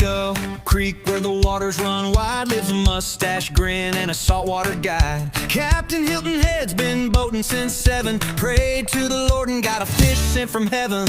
Alaska creek where the waters run wide lives a mustache grin and a saltwater guide. Captain Hilton Head's been boating since 7. Prayed to the Lord and got a fish sent from heaven.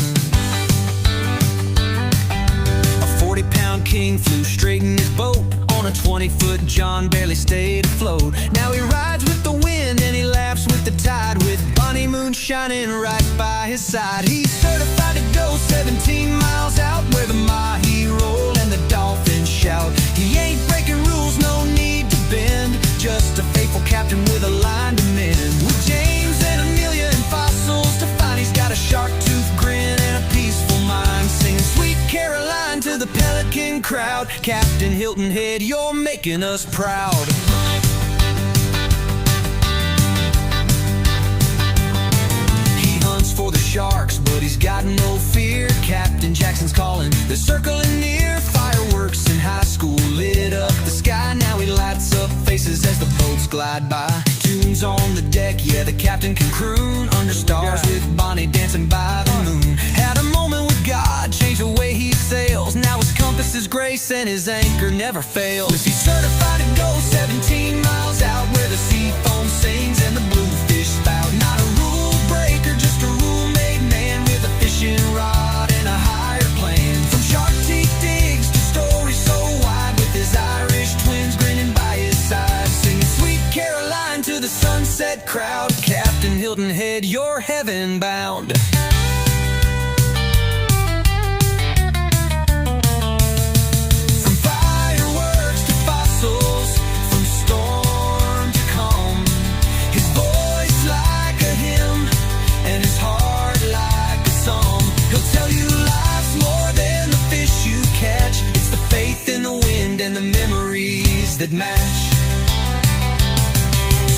A 40-pound king flew straight in his boat. On a 20-foot John barely stayed afloat. Now he rides with the wind and he laughs with the tide, with Bonnie Moon shining right by his side. He's certified to go 17 miles out where the mahi roll and the dolphins shout. He ain't breaking rules, no need to bend, just a faithful captain with a line to mend. With James and Amelia and fossils to find, he's got a shark tooth grin and a peaceful mind, singing Sweet Caroline to the pelican crowd. Captain Hilton Head, you're making us proud. He hunts for the sharks, but he's got no fear. Captain Jackson's calling, they're circling near. Fireworks in high school lit up the sky. Now he lights up faces as the boats glide by. Tunes on the deck, yeah, the captain can croon under stars with Bonnie dancing by the moon. Had a moment with God, changed the way he sails. Now his compass is grace and his anchor never fails. He's certified to go 17 miles out where the sea foam sings and the bluefish spout. Not a rule breaker, just a rule-made man with a fishing rod and a higher plan. From shark teeth digs to stories so wide, with his Irish twins grinning by his side, singing Sweet Caroline to the sunset crowd. Captain Hilton Head, you're heaven bound. And the memories that match.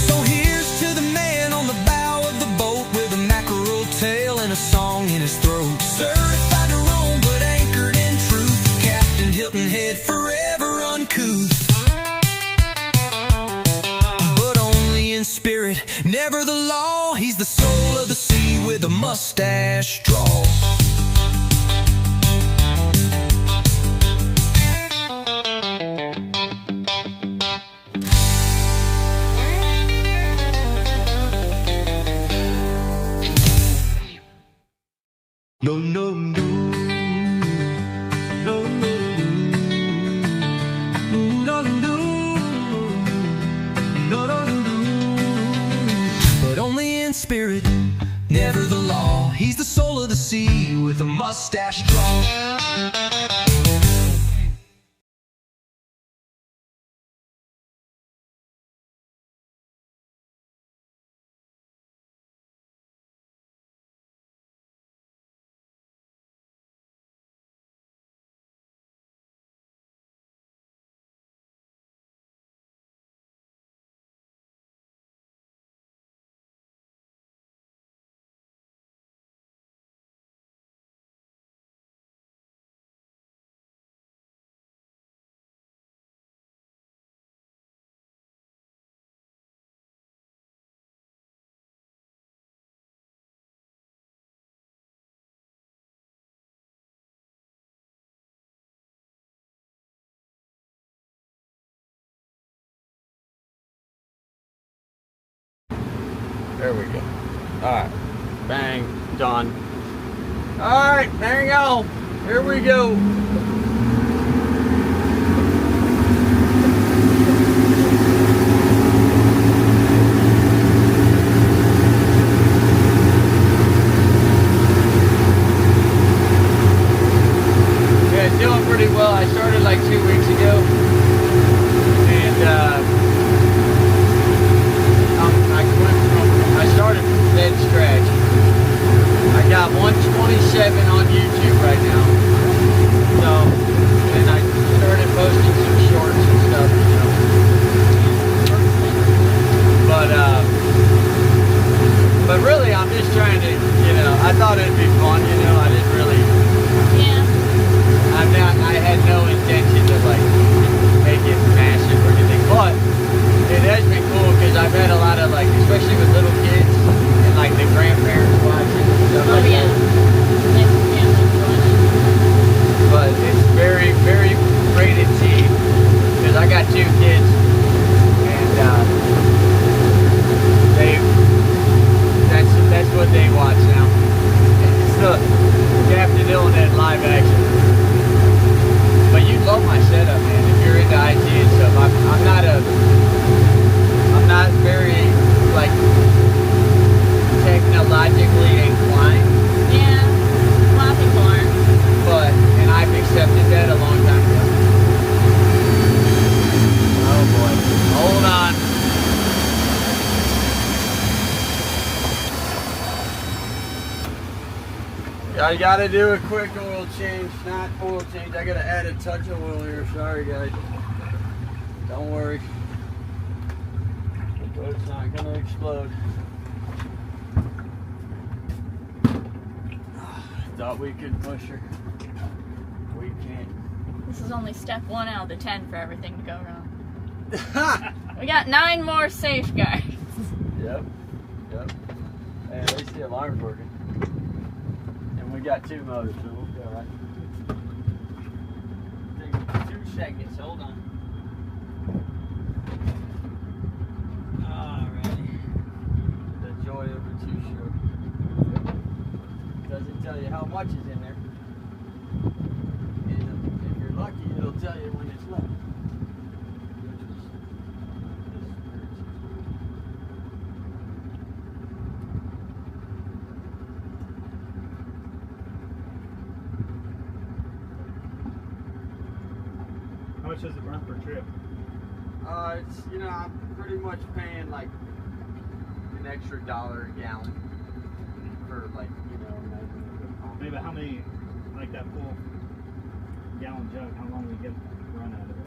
So here's to the man on the bow of the boat with a mackerel tail and a song in his throat. Certified to roam but anchored in truth. Captain Hilton Head, forever uncouth, but only in spirit, never the law. He's the soul of the sea with a mustache draw. No, no, no, no, no, no, no, no, no. But only in spirit, never the law. He's the soul of the sea with a mustache draw. There we go. Alright. Bang. Done. Alright, hang on. Here we go. Yeah, it's doing pretty well. I started like 2 weeks ago. And I started from dead scratch. I got 127 on YouTube right now. So two kids, and that's what they watch now. It's the Captain Hilton at live action. But you love my setup, man. If you're into IT and stuff, I'm not very like technologically inclined. Yeah, a lot of people aren't. And I've accepted that a long time ago. Oh boy. Hold on. I gotta do a quick oil change, not oil change. I gotta add a touch of oil here. Sorry guys. Don't worry. But it's not gonna explode. Thought we could push her. We can't. This is only step 1 out of the 10 for everything to go wrong. We got 9 more safeguards. Yep. Hey, at least the alarm's working. And we got 2 motors, so we'll be alright. Take 2 seconds, hold on. Alrighty. The joy of a 2-stroke. Doesn't tell you how much is in there. And if you're lucky, it'll tell you when it's left. How much does it burn per trip? It's, I'm pretty much paying like an extra $1 a gallon for like, Maybe how many, like that full gallon jug, how long do we get run out of it?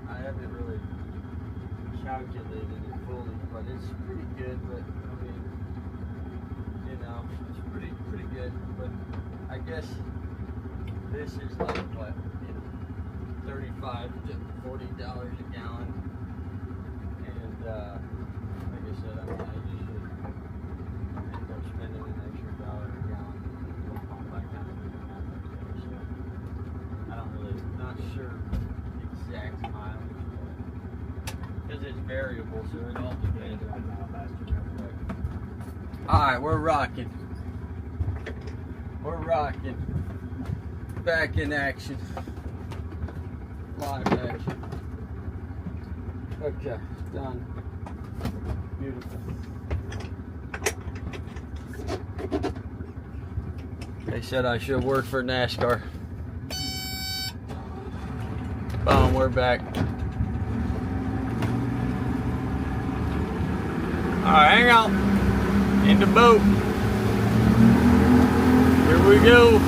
I haven't really calculated it fully, but it's pretty good. But I mean, it's pretty good. But I guess this is like what, $35 to $40 a gallon, and like I said, I usually end up spending an extra $1 a gallon. I don't really, not sure exact mileage, because it's variable, so it all depends on how fast you go. Alright, we're rocking. Back in action. Live action. Okay, done. Beautiful. They said I should work for NASCAR. Boom, we're back. Alright, hang on. In the boat. Here we go.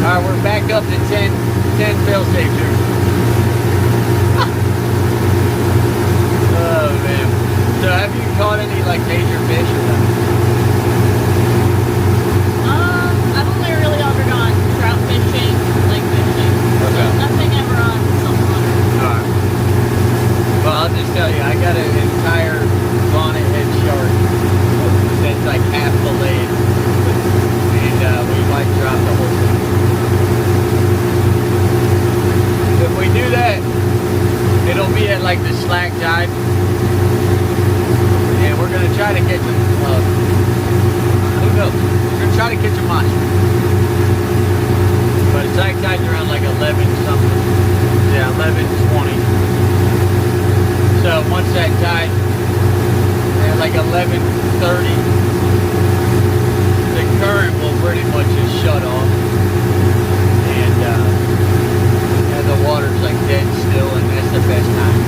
Alright, we're back up to 10 fail safe here. Oh man. So have you caught any like major fish or something? I've only really ever gone trout fishing, lake fishing. Okay. So nothing ever on saltwater. Alright. Well, I'll just tell you, I got an entire bonnet head shark that's like half filleted. And we might drop the whole thing. If we do that, it'll be at like the slack tide. And we're going to try to catch them. Who knows? We're going to try to catch a monster. But slack tide's around like 11 something. Yeah, 11:20. So once that tide at like 11:30, the current will pretty much just shut off. And the water's like dead still, and that's the best time.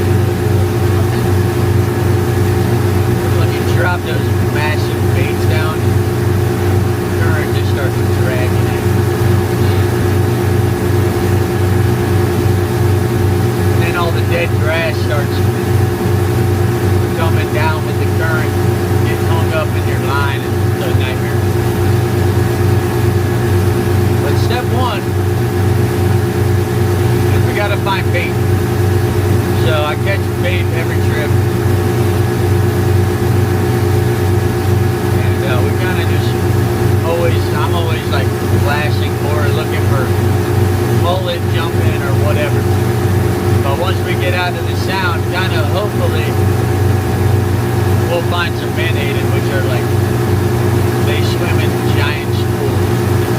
When you drop those massive baits down, the current just starts dragging it. And then all the dead grass starts coming down with the current, gets hung up in your line, and it's a nightmare. But step 1, we gotta find bait. So I catch bait every trip. man-aided, which are like, they swim in giant schools.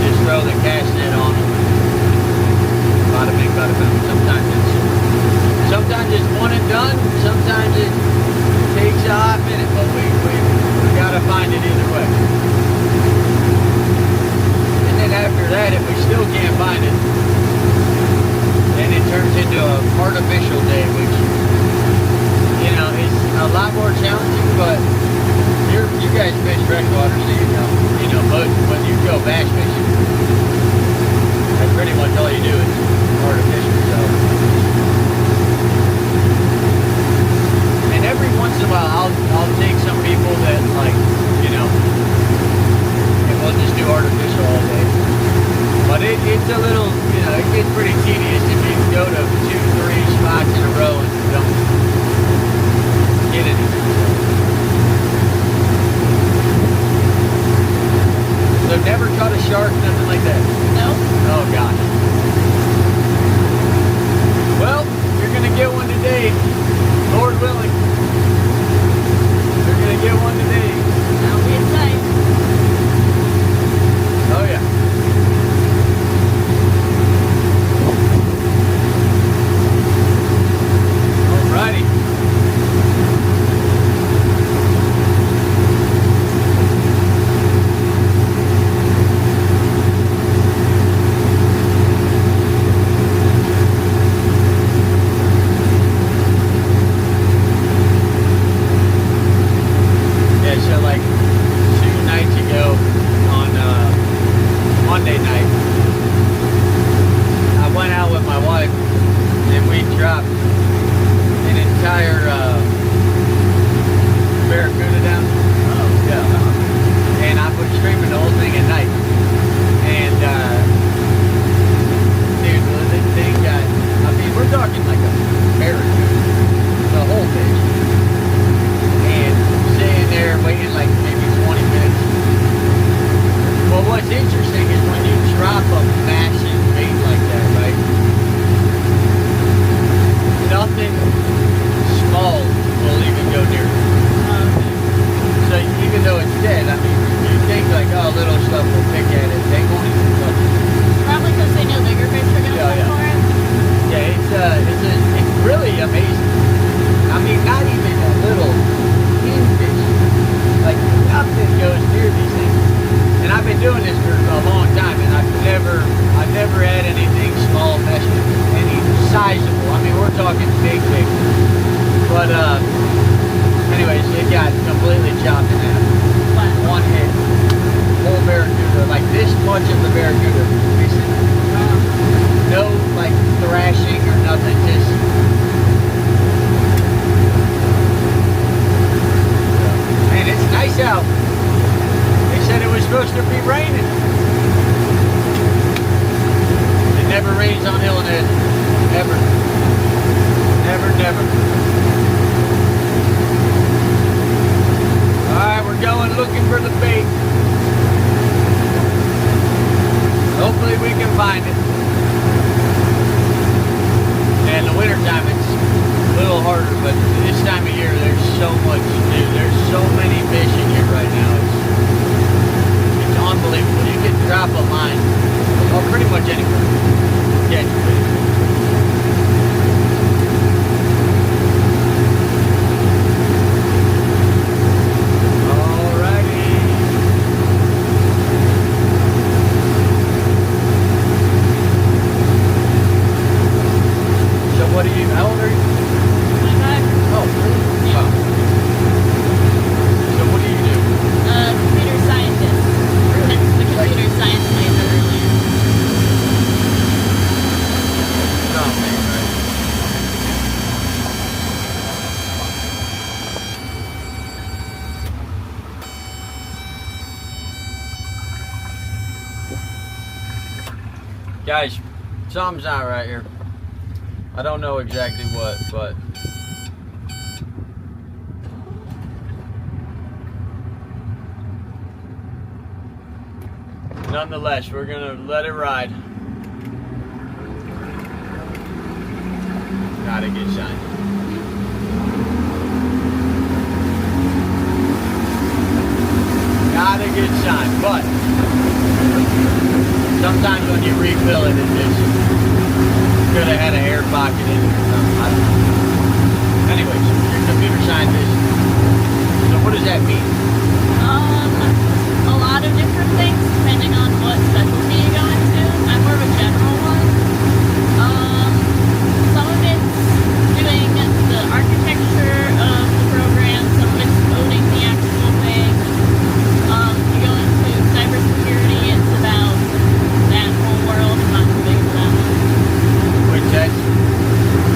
Just throw the cast net on them. Bada bing, bada boom. Sometimes it's one and done. Sometimes it takes a hot minute, but we gotta find it either way. And then after that, if we still can't find it, then it turns into an artificial day, which, you know, is a lot more challenging, but you guys fish freshwater, so you know, but when you go bass fishing, that's pretty much all you do is artificial, so. And every once in a while, I'll take some people that, like, you know, and we'll just do artificial all day. But it's a little, you know, it gets pretty tedious if you go to 2-3 spots in a row and you don't get anything. So never caught a shark, nothing like that? No. Oh, gosh. Well, you're going to get one today, Lord willing. You're going to get one today. That'll be exciting. Oh, yeah. Alrighty. Yeah, so like 2 nights ago on Monday night, I went out with my wife and we dropped an entire barracuda down. Oh, yeah. And I put streaming the whole thing at night. And dude, this thing got, I mean, we're talking like a barracuda, the whole fish. And sitting there waiting like maybe 20 minutes. Well, what's interesting is when you drop a massive bait like that, right? Nothing small will even go near it. So even though it's dead, I mean, you think like, oh, little stuff will pick at it. They won't even touch it. Probably because they know bigger fish are going to Yeah, come yeah. for it. Yeah, it's really amazing. I mean, not even a little pinfish. Like, nothing goes near these things. And I've been doing this for a long time, and I've never had anything small mess with me. Any sizable. I mean, we're talking big. But, anyways, it got completely chopped in half. Wow. One hit. Whole barracuda, like this much of the barracuda. No, like, thrashing or nothing, just... Man, it's nice out. They said it was supposed to be raining. It never rains on Hilton. Never. Never. Alright, we're going looking for the bait. Hopefully we can find it. And the winter time it's a little harder, but this time of year there's so much to do. There's so many fish in here right now. It's unbelievable. You can drop a line, or pretty much anywhere. Catch fish. What are you, how old are you? 25? Oh, really? Yeah. Wow. So what do you do? Computer scientist. Really? Hence the computer science major earlier. Oh, man, right. Guys, something's not right here. I don't know exactly what, but nonetheless, we're gonna let it ride. Got a good sign. good sign. But sometimes when you refill it, it just could have had an air pocket in it or something. I don't know. Anyways, you're a computer scientist. So what does that mean? A lot of different things depending on what specialty you go into. I'm more of a general one. Some of it's doing the architecture of the program, some of it's coding the actual thing. You go into cybersecurity, it's about that whole world, not too big of that one. Which that's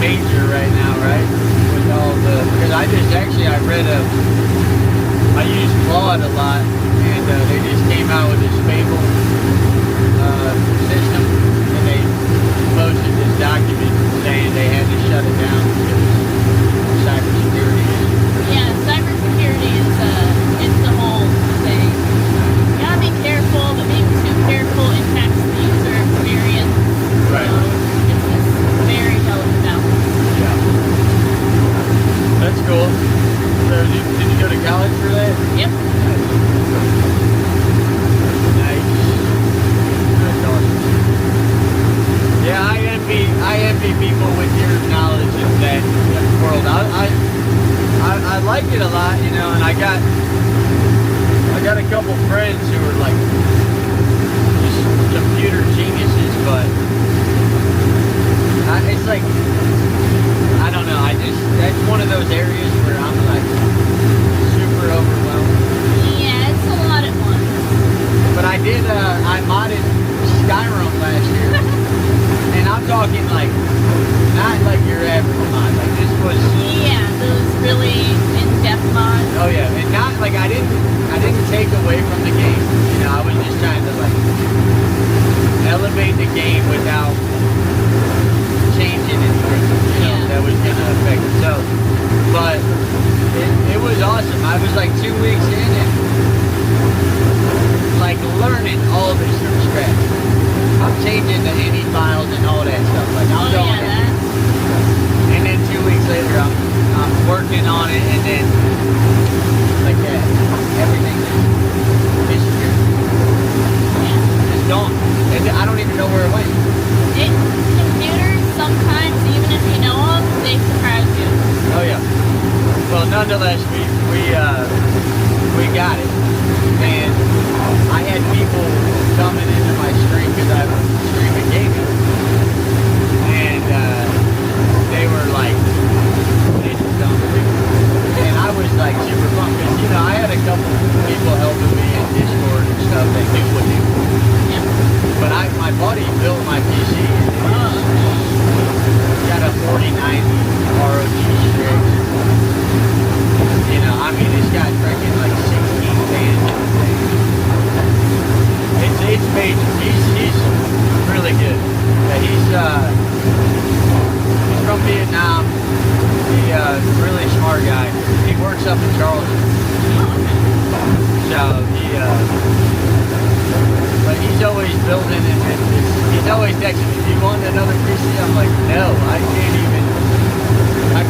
major right now, right? With all the, because I read I use Claude a lot, and they just came out with this Fable system, and they posted this document saying they had to shut it down because of cybersecurity. Yeah, cybersecurity is it's the whole thing. You gotta be careful, but being too careful impacts the user experience. Right. So it's just very delicate balance. Yeah. That's cool. So did you go to college for that? Yep. Nice. That's awesome. Yeah, I envy people with your knowledge of that world. I like it a lot, you know, and I got a couple friends who are like just computer geniuses, but it's like, I don't know, that's one of those areas where I'm like super overwhelmed. Yeah, it's a lot at once. But I modded Skyrim last year, and I'm talking like, not like your average mod, like this was, Yeah, those really in-depth mods. oh yeah, and not like I didn't take away from the game, you know, I was just trying to like elevate the game without changing anything, you know, that was gonna affect it. So, but it was awesome. I was like 2 weeks in and like learning all this from scratch. I'm changing the any files and all that stuff. Like I'm going in. And then 2 weeks later I'm working on it, and then like that, everything just disappeared. It's gone. And I don't even know where it went. Computers, sometimes, even if you know them, they surprise you. Oh yeah. Well, nonetheless, we got it, and I had people coming into my stream because I'm streaming gaming, and they were like, "This is unbelievable," and I was like super pumped because you know I had a couple people helping me in Discord and stuff that knew what they were. Yeah. But my buddy built my PC. It's got a 4090 ROG Strix. You know, I mean, it's got freaking like 16 fans and everything. It's major. He's really good. Yeah, he's from Vietnam. He's a really smart guy. He works up in Charleston. So but he's always building and he's always texting me, "Do you want another PC?" I'm like, "No, I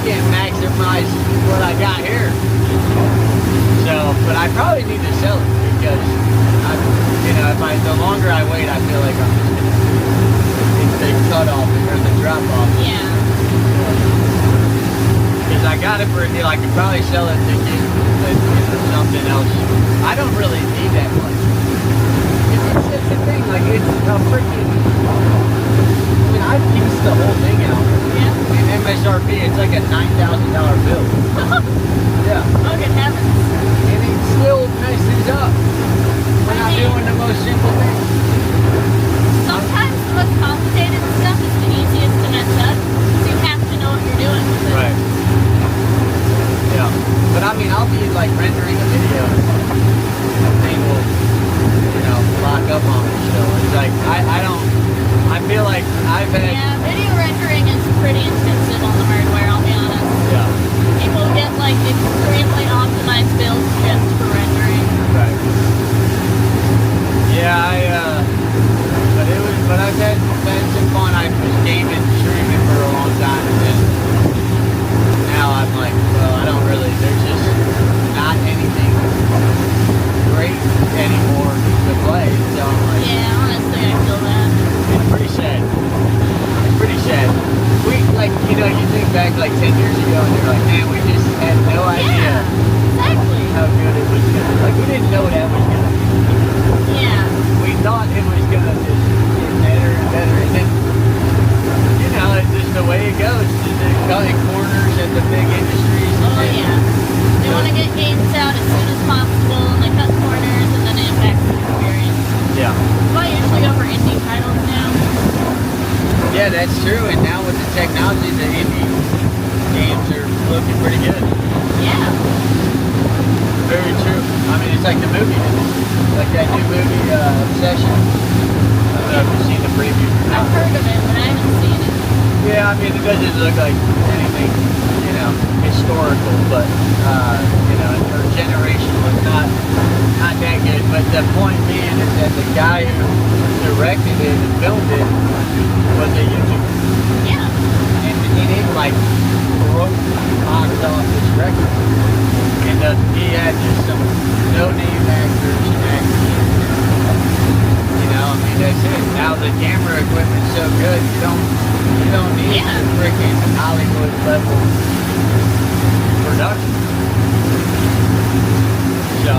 can't maximize what I got here." So, but I probably need to sell it because the longer I wait, I feel like I'm just gonna it's the cutoff or the drop off. Yeah. Because I got it for a deal. I could probably sell it to get something else. I don't really need that much. It's the thing, like it's a freaking. I mean, I pieced the whole thing out. Yeah. In MSRP, it's like a $9,000 bill. Yeah. Oh, good heavens. And it still messes up when I'm doing the most simple thing. Sometimes the most complicated stuff is the easiest to mess up, so you have to know what you're doing with it. Right. Yeah. But I mean, I'll be like rendering a video and the thing will, lock up on me still. It's like, I feel like I've had... Yeah, video rendering is pretty intensive on the hardware, I'll be honest. Yeah. People get like extremely optimized builds just for rendering. that's true. And now with the technology, the indie games are looking pretty good. Yeah. Very true. I mean, it's like the movie, like that new movie, Obsession. I don't know if you've seen the preview. I've heard of it, but I haven't seen it. Yeah, I mean, it doesn't look like anything, you know, historical, but, you know, her generation was not that good. But the point being is that the guy who directed it and filmed it was a YouTuber. Yeah. And he didn't, like, broke box office record. And he had just some no-name actors and actresses. You know, I mean, that's it. Now the camera equipment's so good, you don't need a freaking Hollywood level production. So,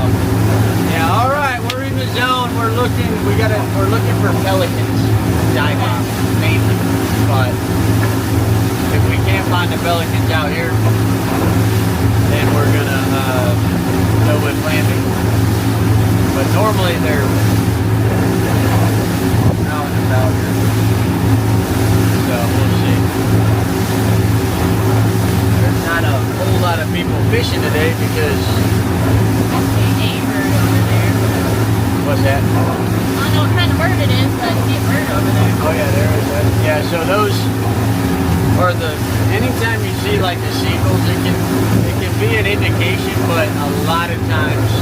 yeah, all right, we're in the zone. We're looking for pelicans diving mainly, but if we can't find the pelicans out here, then we're gonna go with landing. But normally they're out and about here. So we'll see. There's not a whole lot of people fishing today because I see a bird over there. what's that? I don't know what kind of bird it is, but I see a bird over there. Oh yeah, there is that. Yeah, so those are anytime you see like the seagulls, it can be an indication, but a lot of times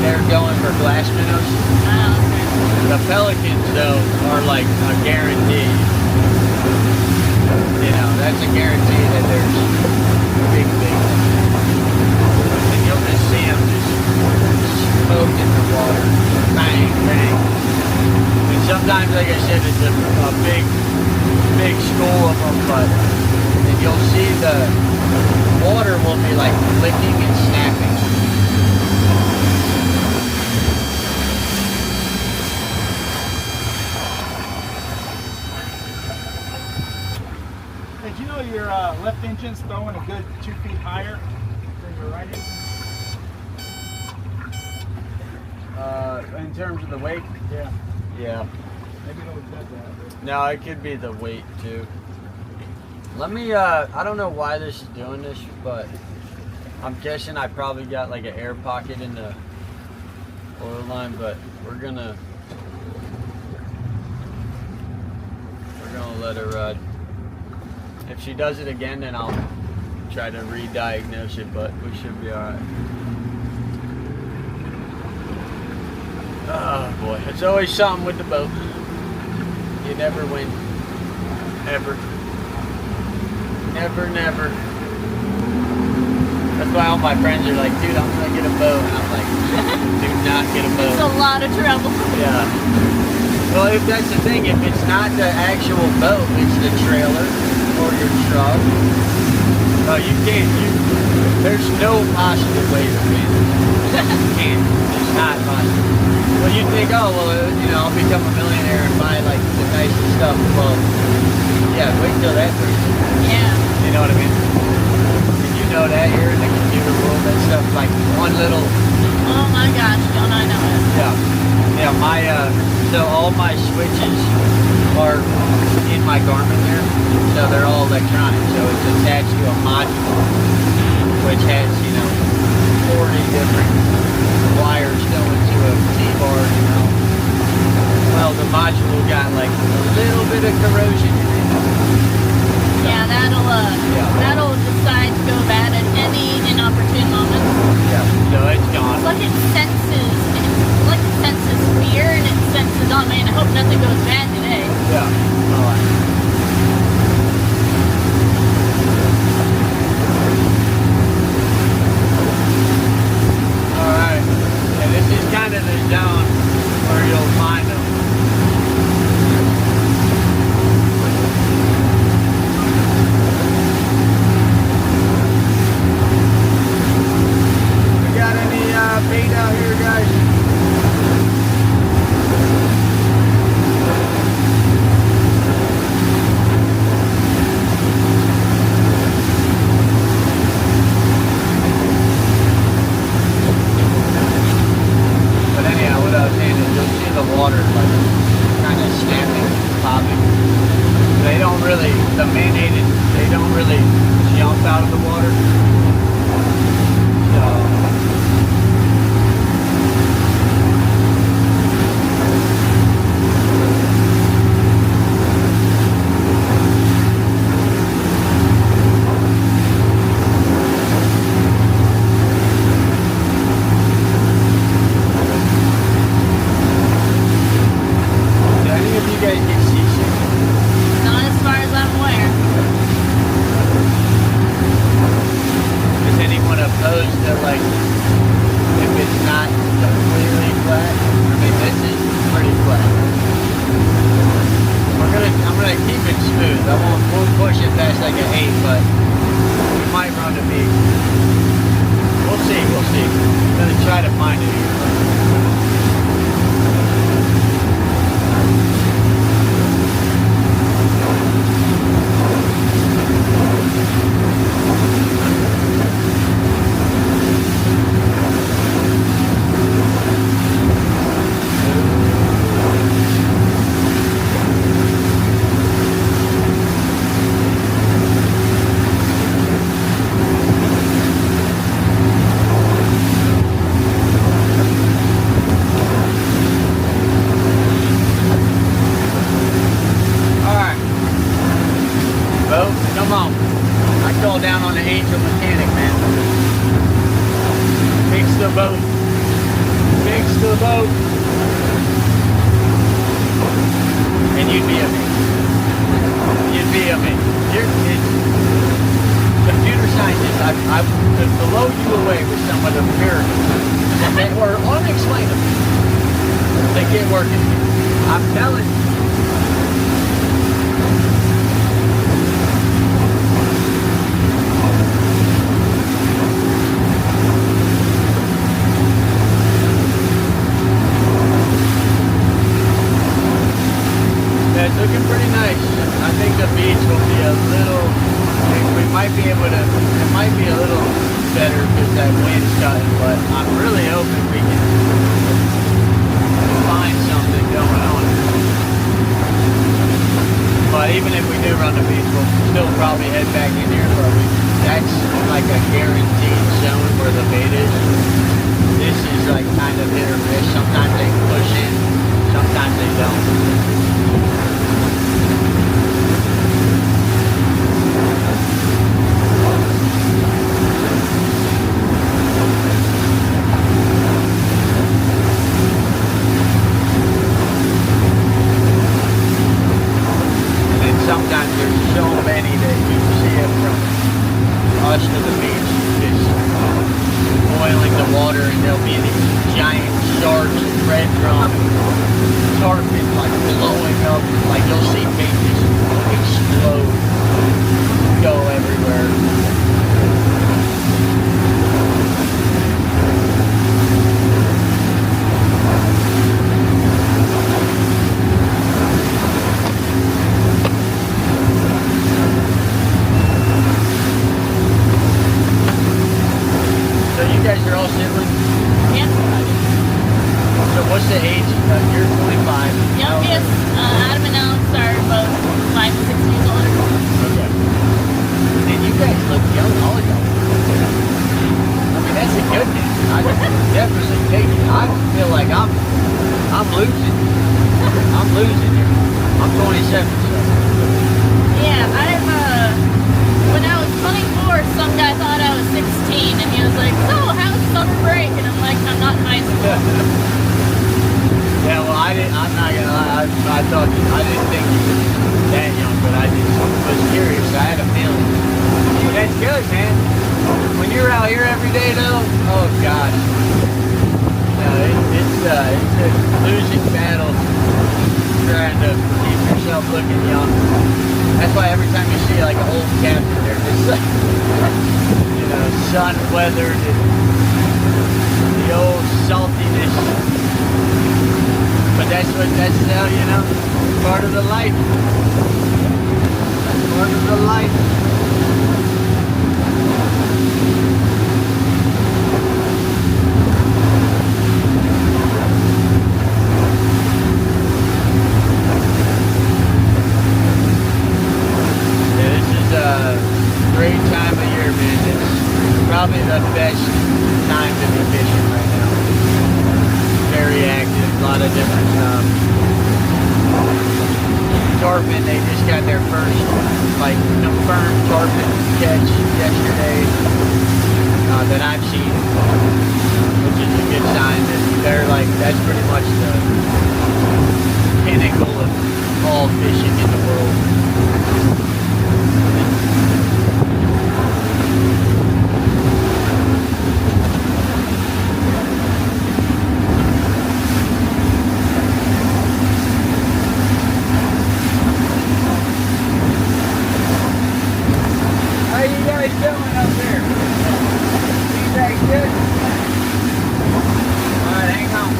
they're going for glass minnows. Oh, okay. The pelicans, though, are like a guarantee. You know, that's a guarantee that there's big things. And you'll just see them just smoked in the water. Bang, bang. And sometimes, like I said, it's a big school of them, but and you'll see the water will be like licking and snapping. Did you know your left engine's throwing a good 2 feet higher than your right engine? In terms of the weight? Yeah. Yeah. Maybe it always does that. No, it could be the weight too. Let me, I don't know why this is doing this, but I'm guessing I probably got like an air pocket in the oil line, but we're gonna let her ride. If she does it again, then I'll try to re-diagnose it, but we should be alright. Oh boy, it's always something with the boat. You never win. Ever. Never, never. That's why all my friends are like, dude, I'm gonna get a boat. And I'm like, do not get a boat. It's a lot of trouble. Yeah. Well, if that's the thing, if it's not the actual boat, it's the trailer or your truck. No, you can't. There's no possible way to win. You can't. It's not possible. Well, you think, oh, well, you know, I'll become a millionaire and buy like the nicest stuff. Well, yeah, wait till that breaks. Yeah. You know what I mean? And you know that here in the computer world, that stuff like one little. Oh my gosh, don't I know it? Yeah. Yeah, so all my switches are in my Garmin there. So they're all electronic. So it's attached to a module, which has, 40 different wires going to a T-bar, Well, the module got like a little bit of corrosion in it. Yeah, that'll decide to go bad at any inopportune moment. Yeah, so it's gone. It's like it senses fear, and it senses, oh man, I hope nothing goes bad today. Yeah. Alright. And this is kind of the zone where you'll find them. We got any bait out here, guys? But anyhow, what I was saying is you'll see the water like kind of snapping, popping. really, the mayonnaise, they don't really jump out of the water. So. Not as far as I'm aware. Is anyone opposed to, like, if it's not completely flat? I mean, this is pretty flat. I'm gonna keep it smooth. We'll push it past like an 8, but we might run a beat. We'll see. I'm gonna try to find it here. Down on the angel mechanic, man. Fix the boat. Fix the boat. And you'd be amazed. You'd be amazed. Computer scientists, I could blow you away with some of the miracles that were unexplainable. They get working. I'm telling you. It's looking pretty nice. I think the beach will be a little, we might be able to, it might be a little better because that wind's cutting, but I'm really hoping we can find something going on. But even if we do run the beach, we'll still probably head back in here, but that's like a guaranteed zone where the bait is. This is like kind of hit or miss. Sometimes they push in, sometimes they don't. Sometimes there's so many that you see it from us to the beach, just boiling the water, and there'll be these giant sharks, red drum, tarpon like blowing up, like you'll see bait just explode, go everywhere. You guys are all siblings? Yes. So what's the age? You're 25. Youngest, Adam and Alex are both 5 and 6 years older. Okay. And you guys look young, all of y'all. I mean, that's a good thing. I definitely take it. I feel like I'm losing. I'm losing here. I'm 27, so. Yeah, when I was 24, some guy thought I was 16, and he was like, "So, how's summer break?" And I'm like, "I'm not in high school." Yeah, well, I'm not gonna lie. I thought I didn't think you were that young, but I just was curious. I had a feeling. But that's good, man. When you're out here every day, though, oh gosh, no, it's a losing battle trying to keep yourself looking young. That's why every time you see like an old captain, they're just like, you know, sun weathered and the old saltiness. But that's how, you know, part of the life. That's part of the life. of different stuff. Tarpon, they just got their first like confirmed tarpon catch yesterday that I've seen, which is a good sign that they're like, that's pretty much the pinnacle of all fishing in the world. How you guys doing up there? You guys good? Alright, hang on.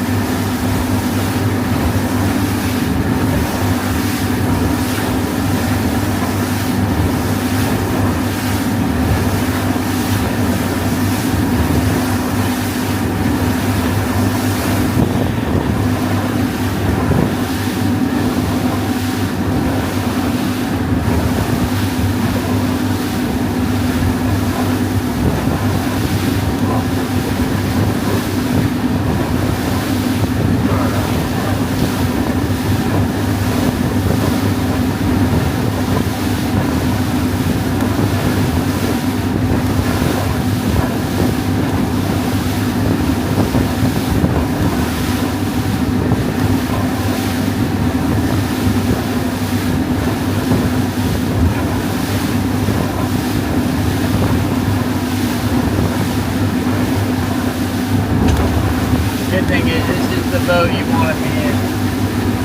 Good thing is, this is the boat you want to be in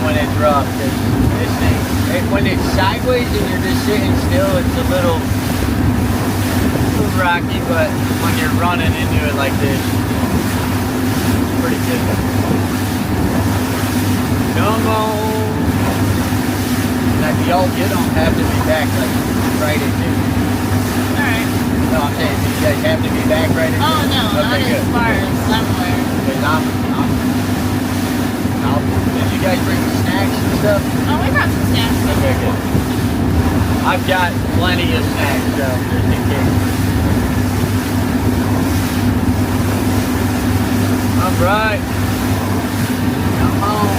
when it's rough. Cause this thing, when it's sideways and you're just sitting still, it's a little rocky. But when you're running into it like this, it's pretty good. Come on. Now, y'all don't have to be back like right at noon. Alright. No, I'm saying, do you guys have to be back right at noon? Oh no, not Okay, as good. far as somewhere. Because did you guys bring snacks and stuff? Oh, we brought some snacks. Okay, good. I've got plenty of snacks, so just in case. Alright. Come on.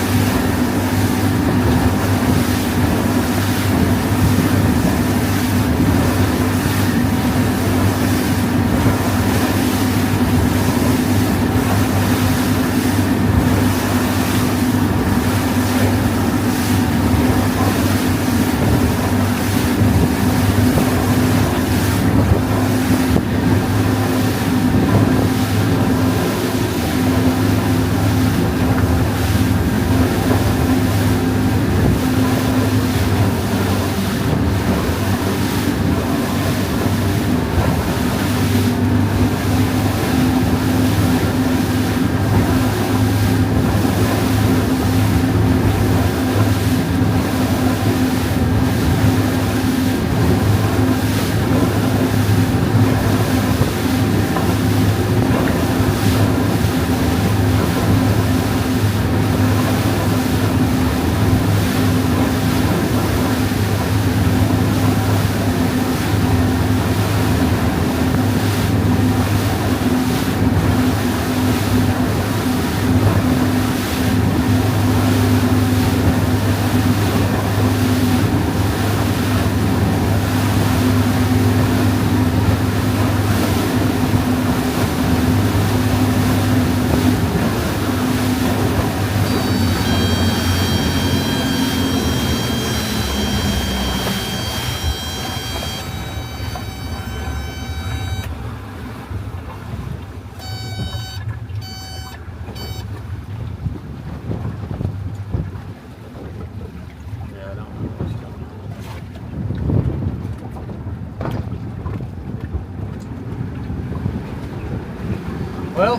Well,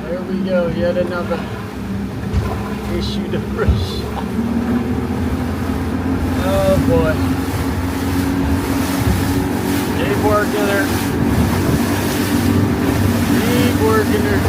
there we go, yet another issue to brush. Oh boy. Keep working her. Keep working her.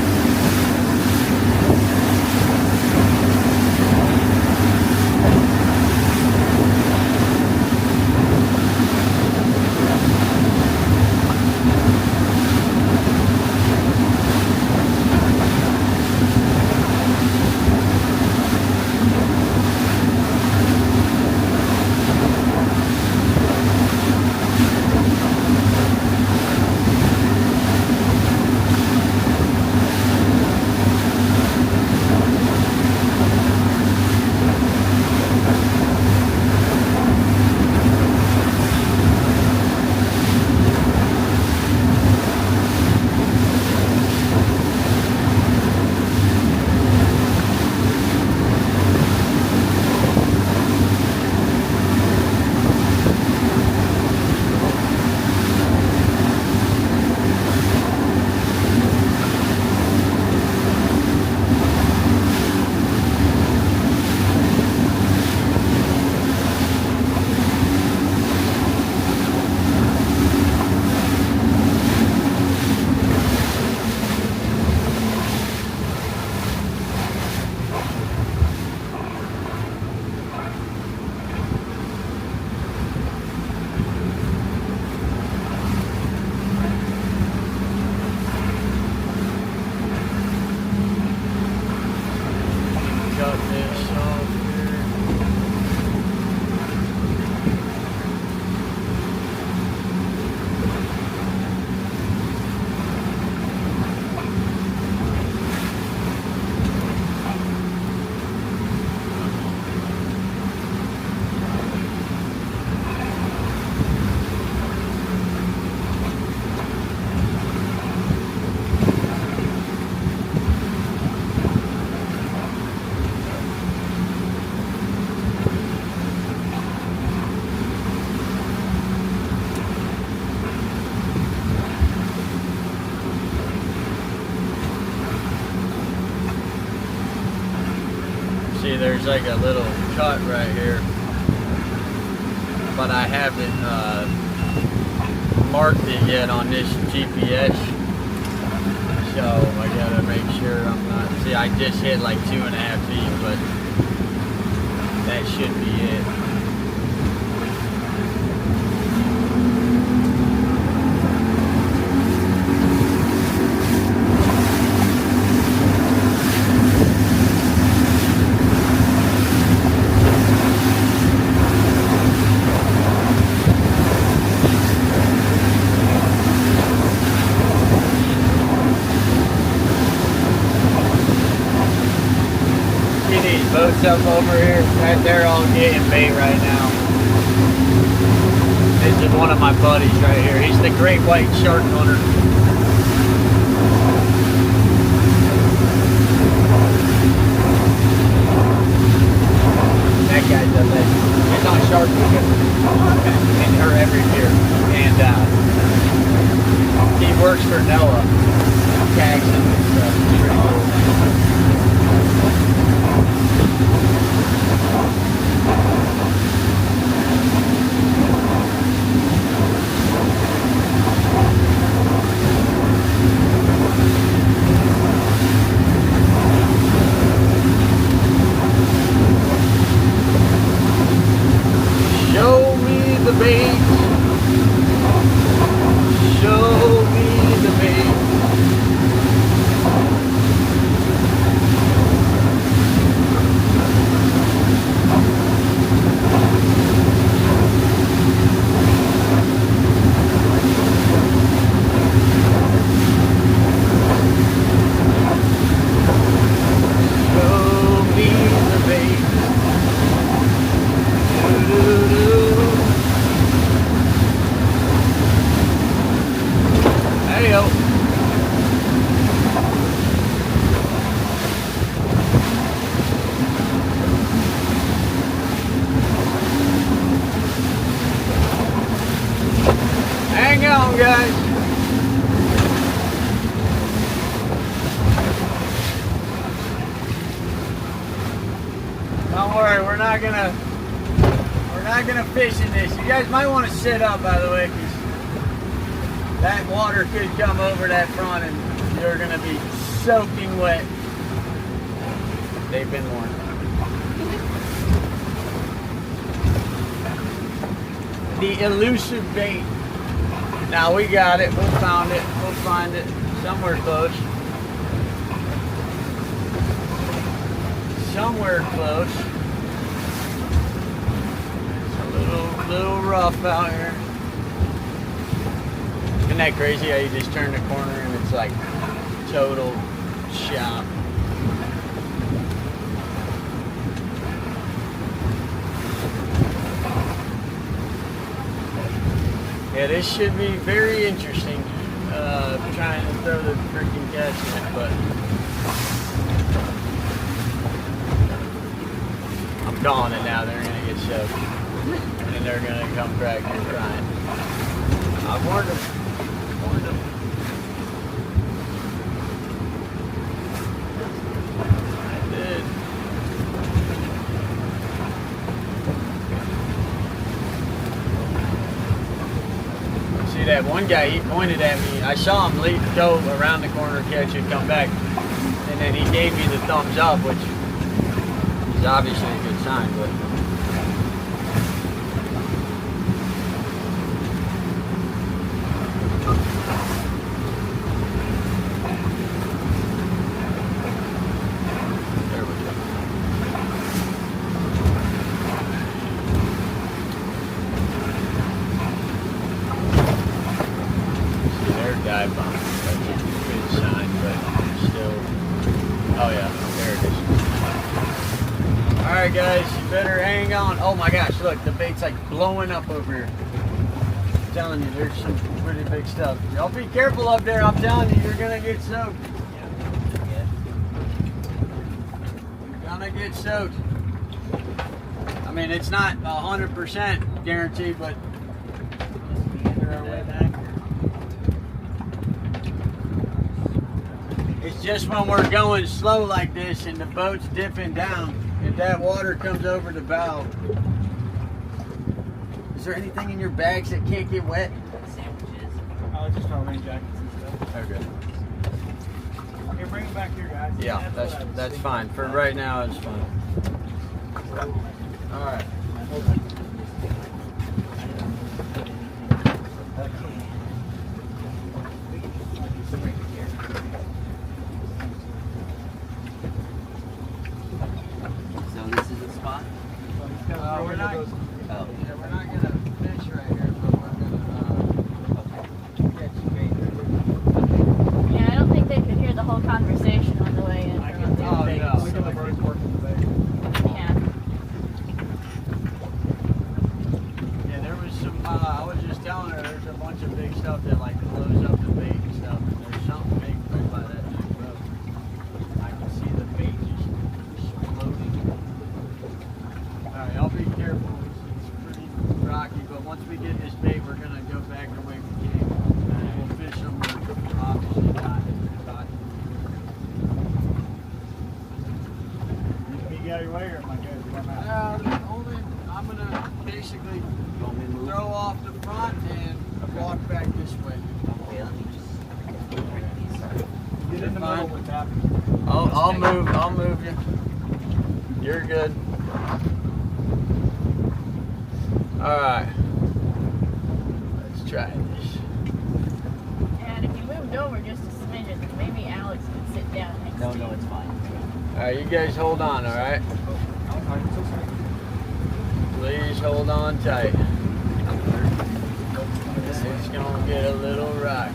See, there's like a little cut right here, but I haven't marked it yet on this GPS, so I gotta make sure I'm not. See, I just hit like 2.5 feet, but that should be it. Boats up over here, they're all getting bait right now. This is one of my buddies right here. He's the great white shark hunter. That guy's a legend. He's on Shark Week or every year, and he works for Noah, tags him and stuff. It's pretty cool. Show me the bait. Show me the bait. Hang on, guys. Don't worry, we're not gonna fish in this. You guys might want to sit up, by the way, because that water could come over that front and you're gonna be soaking wet. They've been warned. The elusive bait. Now we got it. We'll find it. We'll find it somewhere close. Somewhere close. It's a little rough out here. Isn't that crazy how you just turn the corner and it's like total shop? Yeah, this should be very interesting. Trying to throw the freaking catch in it, but I'm calling it now. They're gonna get soaked, and they're gonna come crack and crying. I've warned them. Warned them. I did. See that one guy, he pointed at me. I saw him go around the corner, catch it, come back. And then he gave me the thumbs up, which is obviously a good sign, but there we go. Dive bomb. That's a good sign, but still. Oh yeah, there it is. Alright guys, you better hang on. Oh my gosh, look, the bait's like blowing up over here. I'm telling you, there's some pretty big stuff. Y'all be careful up there, I'm telling you, you're gonna get soaked. You're gonna get soaked. I mean, it's not 100% guaranteed, but they're our way back. It's just when we're going slow like this and the boat's dipping down, if that water comes over the bow. Is there anything in your bags that can't get wet? Sandwiches. Oh, just our rain jackets and stuff. Okay. Here, bring them back here, guys. Yeah, that's fine. For right now, it's fine. All right. So this is the spot? We're not. Oh. Yeah, we're not gonna fish right here, but we're gonna catch bait. Yeah, I don't think they could hear the whole conversation on the way in. I from can up Oh, there. no. Look at the birds working today. Yeah. Yeah, there was some. I was just telling her there's a bunch of big stuff that like blows up the bait and stuff. And there's something big right by that big boat. I can see the bait just exploding. All right, I'll be careful. It's pretty rocky, but once we get this bait, we're gonna go back the way we came. And we'll fish somewhere obviously not hot. You can get out of your way, or am I good? Run out? I'm gonna basically throw off the front and walk back this way. Okay, let me just bring these. Get in the middle with that. I'll move you. You're good. Alright. Let's try this. And if you moved over just a smidgen, maybe Alex could sit down next to you. No, it's fine. Alright, you guys hold on, alright? Please hold on tight. This is gonna get a little rocky.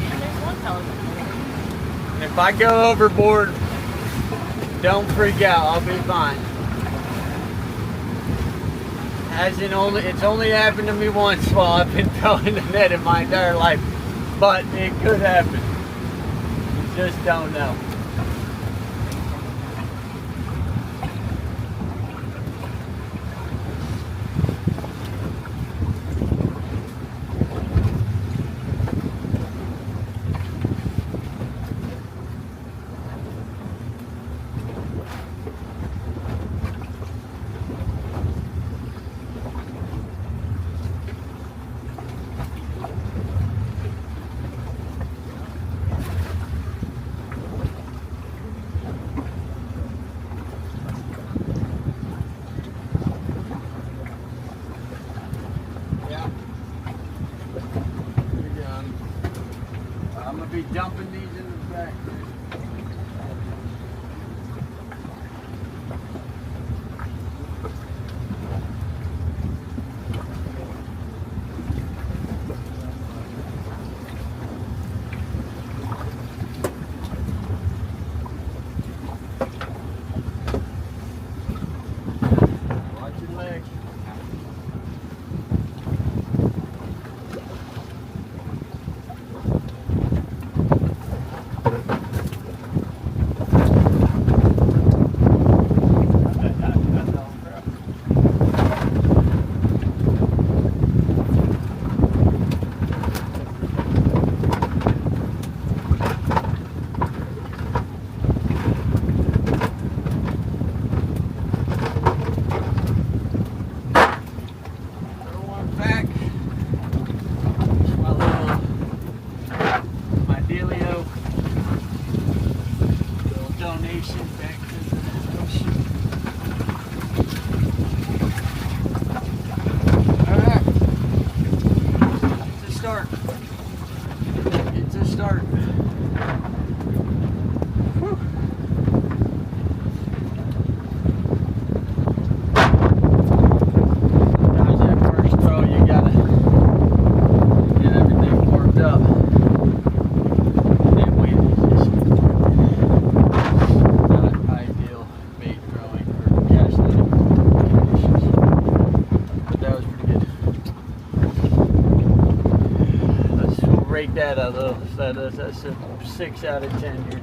And there's one pelican over there. If I go overboard, don't freak out. I'll be fine. It's only happened to me once while I've been throwing the net in my entire life, but it could happen. You just don't know. rate that a little. So that's a 6 out of 10 here.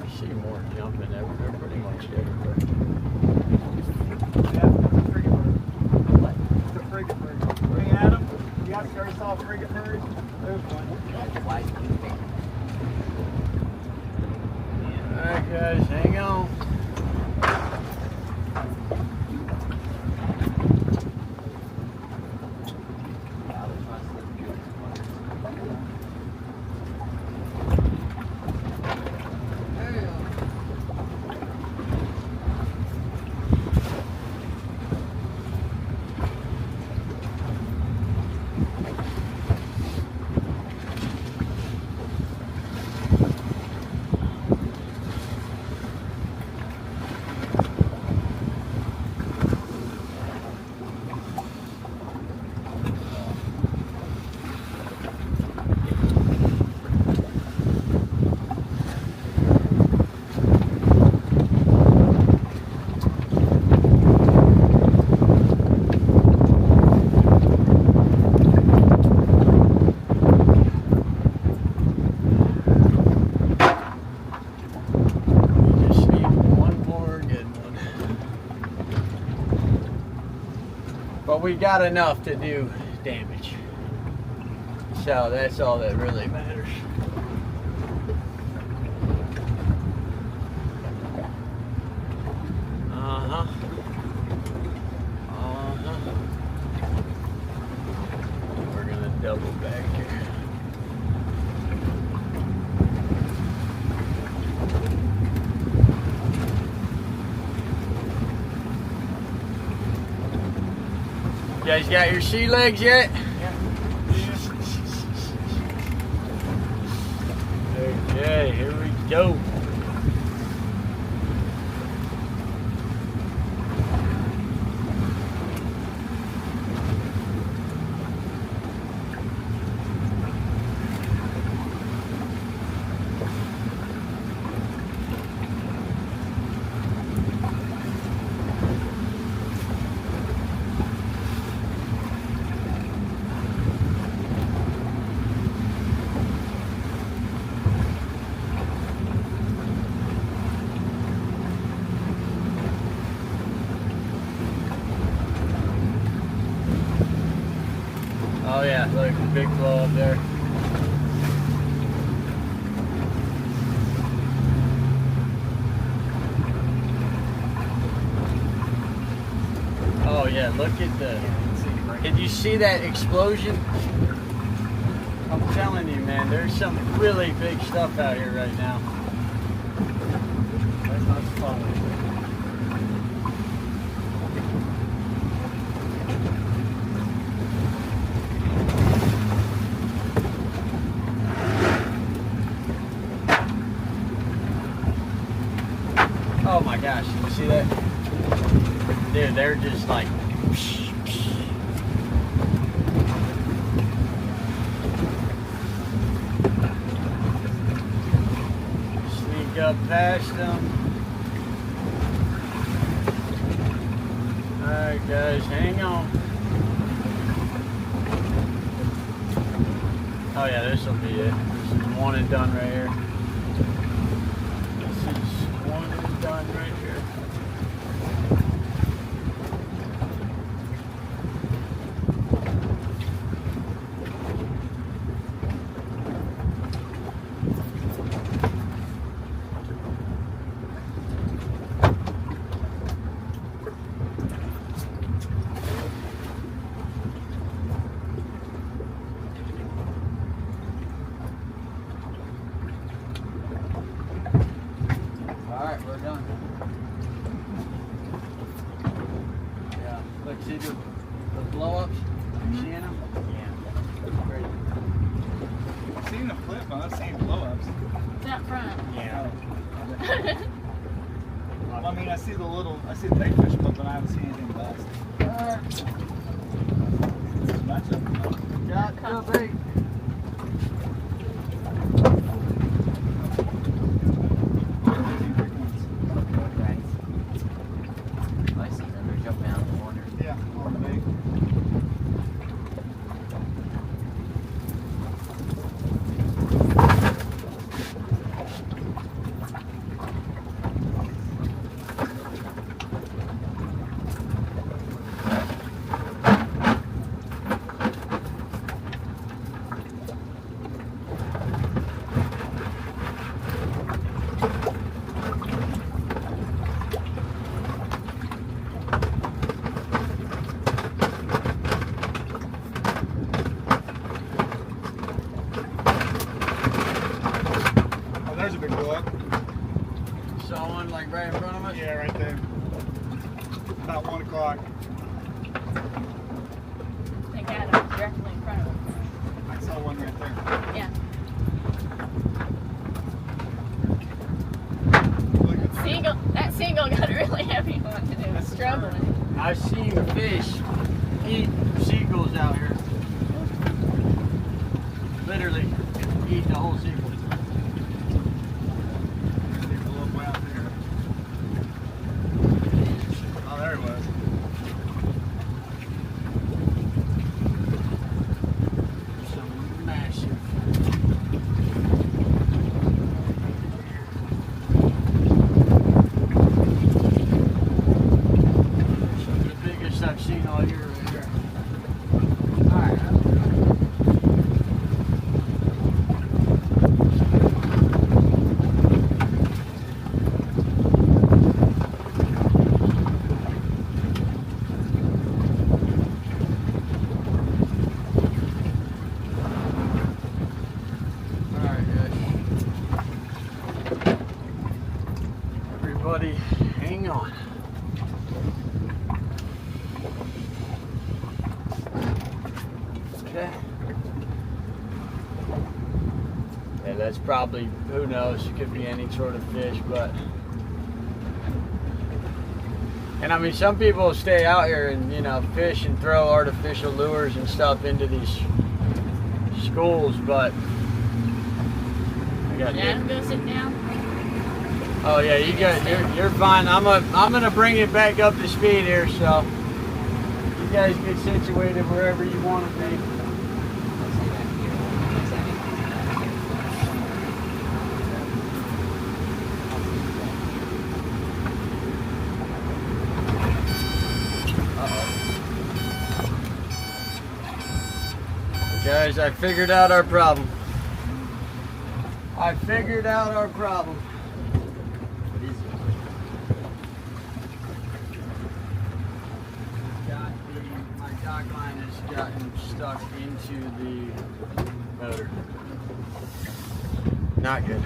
I see more jumping everywhere, pretty much everywhere. Yeah, it's a frigate bird. What? It's a frigate bird. Hey, Adam, you guys ever saw a frigate bird? There's one. Why do you think? Alright guys, hang on. But we got enough to do damage. So that's all that really matters. We're gonna double back here. You guys got your sea legs yet? Okay, here we go. Oh yeah, look, big flow up there. Oh yeah, look at the... Did you see that explosion? I'm telling you, man, there's some really big stuff out here right now. That's not fun. Oh my gosh, you see that? Dude, they're just like... Sneak up past them. Alright guys, hang on. Oh yeah, this will be it. This is one and done right here. This is one and done right here. Alright, we're done. Yeah, look, see the blow-ups? You seeing them? Yeah. Great. I've seen the flip, but I've seen blow-ups. That front. Yeah. Well, I mean, I see the big fish flip, but I haven't seen anything bust. There's a bunch of them. Got the bait. I see them. They're jumping out of the water. Yeah, on the bait. o'clock. They got them directly in front of them. I saw one right there. Yeah. Look at That seagull got a really heavy one and it was struggling. I've seen fish eat seagulls out here. Literally eat the whole seagull. There's a little way out there. Oh, there it was. Some massive. Some of the biggest I've seen all year right here. Alright. Alright guys. Everybody hang on. Okay. Yeah, that's probably, who knows, it could be any sort of fish, but. And I mean, some people stay out here and, you know, fish and throw artificial lures and stuff into these schools, but. I got Adam, go sit down. Oh yeah, you're fine. I'm gonna bring it back up to speed here, so you guys get situated wherever you want to be. Guys, I figured out our problem. I figured out our problem. What is it? My dock line has gotten stuck into the motor. Not good.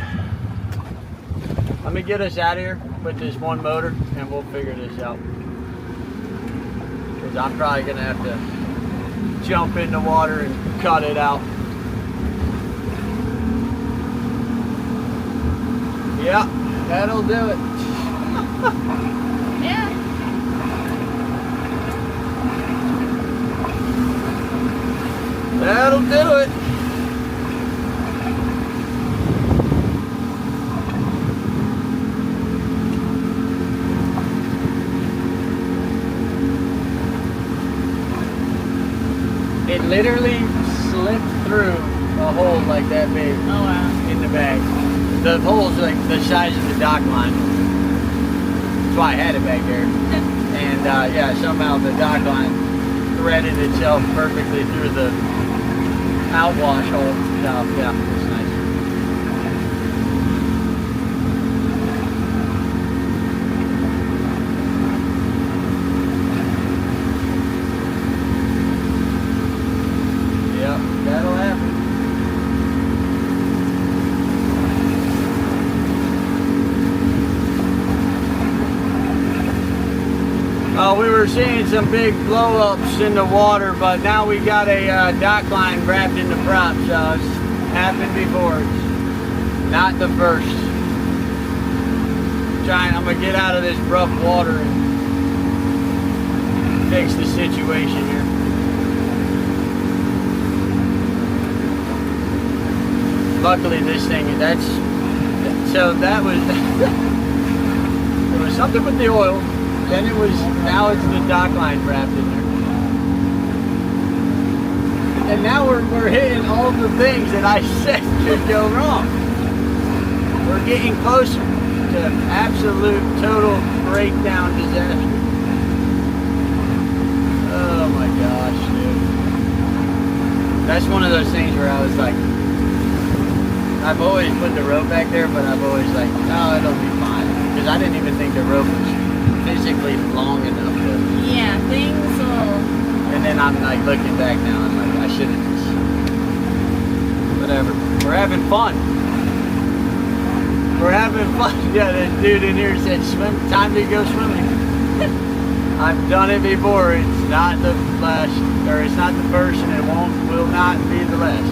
Let me get us out of here with this one motor and we'll figure this out. Because I'm probably going to have to jump in the water and cut it out. Yeah, that'll do it. Yeah. That'll do it. It literally slipped through a hole like that big Oh wow. in the bag. The hole's like the size of the dock line. That's why I had it back there. And yeah, somehow the dock line threaded itself perfectly through the outwash hole. Yeah, it's nice. Yep, that'll happen. We were seeing some big blow-ups in the water, but now we got a dock line wrapped in the prop, so it's happened before. It's not the first. I'm gonna get out of this rough water and fix the situation here. Luckily this thing, that was, there was something with the oil. Then now it's the dock line wrapped in there. And now we're hitting all the things that I said could go wrong. We're getting closer to absolute total breakdown disaster. Oh my gosh, dude. That's one of those things where I was like, I've always put the rope back there, but I've always like, oh, it'll be fine. Because I didn't even think the rope was physically long enough to. Yeah, things will. And then I'm like looking back now, I'm like, I should have just. Whatever. We're having fun. We're having fun. Yeah, that dude in here said, "Swim. Time to go swimming." I've done it before. It's not the last, or it's not the first, and it will not be the last.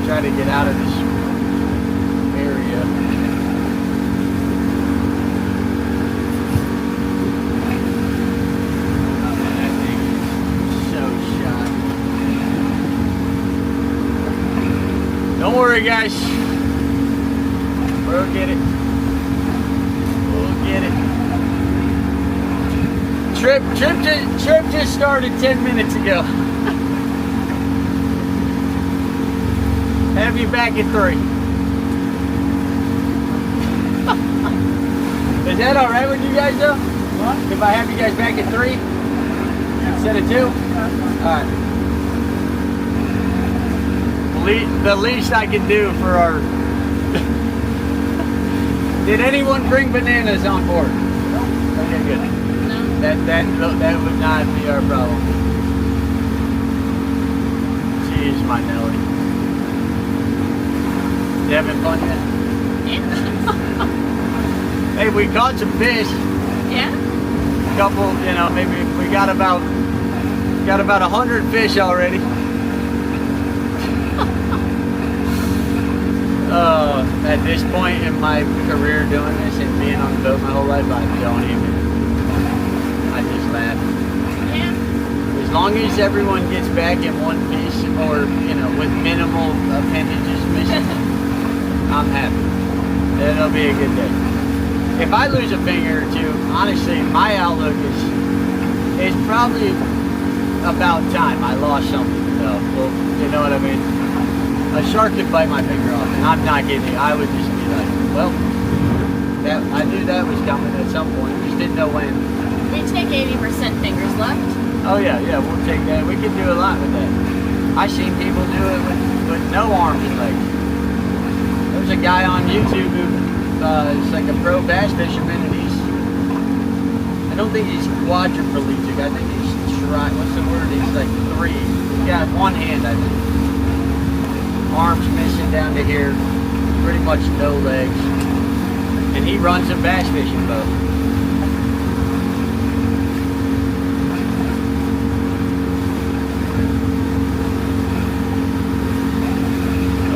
Try to get out of this area. That thing is so shot. Don't worry, guys. We'll get it. We'll get it. Trip just started 10 minutes ago. Have you back at 3. Is that all right with you guys though? What? If I have you guys back at 3 instead of 2? All right. The least I can do for our. Did anyone bring bananas on board? No. Okay, good. No. That would not be our problem. Jeez, my Nelly. You having fun yet? Yeah. Hey, we caught some fish. Yeah. A couple, you know, maybe we got about 100 fish already. At this point in my career doing this and being on the boat my whole life, I just laugh. Yeah. As long as everyone gets back in one piece or, you know, with minimal appendages missing, I'm happy. It'll be a good day. If I lose a finger or two, honestly, my outlook is probably about time I lost something. So, well, you know what I mean? A shark could bite my finger off, and I'm not kidding you. I would just be like, well, I knew that was coming at some point. Just didn't know when. We take 80% fingers left. Oh yeah, we'll take that. We can do a lot with that. I've seen people do it with no arms and legs. There's a guy on YouTube who is like a pro bass fisherman, and I don't think he's quadriplegic. I think he's what's the word? He's like 3. He's got one hand, I think. Arms missing down to here, pretty much no legs, and he runs a bass fishing boat.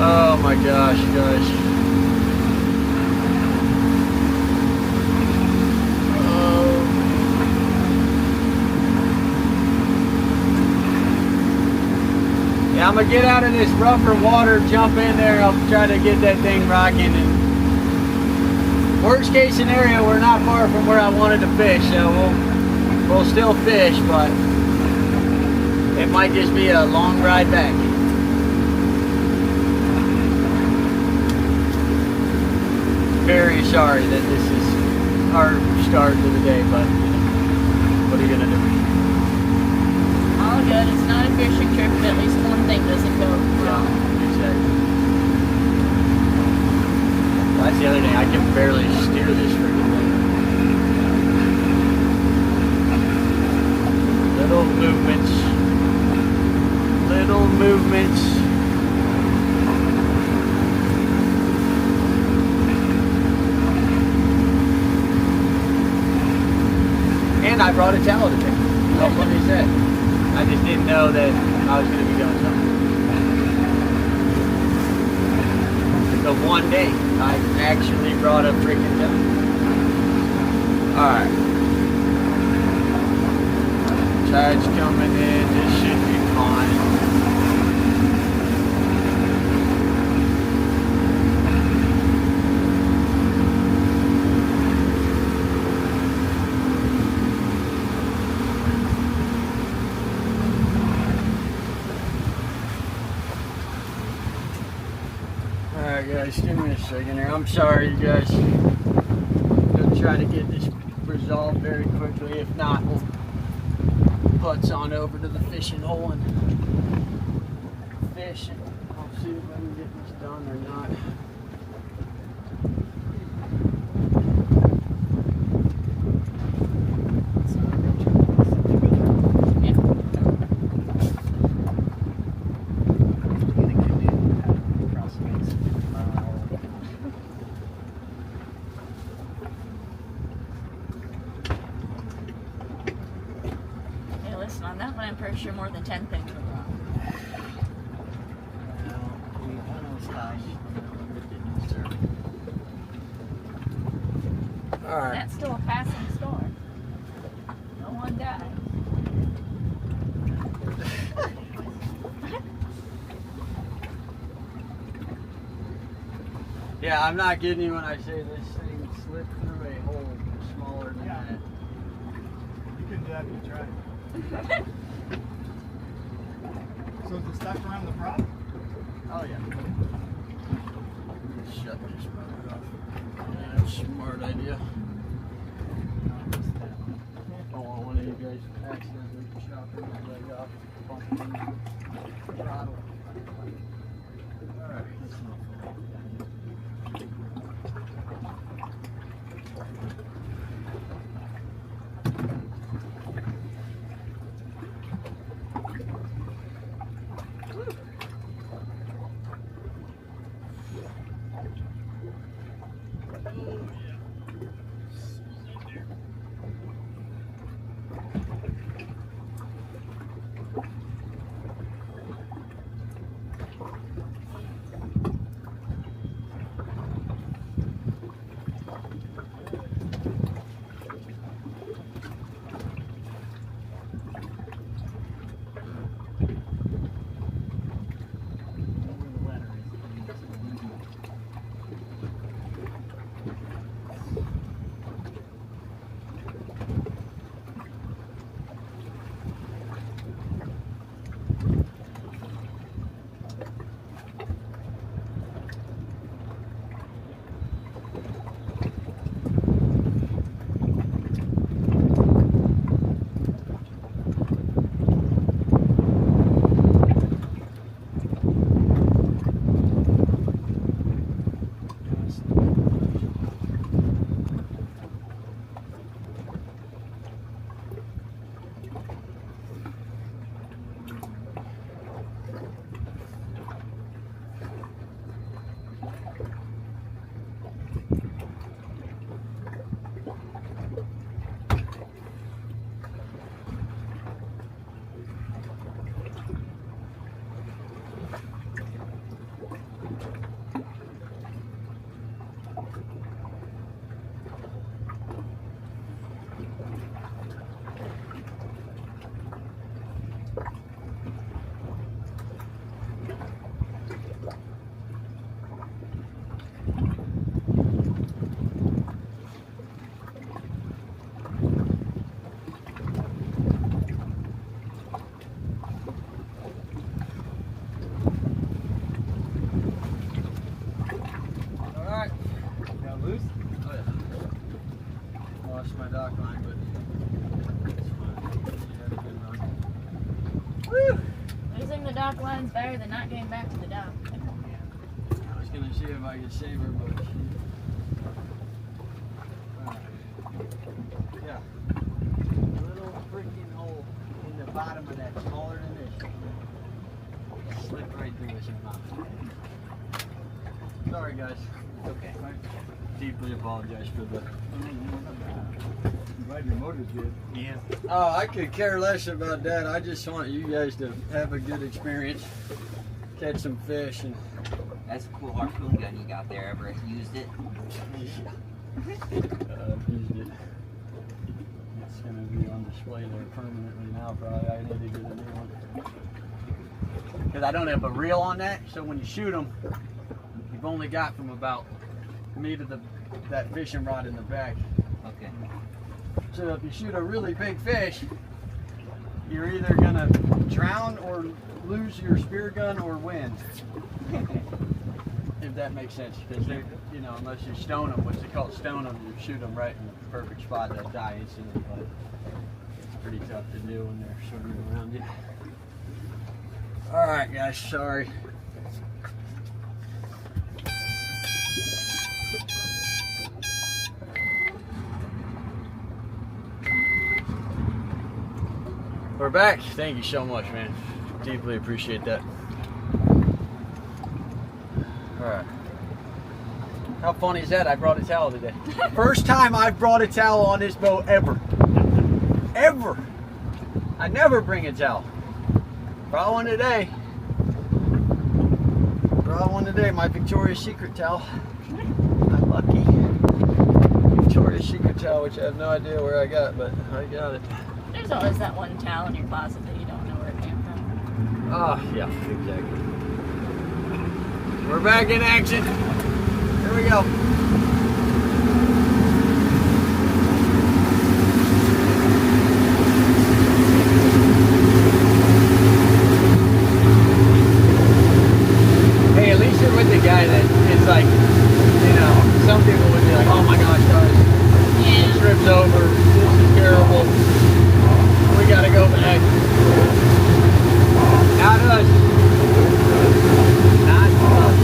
Oh my gosh, guys. Yeah, I'm gonna get out of this rougher water, jump in there, I'll try to get that thing rocking. And worst case scenario, we're not far from where I wanted to fish, so we'll still fish, but it might just be a long ride back. Very sorry that this is our start to the day, but what are you gonna do? All good. It's not a fishing trip if at least one thing doesn't go wrong. Yeah, exactly. Well, that's the other thing. I can barely steer this freaking thing. Little movements. Little movements. And I brought a towel today. How funny is that? I just didn't know that I was going to be doing something. The one day I actually brought a freaking towel. Alright. Tide's coming in. This should be fine. Alright guys, give me a second here. I'm sorry you guys. Gonna try to get this resolved very quickly. If not, we'll putz on over to the fishing hole and fish. I'll see if I can get this done or not. I'm pretty sure more than 10 things were wrong. Well, we almost died. Alright. That's still a passing storm. No one died. Yeah, I'm not kidding you when I say this thing slipped through a hole smaller than Yeah. that. You couldn't do that if you tried. So is it stuck around the prop? Oh yeah. Shut this mother off. Yeah, that's a smart idea. Don't want one of you guys accidentally chopping my leg off. Bumping the throttle. Alright. dock line's better than not getting back to the dock. I was gonna see if I could save her, but yeah, little freaking hole in the bottom of that, smaller than this. Slipped right through this amount. Sorry, guys. Okay. I deeply apologize for the. I'm glad your motor's good. Yeah. Oh, I could care less about that. I just want you guys to have a good experience, catch some fish, and. That's a cool harpoon gun you got there. Ever used it? I've used it. It's gonna be on display there permanently now. Probably I need to get a new one because I don't have a reel on that. So when you shoot them, you've only got from about me to that fishing rod in the back. Okay. So if you shoot a really big fish, you're either gonna drown or lose your spear gun or win. If that makes sense, because they, you know, unless you stone them, what's it called, stone them, you shoot them right in the perfect spot, they'll die instantly. But it's pretty tough to do when they're swimming around you. All right, guys, sorry. We're back. Thank you so much, man. Deeply appreciate that. Alright. How funny is that? I brought a towel today. First time I've brought a towel on this boat ever. Ever. I never bring a towel. Brought one today. Brought one today, my Victoria's Secret towel. I'm lucky. Victoria's Secret towel, which I have no idea where I got, but I got it. There's always that one towel in your closet that you don't know where it came from. Oh, yeah, exactly. We're back in action. Here we go. Hey, at least you're with the guy that is like, you know, some people would be like, oh my gosh, guys, Yeah. the trip's over, this is terrible, we gotta go back. Not us. Not us.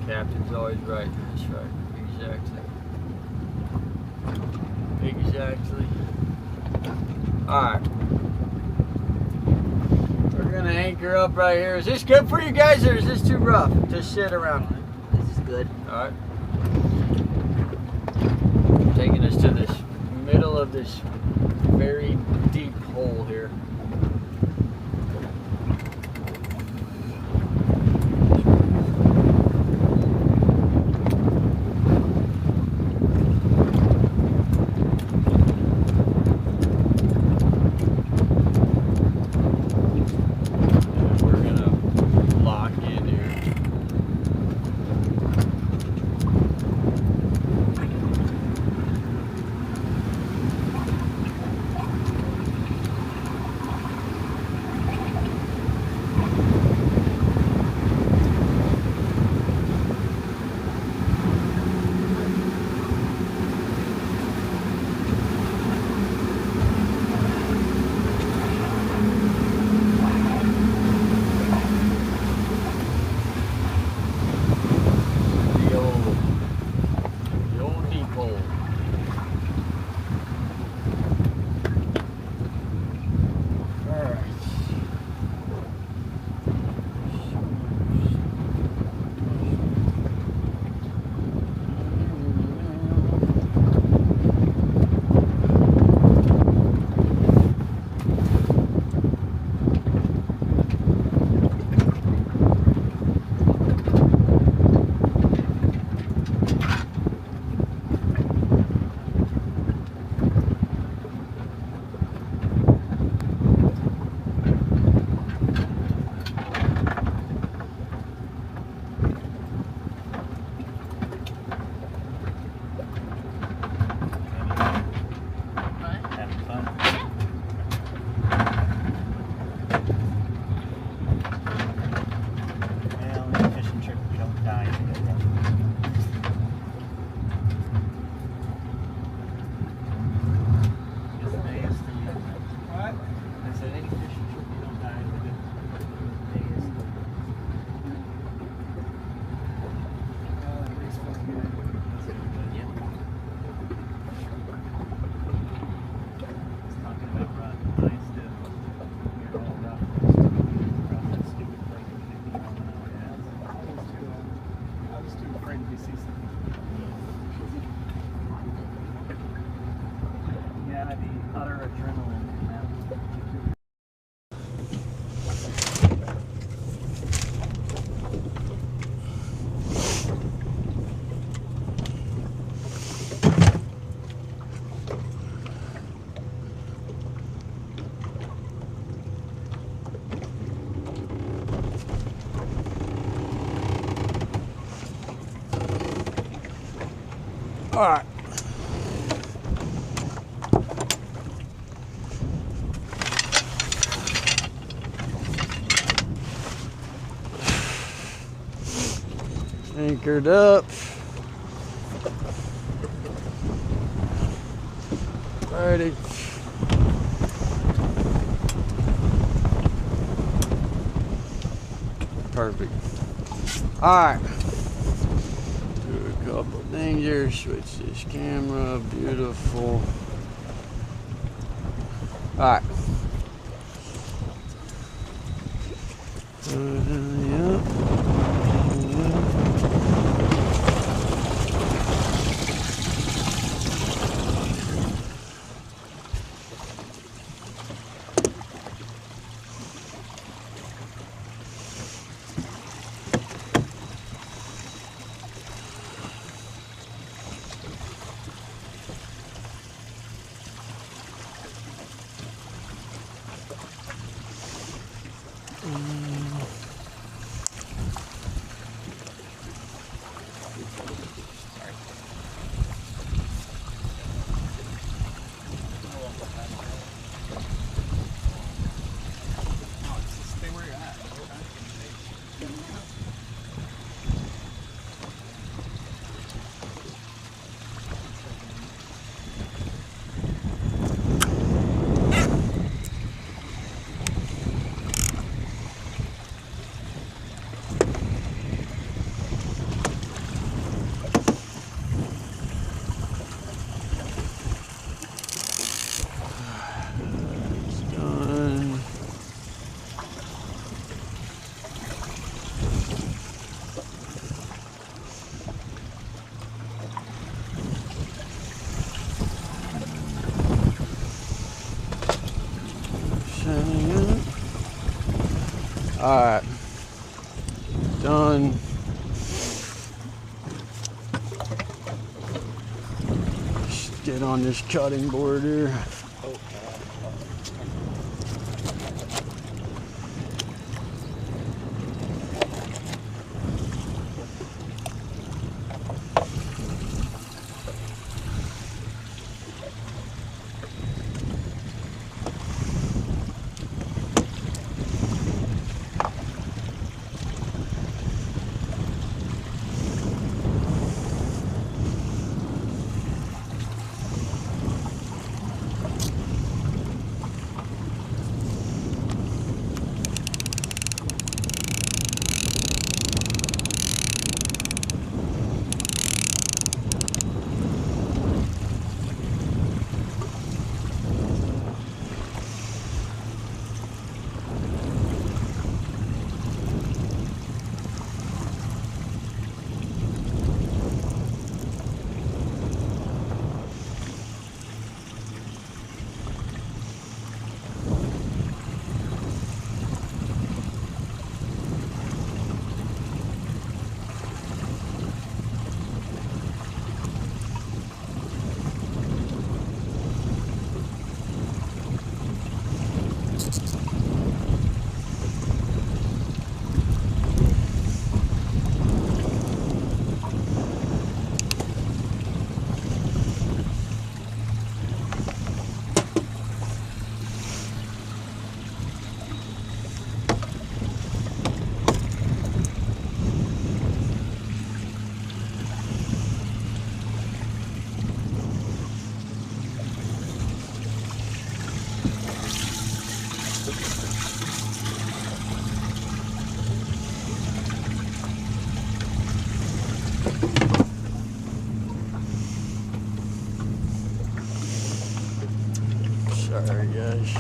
Captain's always right. That's right. Exactly. Exactly. Alright. We're gonna anchor up right here. Is this good for you guys or is this too rough to sit around? This is good. Alright. Taking us to this middle of this very deep hole here. by the utter adrenaline. All right. Anchored up. Ready. Perfect. All right. Do a couple things here. Switch this camera. Beautiful. All right. Yep. All right, done. Just get on this cutting board here. Sorry, guys.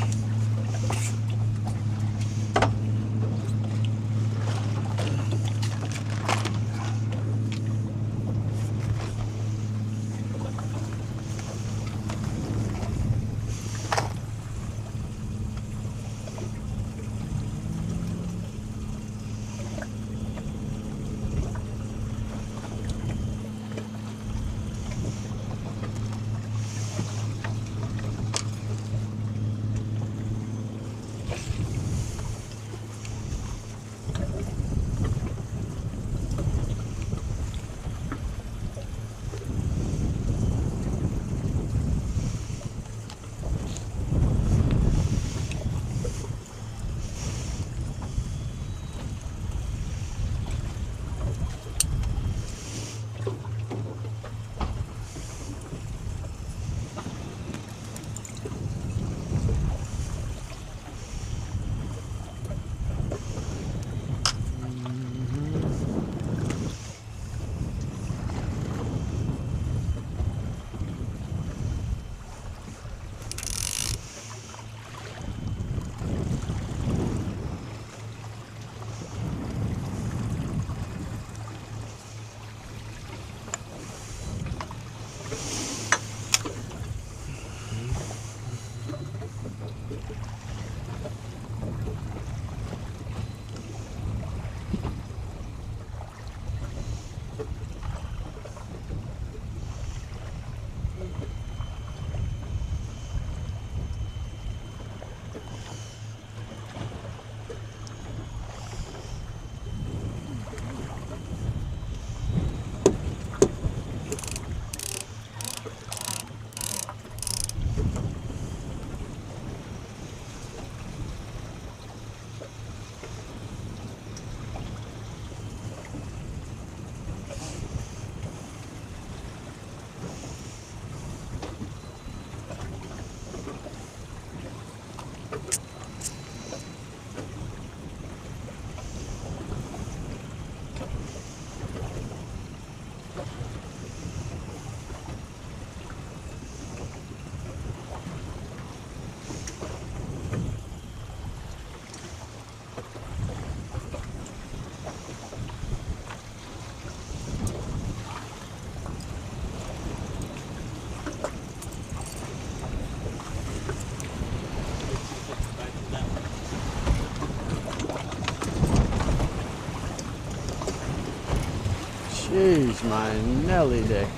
Jeez, my Nelly day.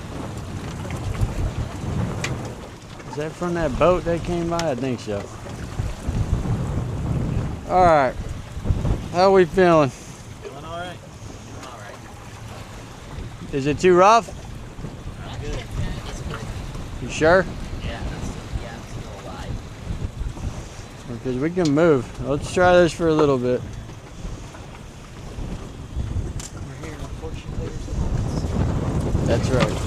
Is that from that boat that came by? I think so. All right. How we feeling? Feeling all right. All right. Is it too rough? Good. It's good. You sure? Yeah, I'm still alive. Because we can move. Let's try this for a little bit. We're here, unfortunately, there's the moments. That's right.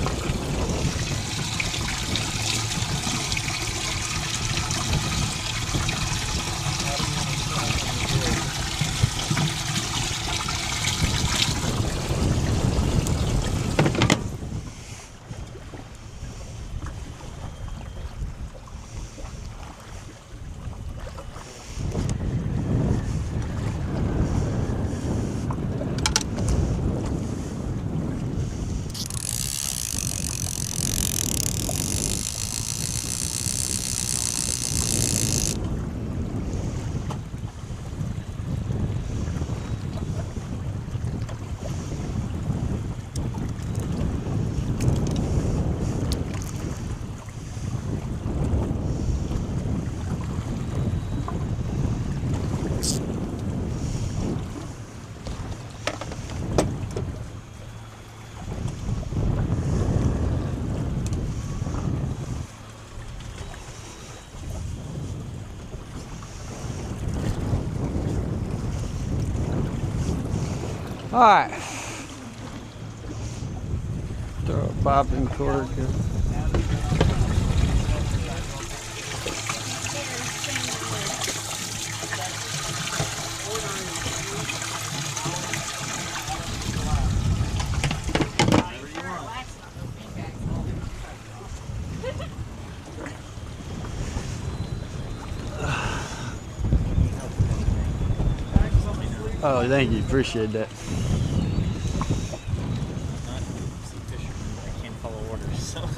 All right. Throw a popping cork in. Oh, thank you. Appreciate that. I can't follow orders, so.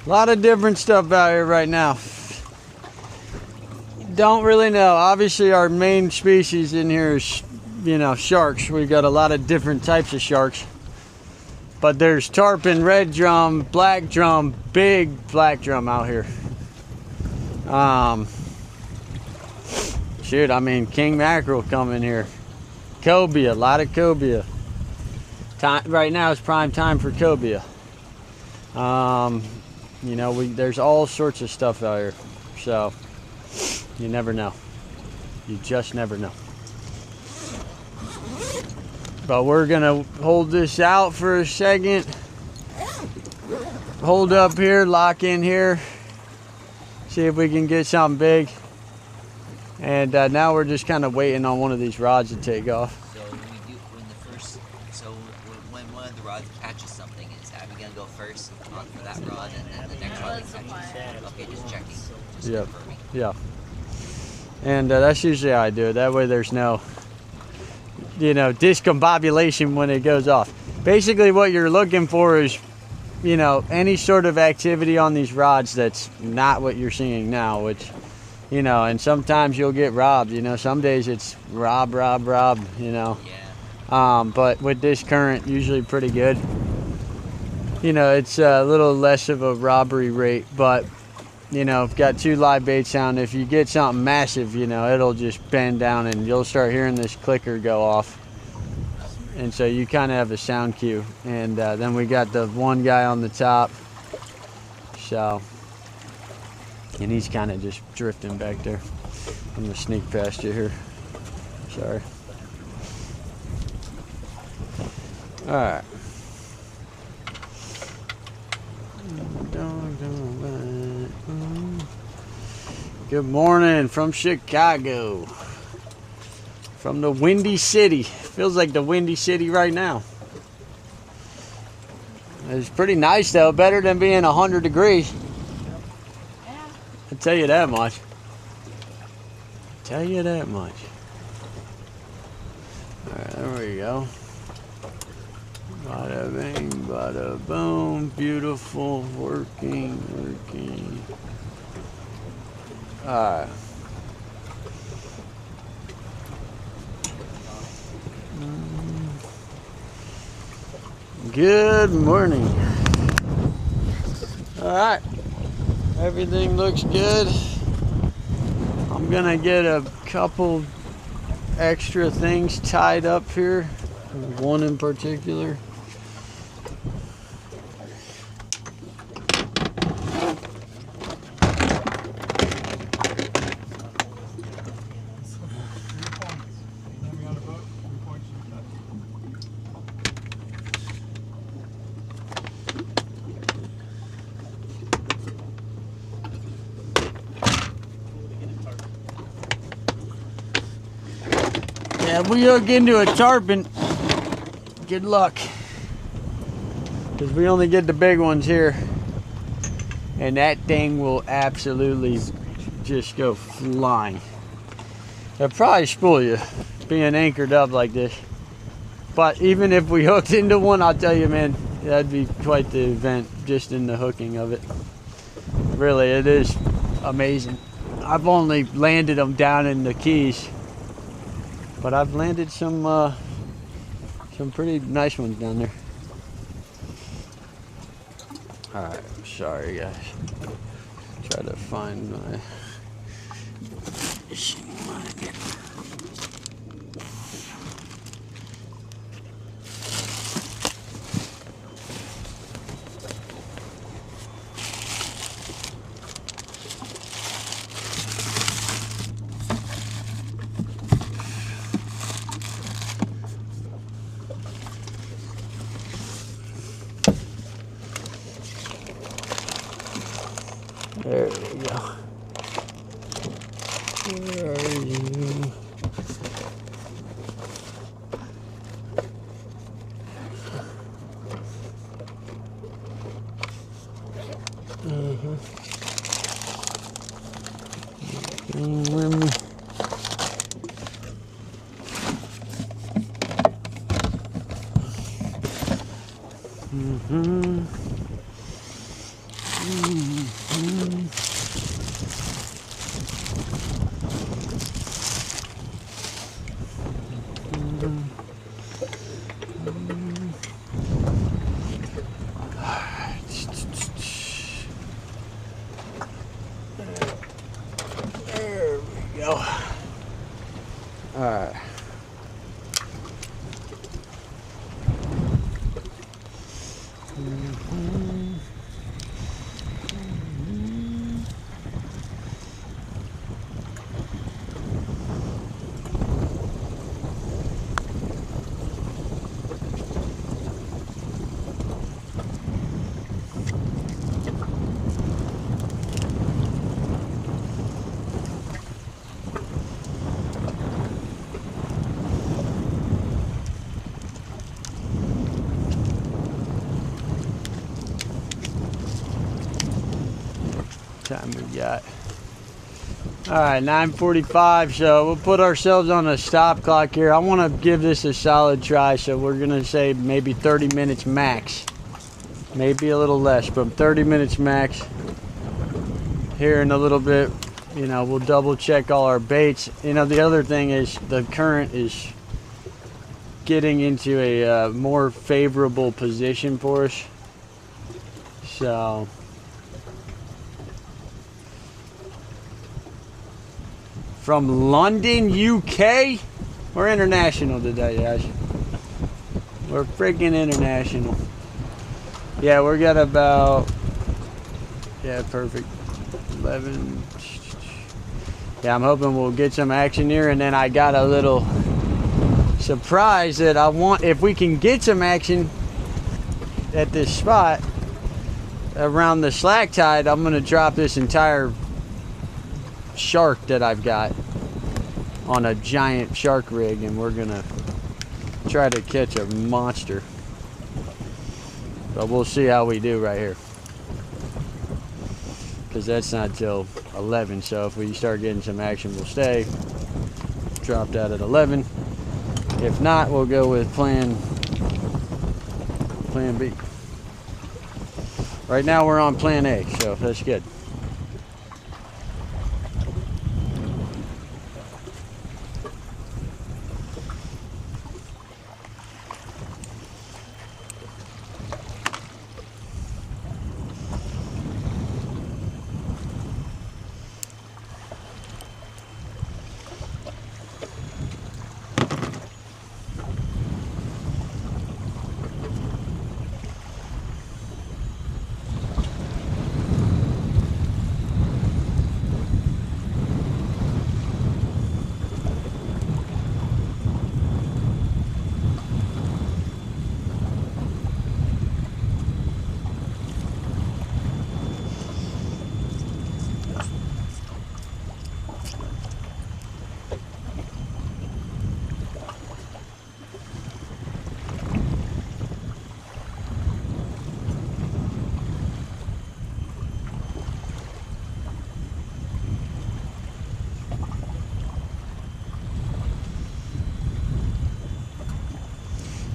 A lot of different stuff out here right now. Don't really know. Obviously, our main species in here is, you know, sharks. We've got a lot of different types of sharks. But there's tarpon, red drum, black drum, big black drum out here. Shoot, I mean, king mackerel coming here. Cobia, a lot of cobia. Right now is prime time for cobia. You know, there's all sorts of stuff out here. So, you never know. You just never know. But we're gonna hold this out for a second. Hold up here, lock in here. See if we can get something big. And now we're just kind of waiting on one of these rods to take off. So when one of the rods catches something, are we gonna go first on for that rod and then the next rod catches? Okay, just checking. Just Yep. confirming. Yeah. And that's usually how I do it. That way there's no, you know, discombobulation when it goes off. Basically what you're looking for is you know, any sort of activity on these rods that's not what you're seeing now, which, you know, and sometimes you'll get robbed, you know, some days it's rob, you know. Yeah. But with this current, usually pretty good. You know, it's a little less of a robbery rate, but, you know, got 2 live baits down. If you get something massive, you know, it'll just bend down and you'll start hearing this clicker go off. And so you kind of have a sound cue. And then we got the one guy on the top. So, and he's kind of just drifting back there. I'm gonna sneak past you here. Sorry. All right. Good morning from Chicago. From the Windy City. Feels like the Windy City right now. It's pretty nice though, better than being 100 degrees. Yeah. I'll tell you that much. Tell you that much. Alright, there we go. Bada bing, bada boom. Beautiful. Working. Alright. Good morning. Alright. Everything looks good. I'm gonna get a couple extra things tied up here. One in particular. Yeah, if we hook into a tarpon, good luck. Because we only get the big ones here. And that thing will absolutely just go flying. It'll probably spoil you being anchored up like this. But even if we hooked into one, I'll tell you, man, that'd be quite the event just in the hooking of it. Really, it is amazing. I've only landed them down in the Keys. But I've landed some pretty nice ones down there. All right, sorry guys. Try to find my fishing line. There we go. Where are you? There we go. All right. Time we got. All right, 9:45, so we'll put ourselves on a stop clock here. I want to give this a solid try, so we're gonna say maybe 30 minutes max. maybe a little less, but 30 minutes max. Here in a little bit, you know, we'll double check all our baits. You know, the other thing is the current is getting into a more favorable position for us. So from London, UK, we're international today, guys. We're freaking international. Yeah, we got about, yeah, perfect. 11. Yeah, I'm hoping we'll get some action here, and then I got a little surprise that I want, if we can get some action at this spot around the slack tide, I'm gonna drop this entire shark that I've got on a giant shark rig, and we're gonna try to catch a monster. But we'll see how we do right here, because that's not till 11. So if we start getting some action, we'll stay. Drop that at 11. If not, we'll go with plan B. Right now we're on plan A, so that's good.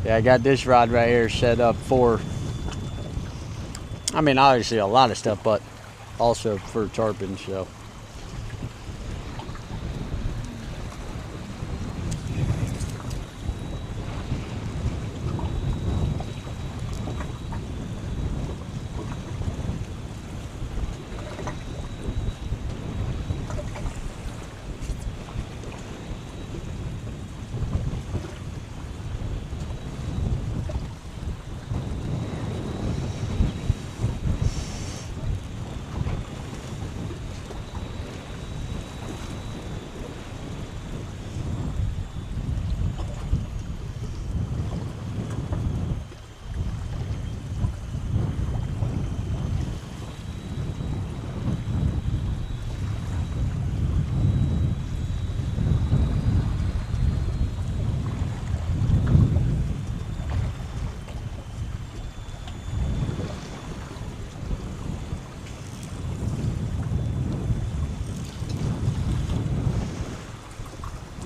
Yeah, I got this rod right here set up for, I mean, obviously a lot of stuff, but also for tarpon, so.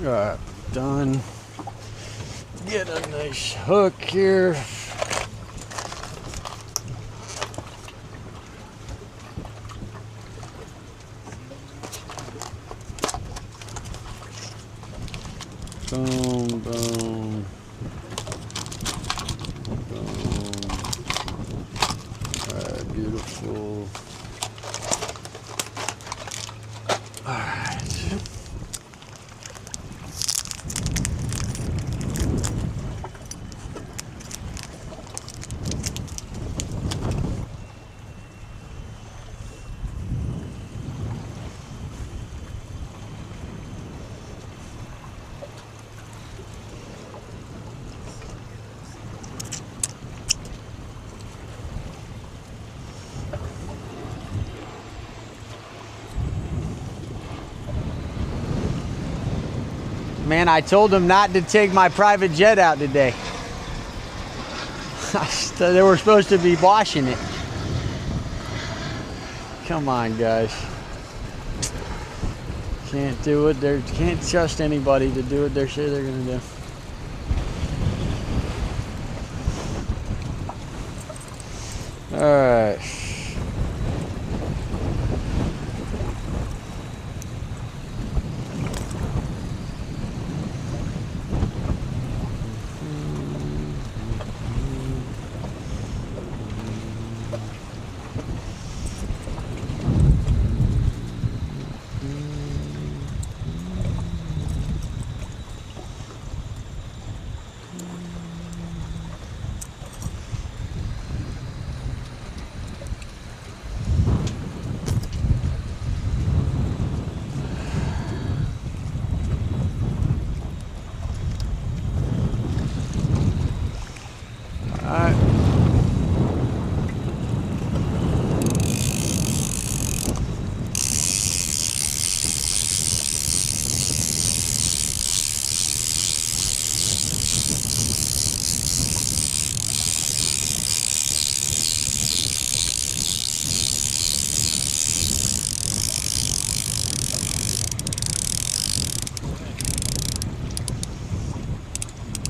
Alright, done. Get a nice hook here. Boom, boom. Boom. Alright, beautiful. Alright. Man, I told them not to take my private jet out today. They were supposed to be washing it. Come on, guys. Can't do it. They can't trust anybody to do what they say they're gonna do. All right.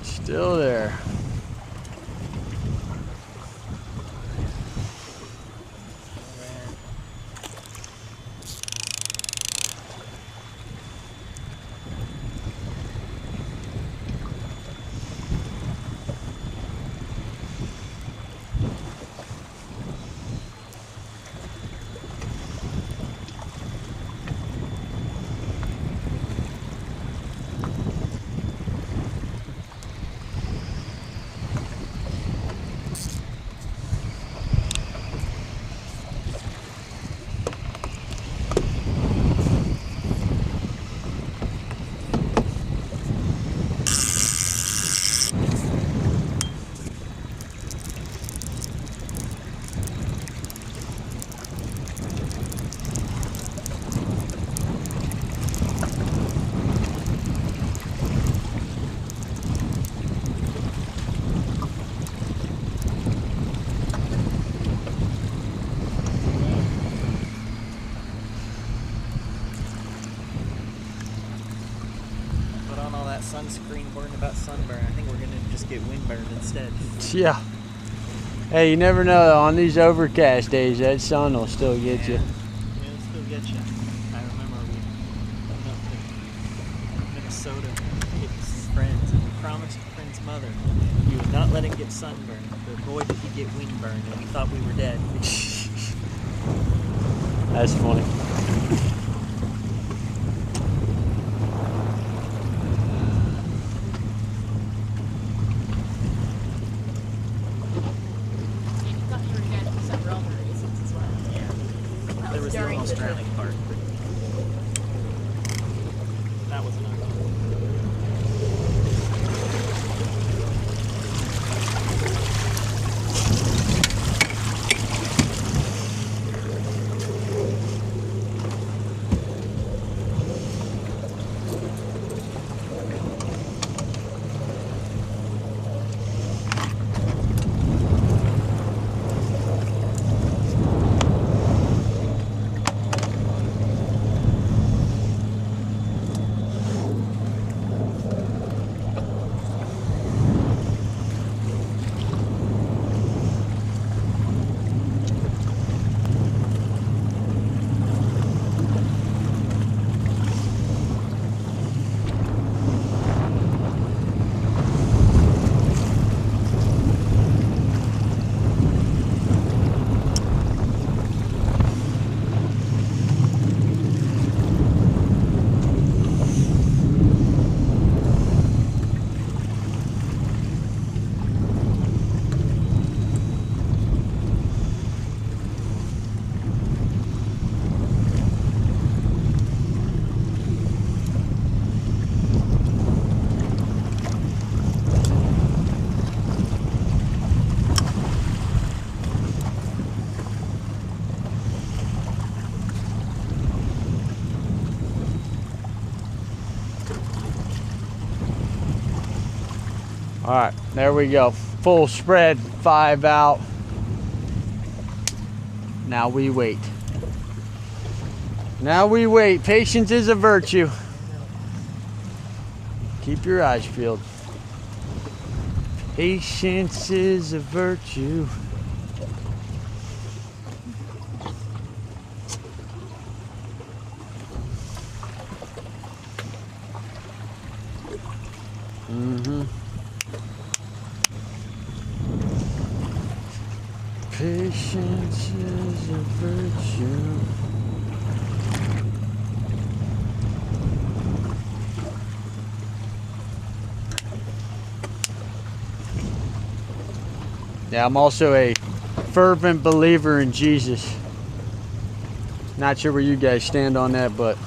Still there. Sunscreen worrying about sunburn. I think we're gonna just get windburn instead. Yeah. Hey, you never know. On these overcast days, that sun will still get you. It'll still get you. I remember we went up to Minnesota with his friends, and we promised a friend's mother we would not let him get sunburn. But boy, did he get windburn, and we thought we were dead. That's funny. Australian part. That was enough. All right, there we go. Full spread, 5 out. Now we wait. Now we wait. Patience is a virtue. Keep your eyes peeled. Patience is a virtue. Mm-hmm. Patience is a virtue. Yeah, I'm also a fervent believer in Jesus. Not sure where you guys stand on that, but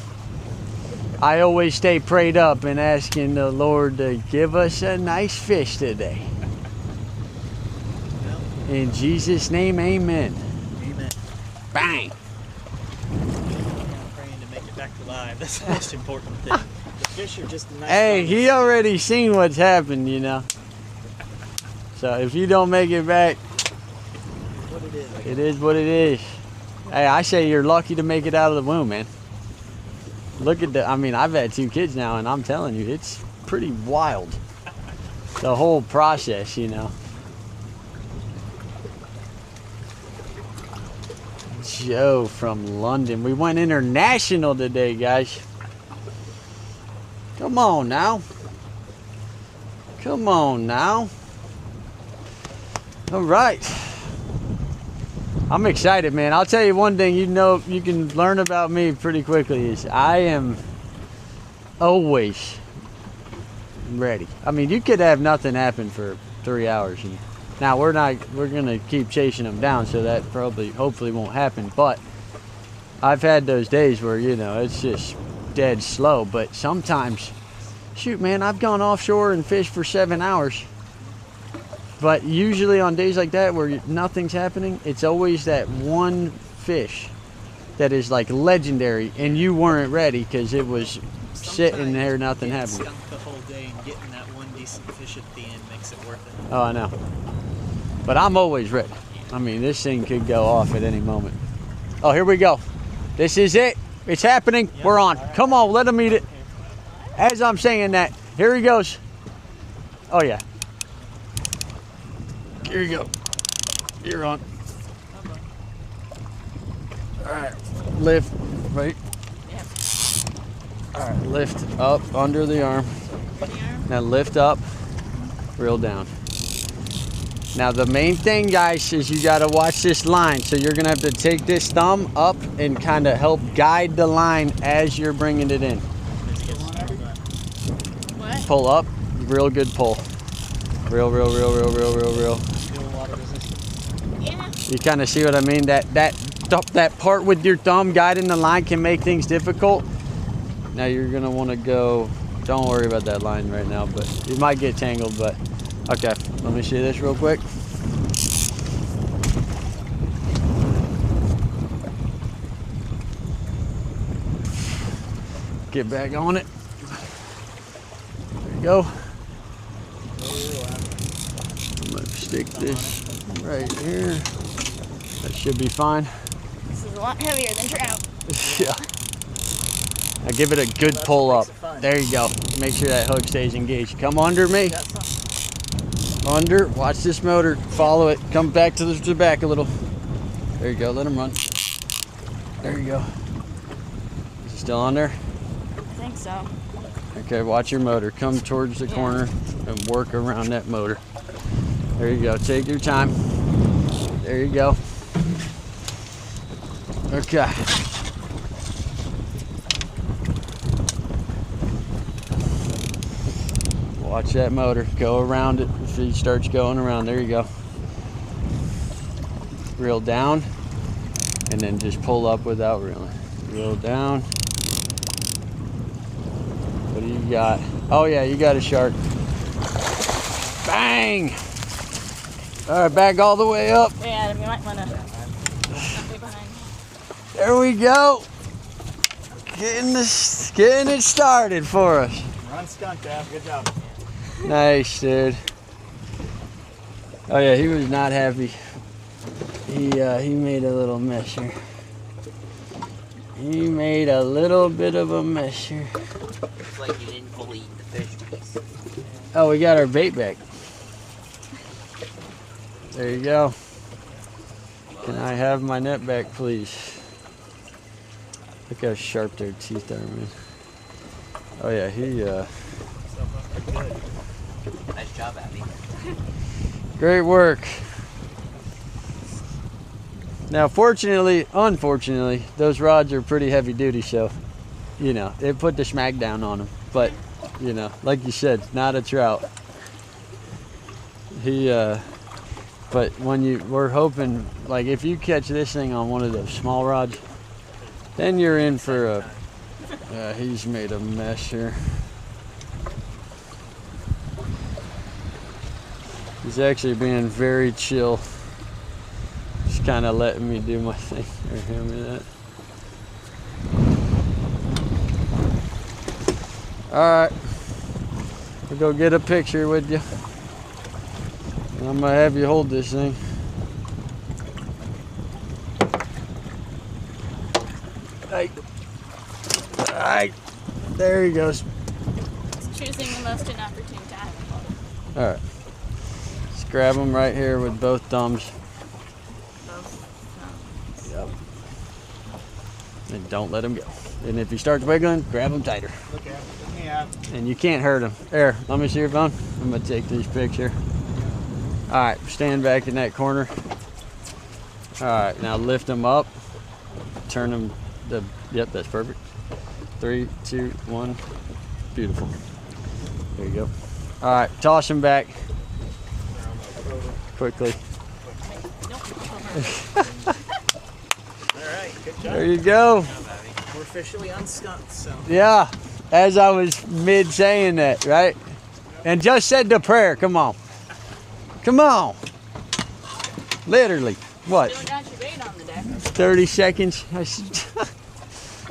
I always stay prayed up and asking the Lord to give us a nice fish today. In Jesus' name, amen. Amen. Bang! I'm praying to make it back alive. That's the most important thing. The fish are just a nice Hey, bonus. he already seen what's happened, you know. So if you don't make it back, What it is. I it is what it is. Hey, I say you're lucky to make it out of the womb, man. Look at I mean, I've had 2 kids now, and I'm telling you, it's pretty wild. The whole process, you know. Joe from London. We went international today, guys. Come on now. Come on now. All right. I'm excited, man. I'll tell you one thing you know you can learn about me pretty quickly is I am always ready. I mean, you could have nothing happen for 3 hours. And now we're going to keep chasing them down, so that hopefully won't happen. But I've had those days where, you know, it's just dead slow. But sometimes, shoot, man, I've gone offshore and fished for 7 hours. But usually on days like that where nothing's happening, it's always that one fish that is like legendary, and you weren't ready because it was sitting there, nothing happening. Skunk the whole day, and getting that one decent fish at the end makes it worth it. Oh, I know. But I'm always ready. I mean, this thing could go off at any moment. Oh, here we go. This is it. It's happening. Yep. We're on. All right. Come on, let him eat it. As I'm saying that, here he goes. Oh, yeah. Here you go. You're on. All right. Lift. Right. All right. Lift up under the arm. Now lift up. Reel down. Now the main thing, guys, is you got to watch this line. So you're going to have to take this thumb up and kind of help guide the line as you're bringing it in. What? Pull up. Real good pull. Reel, reel, reel, reel, reel, reel, reel. Still water resistant. Yeah. You kind of see what I mean? That part with your thumb guiding the line can make things difficult. Now you're gonna want to go. Don't worry about that line right now, but you might get tangled. But okay, let me see this real quick. Get back on it. There you go. I'm gonna stick this right here. That should be fine. This is a lot heavier than trout. Yeah. Now give it a good That's pull what up. makes it fun. There you go. Make sure that hook stays engaged. Come under me. Got something. Under. Watch this motor. Follow it. Come back to the back a little. There you go. Let him run. There you go. Is he still on there? I think so. Okay, watch your motor. Come towards the corner and work around that motor. There you go. Take your time. There you go. Okay. Watch that motor. Go around it. If he starts going around, there you go. Reel down, and then just pull up without reeling. Reel down. What do you got? Oh yeah, you got a shark. Bang! All right, back all the way up. Yeah, Adam, you might want to be behind. There we go. Getting it started for us. Run skunk, Dad. Good job. Nice, dude. Oh yeah, he was not happy. He made a little mess here. He made a little bit of a mess here. Looks like you didn't fully eat the fish piece. Oh, we got our bait back. There you go. Can I have my net back, please? Look how sharp their teeth are, man. Oh yeah, he Good. job, Abby. Great work. Now, unfortunately, those rods are pretty heavy duty, so, you know, it put the smack down on them. But, you know, like you said, not a trout. But we're hoping, like, if you catch this thing on one of those small rods, then you're in for a, he's made a mess here. He's actually being very chill. Just kind of letting me do my thing. Or hand me that. Alright. We'll go get a picture with you. And I'm going to have you hold this thing. Alright. There he goes. It's choosing the most inopportune time. Alright. Just grab him right here with both thumbs. Yep. And don't let him go. And if he starts wiggling, grab him tighter. Look me out. And you can't hurt him. There, let me see your phone. I'm going to take this picture. Alright, stand back in that corner. Alright, now lift him up. Turn him. Yep, that's perfect. 3, 2, 1. Beautiful. There you go. Alright, toss him back. Quickly. Alright, good job. There you go. We're officially unskunked, so. Yeah, as I was mid saying that, right? And just said the prayer. Come on. Come on. Literally. What? Doing got your bait on the deck. 30 seconds?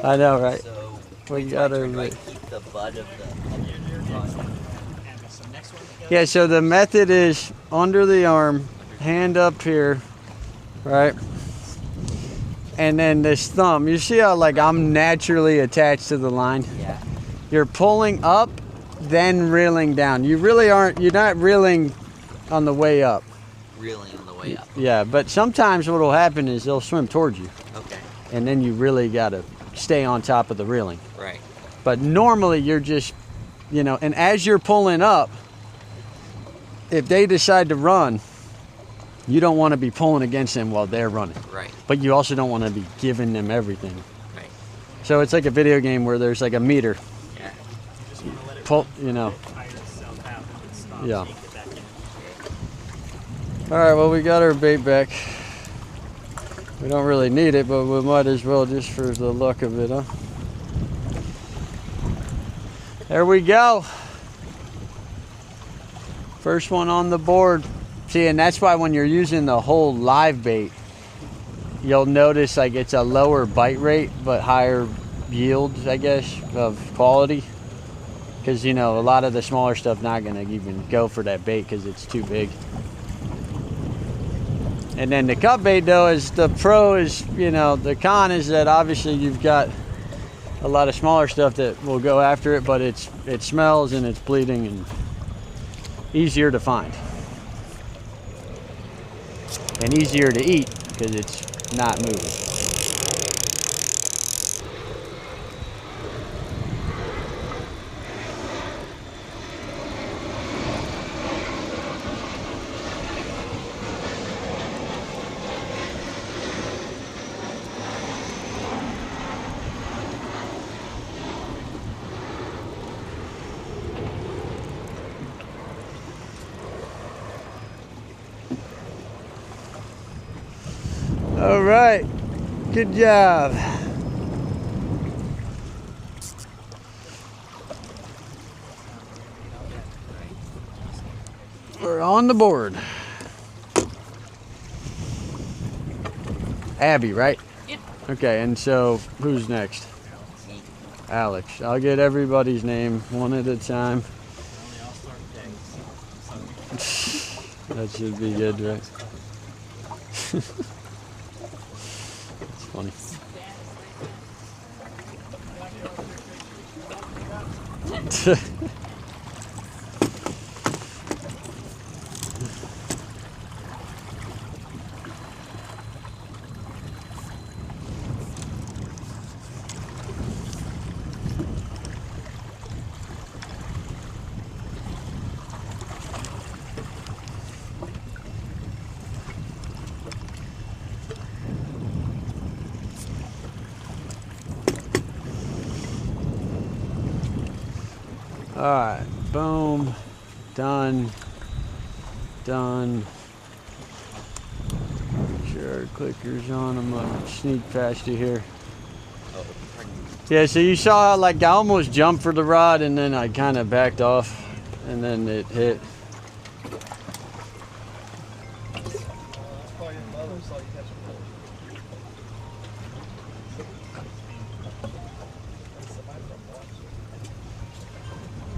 I know, right? So, We wait till got I her. turn, do I keep the butt of the rod? So next one we go. Yeah, so the method is under the arm, hand up here, right? And then this thumb. You see how, like, I'm naturally attached to the line? Yeah. You're pulling up, then reeling down. You really aren't, you're not reeling on the way up. Reeling on the way up. Yeah, but sometimes what will happen is they'll swim towards you. Okay. And then you really got to stay on top of the reeling. Right. But normally you're just, you know, and as you're pulling up, if they decide to run, you don't want to be pulling against them while they're running. Right. But you also don't want to be giving them everything. Right. So it's like a video game where there's like a meter. Yeah. You just want to let it Pull, you know. tire itself out and it stops. Yeah. So you can get back in. All right, well, we got our bait back. We don't really need it, but we might as well just for the luck of it, huh? There we go. First one on the board. See, and that's why when you're using the whole live bait, you'll notice like it's a lower bite rate, but higher yields, I guess, of quality. Because, you know, a lot of the smaller stuff not going to even go for that bait because it's too big. And then the cut bait, though, is the pro is, you know, the con is that obviously you've got a lot of smaller stuff that will go after it, but it smells and it's bleeding and easier to find. And easier to eat because it's not moving. All right, good job. We're on the board. Abby, right? Yep. Okay, and so who's next? Me. Alex. I'll get everybody's name one at a time. Only all start days. That should be good, right? It's funny. Alright, boom, done, done. Make sure our clicker's on. I'm gonna sneak past you here. Oh, pardon. Yeah, so you saw how, like, I almost jumped for the rod and then I kind of backed off and then it hit.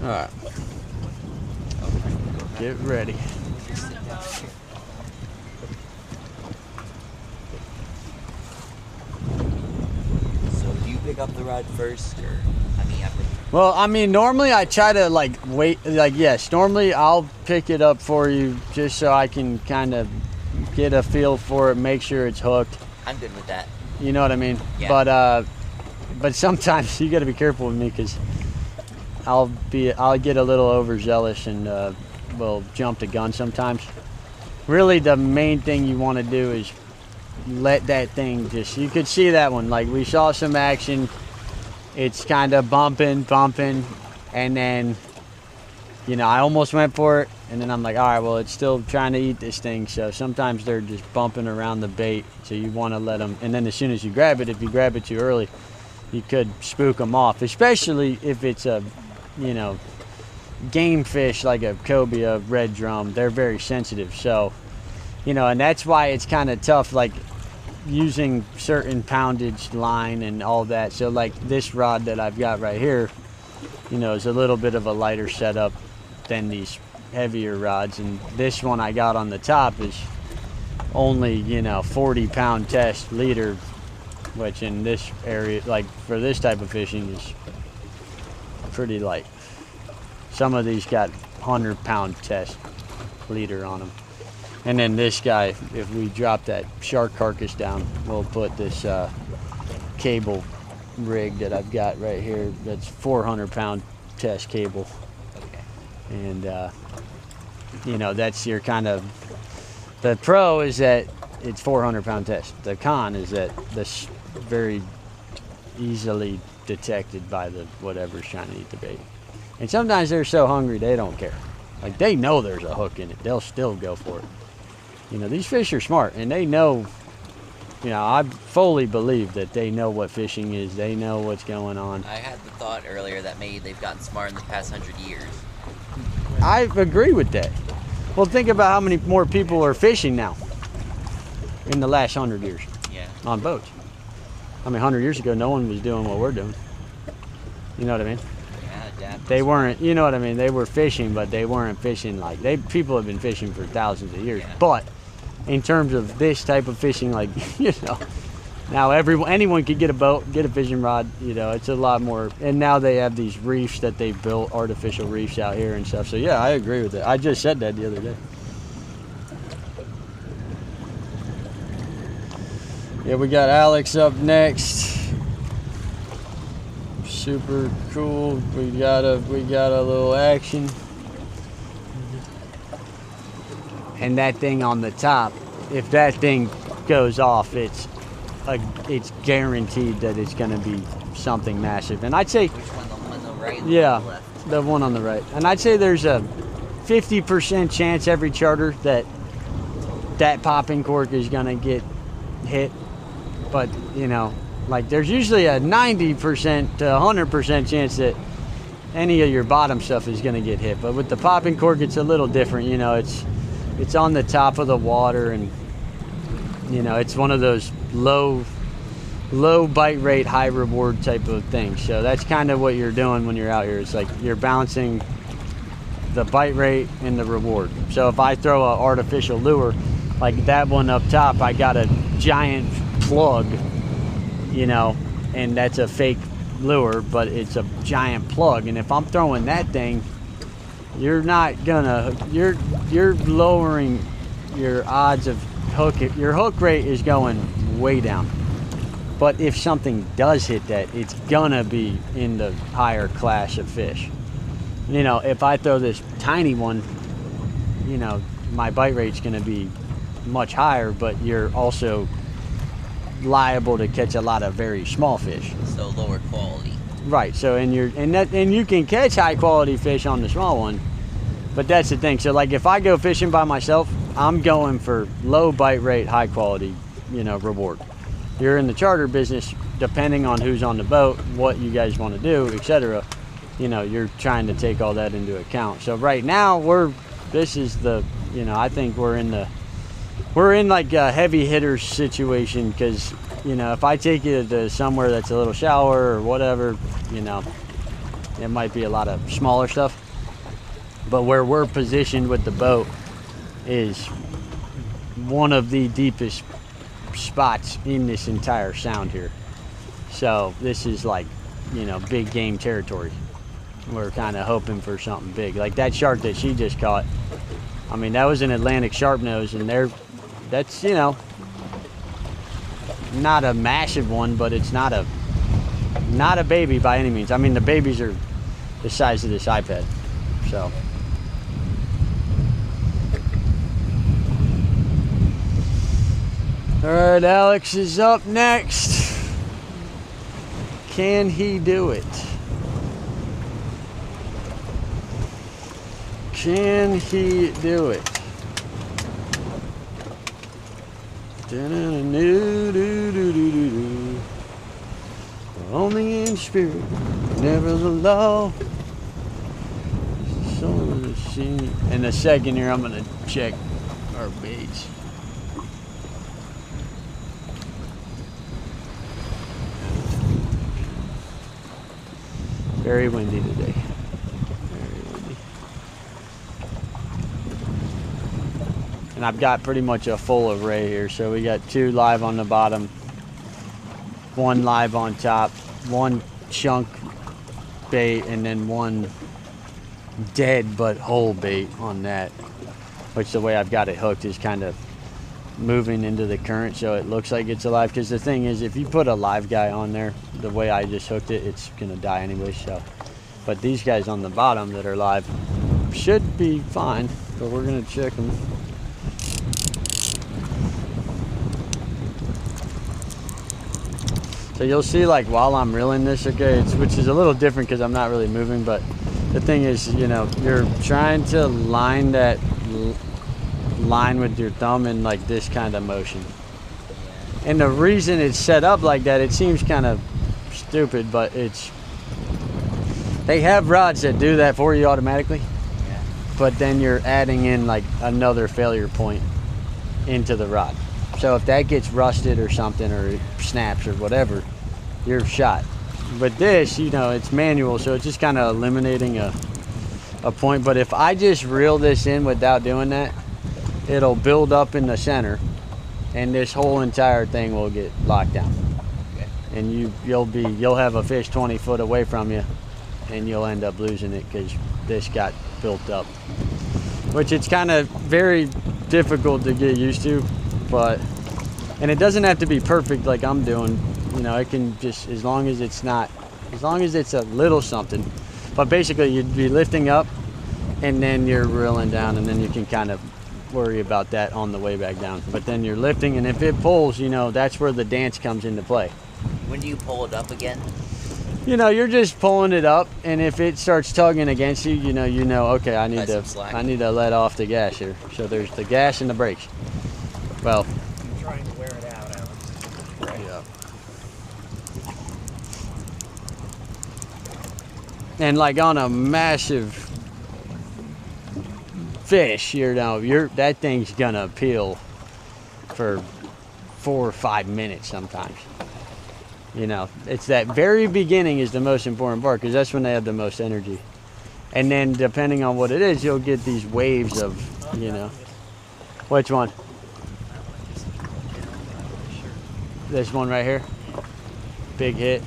Alright. Get ready. So do you pick up the rod first, or I mean after? Well, I mean, normally I try to like wait, like, yes, normally I'll pick it up for you just so I can kind of get a feel for it, make sure it's hooked. I'm good with that. You know what I mean? Yeah. But sometimes you got to be careful with me because I'll get a little overzealous and will jump the gun sometimes. Really, the main thing you want to do is let that thing just, you could see that one, like we saw some action. It's kind of bumping, and then, you know, I almost went for it, and then I'm like, all right, well, it's still trying to eat this thing, so sometimes they're just bumping around the bait, so you want to let them, and then as soon as you grab it, if you grab it too early, you could spook them off, especially if it's a, you know, game fish like a cobia, red drum. They're very sensitive, so, you know, and that's why it's kind of tough, like, using certain poundage line and all that. So like this rod that I've got right here, you know, is a little bit of a lighter setup than these heavier rods, and this one I got on the top is only, you know, 40-pound test leader, which in this area, like for this type of fishing, is pretty light. Some of these got 100-pound test leader on them. And then this guy, if we drop that shark carcass down, we'll put this cable rig that I've got right here. That's 400-pound test cable. Okay. And, you know, that's your kind of, the pro is that it's 400-pound test. The con is that this very easily detected by the whatever's trying to eat the bait. And sometimes they're so hungry they don't care. Like, they know there's a hook in it. They'll still go for it. You know, these fish are smart, and they know, you know, I fully believe that they know what fishing is. They know what's going on. I had the thought earlier that maybe they've gotten smart in the past 100 years. I agree with that. Well, think about how many more people are fishing now in the last 100 years. Yeah. On boats. I mean, 100 years ago, no one was doing what we're doing. You know what I mean? Yeah, They weren't, you know what I mean? They were fishing, but they weren't fishing like, people have been fishing for thousands of years. Yeah. But in terms of this type of fishing, like, you know, now anyone could get a boat, get a fishing rod, you know, it's a lot more. And now they have these reefs that they built, artificial reefs out here and stuff. So yeah, I agree with it. I just said that the other day. Yeah, we got Alex up next. Super cool. We got a little action. And that thing on the top, if that thing goes off, it's guaranteed that it's going to be something massive. And I'd say, Which one? The one on the right? And yeah, the one on the left? the one on the right. And I'd say there's a 50% chance every charter that popping cork is going to get hit. But, you know, like, there's usually a 90% to 100% chance that any of your bottom stuff is going to get hit. But with the popping cork, it's a little different. You know, it's on the top of the water, and, you know, it's one of those low bite rate, high reward type of things. So that's kind of what you're doing when you're out here. It's like you're balancing the bite rate and the reward. So if I throw an artificial lure, like that one up top, I got a giant plug, you know, and that's a fake lure, but it's a giant plug. And if I'm throwing that thing, you're lowering your odds of hook. Your hook rate is going way down. But if something does hit that, it's gonna be in the higher class of fish. You know, if I throw this tiny one, you know, my bite rate's gonna be much higher, but you're also liable to catch a lot of very small fish. So lower quality. Right. So and you can catch high quality fish on the small one, but that's the thing. So like if I go fishing by myself, I'm going for low bite rate, high quality, reward. You're in the charter business, depending on who's on the boat, what you guys want to do, etc. You're trying to take all that into account. So right now I think we're in like a heavy hitter situation because if I take you to somewhere that's a little shallower or whatever, it might be a lot of smaller stuff. But where we're positioned with the boat is one of the deepest spots in this entire sound here. So this is like, big game territory. We're kind of hoping for something big. Like that shark that she just caught. I mean, that was an Atlantic sharpnose, and that's, not a massive one, but it's not a baby by any means. I mean, the babies are the size of this iPad. So. All right, Alex is up next. Can he do it? Can he do it? Only in spirit, never the law. In a second here, I'm gonna check our baits. Very windy today. Very windy. And I've got pretty much a full array here. So we got 2 live on the bottom, 1 live on top, 1 chunk bait, and then 1 dead but whole bait on that. Which the way I've got it hooked is kind of moving into the current, so it looks like it's alive. Because the thing is, if you put a live guy on there, the way I just hooked it, it's gonna die anyway. So, but these guys on the bottom that are live should be fine, but we're gonna check them. So you'll see, like while I'm reeling this, okay, which is a little different because I'm not really moving, but the thing is, you're trying to line that line with your thumb in like this kind of motion. And the reason it's set up like that, it seems kind of stupid, but they have rods that do that for you automatically. Yeah. But then you're adding in like another failure point into the rod. So if that gets rusted or something, or it snaps or whatever, you're shot. But this, it's manual, so it's just kind of eliminating a point. But if I just reel this in without doing that, it'll build up in the center, and this whole entire thing will get locked down. Okay. And you'll have a fish 20 foot away from you, and you'll end up losing it because this got built up. Which it's kind of very difficult to get used to, and it doesn't have to be perfect like I'm doing. It can just, as long as it's a little something. But basically, you'd be lifting up, and then you're reeling down, and then you can kind of worry about that on the way back down. But then you're lifting, and if it pulls, that's where the dance comes into play. When do you pull it up again? You're just pulling it up, and if it starts tugging against you, okay, I need to let off the gas here. So there's the gas and the brakes. Well, I'm trying to wear it out, Alex. Right. Yeah. And like on a massive fish, that thing's gonna peel for 4 or 5 minutes sometimes. It's that very beginning is the most important part, because that's when they have the most energy. And then depending on what it is, you'll get these waves of, Which one? This one right here? Big hit.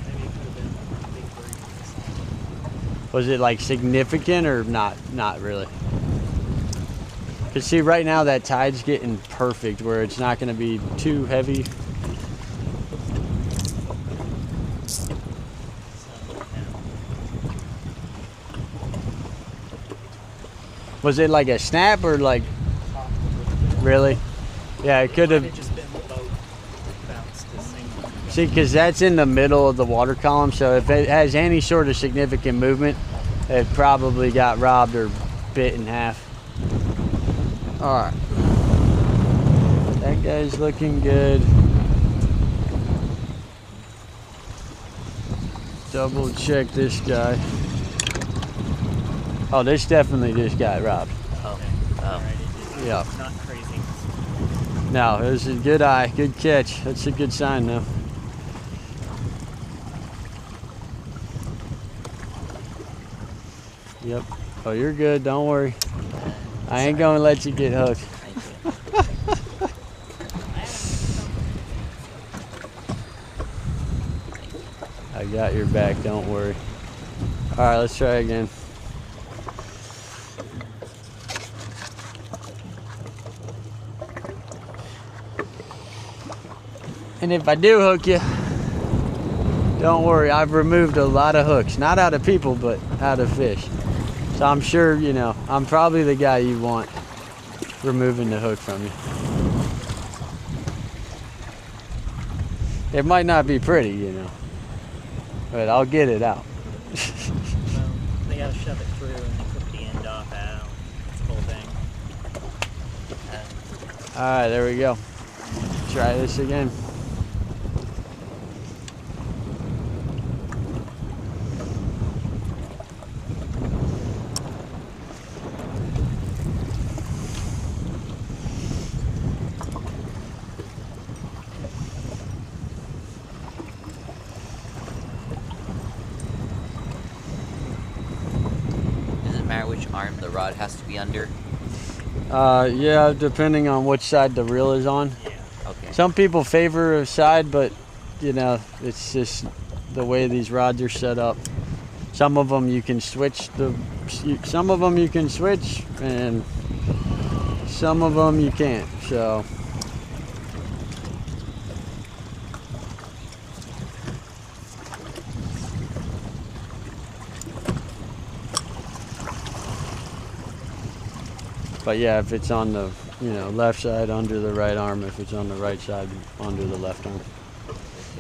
Was it like significant or not? Not really. Because see, right now that tide's getting perfect where it's not going to be too heavy. Was it like a snap or like, really? Yeah, it could have. Just been the boat bounced the same. See, because that's in the middle of the water column, so if it has any sort of significant movement, it probably got robbed or bit in half. All right. That guy's looking good. Double check this guy. Oh, this definitely just got robbed. Oh. Yeah. Not crazy. No, it was a good eye, good catch. That's a good sign though. Yep. Oh, you're good. Don't worry. I ain't gonna let you get hooked. I got your back. Don't worry. All right, let's try again. And if I do hook you, don't worry, I've removed a lot of hooks. Not out of people, but out of fish. So I'm sure, you know, I'm probably the guy you want removing the hook from you. It might not be pretty, you know, but I'll get it out. Well, they gotta shove it through and then clip the end off out. It's the whole thing. All right, there we go. Try this again. Does it matter which arm the rod has to be under? Yeah, depending on which side the reel is on. Okay. Some people favor a side, but you know, it's just the way these rods are set up. Some of them you can switch some of them you can switch, and some of them you can't. So. But yeah, if it's on the, you know, left side, under the right arm. If it's on the right side, under the left arm.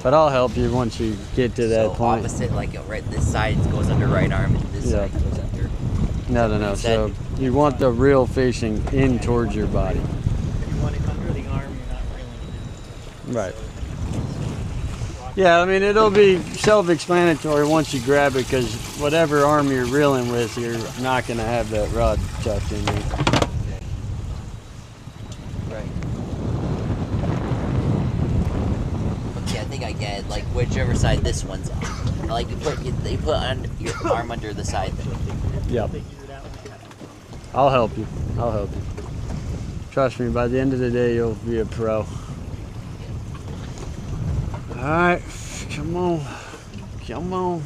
But I'll help you once you get to that So point. opposite, like right, this side goes under right arm and this Yeah. side goes under. No. So you want the reel facing in towards your body. If you want it under the arm, you're not reeling it in. Right. Yeah, I mean, it'll be self-explanatory once you grab it, because whatever arm you're reeling with, you're not going to have that rod tucked in there. Right. Okay, I think I get it. Like whichever side this one's on. Like they put on your arm under the side. Yep. I'll help you. Trust me, by the end of the day, you'll be a pro. All right, come on.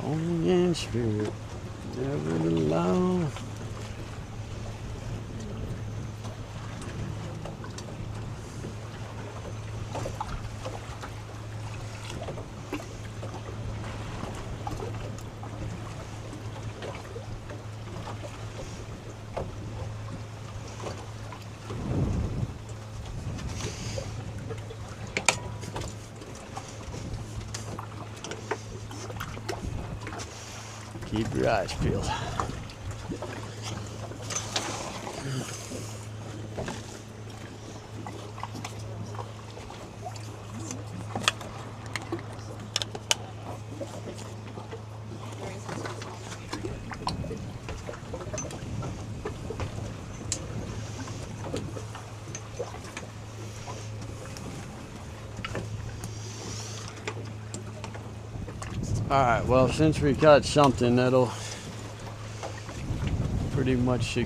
Only in spirit, never alone. Keep your eyes peeled. All right, well, since we caught something, that'll pretty much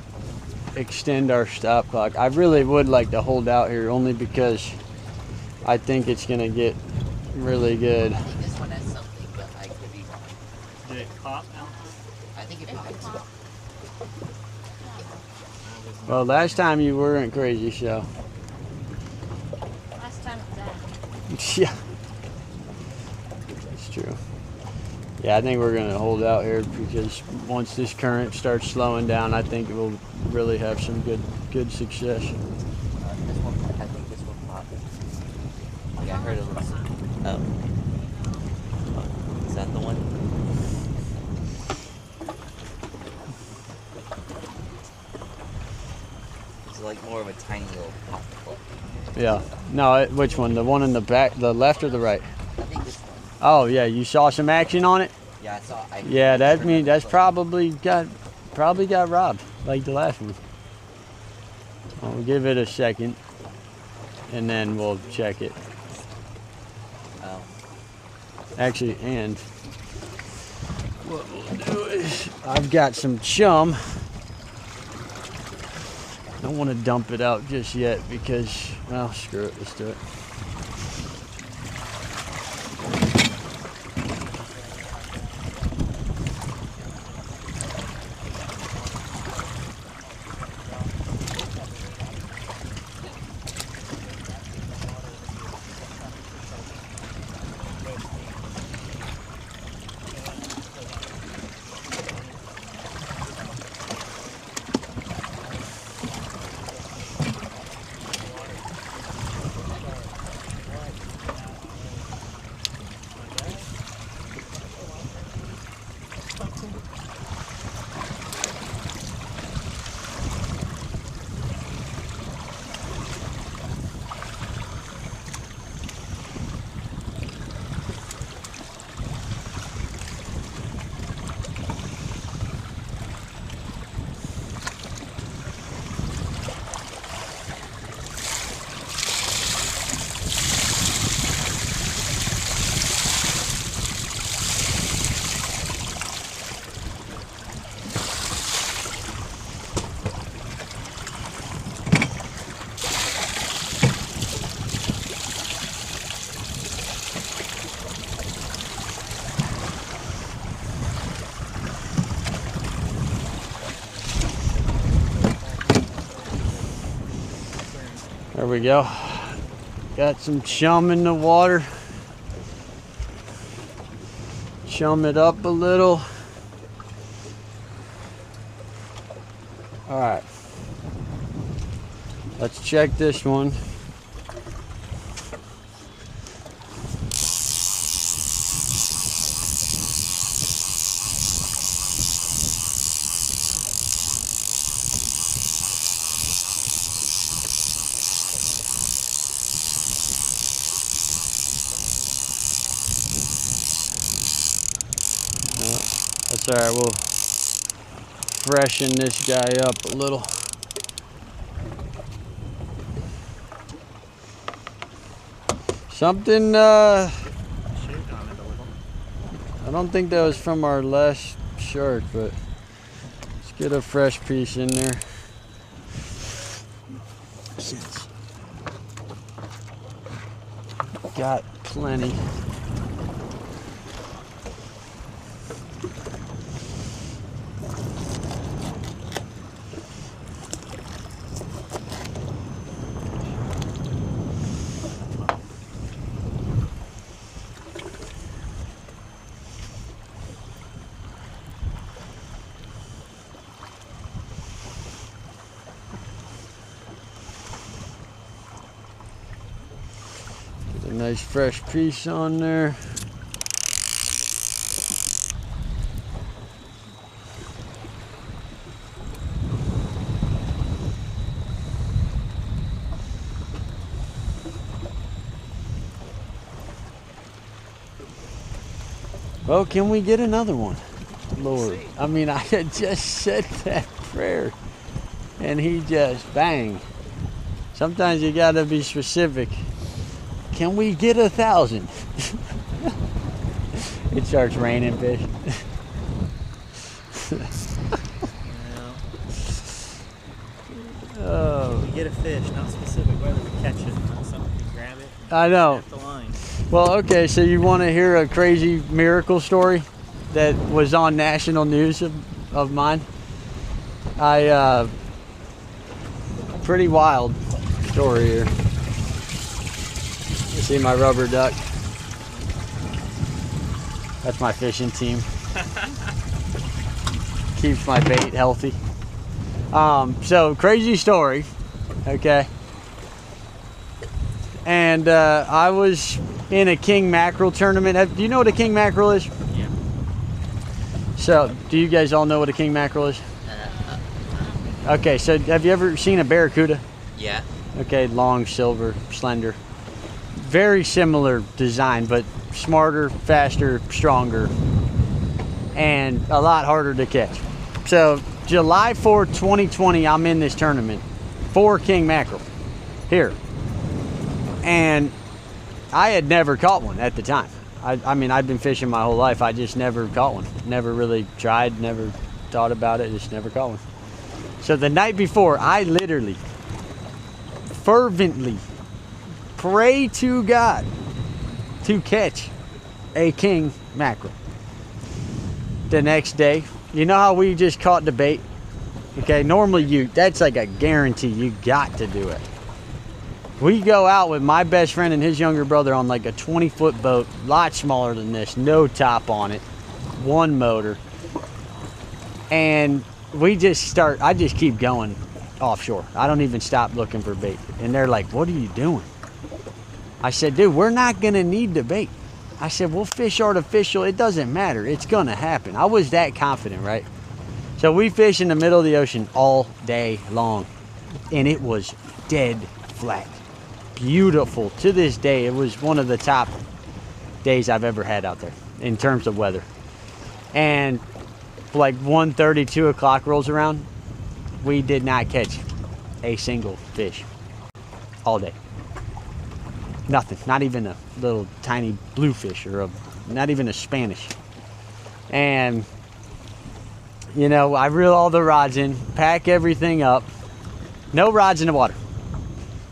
extend our stop clock. I really would like to hold out here, only because I think it's gonna get really good. I think this one has something, but I could be wrong. Did it pop out? I think it popped. Well, last time you weren't crazy, so. Last time it was Yeah, that's true. Yeah, I think we're gonna hold out here, because once this current starts slowing down, I think it will really have some good success. This one, I think this one popped. Yeah, I heard it was. Oh. Is that the one? It's like more of a tiny little pop clip. Yeah. No, which one? The one in the back, the left or the right? I think this one. Oh yeah, you saw some action on it? Yeah, I saw. Yeah, that means that's probably got robbed like the last one. We'll give it a second, and then we'll check it. Oh. Actually, and what we'll do is I've got some chum. Don't want to dump it out just yet because, well, screw it. Let's do it. There we go. Got some chum in the water. Chum it up a little. All right. Let's check this one. That's all right, we'll freshen this guy up a little. Something, Shaved on it a little. I don't think that was from our last shark, but let's get a fresh piece in there. Since got plenty. Nice fresh piece on there. Well, can we get another one? Lord, I mean, I had just said that prayer and he just bang. Sometimes you gotta be specific. Can we get 1,000? It starts raining fish. Oh. We get a fish, not specific whether we catch it, not something we grab it. I know. Snap the line. Well, okay, so you want to hear a crazy miracle story that was on national news of mine? Pretty wild story here. You see my rubber duck? That's my fishing team. Keeps my bait healthy. So crazy story, okay? and I was in a king mackerel tournament. Do you know what a king mackerel is? Yeah. So, do you guys all know what a king mackerel is? Okay, so have you ever seen a barracuda? Yeah. Okay, long, silver, slender. Very similar design, but smarter, faster, stronger, and a lot harder to catch. So, July 4th, 2020, I'm in this tournament for king mackerel here. And I had never caught one at the time. I mean, I'd been fishing my whole life. I just never caught one. Never really tried, never thought about it, just never caught one. So the night before, I literally fervently pray to God to catch a king mackerel. The next day, you know how we just caught the bait? Okay, normally that's like a guarantee, you got to do it. We go out with my best friend and his younger brother on like a 20-foot boat, a lot smaller than this, no top on it, one motor. And I just keep going offshore. I don't even stop looking for bait. And they're like, what are you doing? I said, dude, we're not gonna need the bait. I said, we'll fish artificial, it doesn't matter, it's gonna happen. I was that confident, right? So we fish in the middle of the ocean all day long. And it was dead flat. Beautiful. To this day, it was one of the top days I've ever had out there in terms of weather. And like 1:30, 2 o'clock rolls around, we did not catch a single fish all day. Nothing. Not even a little tiny bluefish or not even a Spanish. And you know, I reel all the rods in, pack everything up, no rods in the water.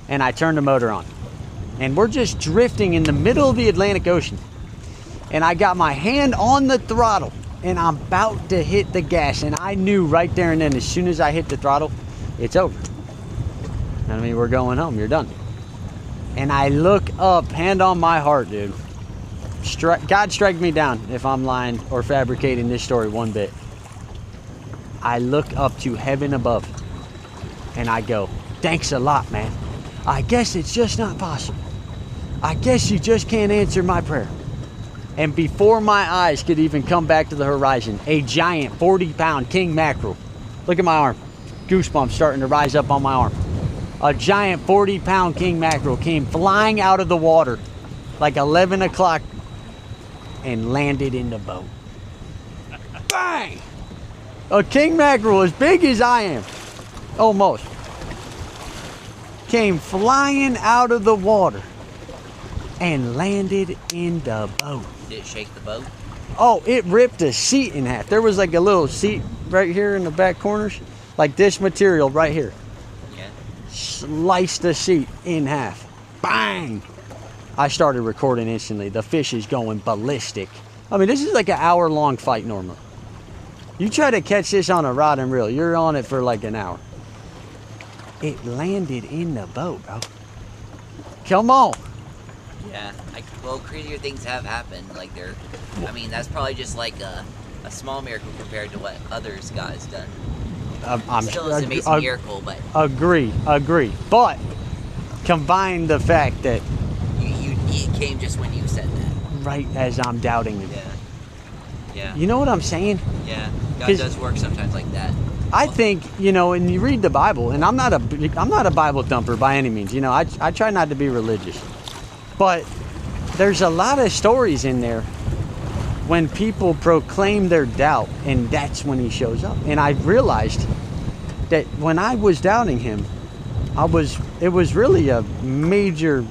And I turn the motor on. And we're just drifting in the middle of the Atlantic Ocean. And I got my hand on the throttle and I'm about to hit the gas. And I knew right there and then, as soon as I hit the throttle, it's over. I mean, we're going home, you're done. And I look up, hand on my heart, dude. God strike me down if I'm lying or fabricating this story one bit. I look up to heaven above and I go, thanks a lot, man. I guess it's just not possible. I guess you just can't answer my prayer. And before my eyes could even come back to the horizon, a giant 40-pound king mackerel. Look at my arm. Goosebumps starting to rise up on my arm. A giant 40-pound king mackerel came flying out of the water like 11 o'clock and landed in the boat. Bang! A king mackerel as big as I am, almost, came flying out of the water and landed in the boat. Did it shake the boat? Oh, it ripped a seat in half. There was like a little seat right here in the back corners, like this material right here. Yeah. Sliced the seat in half. Bang! I started recording instantly. The fish is going ballistic. I mean, this is like an hour-long fight normally. You try to catch this on a rod and reel, you're on it for like an hour. It landed in the boat, bro. Come on. Yeah. Well, crazier things have happened. Like I mean, that's probably just like a small miracle compared to what others guys done. Still is an amazing miracle, but agree. But combine the fact that it came just when you said that. Right as I'm doubting it. Yeah. You know what I'm saying? Yeah. God does work sometimes like that. I think, you know, and you read the Bible, and I'm not a Bible thumper by any means. You know, I try not to be religious. But there's a lot of stories in there when people proclaim their doubt, and that's when he shows up. And I realized that when I was doubting him, it was really a major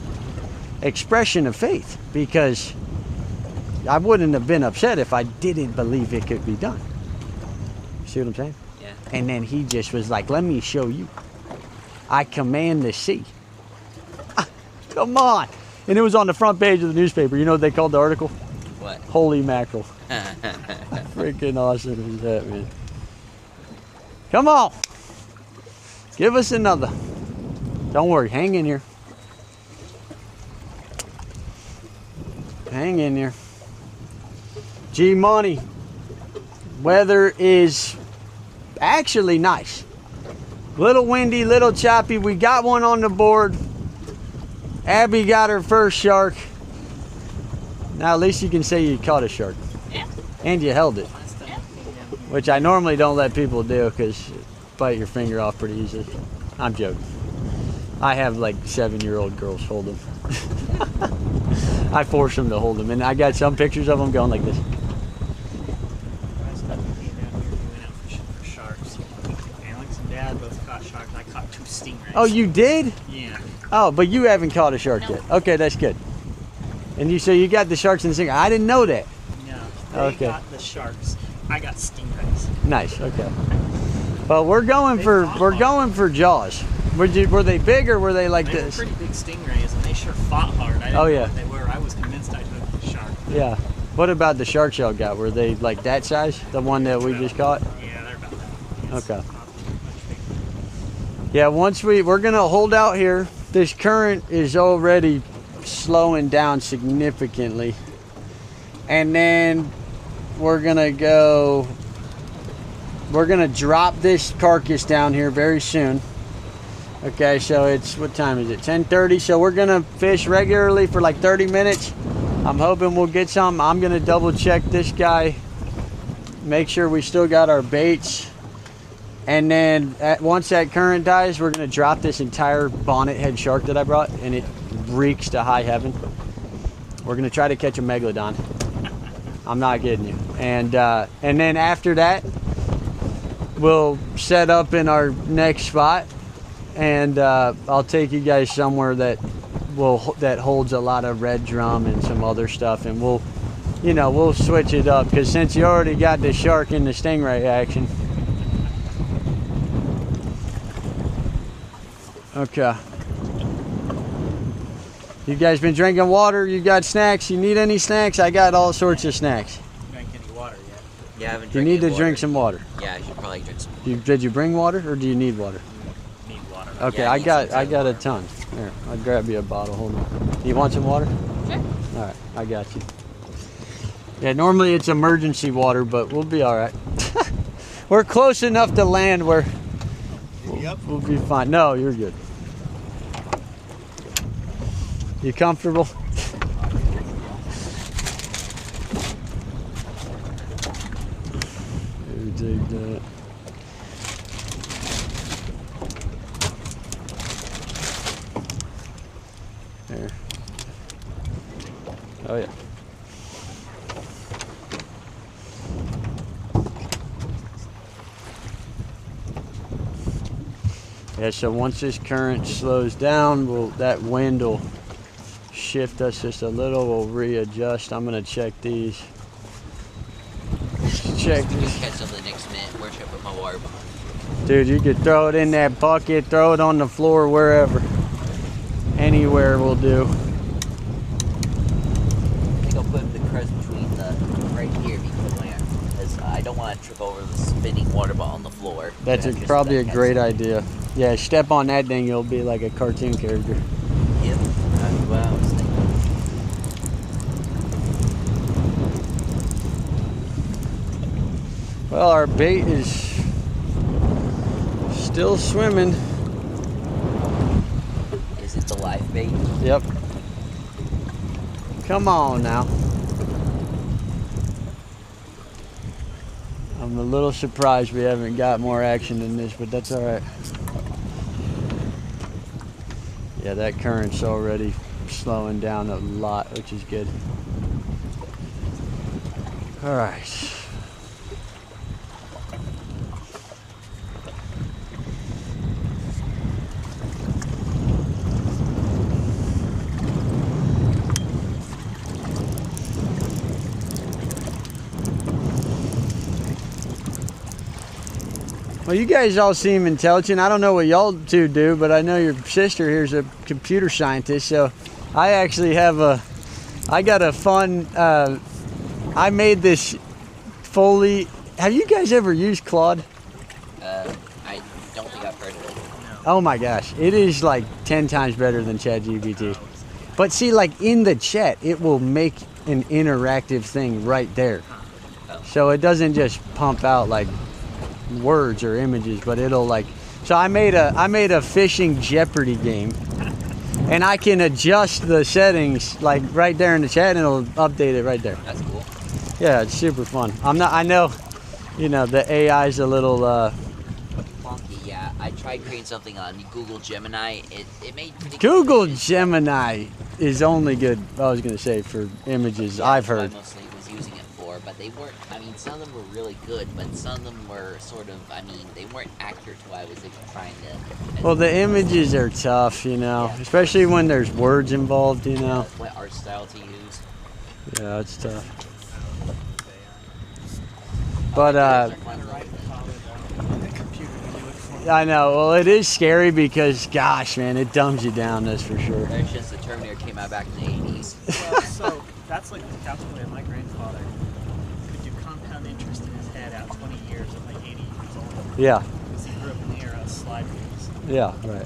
expression of faith, because I wouldn't have been upset if I didn't believe it could be done. See what I'm saying? Yeah. And then he just was like, let me show you. I command the sea. Come on. And it was on the front page of the newspaper. You know what they called the article? What? Holy mackerel. Freaking awesome is that, man. Come on. Give us another. Don't worry. Hang in here. Hang in there. G-Money. Weather is actually nice. Little windy, little choppy. We got one on the board. Abby got her first shark. Now at least you can say you caught a shark. Yeah. And you held it. Yeah. Which I normally don't let people do because you bite your finger off pretty easily. I'm joking. I have like 7-year-old girls hold them. I force them to hold them, and I got some pictures of them going like this. Last time we came down here, we went out fishing for sharks. Alex and Dad both caught sharks. I caught 2 stingrays. Oh, you did? Yeah. Oh, but you haven't caught a shark No. yet. Okay, that's good. And you got the sharks and the stingray. I didn't know that. No. They Okay. got the sharks. I got stingrays. Nice. Okay. Well, we're going for jaws. Were they big or were they like They this? were pretty big stingrays, and they sure fought hard. I didn't Oh, know yeah. what they were. I was convinced I'd hooked the shark. Yeah. What about the sharks y'all got? Were they like that size? The one that we just caught? Yeah, they're about that. It's Okay. not much bigger. Yeah. Once we're gonna hold out here. This current is already slowing down significantly, and then we're gonna drop this carcass down here very soon. Okay, so it's, what time is it? 10:30. So we're gonna fish regularly for like 30 minutes. I'm hoping we'll get some. I'm gonna double check this guy, make sure we still got our baits, and then once that current dies, we're gonna drop this entire bonnet head shark that I brought, and it reeks to high heaven. We're gonna try to catch a megalodon. I'm not kidding you. And then after that, we'll set up in our next spot, and I'll take you guys somewhere that holds a lot of red drum and some other stuff, and we'll switch it up, because since you already got the shark in the stingray action. Okay. You guys been drinking water? You got snacks? You need any snacks? I got all sorts of snacks. Drank any water yet? Yeah, I haven't You drank need any to water. drink some water. Yeah, I should probably drink some. Did you bring water, or do you need water? Need water. Okay, Yeah, I I need got some a ton. Here, I'll grab you a bottle. Hold on. You want some water? Sure. All right, I got you. Yeah, normally it's emergency water, but we'll be all right. We're close enough to land where we'll be fine. No, you're good. You comfortable? Maybe take that. There. Oh yeah. Yeah, so once this current slows down, that wind will shift us just a little. We'll readjust. I'm gonna check these. Check We this. can catch something next minute. Where should I put my water bottle? Dude, you could throw it in that bucket, throw it on the floor, wherever. Anywhere will do. I think I'll put the crust between right here because I don't want to trip over the spinning water bottle on the floor. That's Just probably a catch great it. idea. Yeah, step on that thing, you'll be like a cartoon character. Yep, that's what I was thinking. Well, our bait is still swimming. Is it the live bait? Yep. Come on now. I'm a little surprised we haven't got more action than this, but that's all right. Yeah, that current's already slowing down a lot, which is good. All right. Well, you guys all seem intelligent. I don't know what y'all two do, but I know your sister here's a computer scientist. So I actually I got a fun, I made this fully, have you guys ever used Claude? I don't think I've heard of it. Oh my gosh, it is like 10 times better than ChatGPT. But see, like in the chat, it will make an interactive thing right there. So it doesn't just pump out like words or images, but it'll like, so I made a fishing Jeopardy game, And I can adjust the settings like right there in the chat, and it'll update it right there. That's cool. Yeah, it's super fun. I know, you know, the AI's a little, Funky, yeah. I tried creating something on Google Gemini. It made pretty good Google images. Gemini is only good, I was going to say, for images, Yeah, I've that's what heard. I mostly was using it for, but they weren't, I mean, some of them were really good, but some of them were sort of, I mean, they weren't accurate to what I was trying to. Well, the images are tough, you know, Yeah. especially when there's words involved, you know. What art style to use. Yeah, it's tough. But, Right, follow the computer to do it for me. I know, well, it is scary because, gosh, man, it dumbs you down, that's for sure. Ever since the Terminator came out back in the 80s. Well, so that's like that's the way my grandfather could do compound interest in his head out 20 years at like 80 years old. Yeah, Because he grew up in the era of slide rules. yeah, right.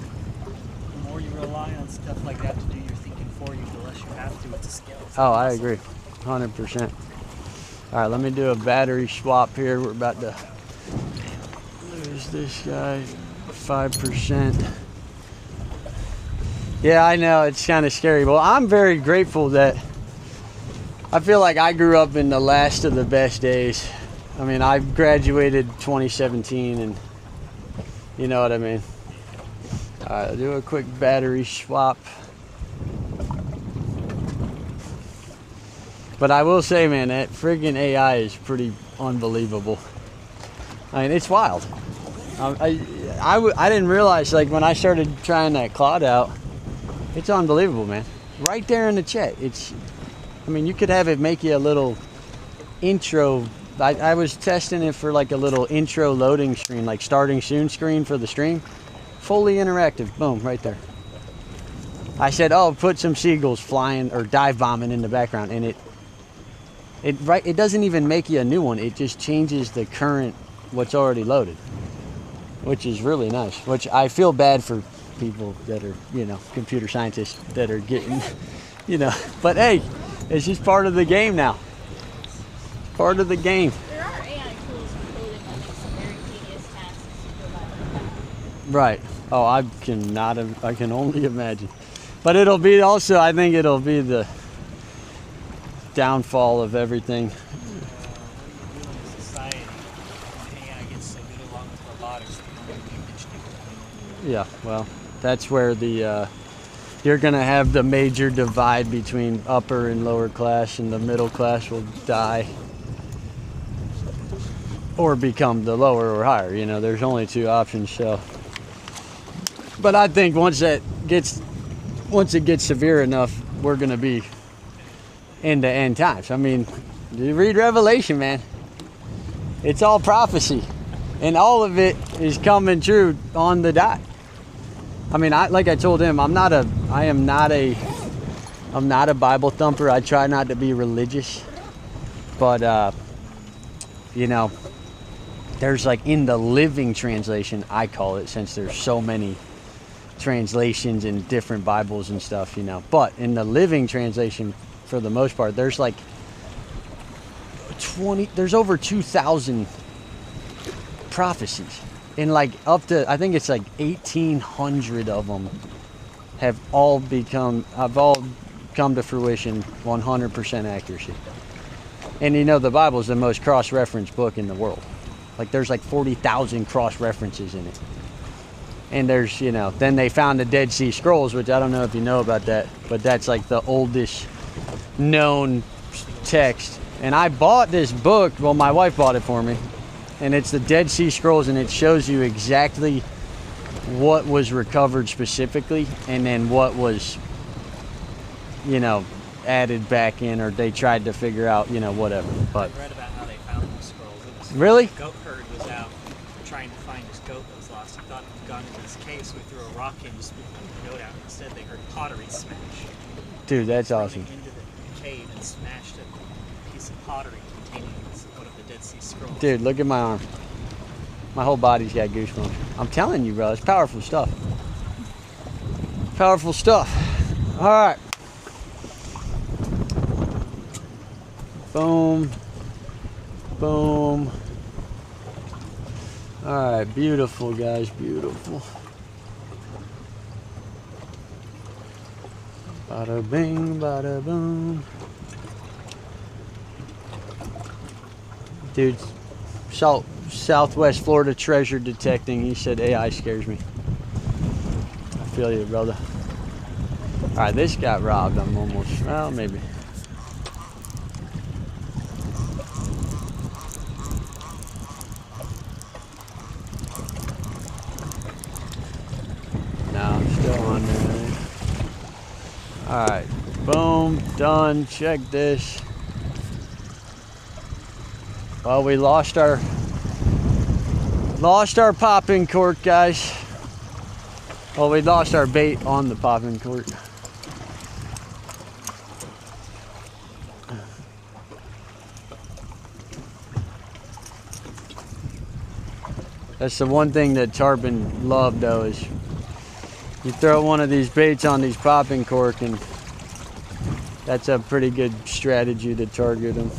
The more you rely on stuff like that to do your thinking for you, the less you have to. It's a skill. It's Oh, I muscle. agree, 100%. All right, let me do a battery swap here. We're about to lose this guy, 5%. Yeah, I know, it's kind of scary. Well, I'm very grateful that I feel like I grew up in the last of the best days. I mean, I graduated 2017, and you know what I mean. All right, I'll do a quick battery swap. But I will say, man, that friggin' AI is pretty unbelievable. I mean, it's wild. I didn't realize, like, when I started trying that Claude out, it's unbelievable, man. Right there in the chat. I mean, you could have it make you a little intro. I was testing it for, like, a little intro loading screen, like starting soon screen for the stream. Fully interactive. Boom, right there. I said, oh, put some seagulls flying or dive bombing in the background, and it doesn't even make you a new one. It just changes the current, what's already loaded, which is really nice. Which I feel bad for people that are, you know, computer scientists that are getting, you know. But hey, it's just part of the game now. Part of the game. There are AI tools for coding that make some very tedious tasks go by. Right. Oh, I can only imagine. But it'll be also, I think it'll be the downfall of everything. What do you do in a society when AI gets so good along with robotics that you don't need to Yeah, well, that's where you're gonna have the major divide between upper and lower class, and the middle class will die or become the lower or higher. You know, there's only two options. So, but I think once it gets severe enough, we're gonna be into end times. I mean, you read Revelation, man. It's all prophecy, and all of it is coming true on the dot. I mean, like I told him, I'm not a Bible thumper. I try not to be religious, but you know, there's like in the Living Translation, I call it, since there's so many translations in different Bibles and stuff, you know. But in the Living Translation, for the most part, there's like there's over 2,000 prophecies. And like up to, I think it's like 1,800 of them have all come to fruition, 100% accuracy. And you know, the Bible is the most cross-referenced book in the world. Like there's like 40,000 cross-references in it. And there's, you know, then they found the Dead Sea Scrolls, which I don't know if you know about that, but that's like the oldest known text. And I bought this book, well, my wife bought it for me, and it's the Dead Sea Scrolls, and it shows you exactly what was recovered specifically, and then what was, you know, added back in, or they tried to figure out, you know, whatever. But I read about how they found the scrolls. It was really? A goat herd was out trying to find his goat that was lost. He thought he'd gone into this cave, so he threw a rock in to spook the goat out. Instead, they heard pottery smash. Dude, that's Running awesome. into the cave and smashed a piece of pottery containing one of the Dead Sea Scrolls. Dude, look at my arm. My whole body's got goosebumps. I'm telling you, bro, it's powerful stuff. Powerful stuff. All right. Boom. Boom. All right, beautiful, guys, beautiful. Bada bing, bada boom. Dude, Southwest Florida treasure detecting. He said AI scares me. I feel you, brother. Alright, this got robbed. I'm almost, well, maybe. No, I'm still on there. Alright, boom, done. Check this. Well, we lost our popping cork, guys. Well, we lost our bait on the popping cork. That's the one thing that tarpon love, though, is you throw one of these baits on these popping cork, and that's a pretty good strategy to target them.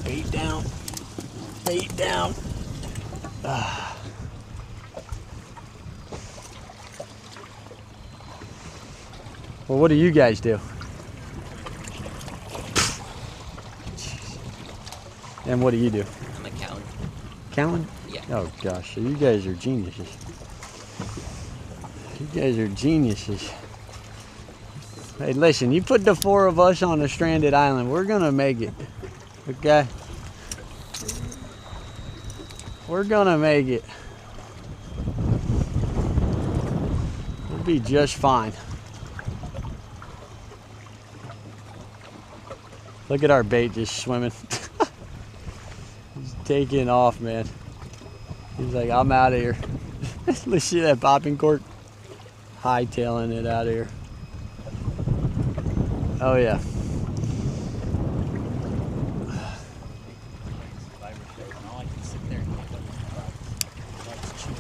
Bait down. Bait down. Well, what do you guys do? And what do you do? I'm a count. Counting? Yeah. Oh gosh, so you guys are geniuses. You guys are geniuses. Hey, listen, you put the 4 of us on a stranded island, we're gonna make it. Okay? We're gonna make it. We'll be just fine. Look at our bait just swimming. He's taking off, man. He's like, I'm out of here. Let's see that popping cork. Hightailing it out of here. Oh yeah.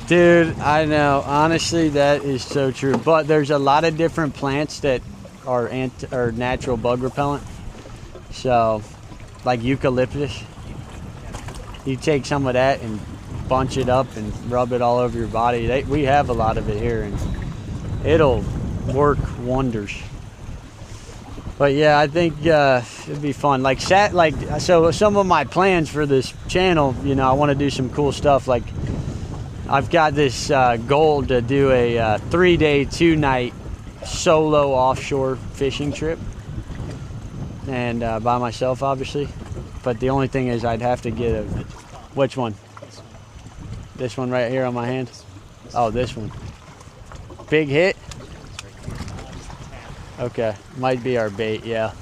Dude, I know. Honestly, that is so true. But there's a lot of different plants that are natural bug repellent. So, like eucalyptus. You take some of that and bunch it up and rub it all over your body. We have a lot of it here, and it'll work wonders. But yeah, I think it'd be fun. So some of my plans for this channel, you know, I want to do some cool stuff. Like, I've got this goal to do a 3-day, 2-night solo offshore fishing trip, and by myself, obviously. But the only thing is, I'd have to get which one? This one right here on my hand? Oh, this one. Big hit? Okay, might be our bait, yeah.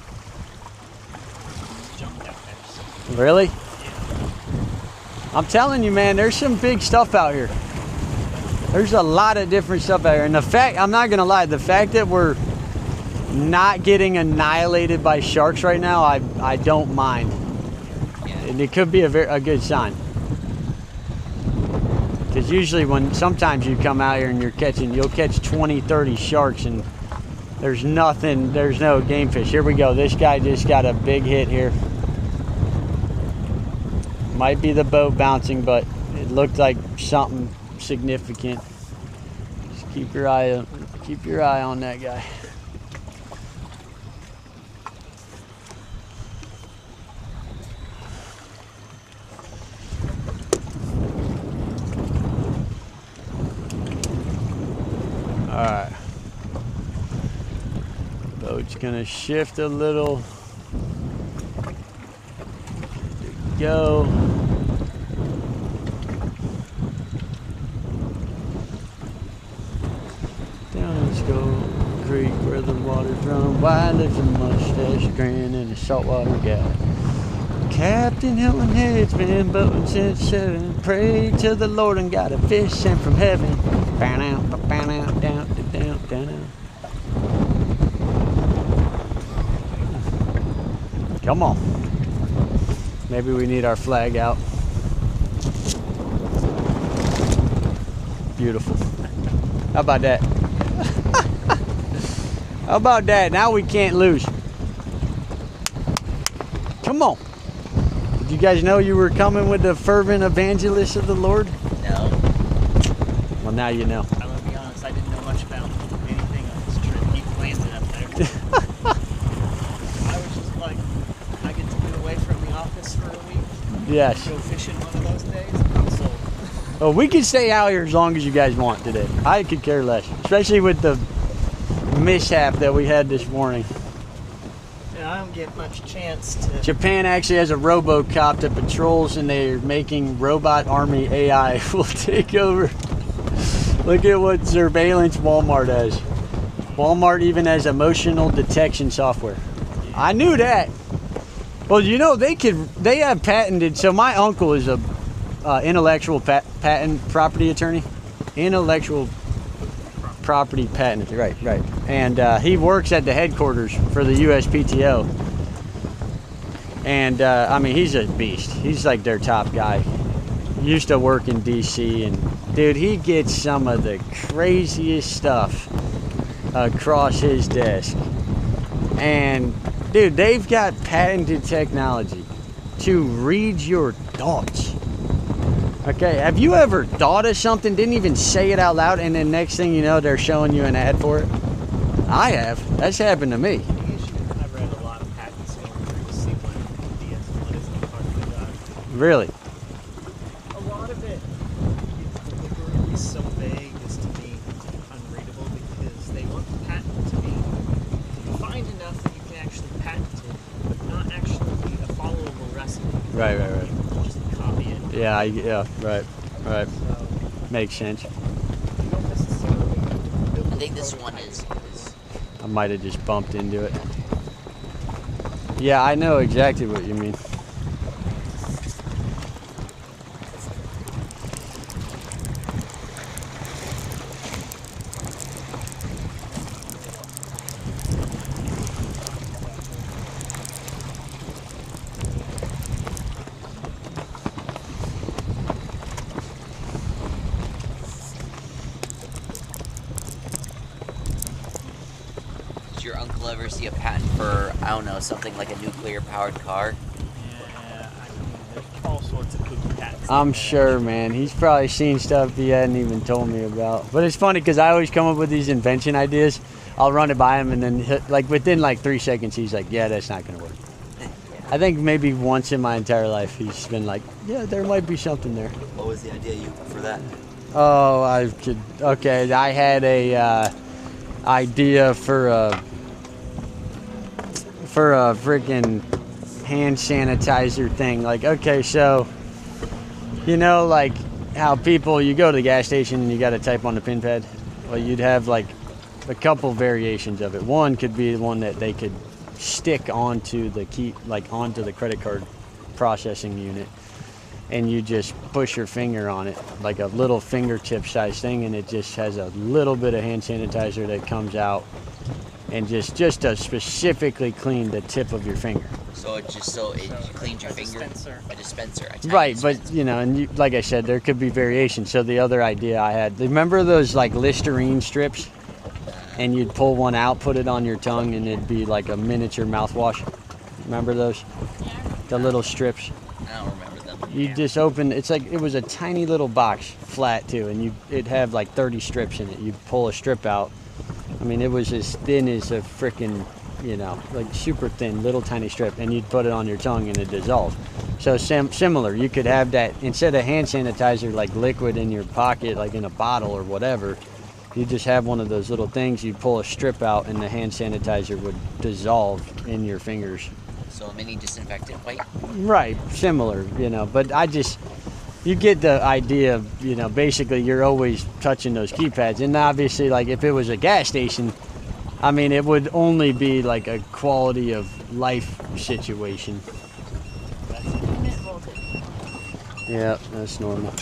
Really? I'm telling you, man, there's some big stuff out here. There's a lot of different stuff out here. And the fact, I'm not gonna lie, the fact that we're not getting annihilated by sharks right now, I don't mind. And it could be a good sign. Because usually sometimes you come out here and you'll catch 20, 30 sharks, and there's no game fish. Here we go. This guy just got a big hit here. Might be the boat bouncing, but it looked like something significant. Just keep your eye on that guy. Alright. Boat's gonna shift a little. There we go. Down let's go creek where the water's run. Why lives a mustache grin in a saltwater guy. Captain Hilton has been boating since 7. Prayed to the Lord and got a fish sent from heaven. Down, down, down, down, down. Come on. Maybe we need our flag out. Beautiful. How about that? How about that? Now we can't lose. Come on. Did you guys know you were coming with the fervent evangelist of the Lord? No. Well, now you know. I will be honest, I didn't know much about anything on this trip. He planned it up there. I was just like, I get to get away from the office for a week. Yes. Go fishing one of those days. I'm sold. Well, we can stay out here as long as you guys want today. I could care less, especially with the mishap that we had this morning. Yeah, I don't get much chance to. Japan actually has a RoboCop that patrols, and they're making robot army AI will take over. Look at what surveillance Walmart has. Walmart even has emotional detection software. I knew that. Well, you know, they have patented, so my uncle is a intellectual patent property attorney. Intellectual property patent, right. And he works at the headquarters for the USPTO. And I mean, he's a beast. He's like their top guy. Used to work in DC, and dude, he gets some of the craziest stuff across his desk. And dude, they've got patented technology to read your thoughts. Okay, have you ever thought of something, didn't even say it out loud, and then next thing you know, they're showing you an ad for it? I have. That's happened to me. I've read a lot of patents going through to see what is the part of the Really? A lot of it is deliberately so vague as to be unreadable because they want the patent to be defined enough that you can actually patent it, but not actually be a followable recipe. Right. Just copy it. Yeah, right. So, Makes sense. you don't necessarily have to build I a think this one prototype. is I might have just bumped into it. Yeah, I know exactly what you mean. Did your uncle ever see a patent for, I don't know, something like a nuclear powered car? Yeah, I mean, there's all sorts of kooky patents. I'm sure, man. He's probably seen stuff he hadn't even told me about. But it's funny because I always come up with these invention ideas. I'll run it by him, and then like within like 3 seconds, he's like, "Yeah, that's not gonna work." I think maybe once in my entire life, he's been like, "Yeah, there might be something there." What was the idea for that? Oh, I could. Okay, I had a idea for a freaking hand sanitizer thing. Like, okay, so you know, like how people, you go to the gas station and you got to type on the pin pad. Well, you'd have like a couple variations of it. One could be the one that they could stick onto the key, like onto the credit card processing unit, and you just push your finger on it, like a little fingertip size thing, and it just has a little bit of hand sanitizer that comes out and just to specifically clean the tip of your finger. So it cleans your finger? A dispenser. A tiny Right, dispenser. but you know, and you, like I said, there could be variations. So the other idea I had, remember those like Listerine strips? And you'd pull one out, put it on your tongue, and it'd be like a miniature mouthwash. Remember those? The little strips. I don't remember them. You just open, it's like, it was a tiny little box, flat too, and it'd have like 30 strips in it. You'd pull a strip out. I mean, it was as thin as a frickin', you know, like super thin, little tiny strip, and you'd put it on your tongue and it dissolved. So similar, you could have that, instead of hand sanitizer, like liquid in your pocket, like in a bottle or whatever, you just have one of those little things, you'd pull a strip out and the hand sanitizer would dissolve in your fingers. So a mini disinfectant wipe? Right, similar, you know, but you get the idea of, you know, basically you're always touching those keypads. And obviously, like if it was a gas station, I mean, it would only be like a quality of life situation. Yeah, that's normal.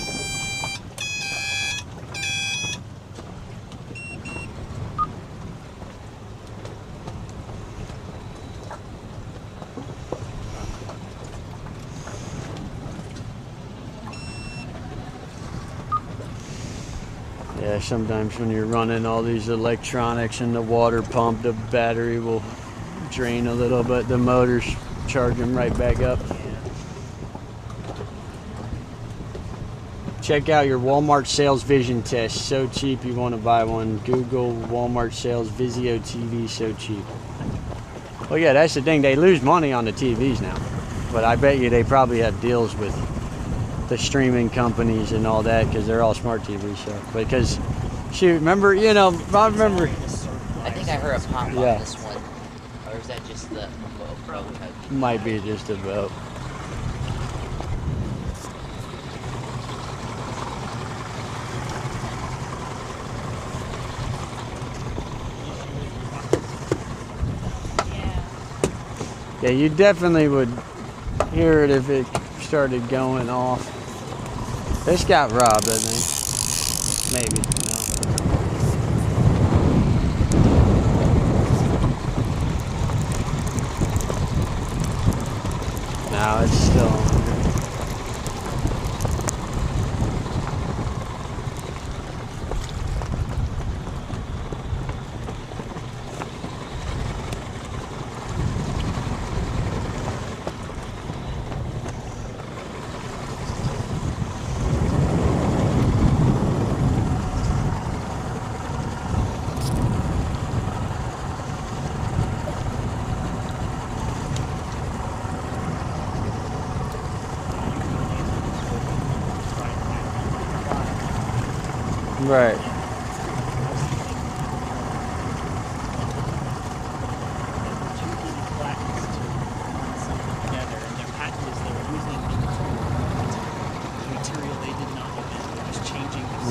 Yeah, sometimes when you're running all these electronics and the water pump, the battery will drain a little bit. The motors charge them right back up. Check out your Walmart sales vision test. So cheap you want to buy one. Google Walmart sales Vizio TV. So cheap. Well, yeah, that's the thing. They lose money on the TVs now. But I bet you they probably have deals with the streaming companies and all that because they're all smart TVs. So because, shoot, remember, you know, I remember. I think I heard a pop on Yeah. this one. Or is that just the boat? Might be just a boat. Yeah, you definitely would hear it if it started going off. This got robbed, I think. Maybe. No. No, it's still on there. Right.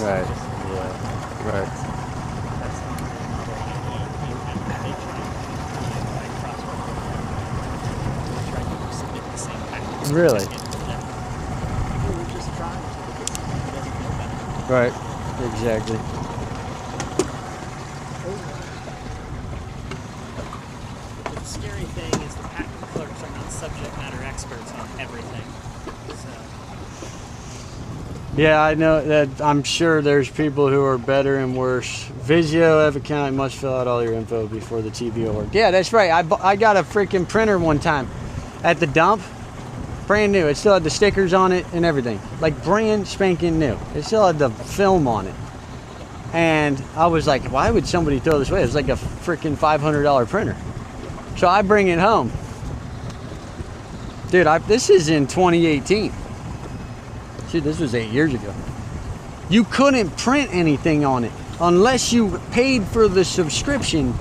Right. Yeah. Right. Really? Right. Exactly. The scary thing is the patent clerks are not subject matter experts on everything. So. Yeah, I know that. I'm sure there's people who are better and worse. Vizio Ev account must fill out all your info before the TV will work. Yeah, that's right. I got a freaking printer one time at the dump. Brand new. It still had the stickers on it and everything. Like brand spanking new. It still had the film on it. And I was like, why would somebody throw this away? It was like a freaking $500 printer. So I bring it home. Dude, this is in 2018. Shit, this was 8 years ago. You couldn't print anything on it unless you paid for the subscription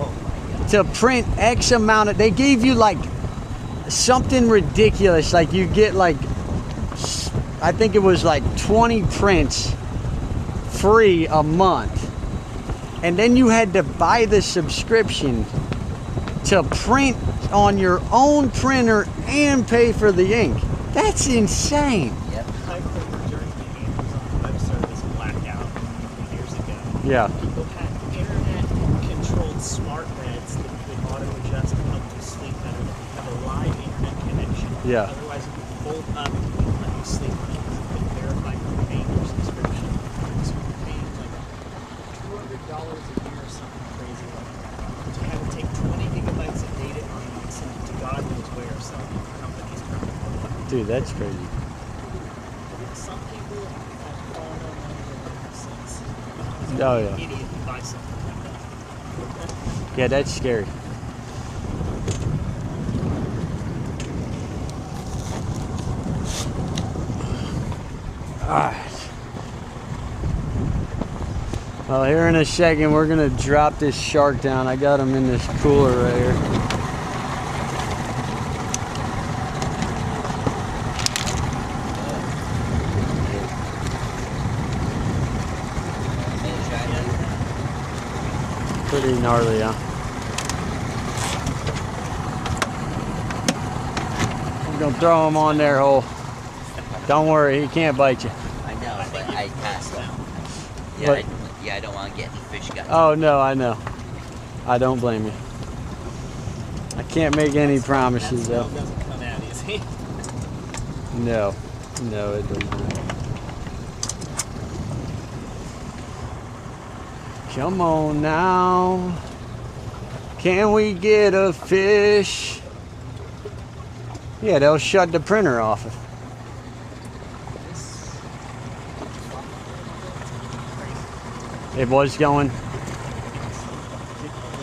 to print X amount of. They gave you like something ridiculous. Like you get like, I think it was like 20 prints free a month. And then you had to buy the subscription to print on your own printer and pay for the ink. That's insane. Yep. I remember during the Amazon Web Service blackout years ago. Yeah. People had internet-controlled smart beds that could auto-adjust and help you sleep better. That have a live internet connection. Yeah. Otherwise, it would fold up and it wouldn't let you sleep on it because it couldn't verify you're paying your subscription. So you're paying like $200 a year or something crazy like that to have it take 20 gigabytes of data and send it to God knows where. Some companies probably. Dude, that's crazy. Some people have fallen on that sense. Oh, yeah. Idiot who buys something like that. Yeah, that's scary. Alright. Well, here in a second, we're going to drop this shark down. I got him in this cooler right here. Pretty gnarly, huh? I'm going to throw him on there, hole. Don't worry, he can't bite you. I know, but I passed him. Yeah, But- I don't want to get any fish guts. Oh, no, I know. I don't blame you. I can't make any promises, though. That doesn't come out easy. No. No, it doesn't. Come on now. Can we get a fish? Yeah, they'll shut the printer off. It was going. A little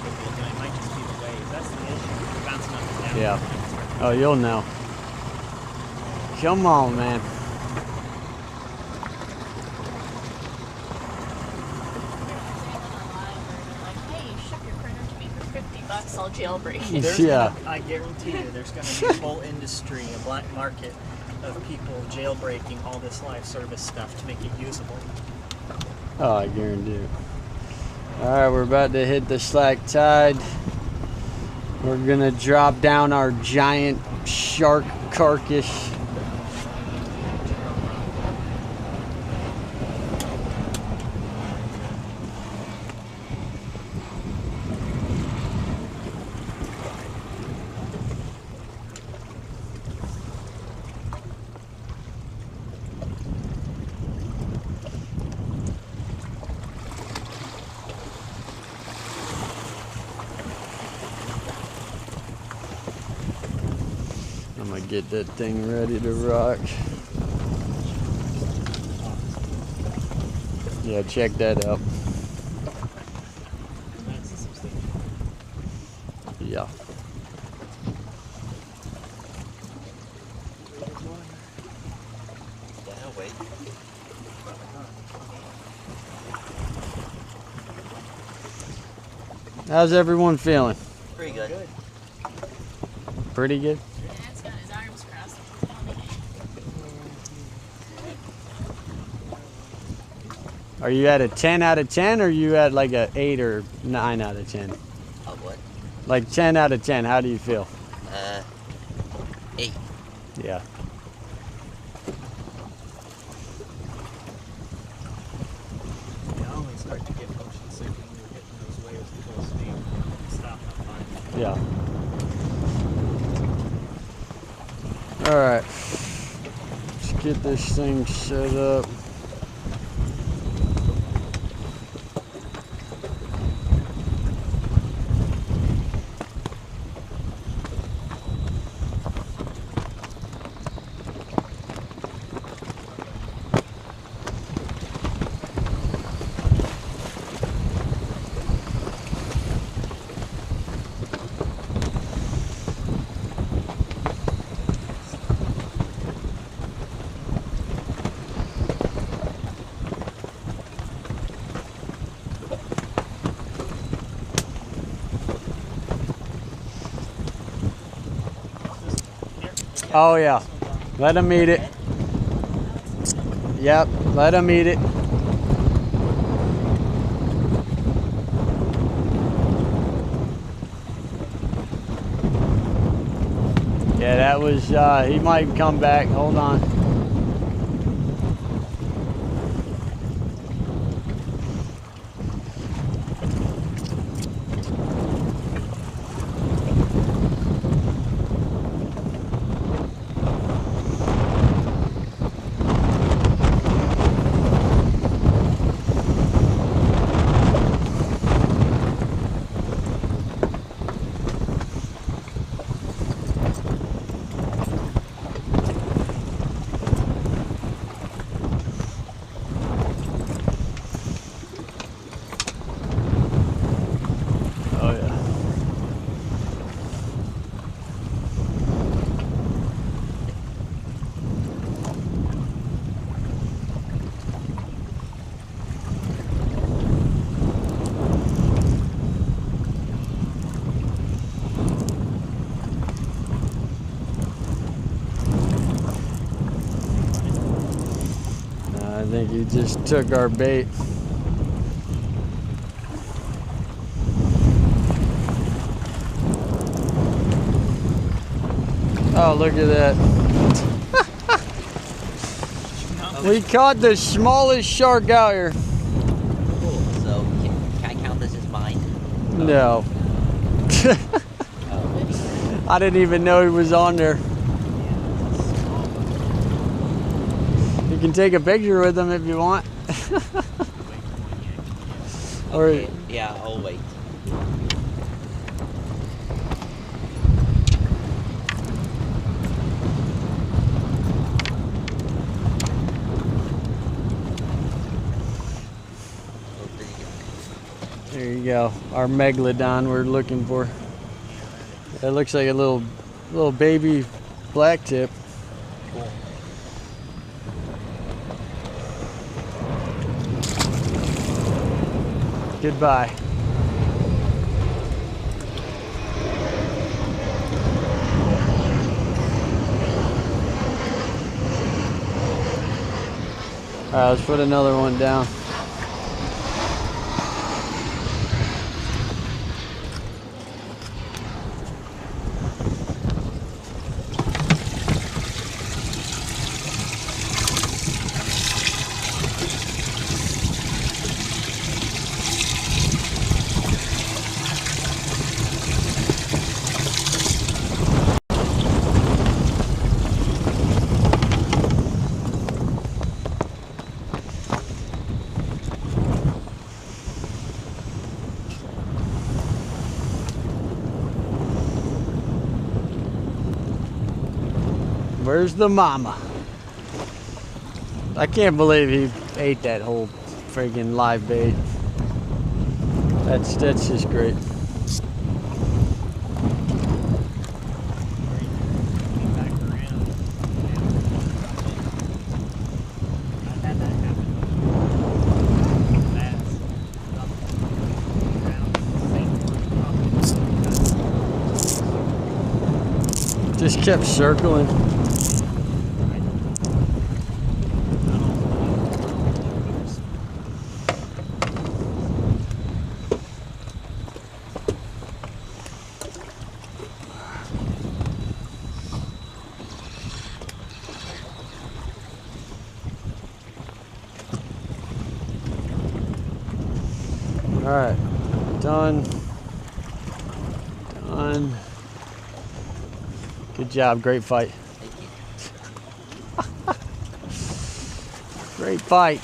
bit, but it might just be the waves. That's the issue. You're bouncing up and down. Yeah. Oh, you'll know. Come on, man. I'll jailbreak you. There's Yeah. I guarantee you, there's going to be a whole industry, a black market of people jailbreaking all this live service stuff to make it usable. Oh, I guarantee it. All right, we're about to hit the slack tide. We're gonna drop down our giant shark carcass. I'm gonna get that thing ready to rock. Yeah, check that out. Yeah. Yeah, wait. How's everyone feeling? Pretty good. Pretty good? Dad's got his arms crossed. Are you at a 10 out of 10 or are you at like a 8 or 9 out of 10? What? Like 10 out of 10, how do you feel? 8. Yeah. I only start to get motion sick when you're hitting those waves at full speed. Stop, I'm fine. Yeah. All right. Let's get this thing set up. Oh yeah, let them eat it. Yep, let them eat it. Yeah, that was, he might come back, hold on. Oh yeah. I think he just took our bait. Oh, look at that. We caught the smallest shark out here. Cool. So, can I count this as mine? No. Oh. I didn't even know he was on there. You can take a picture with him if you want. Or Okay. Yeah, I'll wait. Hopefully you can go. Our megalodon we're looking for. That looks like a little baby black tip. Cool. Goodbye. Alright, let's put another one down. Where's the mama? I can't believe he ate that whole friggin' live bait. That's just great. Back around. I've had that happen. Fast. Around. Just kept circling. All right, done. Done. Good job, great fight. Thank you. Great fight.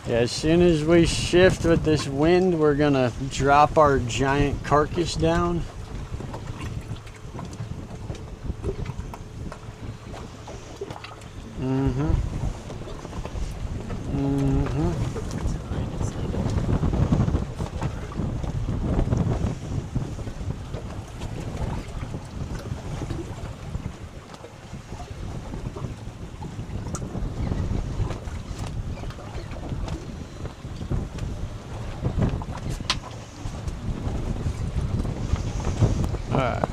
Yeah, as soon as we shift with this wind, we're gonna drop our giant carcass down. Mm-hmm. Mm-hmm. All right.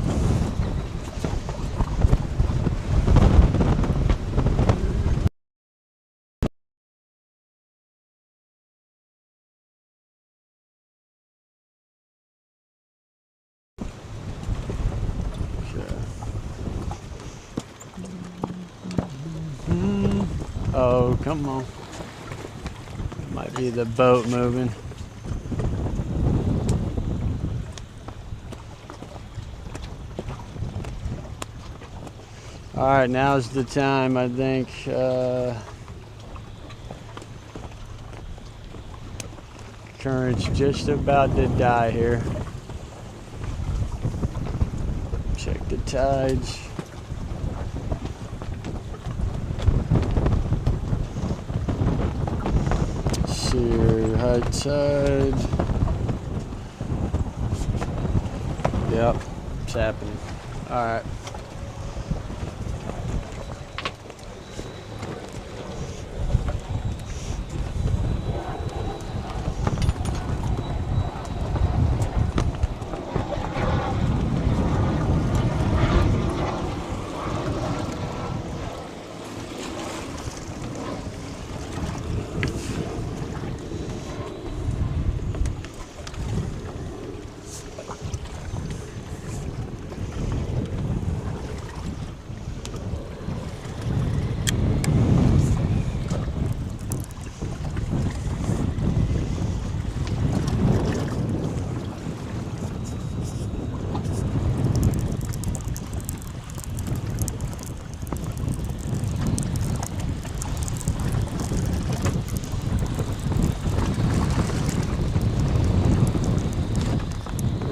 Oh, come on. Might be the boat moving. All right, now's the time, I think. Current's just about to die here. Check the tides. See high tide. Yep, it's happening. All right.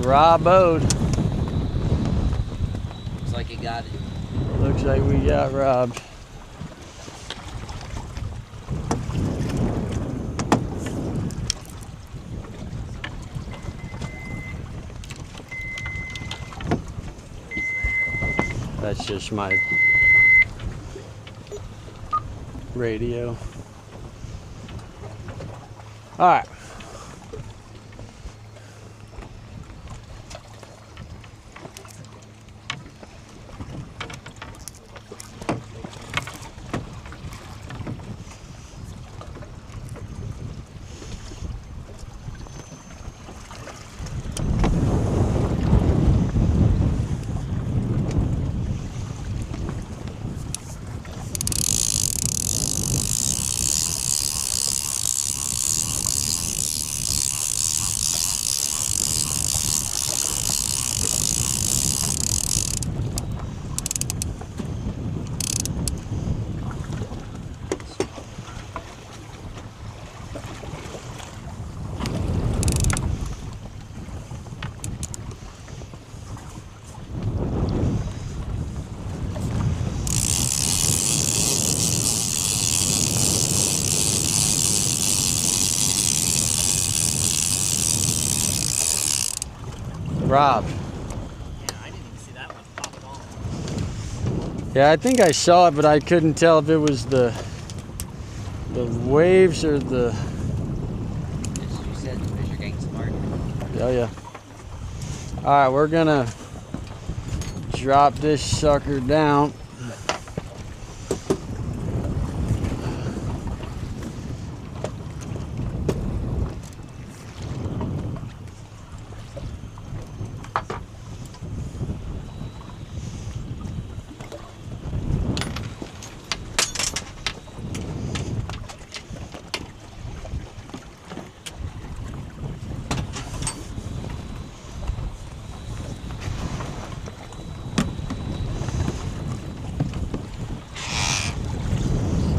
Roboed. Looks like it got it. Looks like we got robbed. That's just my radio. All right. Robbed. Yeah, I didn't even see that one pop on. Yeah, I think I saw it, but I couldn't tell if it was the waves or the. You said the Fisher Gang smart. Oh yeah. All right, we're gonna drop this sucker down.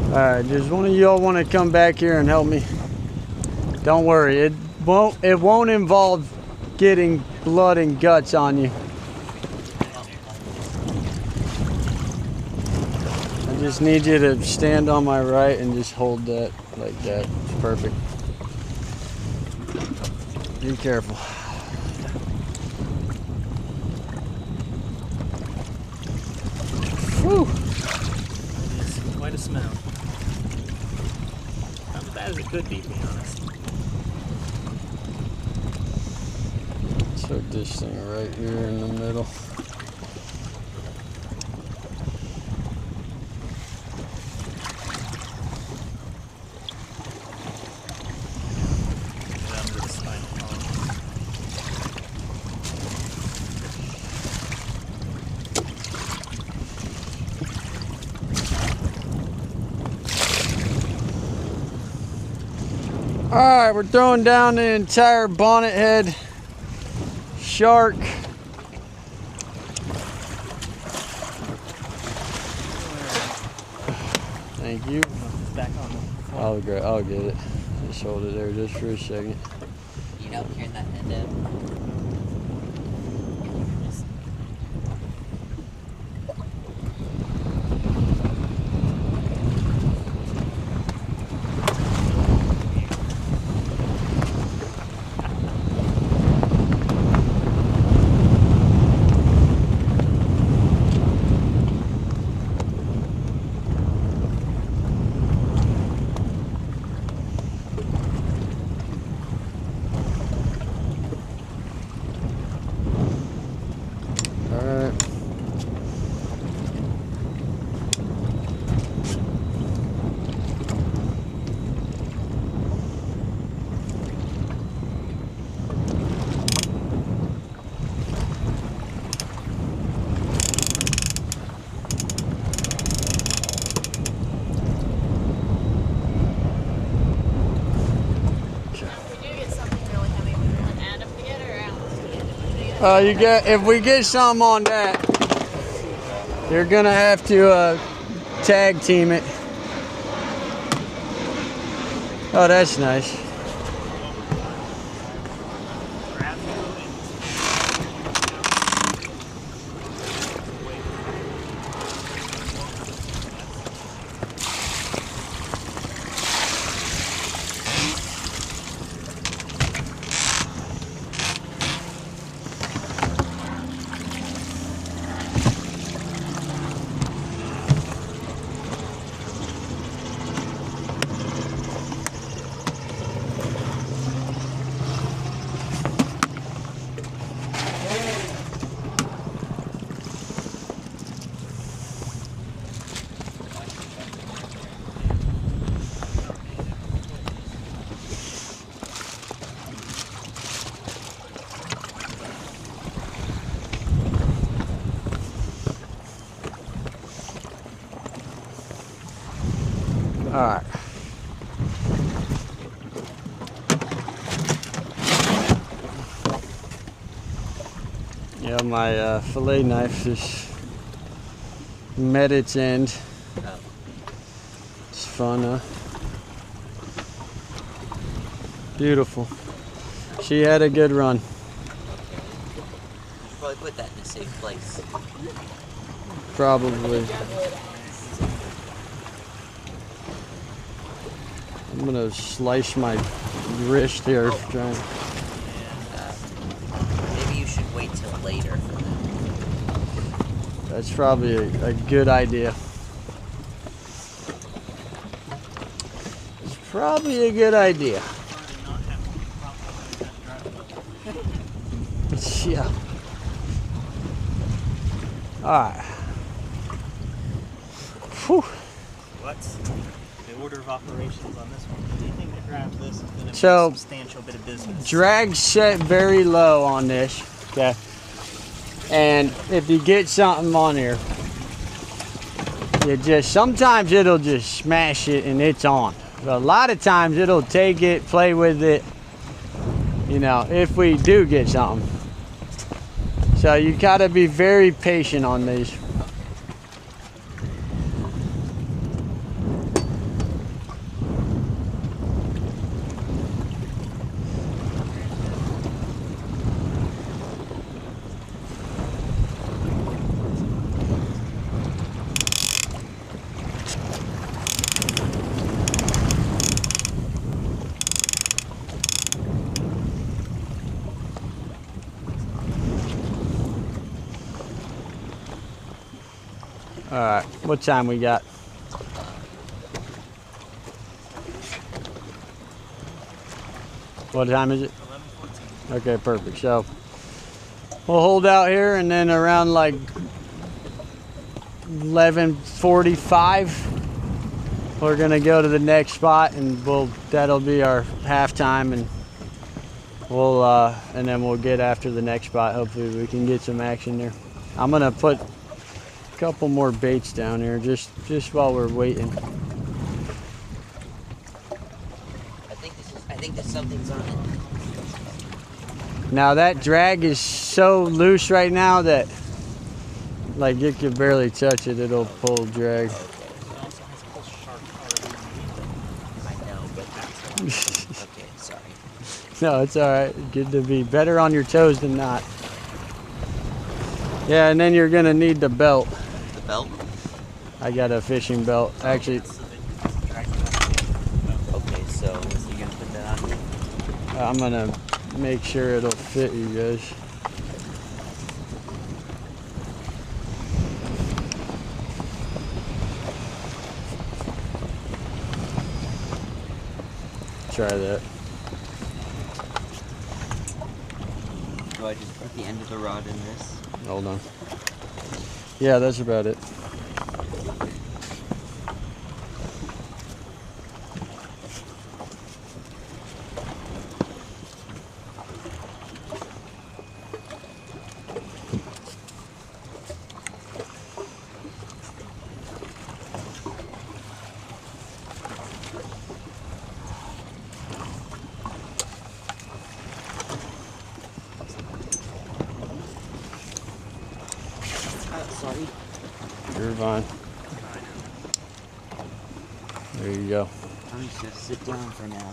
Alright, does one of y'all want to come back here and help me? Don't worry, it won't involve getting blood and guts on you. I just need you to stand on my right and just hold that like that. It's perfect. Be careful. Whew. It's quite a smell. Not as bad as it could be, to be honest. Let's hook this thing right here in the middle. Get it under the spinal column. All right, we're throwing down the entire bonnet head shark. Thank you. It's back on the floor. I'll get it. Just hold it there just for a second. You know, carrying that head down. If we get some on that, you're gonna have to tag team it. Oh, that's nice. Yeah, my fillet knife just met its end. Oh. It's fun, huh? Beautiful. She had a good run. Okay. You should probably put that in a safe place. Probably. I'm gonna slice my wrist here. Trying. Maybe you should wait till later for that. That's probably a good idea. It's probably a good idea. Yeah. Alright. Whew. What's the order of operations on this one? Anything that grabs this is going to be So, a substantial bit of business. Drag set very low on this. Okay. And if you get something on here, sometimes it'll just smash it and it's on. But a lot of times it'll take it, play with it, you know, if we do get something. So you gotta be very patient on these. All right, what time we got? What time is it? 11:14. Okay, perfect. So we'll hold out here, and then around like 11:45, we're gonna go to the next spot, and that'll be our halftime, and and then we'll get after the next spot. Hopefully we can get some action there. I'm gonna put a couple more baits down here just while we're waiting. I think that something's on it. Now that drag is so loose right now that like you can barely touch it, it'll pull drag. It also has a whole shark already underneath I know, but that's okay. Sorry. No, it's all right. Good to be better on your toes than not. Yeah, and then you're gonna need the belt. The belt. I got a fishing belt. Actually, it. So that you can drag it up. Okay, so is he gonna put that on? I'm gonna make sure it'll fit you guys. Try that. Do I just put the end of the rod in this? Hold on. Yeah, that's about it. Sorry. You're fine. There you go. I'm just gonna sit down for now.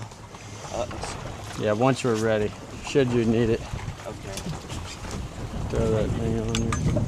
Yeah, once we're ready. Should you need it. Okay. Throw that thing on there.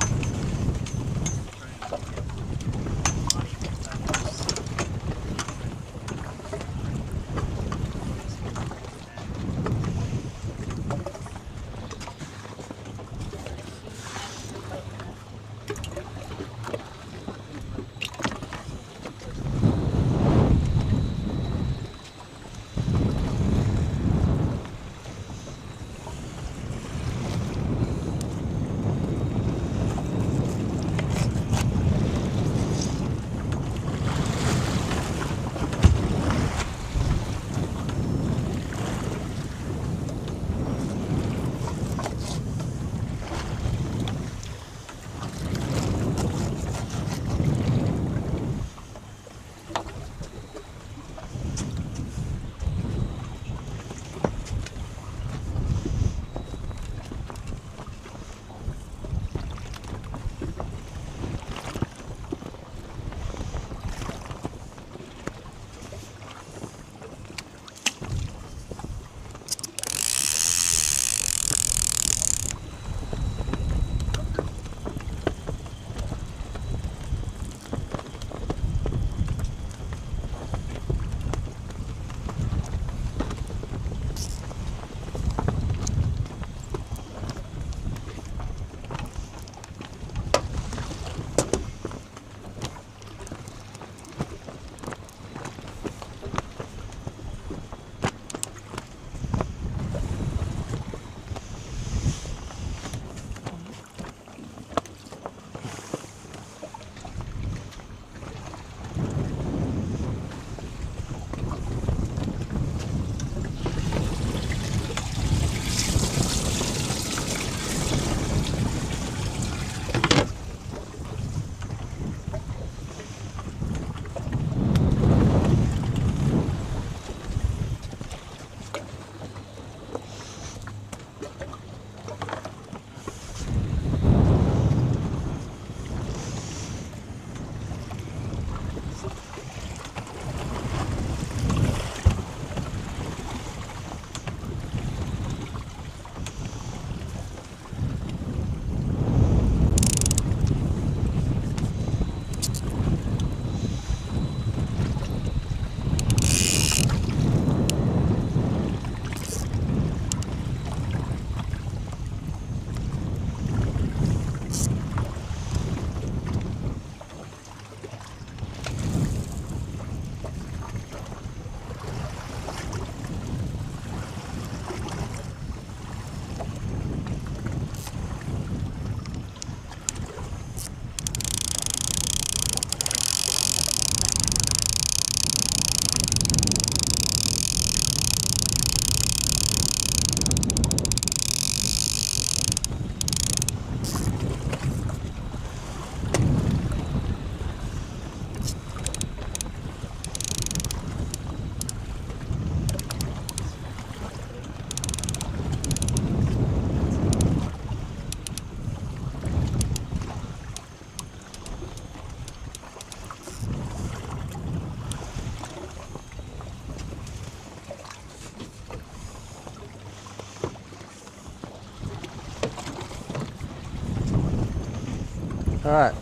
All right,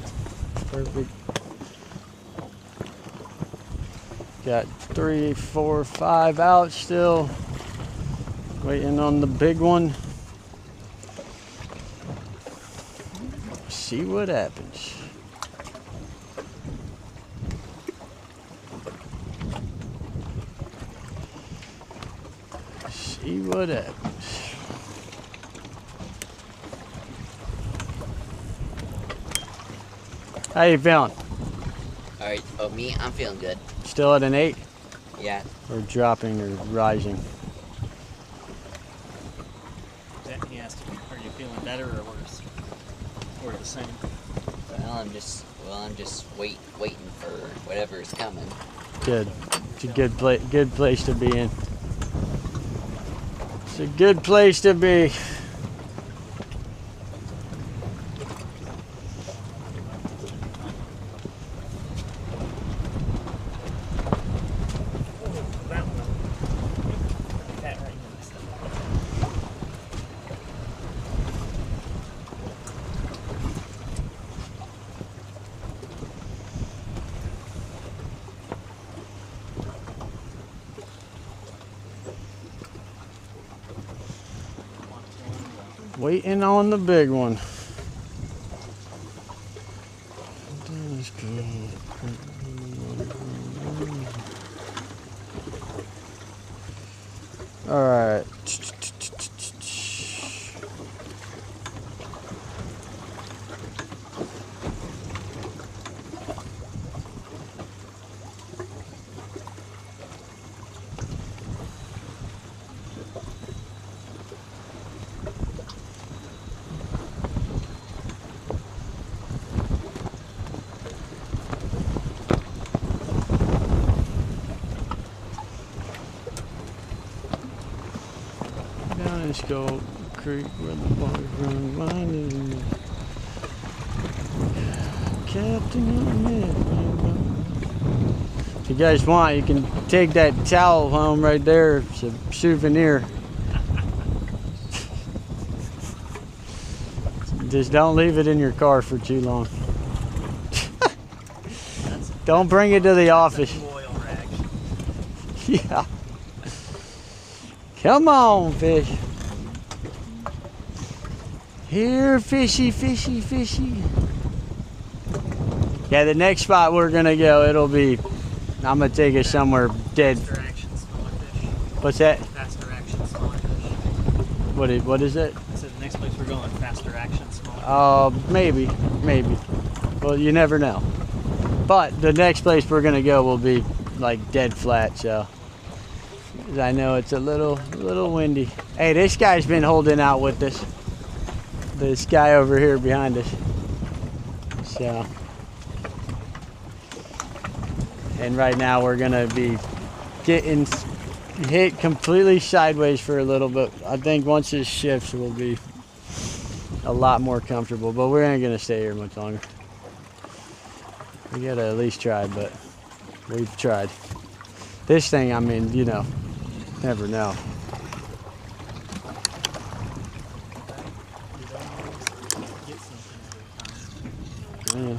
perfect. Got 3, 4, 5 out still. Waiting on the big one. See what happens. See what happens. How you feeling? Alright, oh me, I'm feeling good. Still at an 8? Yeah. Or dropping or rising? He asked, are you feeling better or worse? Or the same? Well, I'm just waiting for whatever's coming. Good. It's a good place to be in. It's a good place to be. Waiting on the big one. All right. Down in Skull Creek where the water run winding. Captain, if you guys want, you can take that towel home right there. It's a souvenir. Just don't leave it in your car for too long. Don't bring it to the office. Yeah. Come on, fish. Here, fishy, fishy, fishy. Yeah, the next spot we're gonna go, it'll be, I'm gonna take it somewhere dead. Faster action, smaller fish. What's that? Faster action, smaller fish. What is it? I said the next place we're going, faster action, smaller fish. Maybe. Well, you never know. But the next place we're gonna go will be like dead flat, so. I know it's a little windy. Hey, this guy's been holding out with us. This guy over here behind us. So. And right now we're gonna be getting hit completely sideways for a little bit. I think once this shifts, we'll be a lot more comfortable. But we ain't gonna stay here much longer. We gotta at least try, but we've tried. This thing, I mean, you know, never know. Yeah. You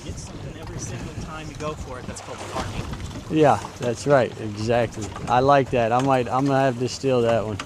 get something every single time you go for it. That's called farming. Yeah, that's right. Exactly. I like that. I'm gonna have to steal that one.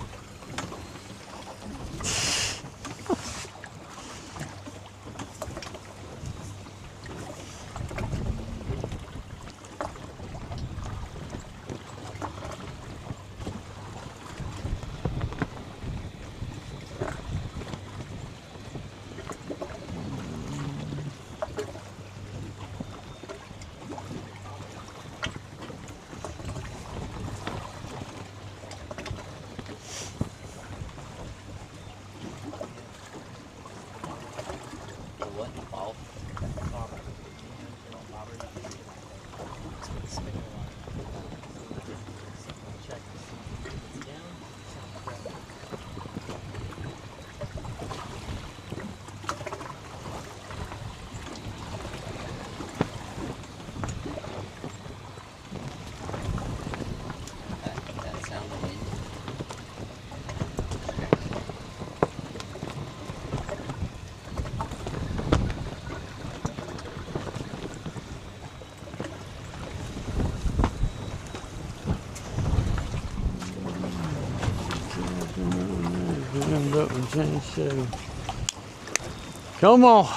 Come on.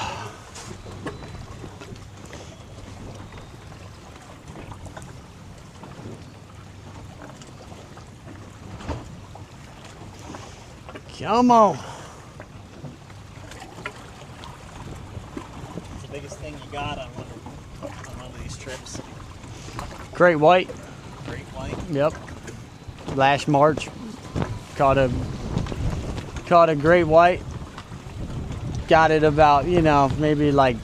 Come on. What's the biggest thing you got on one of these trips? Great white. Great white. Yep. Last March, caught a great white. Got it about, maybe like,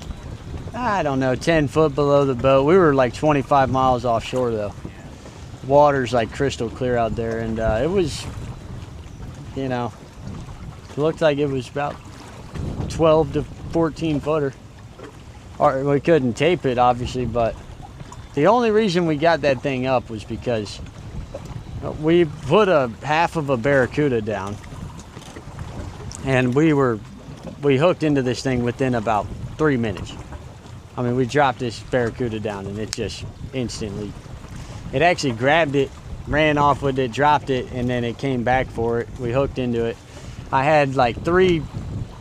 I don't know, 10 foot below the boat. We were like 25 miles offshore though. Water's like crystal clear out there, and it was, it looked like it was about 12 to 14 footer. Or we couldn't tape it obviously, but the only reason we got that thing up was because we put a half of a barracuda down, and we hooked into this thing within about 3 minutes. I mean, we dropped this barracuda down, and it just instantly, it actually grabbed it, ran off with it, dropped it, and then it came back for it. We hooked into it. I had like 3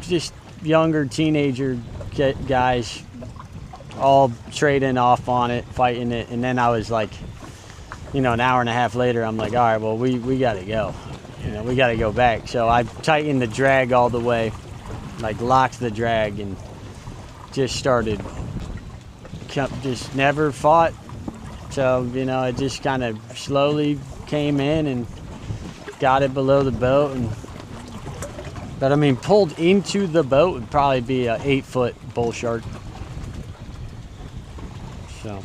just younger teenager guys all trading off on it, fighting it, and then I was like, an hour and a half later, I'm like, all right, well, we got to go. We got to go back. So I tightened the drag all the way, like locked the drag, and just just never fought. So, it just kind of slowly came in and got it below the boat. But I mean, pulled into the boat would probably be a 8-foot bull shark. So.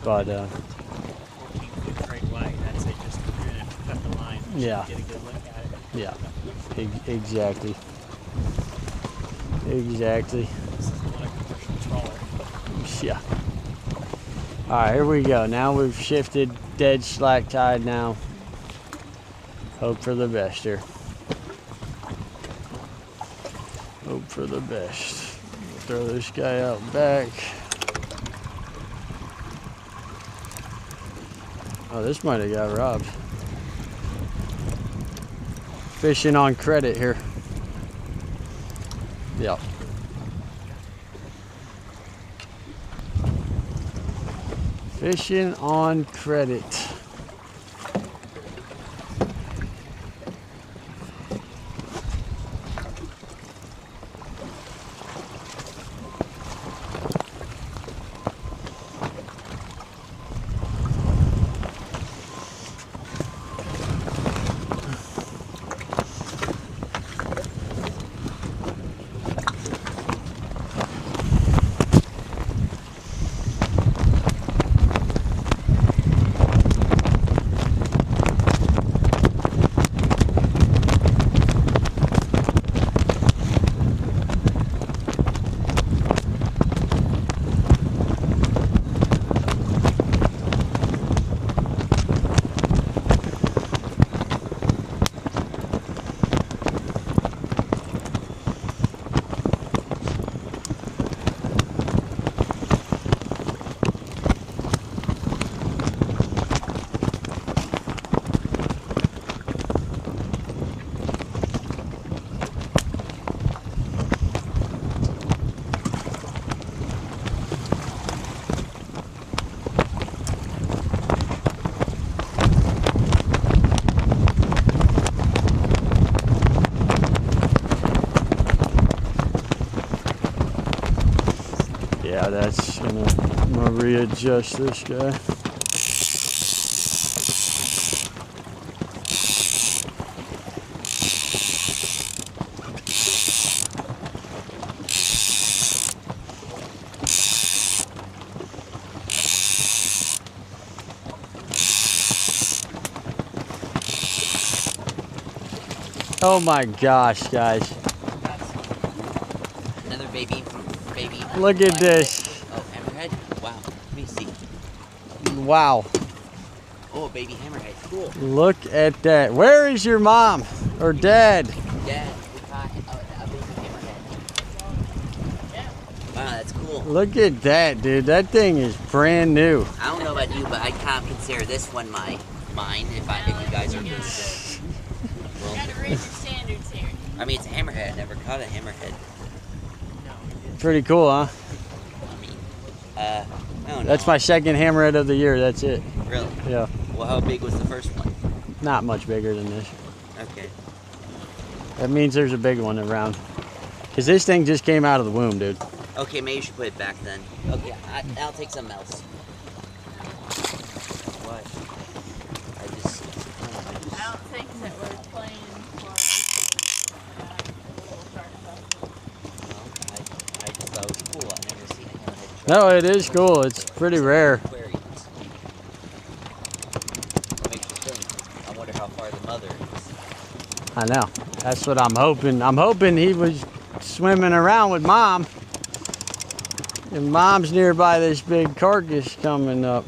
But 14-foot great white. That's it. Just cut the line. Yeah. Get a good look at it. Yeah. Exactly. Exactly. This is not a commercial trawler. Yeah. All right, here we go. Now we've shifted dead slack tide now. Hope for the best here. Hope for the best. Throw this guy out back. Oh, this might have got robbed. Fishing on credit here. Yep. Fishing on credit. Yeah, that's gonna readjust this guy. Oh my gosh, guys. Another baby. Look at this. Oh, hammerhead? Wow. Let me see. Wow. Oh, baby hammerhead. Cool. Look at that. Where is your mom or dad? Dad, we caught a baby hammerhead. Wow, that's cool. Look at that, dude. That thing is brand new. I don't know about you, but I kind of consider this one my mind if you guys are. Well, Gotta raise your standards here. I mean, it's a hammerhead. I never caught a hammerhead. Pretty cool, huh? I mean, I don't know. That's my second hammerhead of the year. That's it. Really? Yeah. Well, how big was the first one? Not much bigger than this. Okay. That means there's a big one around. Because this thing just came out of the womb, dude. Okay, maybe you should put it back then. Okay, I'll take something else. What? I I don't think that we're playing for I just thought it was cool. I've never seen a hammerhead shark. No, it is cool. It's pretty rare. Aquariums. What makes you think? I wonder how far the mother is. I know. That's what I'm hoping. I'm hoping he was swimming around with Mom. And Mom's nearby this big carcass coming up.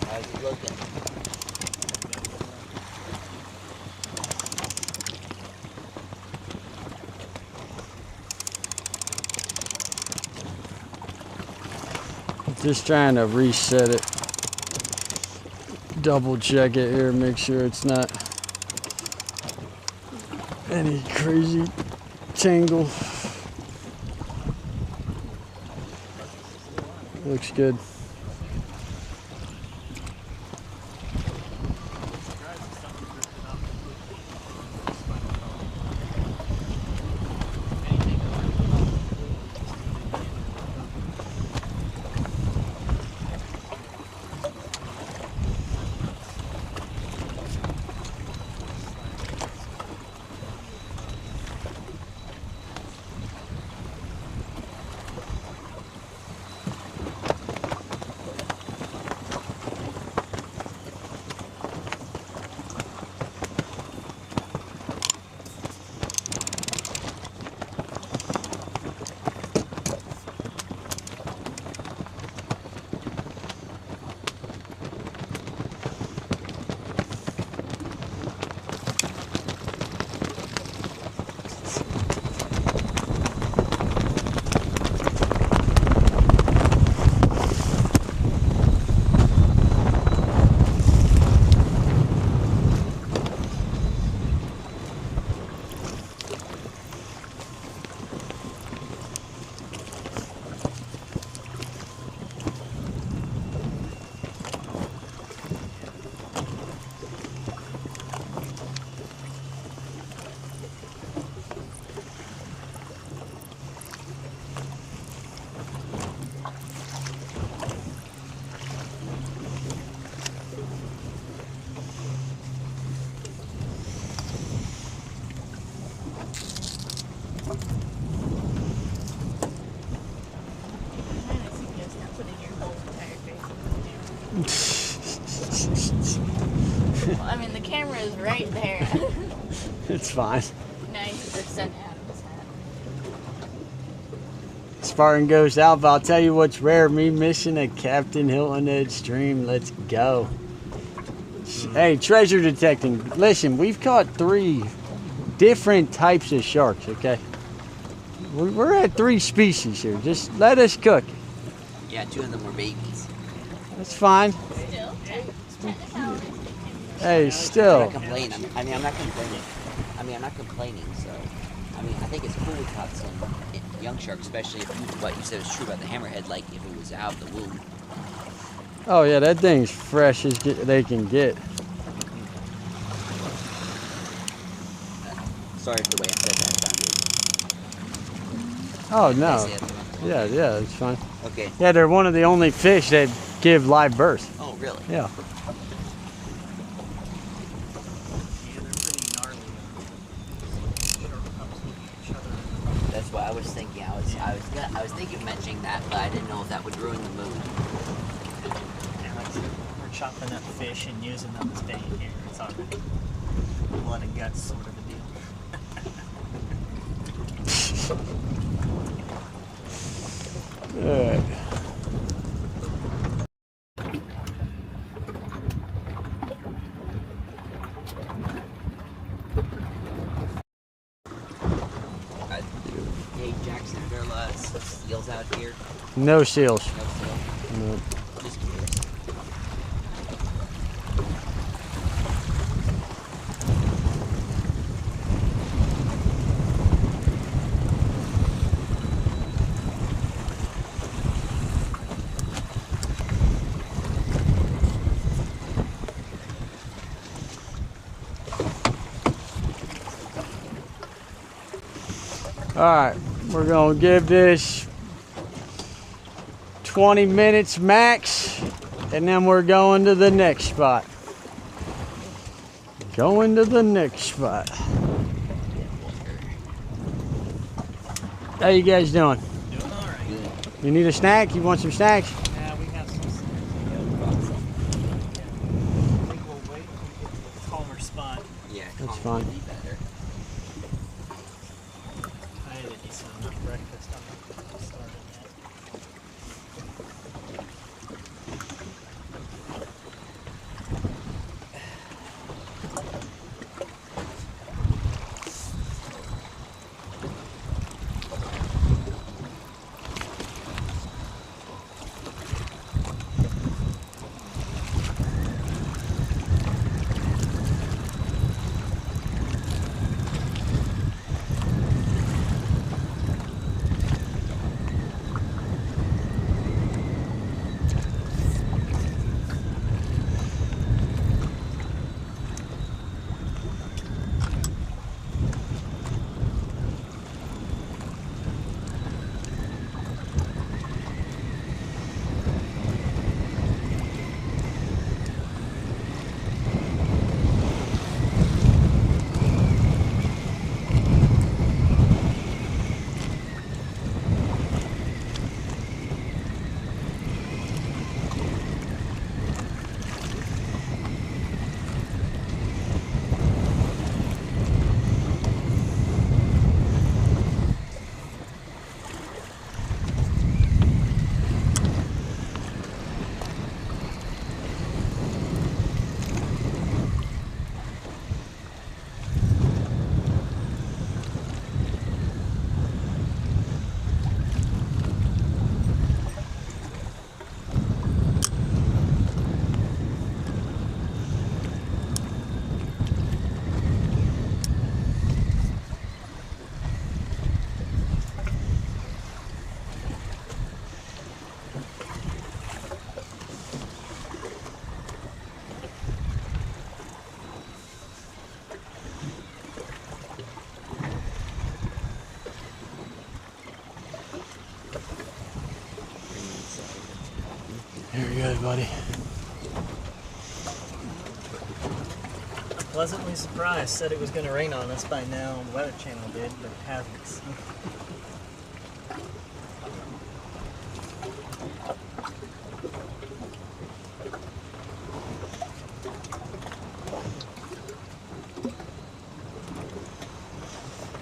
How's it looking? Just trying to reset it. Double check it here, make sure it's not any crazy tangle. Looks good. Well, I mean, the camera is right there. It's fine. 90% out of his hat. Spartan goes out, but I'll tell you what's rare. Me missing a Captain Hilton Edge stream. Let's go. Hey, treasure detecting. Listen, we've caught 3 different types of sharks, okay? We're at 3 species here. Just let us cook. Yeah, 2 of them were babies. That's fine. Still, technicalities. Hey, still. I'm not complaining. I'm not complaining. I'm not complaining. So, I think it's cool we caught some young sharks, especially if what you said is true about the hammerhead, like if it was out of the womb. Oh yeah, that thing's fresh as they can get. Sorry for the way I said that. Oh no. Did I say that wrong? Yeah, it's fine. Okay. Yeah, they're one of the only fish that give live birth. Oh, really? Yeah. That's what I was thinking. I was thinking of mentioning that, but I didn't know if that would ruin the mood. And like I said, we're chopping up fish and using them as bait here. It's already blood and guts sort of a deal. All right. here? No seals. No seal. No. Just curious. All right, we're gonna give this 20 minutes max, and then we're going to the next spot. Going to the next spot. How you guys doing? Doing all right. You need a snack? You want some snacks? Yeah, we have some snacks. I think we'll wait until we get to a calmer spot. Yeah, That's calm fine. would be better. I had a decent enough breakfast. I'm not going to start it yet. Here we go, buddy. I'm pleasantly surprised. Said it was going to rain on us by now. The Weather Channel did, but it hasn't. So.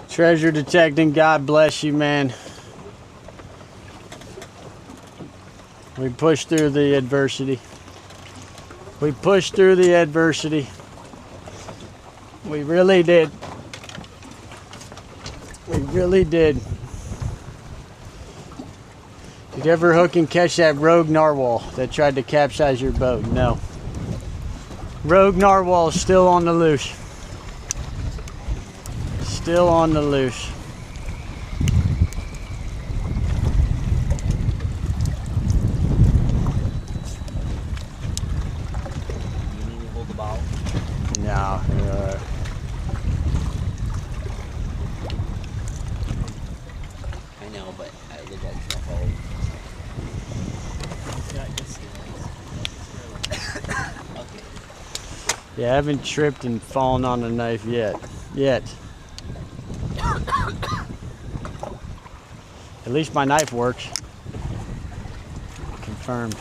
Treasure detecting, God bless you, man. We pushed through the adversity. We pushed through the adversity. We really did. We really did. Did you ever hook and catch that rogue narwhal that tried to capsize your boat? No. Rogue narwhal is still on the loose. Still on the loose. You need me to hold the ball? No. I know, but I live extra hole. Yeah, I guess Okay. Yeah, I haven't tripped and fallen on a knife yet. At least my knife works. Confirmed.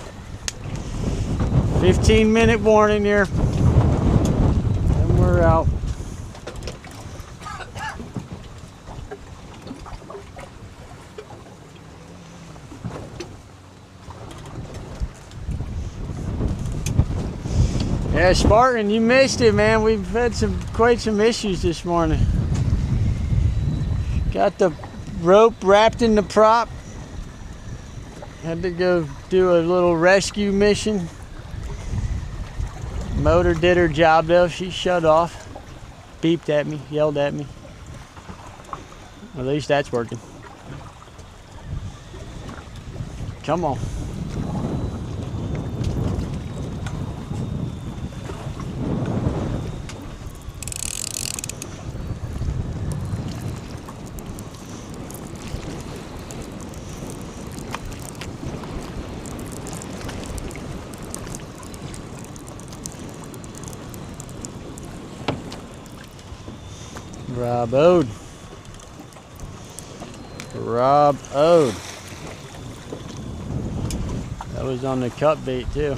15-minute warning here. And we're out. Yeah, Spartan, you missed it, man. We've had quite some issues this morning. Got the rope wrapped in the prop. Had to go do a little rescue mission. Motor did her job though. She shut off. Beeped at me, yelled at me. At least that's working. Come on. Rob Ode. Rob Ode. That was on the cut bait too.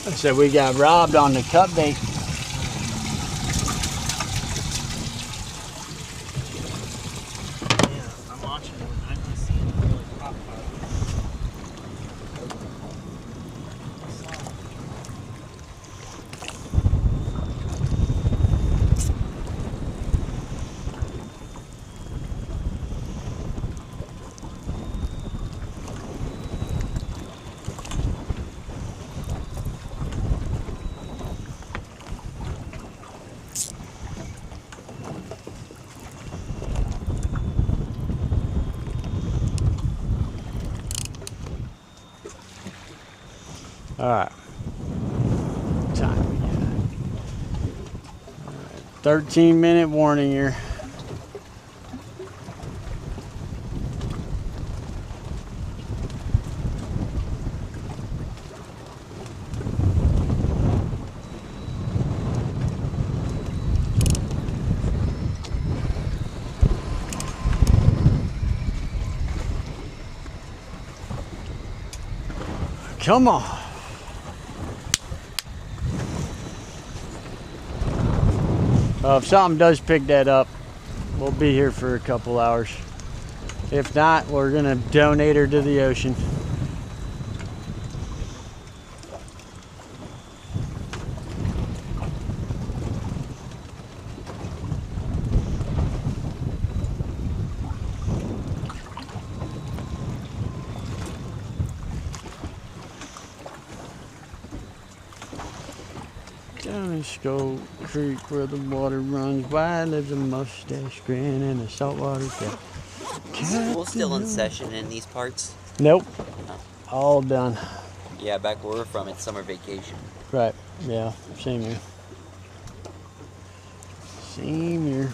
I said we got robbed on the cut bait. Yeah, I'm watching it. I'm not seeing it really pop up. All right. Time we got. All right. 13-minute warning here. Come on. If something does pick that up, we'll be here for a couple hours. If not, we're gonna donate her to the ocean. Down in Skull Creek where the water runs wide lives a mustache grin and a saltwater cat. Is school still in session in these parts? Nope. No. All done. Yeah, back where we're from, it's summer vacation. Right. Yeah. Same here. Same here.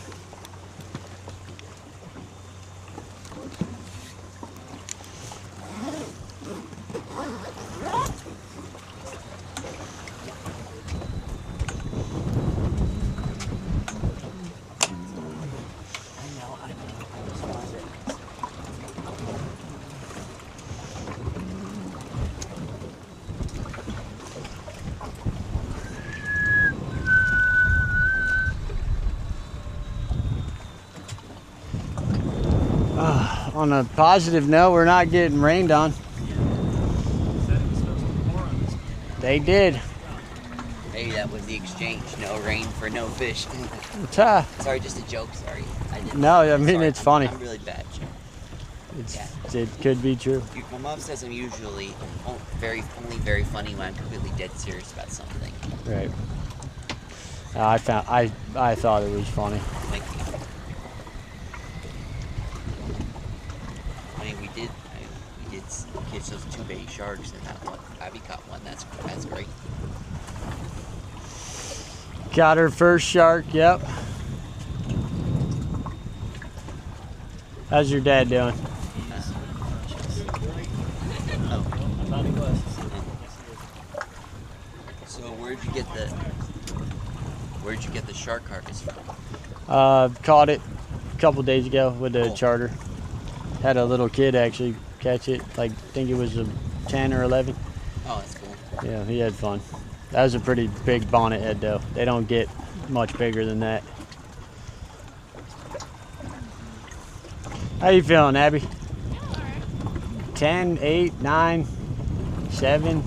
On a positive note, we're not getting rained on. They did. Hey, that was the exchange. No rain for no fish. Ta. Sorry, just a joke. Sorry. I didn't. No, I mean, Sorry. it's funny. I'm really bad, Jim. It could be true. My mom says I'm usually only very funny when I'm completely dead serious about something. Right. I thought it was funny. Thank you. I mean, we did catch those 2 baby sharks, and that one, Abby caught one. That's great. Got her first shark. Yep. How's your dad doing? Oh. I thought he was. So where'd you get the shark carcass from? Caught it a couple days ago with a Cool. charter. Had a little kid actually catch it. Like, I think it was a 10 or 11. Oh, that's cool. Yeah, he had fun. That was a pretty big bonnet head though. They don't get much bigger than that. How you feeling, Abby? 10, 8, 9, 7.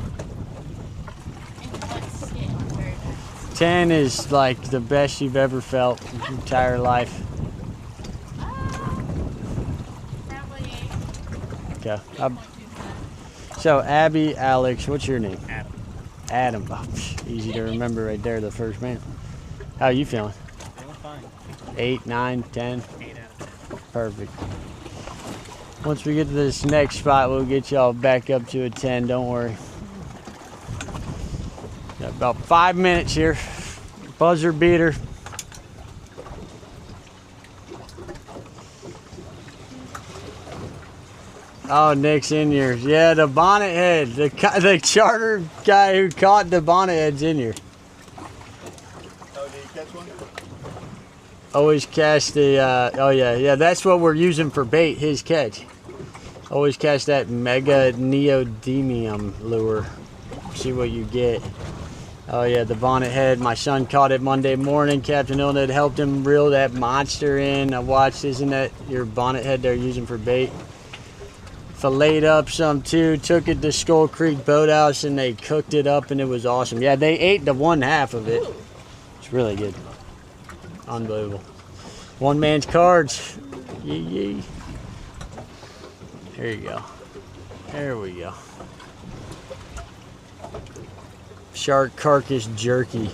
10 is like the best you've ever felt in your entire life. Probably Okay. So Abby, Alex, what's your name? Adam. Adam. Oh, easy to remember right there, the first man. How you feeling? Feeling fine. 8, 9, 10? 8 out of 10. Perfect. Once we get to this next spot, we'll get y'all back up to a 10. Don't worry. Got about 5 minutes here. Buzzer beater. Oh, Nick's in here. Yeah, the bonnet head. The charter guy who caught the bonnet head's in here. Oh, did you catch one? Always catch the, oh yeah, that's what we're using for bait, his catch. Always catch that mega neodymium lure. See what you get. Oh yeah, the bonnet head. My son caught it Monday morning. Captain Hilton had helped him reel that monster in. I watched, isn't that your bonnet head they're using for bait? Filleted up some too. Took it to Skull Creek Boathouse and they cooked it up and it was awesome. Yeah, they ate the one half of it. It's really good. Unbelievable. One man's cards. Yee yee. There you go. There we go. Shark carcass jerky.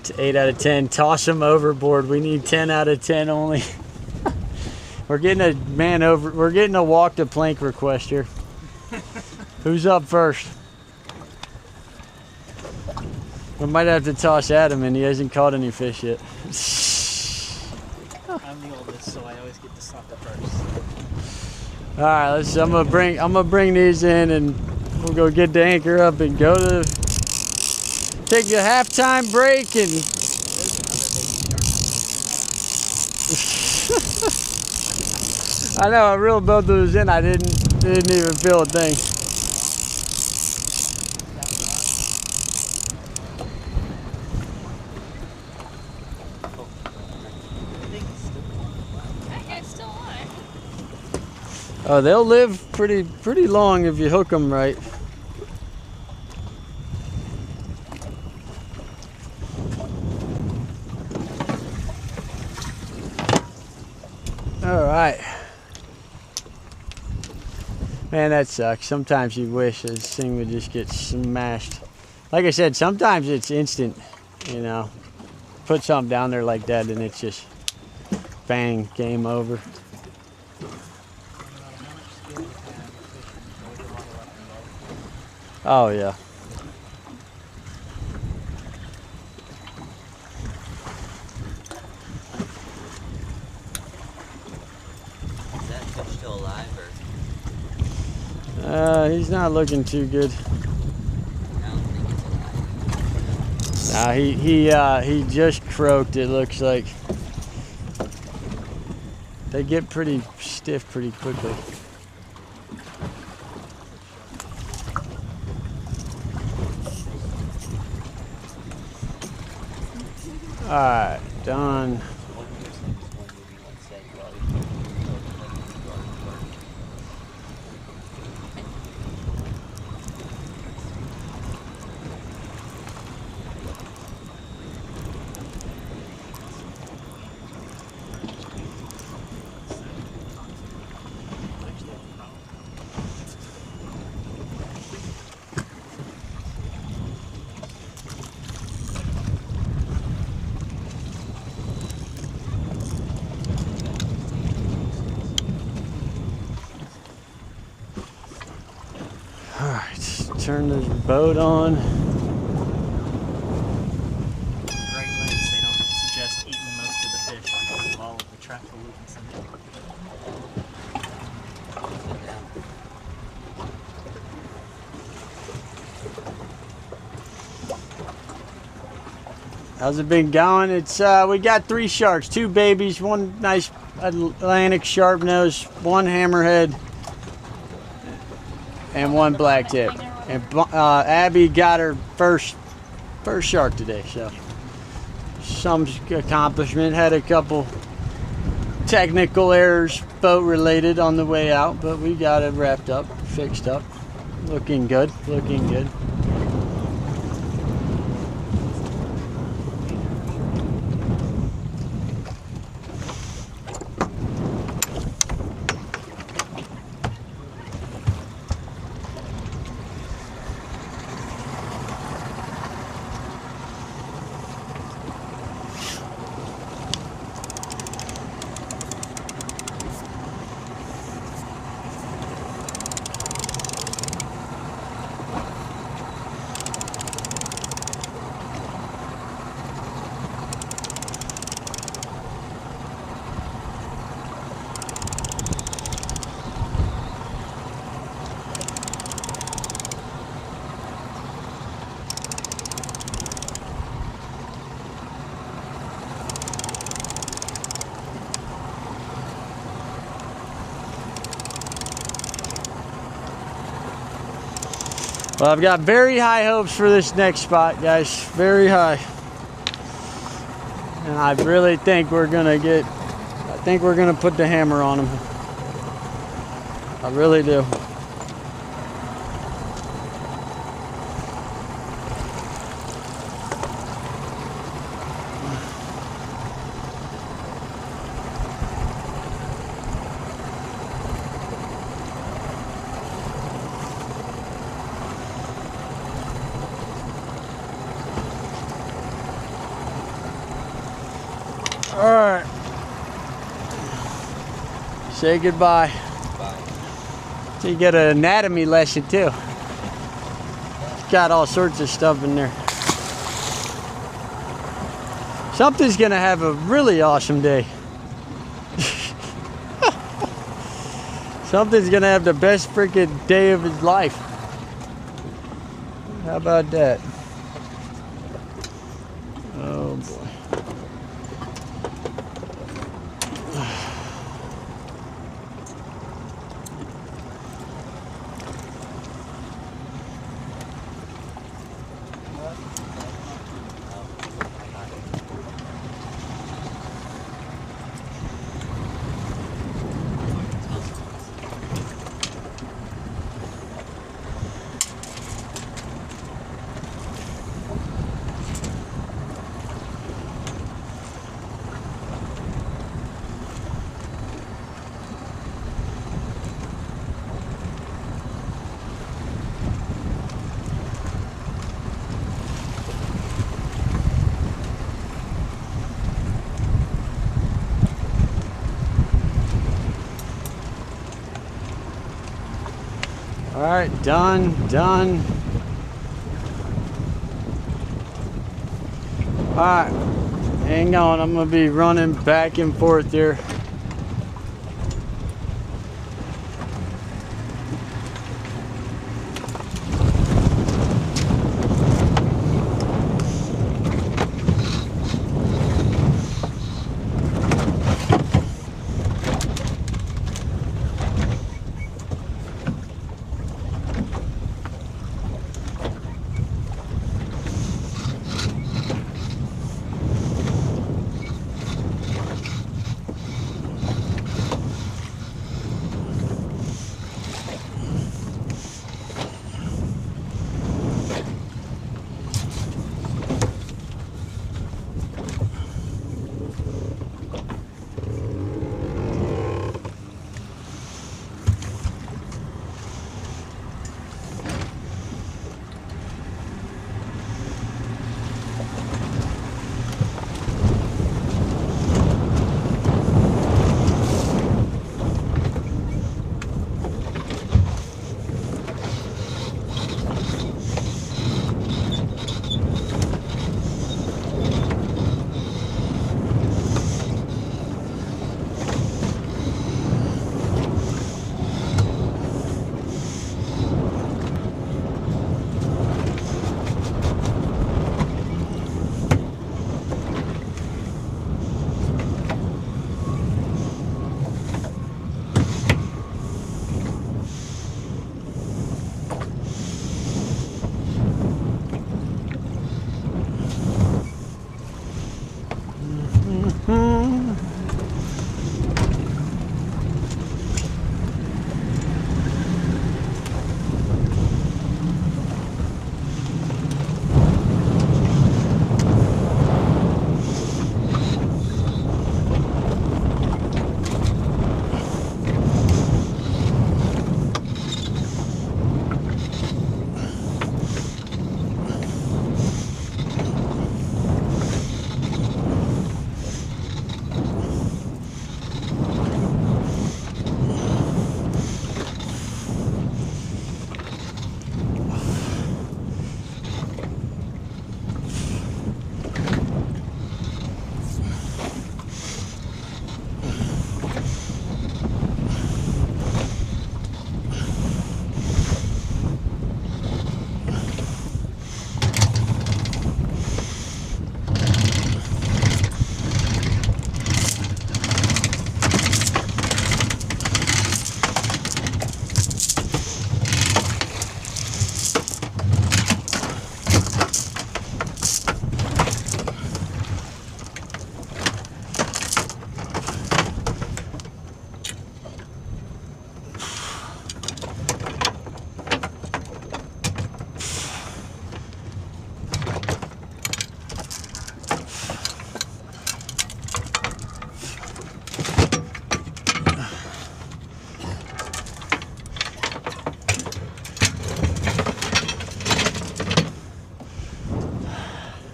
It's 8 out of 10. Toss them overboard. We need 10 out of 10 only. We're getting a man over. We're getting a walk to plank request here. Who's up first? We might have to toss Adam in. He hasn't caught any fish yet. I'm the oldest, so I always get to stop the first. All right, I'm gonna bring these in, and we'll go get the anchor up and go to take a halftime break and. I know I reeled both of those in. I didn't even feel a thing. That guy's still alive. Oh, they'll live pretty long if you hook them right. All right. Man, that sucks. Sometimes you wish this thing would just get smashed. Like I said, sometimes it's instant, you know. Put something down there like that and it's just bang, game over. Oh yeah. Is that fish still alive or? He's not looking too good. I don't think it's alive. He just croaked, it looks like. They get pretty stiff pretty quickly. Alright, done. Alright, turn this boat on. Great lakes, they don't suggest eating most of the fish because of all of the trap pollutants in it. How's it been going? It's we got 3 sharks, 2 babies, 1 nice Atlantic sharp nose, 1 hammerhead, and 1 black tip. And Abby got her first shark today, so some accomplishment. Had a couple technical errors, boat related, on the way out, but we got it wrapped up, fixed up, looking good, looking good. Well, I've got very high hopes for this next spot, guys. Very high. And I really think we're gonna put the hammer on them. I really do. All right. Say goodbye. So you get an anatomy lesson too. It's got all sorts of stuff in there. Something's gonna have a really awesome day. Something's gonna have the best freaking day of his life. How about that? Oh boy. All right, done. All right, hang on, I'm gonna be running back and forth here.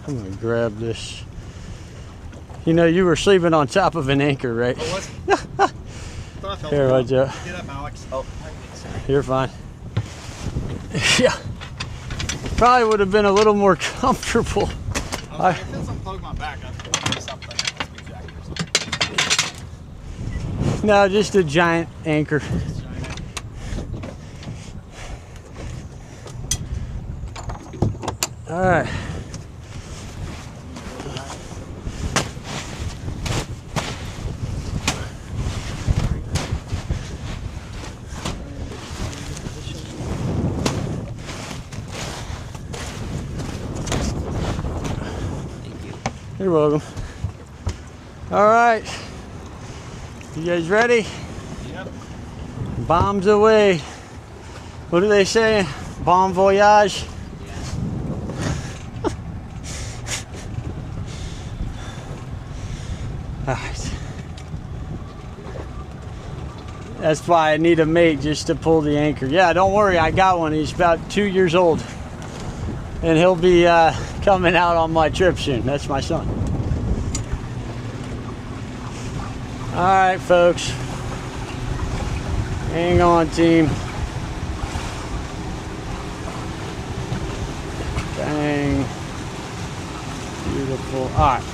I'm gonna grab this. You know, you were sleeping on top of an anchor, right? Oh, what? Here, watch out. Get up, Alex. Oh, You're fine. Yeah. Probably would have been a little more comfortable. I was like, if it's unplug my back, I'll do something. That must be jacked or something. No, just a giant anchor. All right. You're welcome. All right. You guys ready? Yep. Bombs away. What do they say? Bon voyage? All right. That's why I need a mate, just to pull the anchor. Yeah, don't worry, I got one. He's about 2 years old. And he'll be coming out on my trip soon. That's my son. All right, folks. Hang on, team. Dang. Beautiful. All right.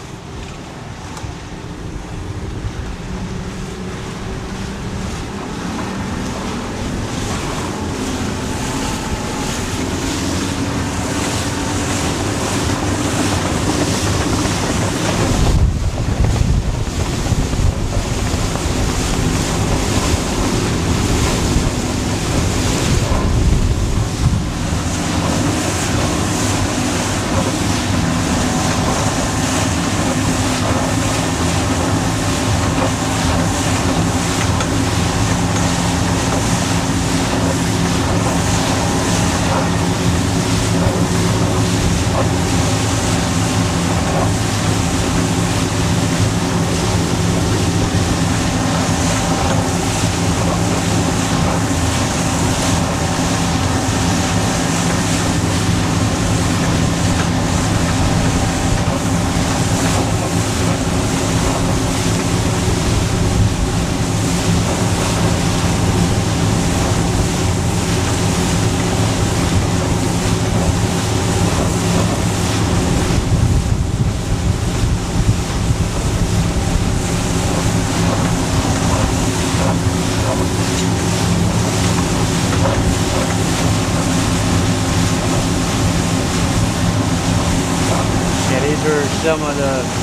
Some of the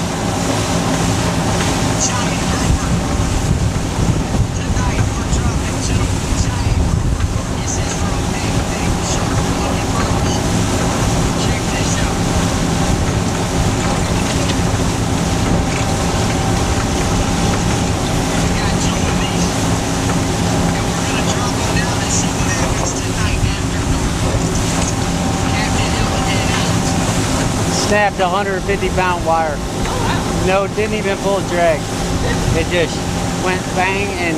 snapped 150-pound wire. Oh, No, didn't even pull a drag. It just went bang and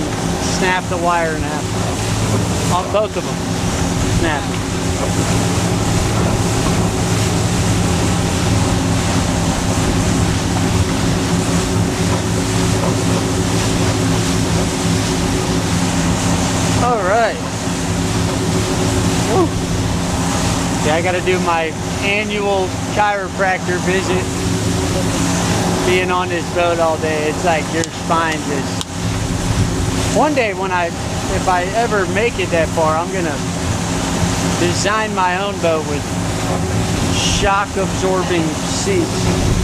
snapped the wire in half. On both of them. Snapped. All right. Woo. Yeah, I got to do my annual chiropractor visit. Being on this boat all day, it's like your spine just. One day if I ever make it that far, I'm gonna design my own boat with shock absorbing seats.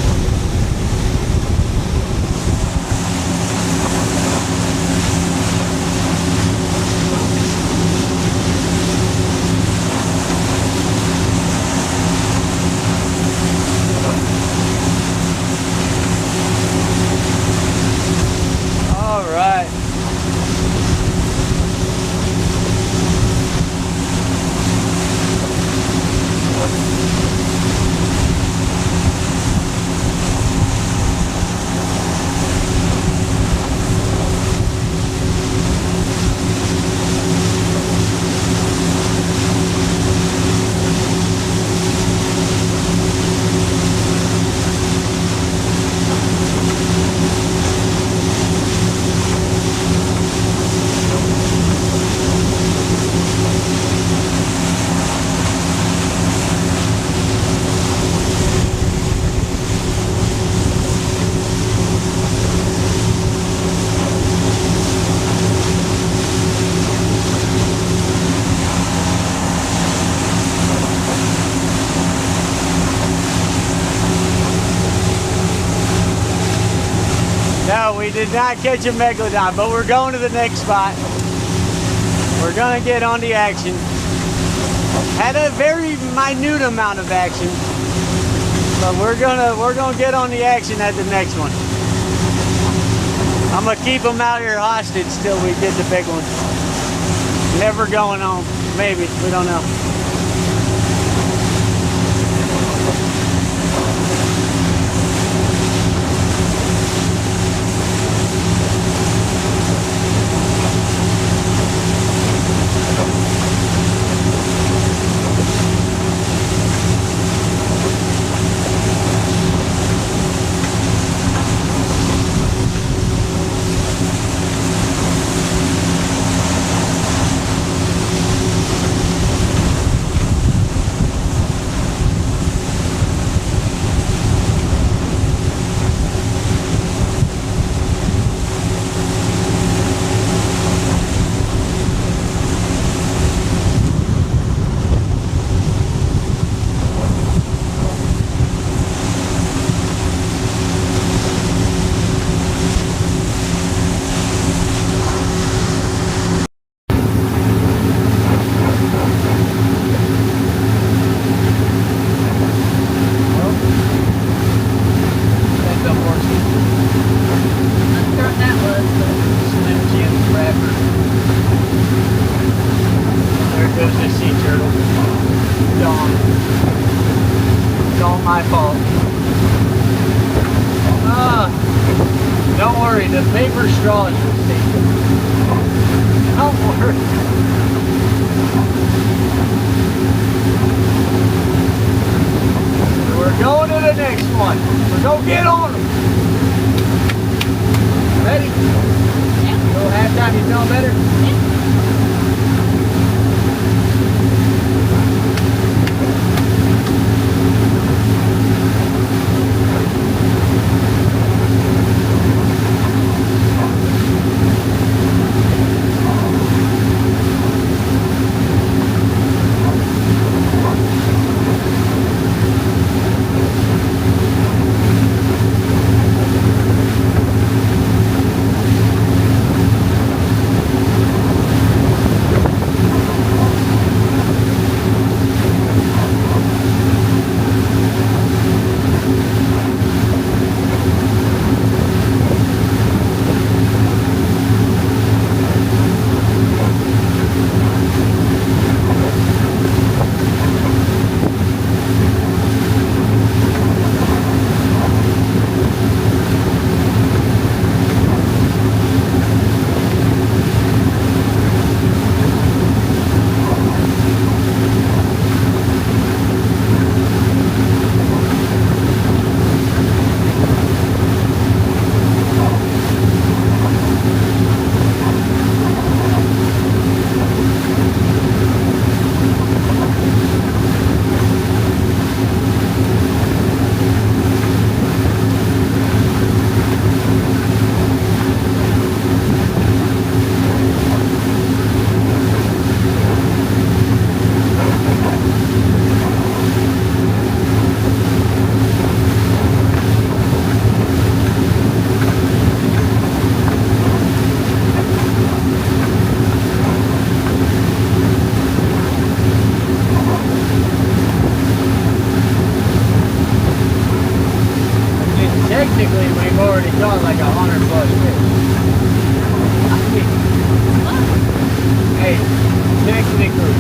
No, we did not catch a megalodon, but we're going to the next spot. We're gonna get on the action. Had a very minute amount of action, but we're gonna get on the action at the next one. I'm gonna keep them out here hostage till we get the big one. Never going home. Maybe, we don't know. My fault. Don't worry, the paper straws will stay. Don't worry. We're going to the next one. We're going to get on them. Ready? Yeah. Go halftime, you feel better? Yeah. Technically, we've already caught like 100 plus fish. Hey, technically.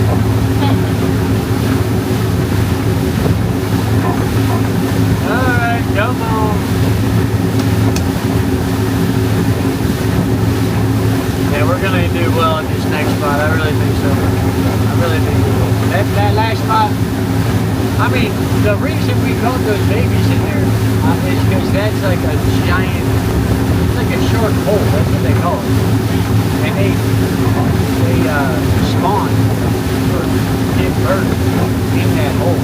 Alright, come on. Yeah, we're gonna do well in this next spot. I really think so. I really think so. That last spot, I mean, the reason we caught those babies in there is because that's like a giant, it's like a short hole, that's what they call it. And they spawn or give birth in that hole.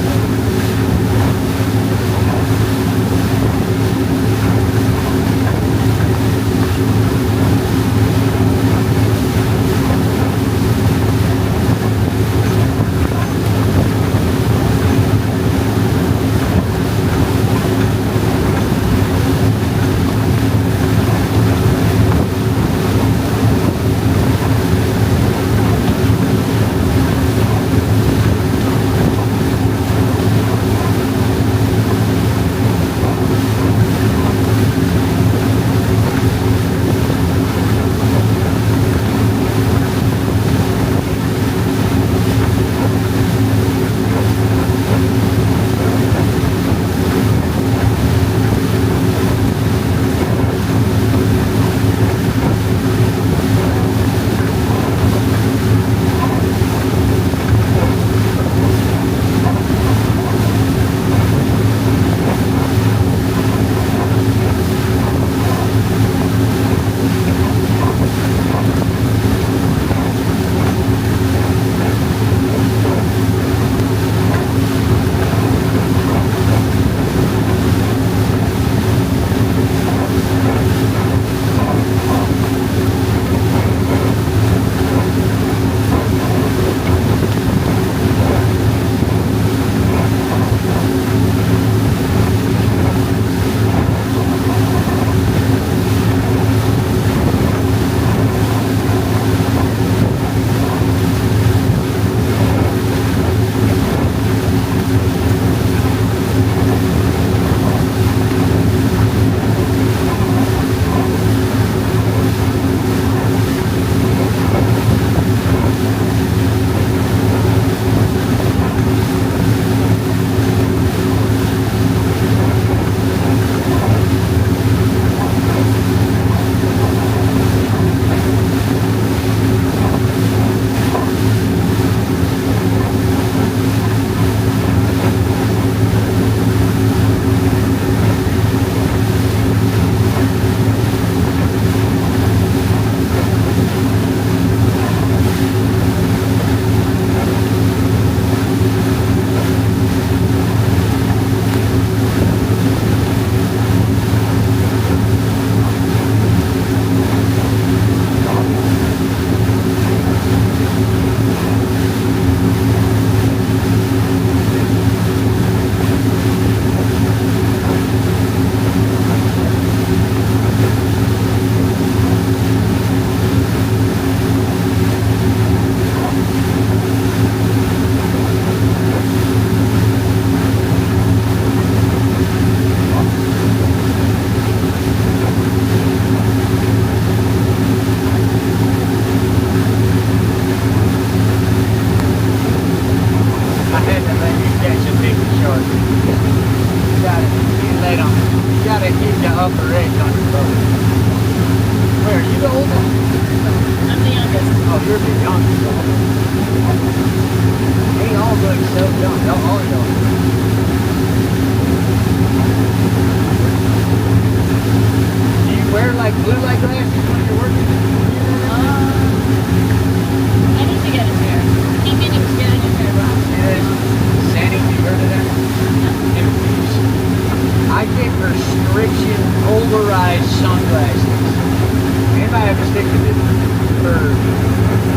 upper edge on your boat. Where, are you the oldest? I'm the youngest. Oh, you're the youngest. They all look so young. Y'all all young. Do you wear like blue light glasses when you're working? I need to get his hair. Keep meaning to get his hair, Rob. Yes. Sandy, you heard of that? I get prescription polarized sunglasses. Anybody have a stick of it for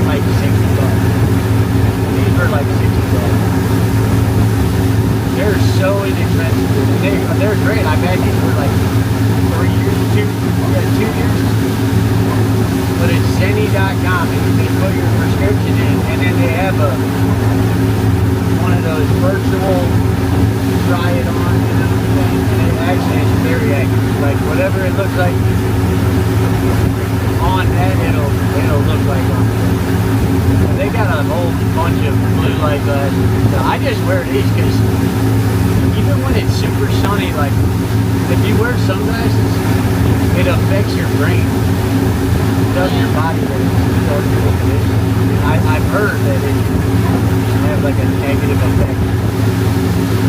like $60? These are like $60. They're so inexpensive. They're great. I've had these for like 2 years. But it's Zenny.com and you can put your prescription in, and then they have one of those virtual try it on, you know, thing, and it actually is very accurate. Like whatever it looks like on that, it'll look like on that. They got a whole bunch of blue light glasses. So I just wear these because even when it's super sunny, like if you wear sunglasses, it affects your brain. It does your body that it's starting to look at it. I've heard that it can have like a negative effect.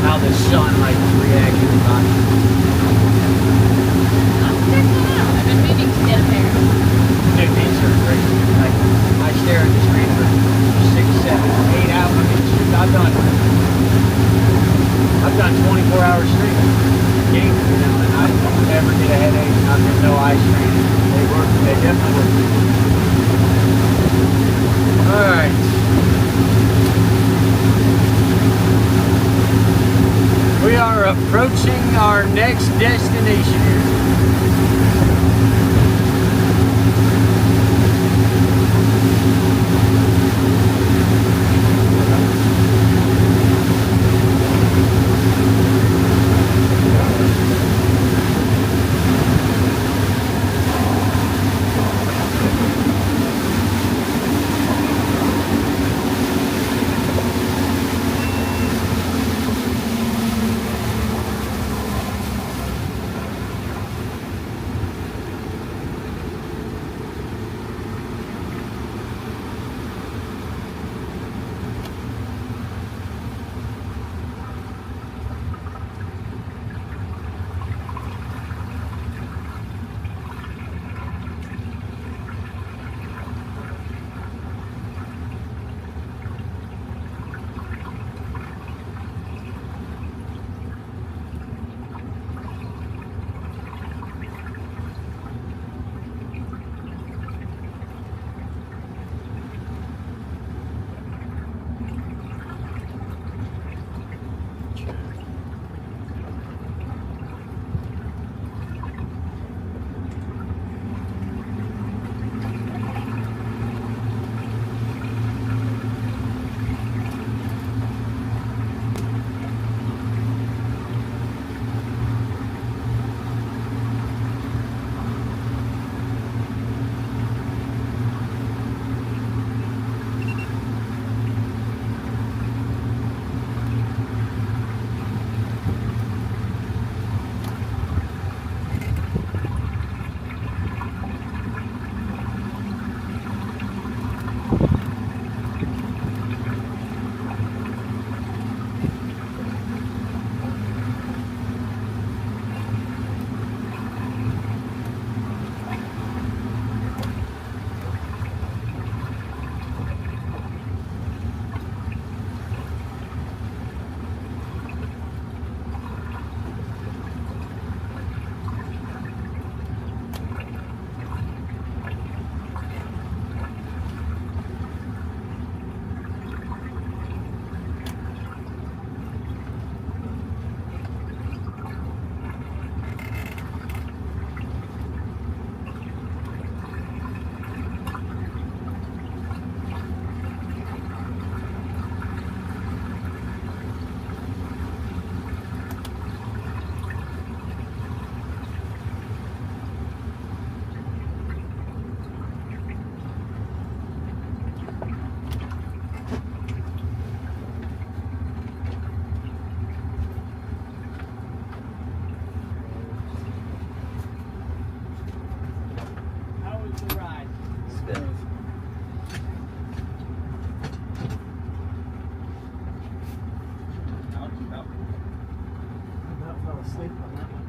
How the sun like reacts to the body. I'll check that out. I've been meaning to get a pair. Dude, these are great. Like I stare at the screen for 6, 7, 8 hours. I mean, shoot, I've done 24 hours straight games, you know, and I don't ever get a headache. There's no eye strain. They work. They definitely work. All right. We are approaching our next destination here. asleep on that one.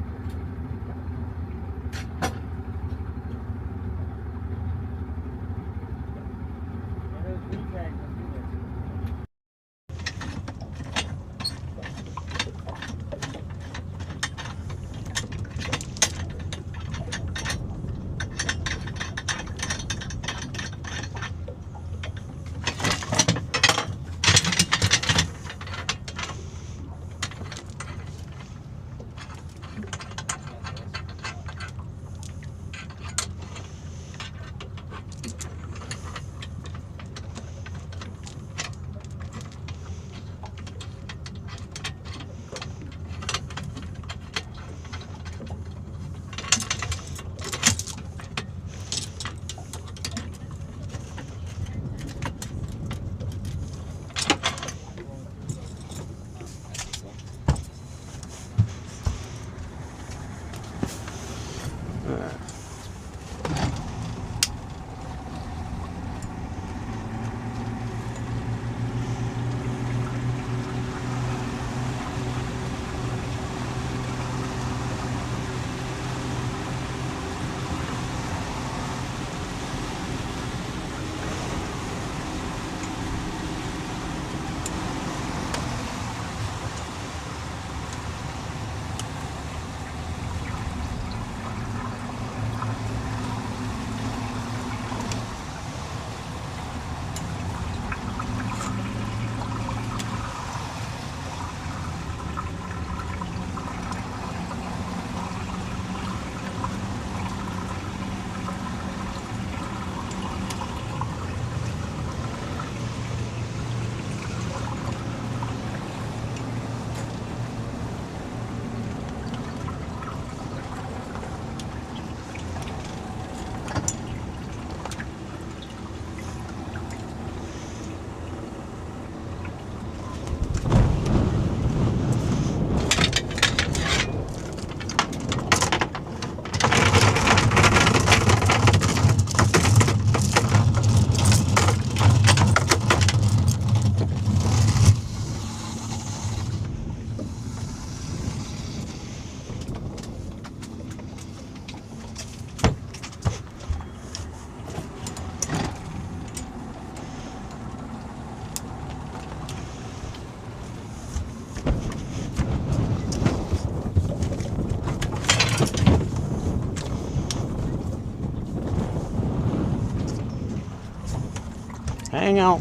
Hang out.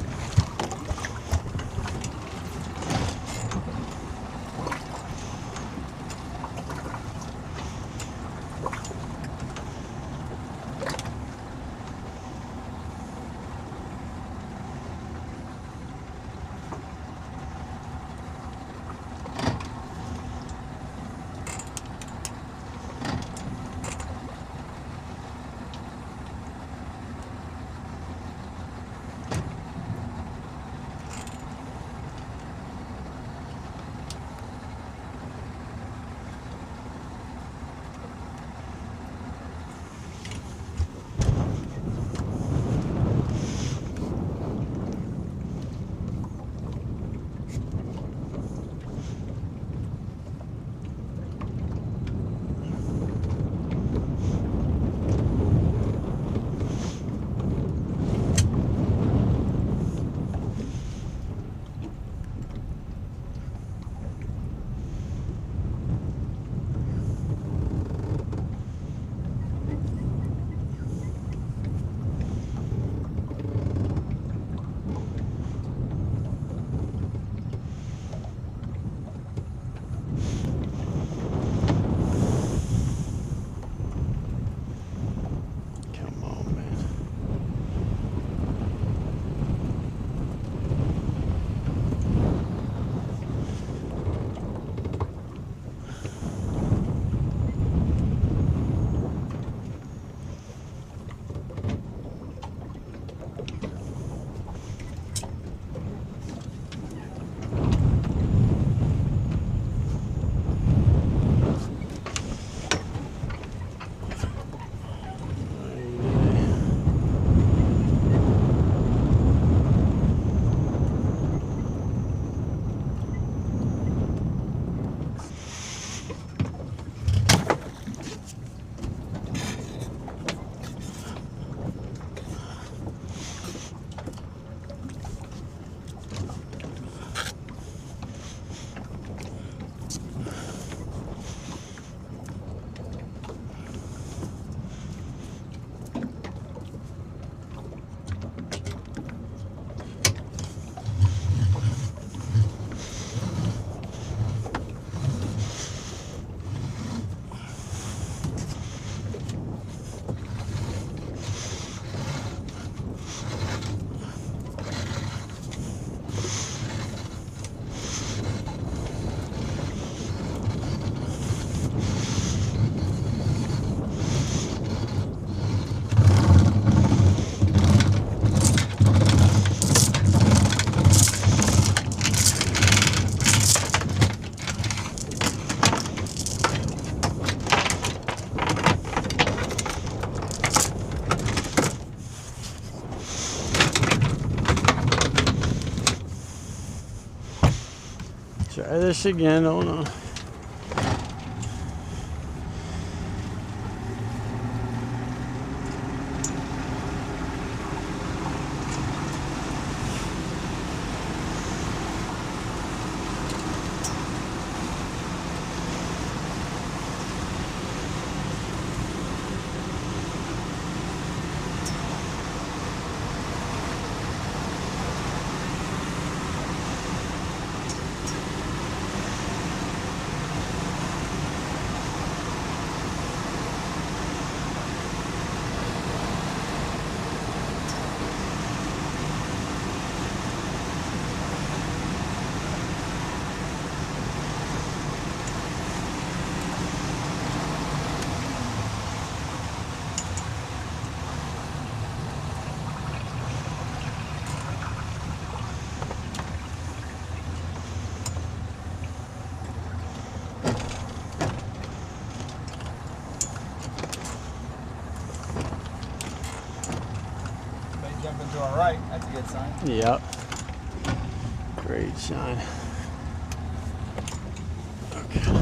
this again. Hold on. Jumping to our right, that's a good sign. Yep. Great sign. Okay.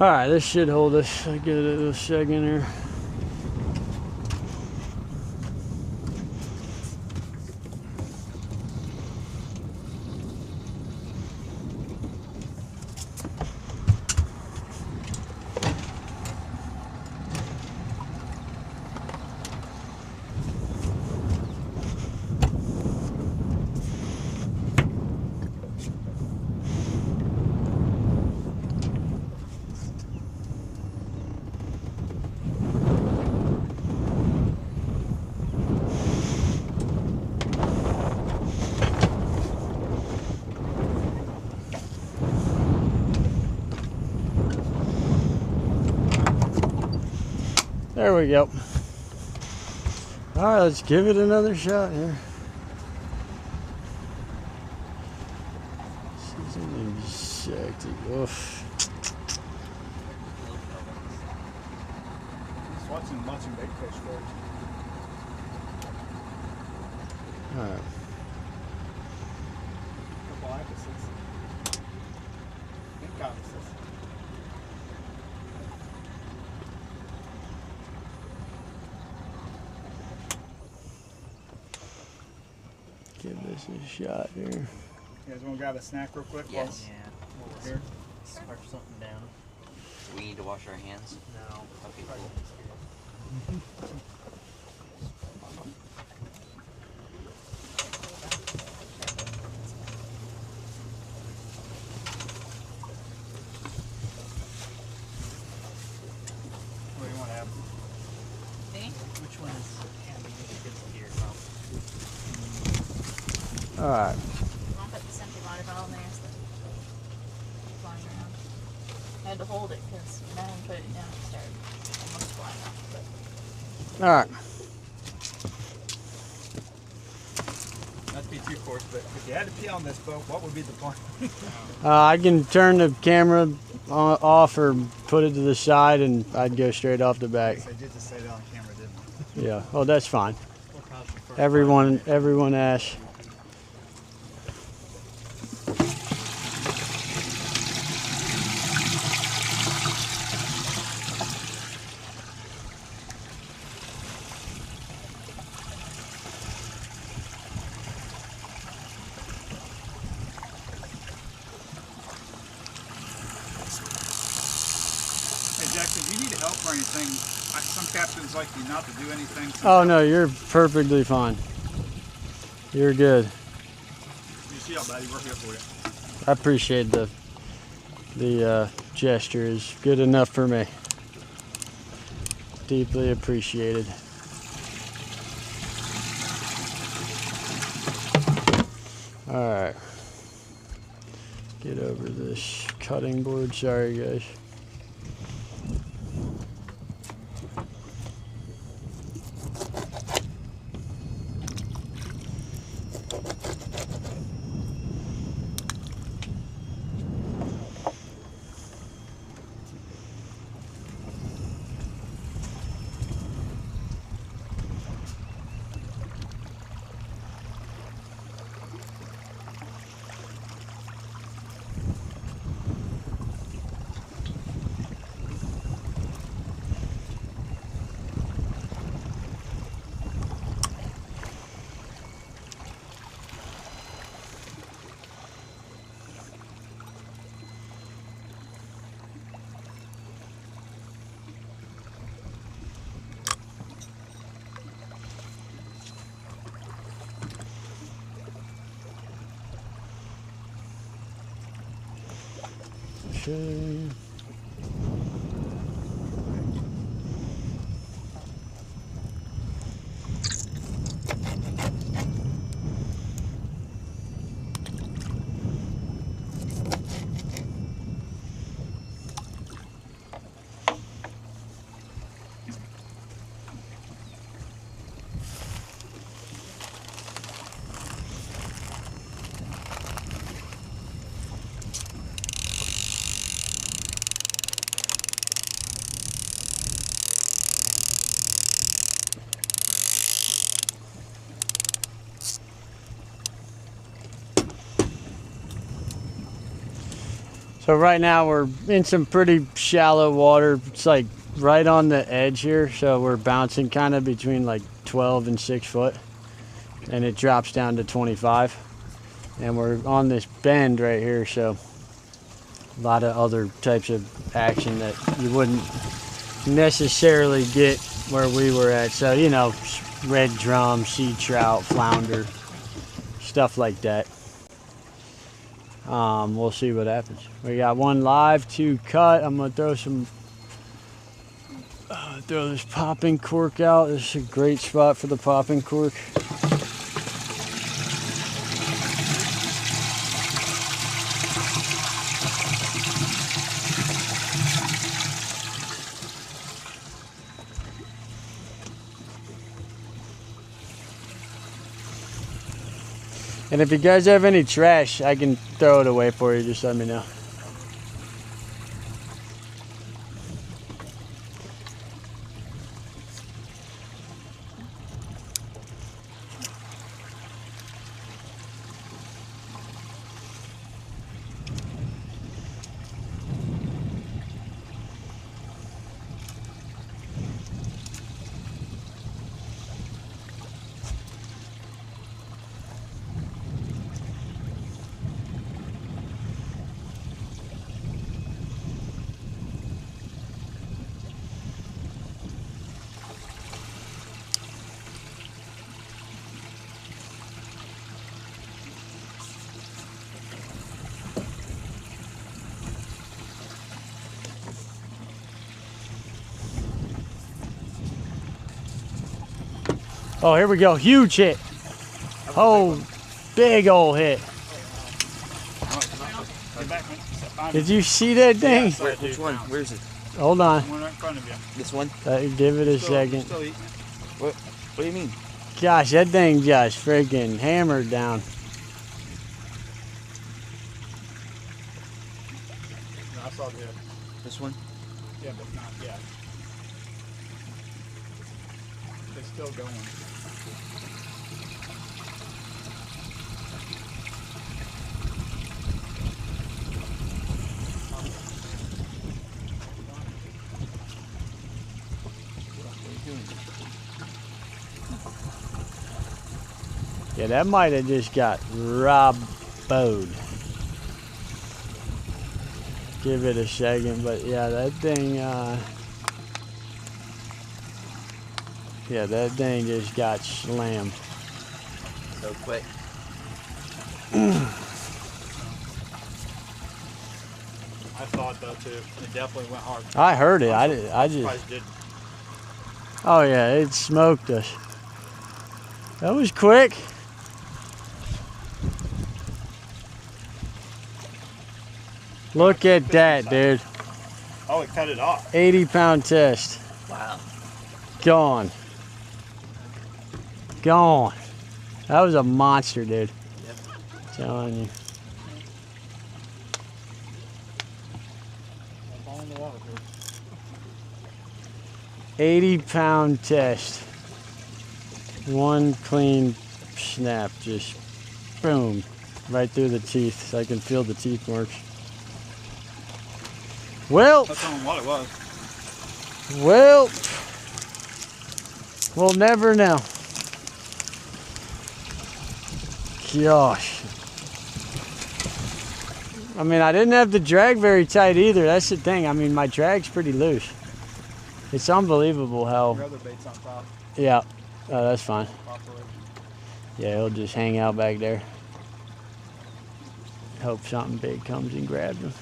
All right, this should hold us. I'll get it a second here. There we go. All right, let's give it another shot here. This isn't exactly. Oof. Just watching bait fish first. All right. Couple ibises. Pink ibises. Give this a shot here. You guys want to grab a snack real quick? Yes. Yeah. We'll Here. scarf something down. Do we need to wash our hands? No. Okay, cool. What do you want to have? See? Which one is good here? All right. I'll put this empty water bottle in there so that it's flying around. I had to hold it because when I put it down, it started almost flying off. But All right. Not to be too coarse, but if you had to pee on this boat, what would be the plan? I can turn the camera off or put it to the side, and I'd go straight off the back. They did just say that on camera, didn't they? Yeah. Oh, that's fine. We'll probably prefer Everyone asks. Hey Jackson, do you need help or anything? Some captains like you not to do anything. Oh no, you're perfectly fine. You're good. You see how buddy, we're here for you. I appreciate the gesture. Is good enough for me. deeply appreciated. All right. Get over this cutting board. Sorry, guys. Okay. So right now we're in some pretty shallow water. It's like right on the edge here. So we're bouncing kind of between like 12 and 6 foot. And it drops down to 25. And we're on this bend right here. So a lot of other types of action that you wouldn't necessarily get where we were at. So, you know, red drum, sea trout, flounder, stuff like that. We'll see what happens. We got one live, 2 cut. I'm gonna throw some, throw this popping cork out. This is a great spot for the popping cork. And if you guys have any trash, I can throw it away for you. Just let me know. Oh, here we go. Huge hit. Oh, big old hit. Did you see that thing? Which one? Where is it? Hold on. One right in front of you. This one? Give it a second. What do you mean? Gosh, that thing just freaking hammered down. No, I saw the This one? yeah, but not yet. It's still going. Yeah, that might have just got roboed. Give it a second, but yeah, that thing, yeah, that thing just got slammed. So quick. I thought though too. It definitely went hard. I heard it. I just. Surprised it did. Oh yeah, it smoked us. That was quick. Look at that, dude. Oh, it cut it off. 80-pound test. Wow. Gone. Gone. That was a monster, dude. Yep. Telling you. Fall in the water, dude. 80-pound test. One clean snap, just boom, right through the teeth. So I can feel the teeth marks. Well, That's on what it was. well, we'll never know. Gosh. I mean, I didn't have the drag very tight either. That's the thing. I mean, my drag's pretty loose. It's unbelievable how. Your other bait's on top. Yeah, that's fine. Operate. Yeah, he'll just hang out back there. Hope something big comes and grabs him.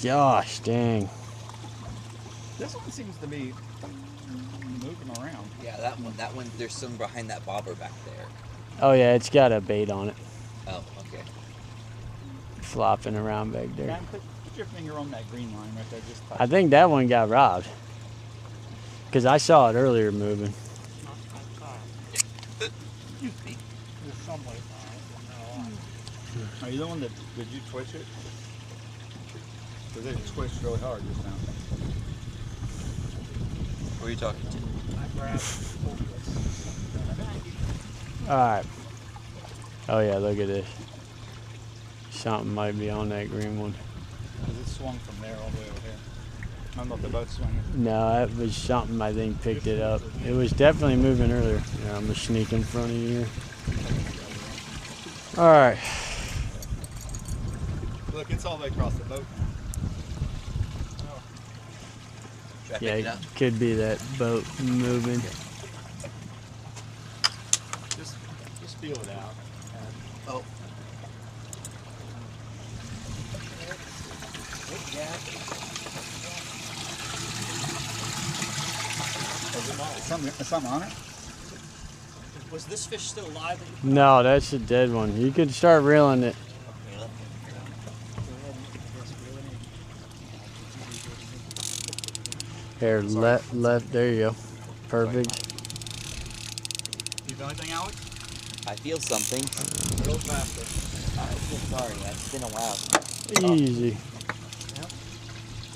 Gosh, dang. This one seems to be moving around. Yeah, that one, there's some behind that bobber back there. Oh yeah, it's got a bait on it. Oh, okay. Flopping around back there. Man, put your finger on that green line right there. Just touch I think that one got robbed. Because I saw it earlier moving. Excuse me. There's some way. Are you the one that, did you twitch it? Because it twitched really hard just now. Who are you talking to? Alright. Oh yeah, look at this. Something might be on that green one. Because it swung from there all the way over here. I don't know if the boat's swinging. No, that was something I think picked it up. It was definitely moving earlier. Yeah, I'm gonna sneak in front of you here. Alright. Look, it's all the way across the boat now. Should I Yeah, pick it up? could be that boat moving. Just feel it out. Oh. Is something on it? Was this fish still alive? No, that's a dead one. You could start reeling it. Here, left, there you go. Perfect. You feel anything, Alex? I feel something. A little faster. I feel sorry, it's been a while. Easy.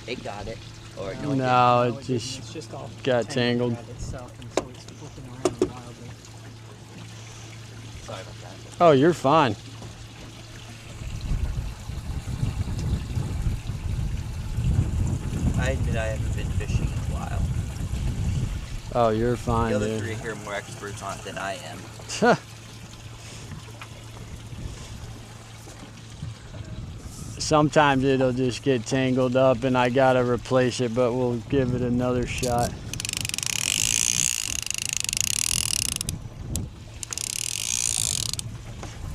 It got it. Or no, No, it it It's just just all got tangled. around itself, and so it's flipping around wildly. didn't. Sorry about that. Oh, you're fine. I admit I haven't been fishing in a while. Oh, you're fine, The other dude. three here are more experts on it than I am. Sometimes it'll just get tangled up and I gotta replace it, but we'll give it another shot.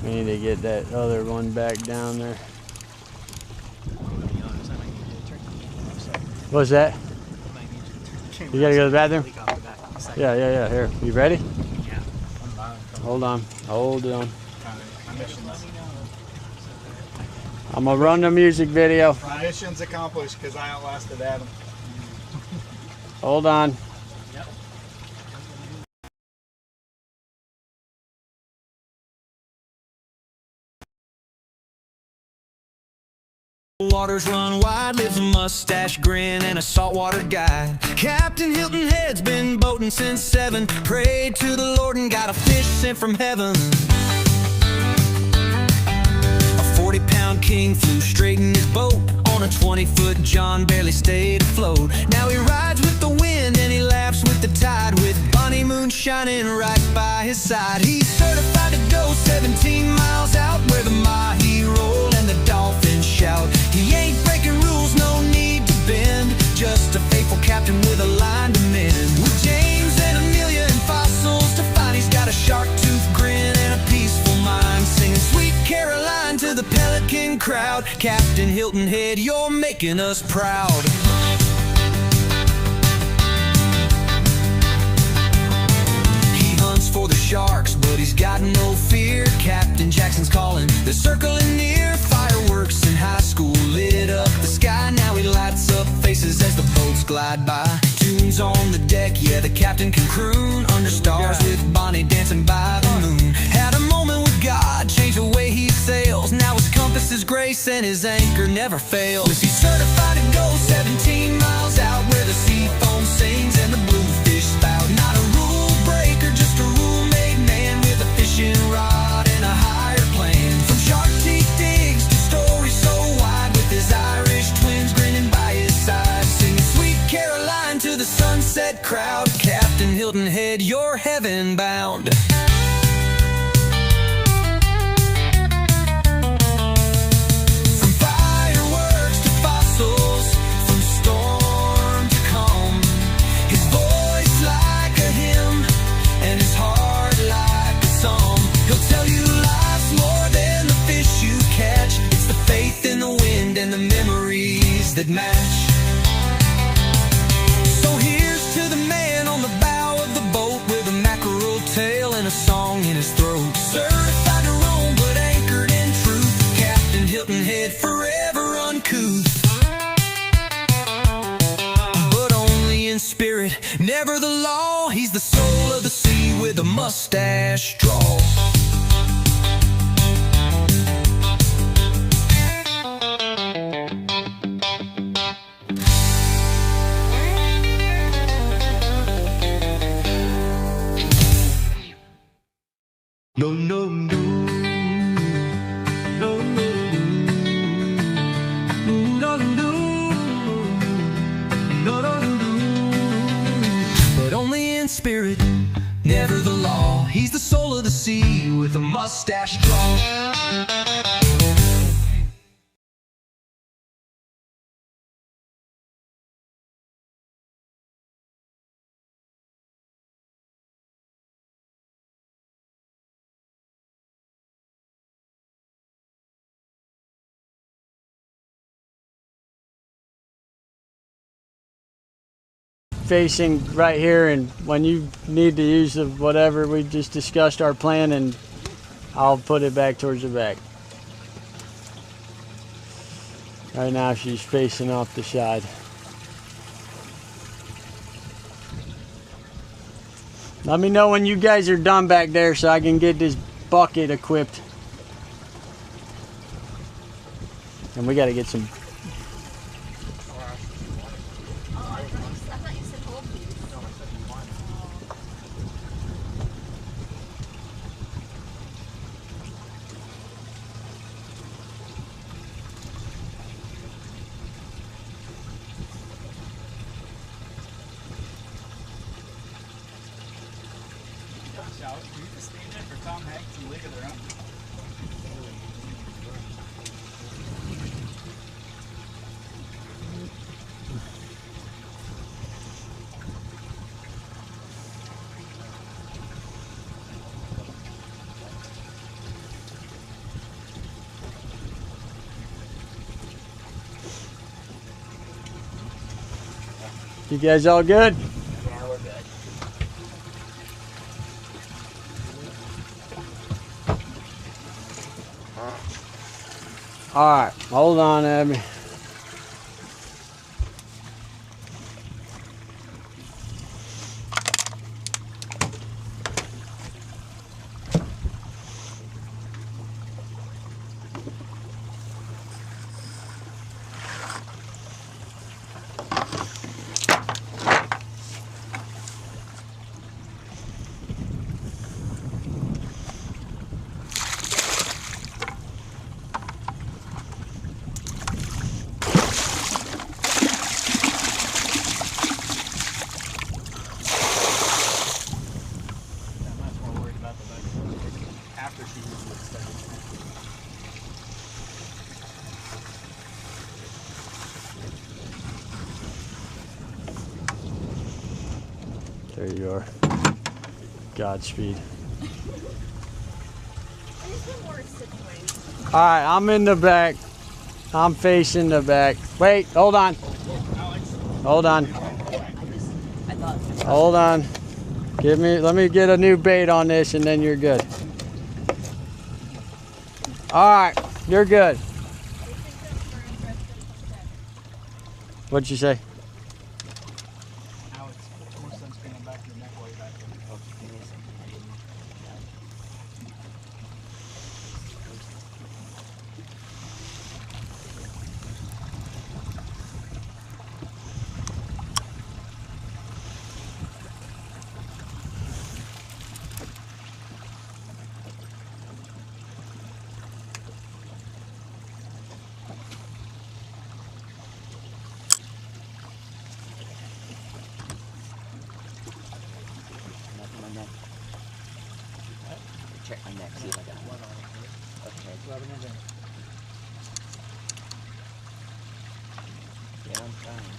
We need to get that other one back down there. What's that? You gotta go to the bathroom? Yeah. Here, you ready? Yeah. Hold on. I'm gonna run the music video. My mission's accomplished because I outlasted Adam. Hold on. Waters run wide, lives a mustache grin and a saltwater guy. Captain Hilton Head's been boating since 7. Prayed to the Lord and got a fish sent from heaven. A 40-pound king flew straight in his boat. On a 20-foot John barely stayed afloat. Now he rides with the wind and he laughs with the tide, with Bonnie Moon shining right by his side. He's certified to go 17 miles out where the mahi roll and the dolphins shout. He ain't breaking rules, no need to bend, just a faithful captain with a line to mend. With James and Amelia and fossils to find, he's got a shark tooth grin and a peaceful mind, singing Sweet Caroline to the pelican crowd. Captain Hilton Head, you're making us proud. Jackson's calling. They're circling near, fireworks in high school lit up the sky. Now he lights up faces as the boats glide by. Tunes on the deck, yeah, the captain can croon under stars with Bonnie dancing by the moon. Had a moment with God, changed the way he sails. Now his compass is grace and his anchor never fails. He's certified to go 17 miles out where the sea foam sings and the bluefish spout. Not a rule breaker, just a rule-made man with a fishing rod and a higher plan. From shark teeth digs to stories so wide, with his Irish twins grinning by his side, singing Sweet Caroline to the sunset crowd. Captain Hilton Head, you're heaven bound. From fireworks to fossils, from storm to calm, his voice like a hymn and his heart like a song. He'll tell you life's more than the fish you catch. It's the faith in the wind and the memories that match. So here's to the man on the bow of the boat with a mackerel tail and a song in his throat. Certified to roam but anchored in truth. Captain Hilton Head, forever uncouth, but only in spirit, never the law. He's the soul of the sea with a mustache draw. No, no, no, no, no, no, no, no, no. But only in spirit, never the law. He's the soul of the sea with a mustache draw. Facing right here, and when you need to use the whatever, we just discussed our plan, and I'll put it back towards the back. Right now she's facing off the side. Let me know when you guys are done back there so I can get this bucket equipped. And we got to get some. You just stand there for Tom Hanks and League of Their Own. You guys all good? Yeah, we're good. All right, hold on, Abby. After she uses it instead of There you are. Godspeed. All right, I'm in the back. I'm facing the back. Wait, hold on. Hold on. Hold on. Let me get a new bait on this and then you're good. All right, you're good. What'd you say? Now it's more sunscreen on back of your neck while you're back there. Nothing on my neck. Check my neck, see if I got one. Okay. Rubbing it in. Yeah, I'm trying.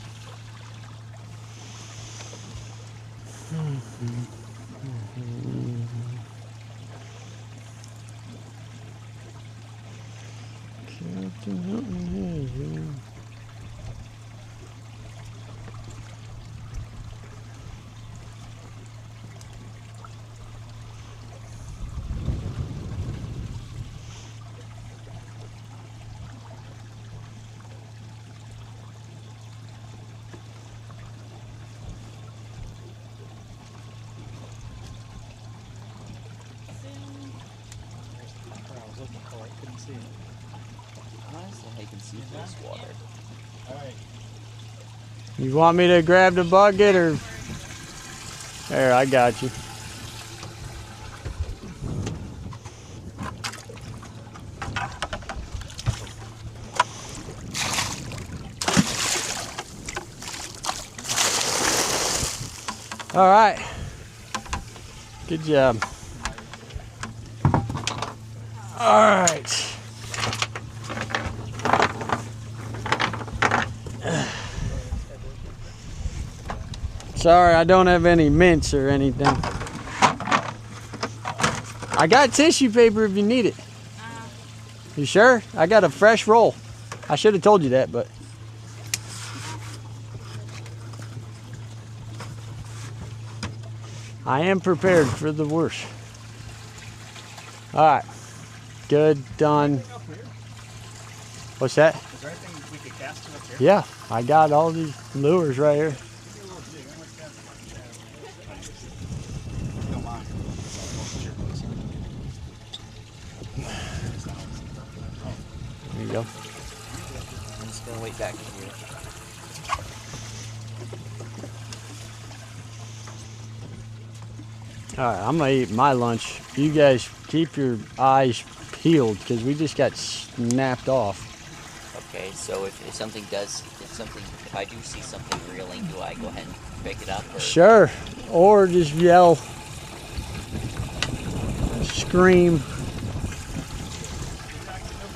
Captain Hilton is here. That's what I was looking for. I couldn't see it. Honestly, I can see this water. All right. You want me to grab the bucket or? There, I got you. All right. Good job. All right. Sorry, I don't have any mints or anything. I got tissue paper if you need it. You sure? I got a fresh roll. I should have told you that, but. I am prepared for the worst. All right. Good, done. What's that? Is there anything we could cast to up here? Yeah, I got all these lures right here. Don't mind. There you go. I'm just gonna wait back here. All right, I'm gonna eat my lunch. You guys keep your eyes peeled because we just got snapped off. Okay, so if something does, if I do see something reeling, do I go ahead and pick it up? Or? Sure, or just yell, scream. Okay,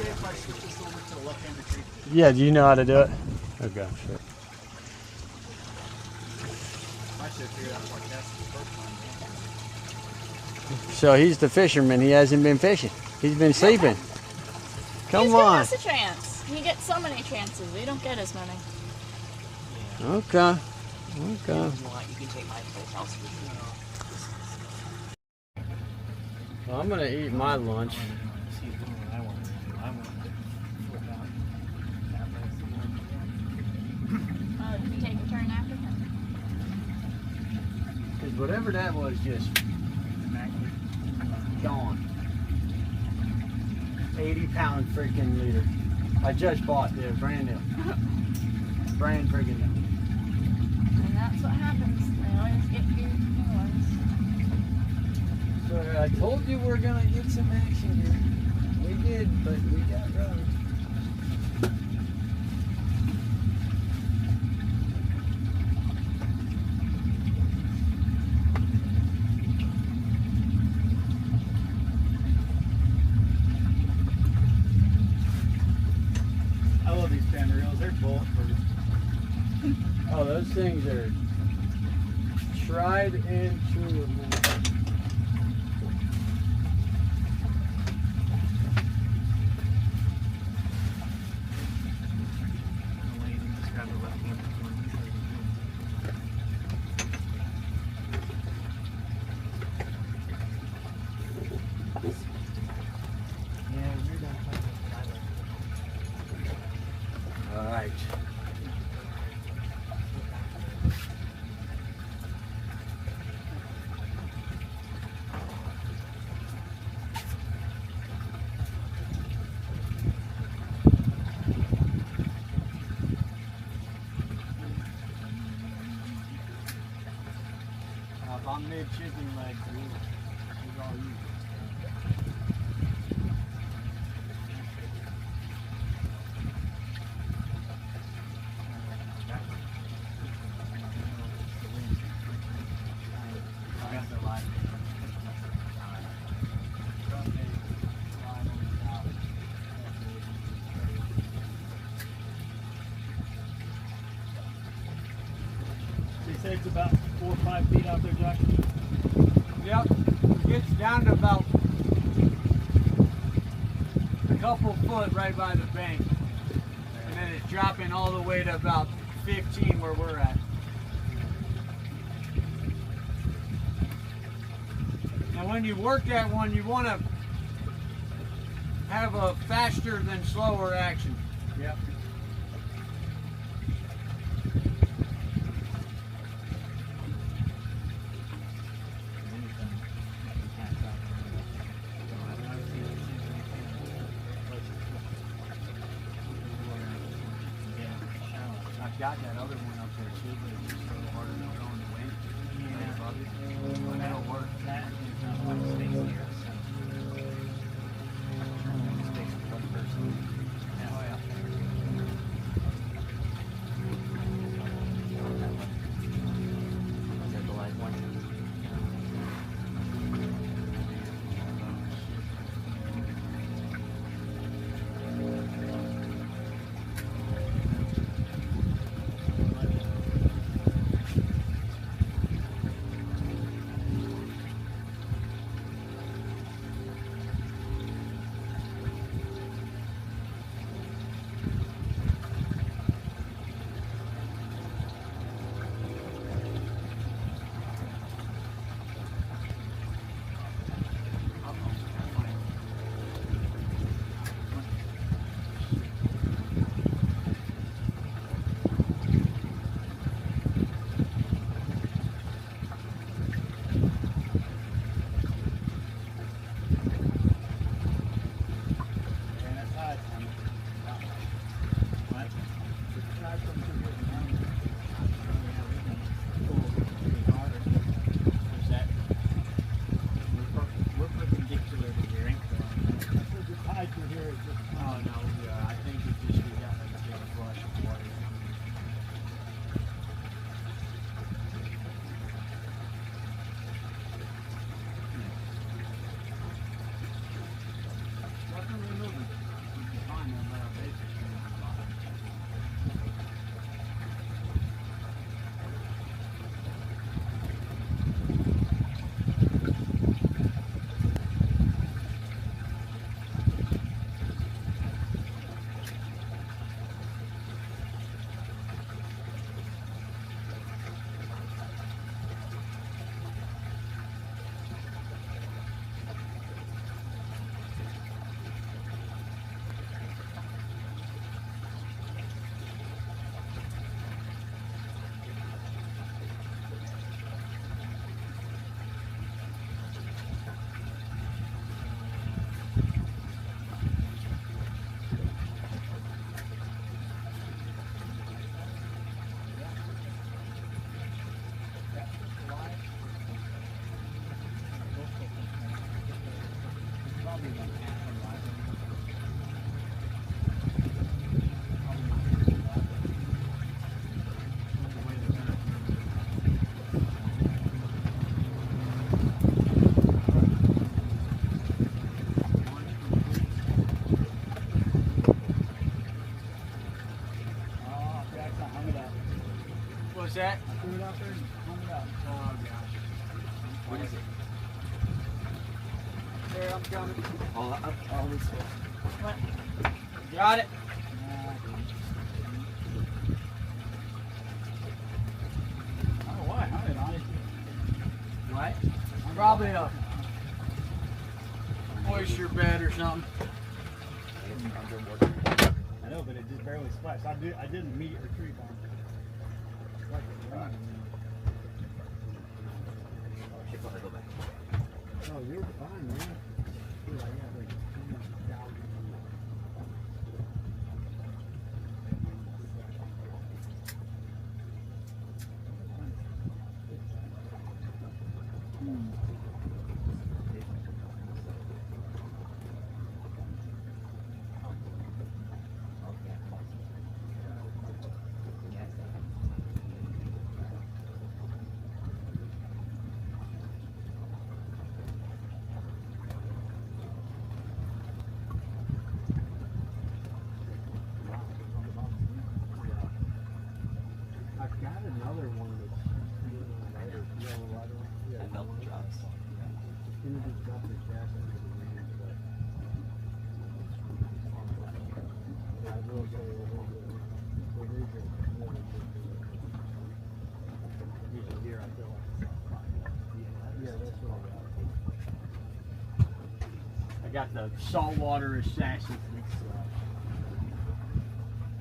if I switch this over to the left-hand retreat. Yeah, do you know how to do it? Okay, sure. I should have figured out what cast the first time. So he's the fisherman. He hasn't been fishing. He's been sleeping. Come on. He's giving us a chance. He gets so many chances. We don't get as many. Okay. Okay. If you want, you can take my place. I'll switch you. Well, I'm gonna eat my lunch. See, doing what I want to do. I want to flip out. Did you take a turn after him? Because whatever that was, just gone. 80-pound freaking leader. I just bought the brand new. Brand freaking new. And that's what happens. They always get new ones. So I told you we're gonna get some action here. We did, but we got run. I love these pan reels. They're bulletproof. Oh, those things are tried and true, man. Just grab the left-hand. Yeah, you're done. If I'm mid chicken legs, he's all you. Say it's about 4 or 5 feet out there, Josh. Yep, it gets down to about a couple foot right by the bank. And then it's dropping all the way to about 15 where we're at. Now when you work that one, you want to have a faster than slower action. Yep. I've got that other one up there too, but it's just so hard to go in the wind. Yeah. But that'll work. That is not a lot of space here, so. Space for one person. Oh yeah. Is that the live one? What's that? I threw it out there and hung it out. Oh gosh. What is it? There, I'm coming. All this way. What? Got it. I don't know why. How did I? What? Probably a oyster bed or something. I know, but it just barely splashed. I didn't meet or retrieve on it. Like it run. Go back. Oh, you're fine, man. Dude, I got like too much doubt. I've got another one that's That milk drops. gonna just drop the gas into the range, but I will say usually here I feel like yeah, that's what I got the saltwater assassin.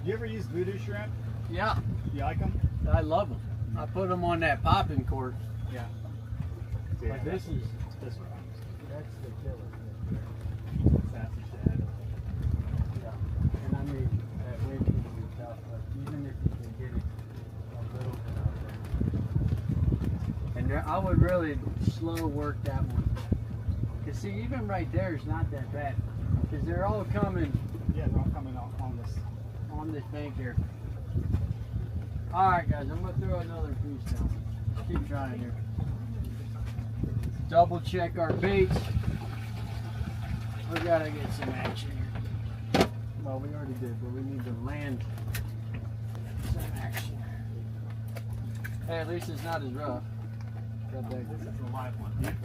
You ever use voodoo shrimp? Yeah, You like them? I love them. I put them on that popping cork. Yeah. But this is this one. that's the killer. Sassy shad. Yeah, and I mean that way can be tough, but even if you can get it a little bit out there, and there, I would really slow work that one. Cause see, even right there is not that bad, cause they're all coming Yeah, they're all coming on this. on this bank here. All right, guys, I'm gonna throw another piece down. Keep trying here. Double check our baits. We gotta get some action here. Well, we already did, but we need to land some action. Hey, at least it's not as rough. Got that. This is the live one.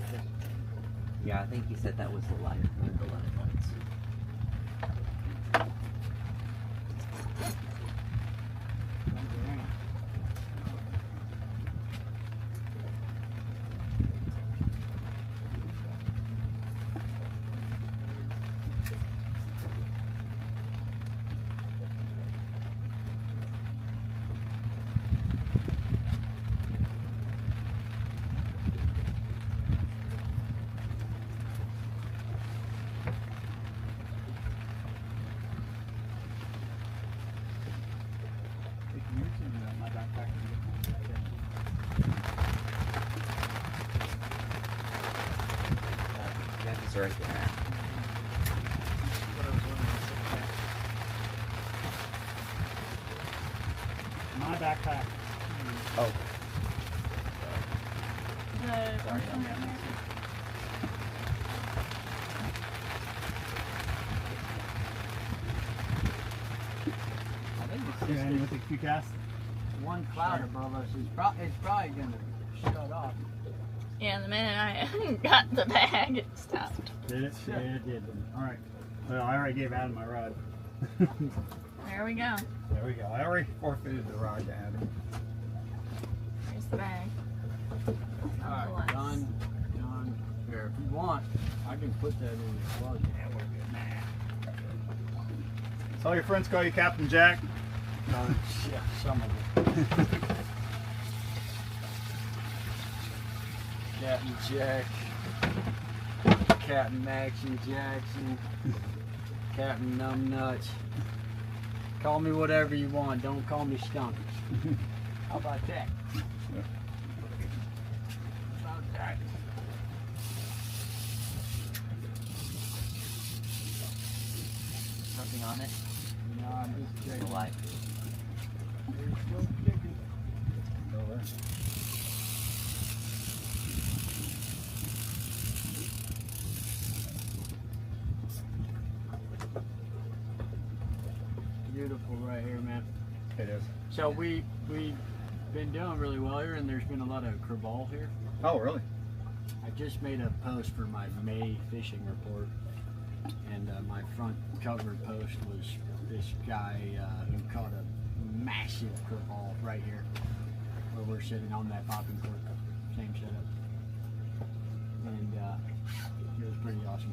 Yeah, I think you said that was the live, one of the live ones. My backpack. Yeah, it's right there. My backpack. Oh, Sorry. Yeah, and with the QCast. One cloud above us is it's probably gonna shut off. Yeah, the minute I got the bag, it stopped. Did it? Yeah, it did. All right. Well, I already gave Adam my rod. There we go. There we go. I already forfeited the rod to Adam. There's the bag. Alright, done. Here, if you want, I can put that in the closet. So all your friends call you Captain Jack? Yeah, some of it. Captain Jack, Captain Action Jackson, Captain Numbnuts. Call me whatever you want, don't call me Stunk. How about that? How about that? something on it? No, I'm just Still checking. alive. They're still kicking. Beautiful right here, man. It is. So we've been doing really well here, and there's been a lot of crevalle here. Oh, really? I just made a post for my May fishing report, and my front cover post was this guy who caught a massive crevalle right here, where we're sitting on that popping cork, same setup, and it was pretty awesome.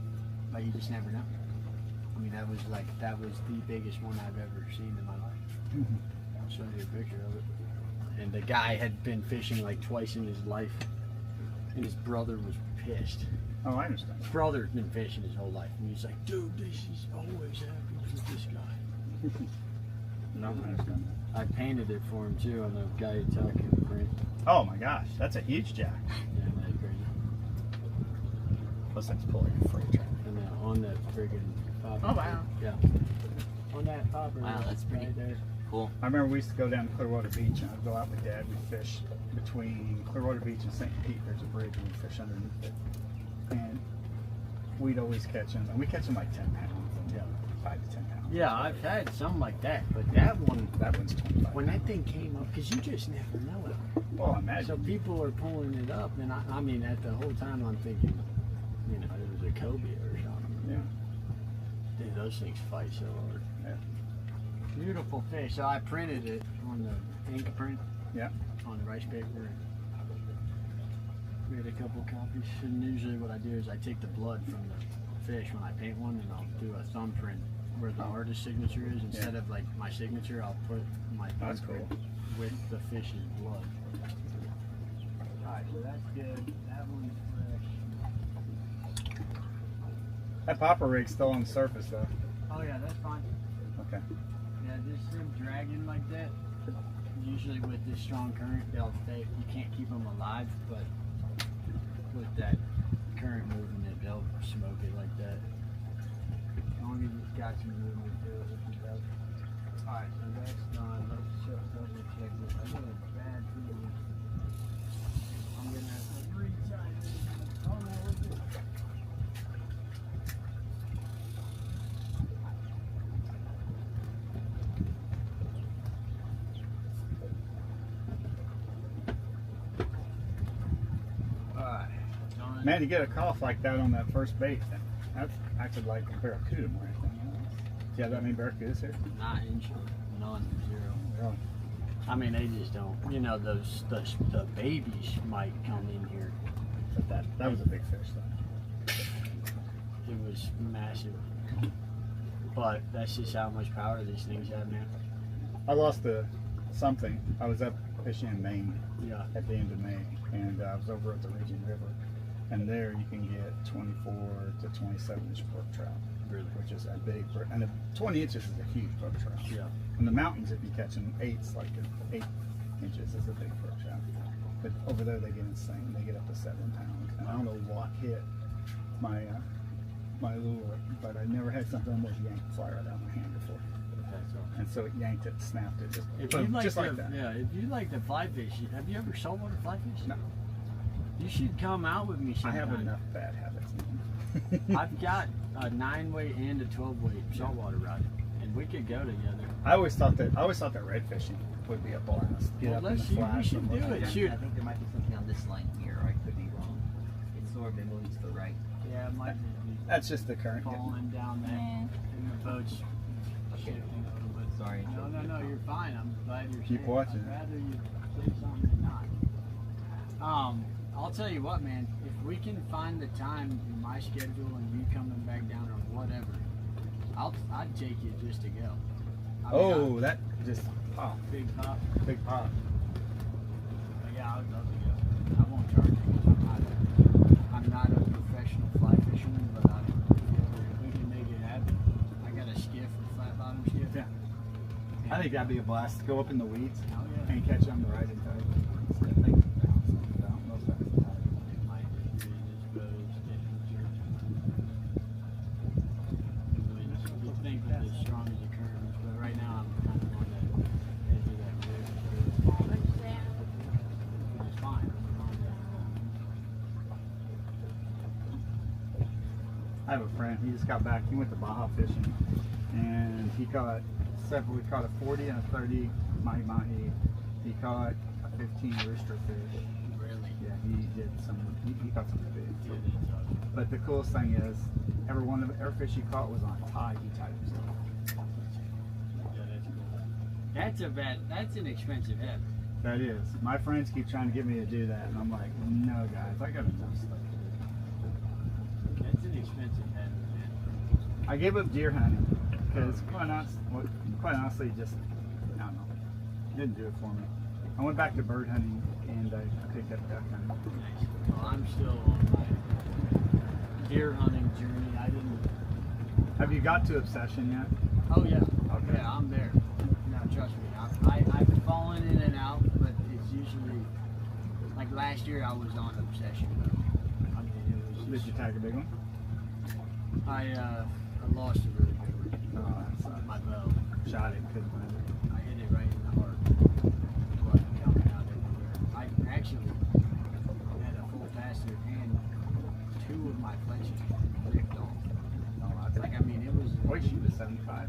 But you just never know. I mean, that was the biggest one I've ever seen in my life. I'll show you a picture of it. And the guy had been fishing like twice in his life, and his brother was pissed. Oh, I understand. His brother's been fishing his whole life, and he's like, dude, this is always happens with this guy. No, I understand. I painted it for him too on the Guy Tuck print. Oh my gosh, that's a huge jack. Yeah, that's crazy. Those things pull like a freight train. And then on that friggin' popper. Oh, wow. Yeah. On that popper. Wow, that's pretty right there. cool. I remember we used to go down to Clearwater Beach, and I'd go out with Dad. We'd fish between Clearwater Beach and St. Pete. There's a bridge, and we'd fish underneath it. And we'd always catch them. And we catch them like 10 pounds. And, yeah, 5 to 10 pounds. Yeah, I've had some like that, but that one's 25. when that thing came up, because you just never know it. Well, I imagine. So people are pulling it up, and I mean, at the whole time I'm thinking, you know, it was a cobia or something. Yeah. Dude, those things fight so hard. Yeah. Beautiful fish. So I printed it on the ink print. Yeah. On rice paper. Made a couple copies. And usually what I do is I take the blood from the fish when I paint one, and I'll do a thumbprint where the artist's signature is. Instead of like my signature, I'll put my That's thumbprint cool. with the fish's blood. Alright, so that's good. That one's fresh. That popper rig's still on the surface, though. Oh yeah, that's fine. Okay. Yeah, just them dragging like that. Usually with this strong current, you can't keep them alive, but with that current moving it, they'll smoke it like that. As long as it's got some movement to it, it can go. Alright, so that's done. Let's double check this. I got a bad feeling. I'm gonna have to re-tie this. Oh no, we're good. Alright, done. Man, you get a cough like that on that first bait, that's acted like a barracuda more than anything else. Do you have that many barracudas here? Not injured. None. Zero. Really? I mean, they just don't. You know, the babies might come in here. But that was a big fish, though. It was massive. But that's just how much power these things have now. I lost something. I was up fishing in Maine Yeah. at the end of May, and I was over at the Region River, and there you can get 24 to 27-inch brook trout, Really? which is a big brook, and 20 inches is a huge brook trout. Yeah. In the mountains, if you catch them 8 inches is a big brook trout. But over there, they get insane. They get up to 7 pounds. And I don't know what hit my my lure, but I never had something almost yank the fly right out of my hand before. That's all. And so it yanked it, snapped it, just, If boom, you like just the, like that. Yeah, if you like the fly fish, have you ever saltwater fly fish? No. You should come out with me I sometime. have enough bad habits. I've got a 9-weight and a 12-weight saltwater rod, and we could go together. I always thought that red fishing would be a blast. Get Well, up in let's the see, we flash should and do look it. at Shoot. I think there might be something on this line here, or I could be wrong. It's sort of been moving to the right. Yeah, it might just be That's just the current. falling down there, and the boat's shifting a little bit. Sorry. No, you're fine. I'm glad you're Keep saying it. watching. I'd rather you say something than not. I'll tell you what, man. If we can find the time in my schedule and you coming back down or whatever, I'd take you just to go. I mean, Oh, that just pop, big pop. big pop. But yeah, I would love to go. I won't charge you because I'm not a professional fly fisherman, but if we can make it happen. I got a skiff, a flat bottom skiff. Yeah. I think that'd be a blast. Go up in the weeds Oh yeah. and catch on the rising tide. Instead of making it bounce down, those guys are tired. It might be disposed in church. You think that as strong as the current is, but right now I'm kind of on that edge of that ridge, which is fine. I have a friend. He just got back. He went to Baja fishing, and he caught several. He caught a 40 and a 30 mahi mahi. He caught a 15 rooster fish. Really? Yeah, he did some. He caught some big. Yeah, Too. that's awesome. But the coolest thing is, every fish he caught was on a tie. He tied himself. Yeah, that's cool. That's an expensive head. That is. My friends keep trying to get me to do that, and I'm like, no, guys, I got enough stuff to do. That's an expensive head, man. I gave up deer hunting because, quite honestly, just I don't know, didn't do it for me. I went back to bird hunting and I picked up duck hunting. Nice. Well, I'm still on my deer hunting journey. I didn't. Have you got to obsession yet? Oh yeah. Okay. Yeah, I'm there. Now trust me, I've fallen in and out, but it's usually like last year I was on obsession mode. I mean, it was Did you tag a big one? I lost a really good one. Oh, that sucks. My bow. Shot it, couldn't find it. I hit it right in the heart. Blood coming out everywhere. I actually had a full passer and 2 of my fletches ripped off. Oh, that's Like, I mean, it was What you shoot a 75?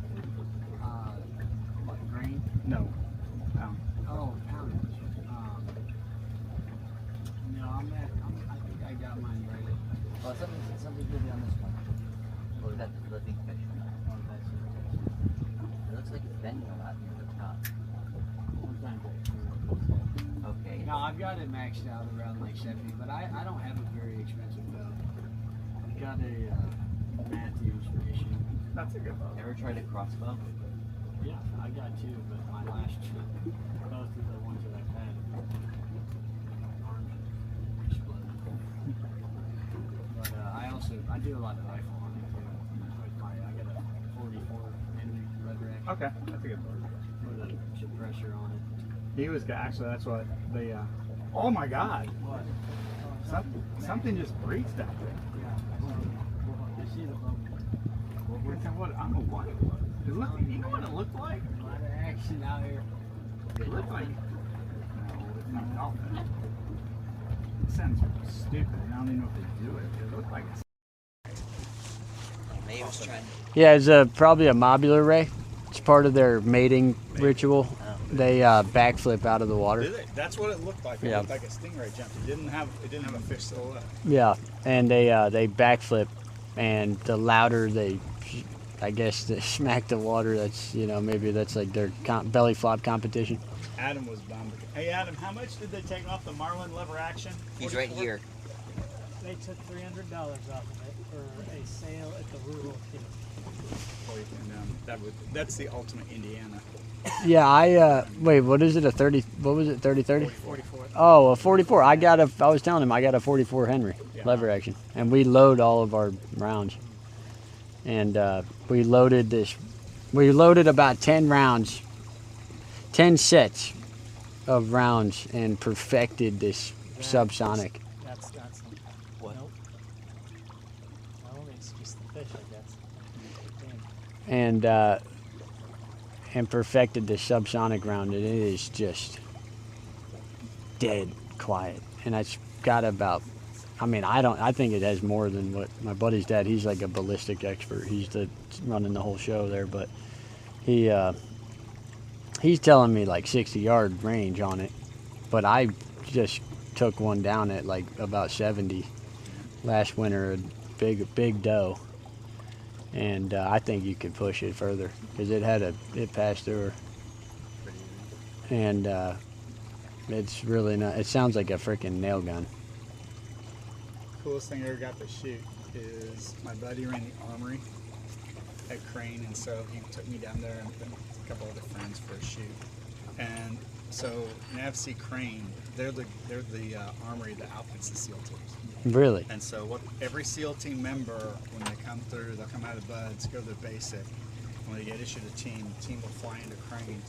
like grain. No. Pound. Oh, poundage. No, I think I got mine right at. Oh, something's moving on this one. Oh, that's the living fish. Oh, that's it. It looks like it's bending a lot near the top. Sometimes Okay. no, I've got it maxed out around like 70, but I don't have a very expensive bow. I've got a Matthews fishing. That's a good bow. Ever tried a crossbow? Yeah, I got 2, but my last 2, both of the ones that I've had, arms exploded. But I do a lot of rifle hunting too. With I got a 44 Henry lever action Okay, that's a good bow. with a suppressor on it. He was actually. That's what they. Oh my God! What? Something just breached out there. Yeah. Well, you see the boat. What? I don't know what it was. It looked, you know what it looked like? A lot of action out here. It looked like. No, it's not dolphin. It sounds stupid. I don't even know if they do it. It looked like a. Maybe it was trying to. Yeah, it's probably a mobular ray. It's part of their mating ritual. They backflip out of the water. Did it? That's what it looked like. It Yeah. looked like a stingray jump. It didn't have a fish silhouette. Yeah, and they backflip, and the louder they, I guess, they smack the water. That's maybe that's like their belly flop competition. Adam was bummed. Hey Adam, how much did they take off the Marlin lever action? He's right here. They took $300 off of it for a sale at the rural theater. That's the ultimate Indiana. Yeah, wait, what is it? A 30? What was it? 30? 44. Oh, a 44. I was telling him I got a 44 Henry Yeah. lever action, and we load all of our rounds. And we loaded about 10 rounds, 10 sets of rounds, and perfected this subsonic. That's What? Nope. No, it's just the fish, I guess. And perfected the subsonic round, and it is just dead quiet. And it's got about, I think it has more than what my buddy's dad. He's like a ballistic expert. He's running the whole show there, but he's telling me like 60-yard range on it. But I just took one down at like about 70 last winter, a big doe. And I think you could push it further because it passed through her. And it's really not. It sounds like a freaking nail gun. Coolest thing I ever got to shoot is my buddy ran the armory at Crane, and so he took me down there and a couple other friends for a shoot. And so NAVC Crane, they're the armory that outfits the SEAL teams. Really? And so every SEAL team member, when they come through, they'll come out of buds, go to their basic. When they get issued a team, the team will fly into Crane,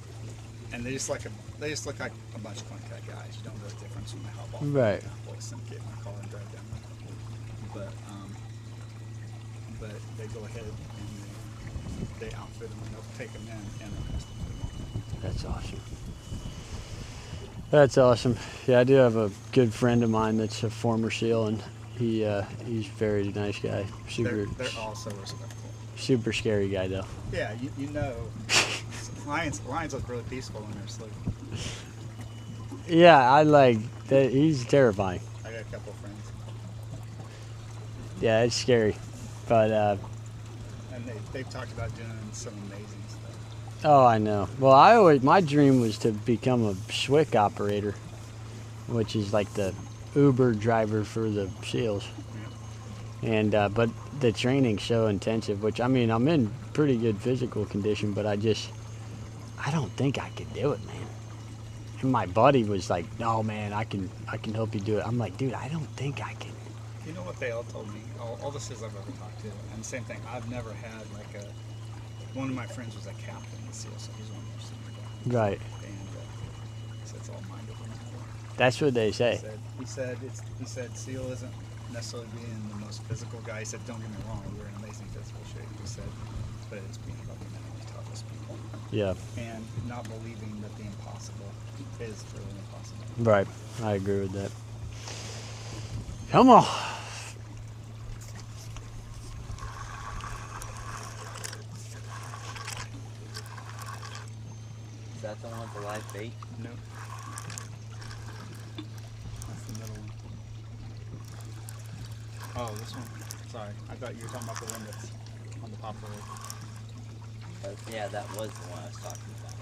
and they just look like a bunch of clean cut guys. You don't know the difference when they hop off. Right. Voice and get in my car and drive down there. But they go ahead and they outfit them and they'll take them in and they'll custom fit them. That's awesome. That's awesome. Yeah, I do have a good friend of mine that's a former SEAL, and he's a very nice guy. They're also respectful. Super scary guy though. Yeah, you know, lions look really peaceful when they're asleep. Yeah, I like that. He's terrifying. I got a couple of friends, Yeah, it's scary, but and they've talked about doing some amazing stuff. oh, I know. Well, my dream was to become a SWIC operator, which is like the Uber driver for the SEALs. And but the training's so intensive, which I'm in pretty good physical condition, but I don't think I could do it, man. And my buddy was like, "No, man, I can help you do it." I'm like, "Dude, I don't think I can." You know what they all told me? All the SEALs I've ever talked to, and same thing. I've never had one of my friends was a captain in the SEAL, so he's one of our senior guys. Right. And so it's all mind over matter. That's what they say. He said SEAL isn't necessarily being the most physical guy. He said, don't get me wrong, we're in amazing physical shape, he said, but it's being probably mentally tough as people. Yeah. And not believing that the impossible is really impossible. Right. I agree with that. Come on. Is that the one with the live bait? No. That's the middle one. Oh, this one. Sorry, I thought you were talking about the one that's on the poplar lake. Yeah, that was the one I was talking about.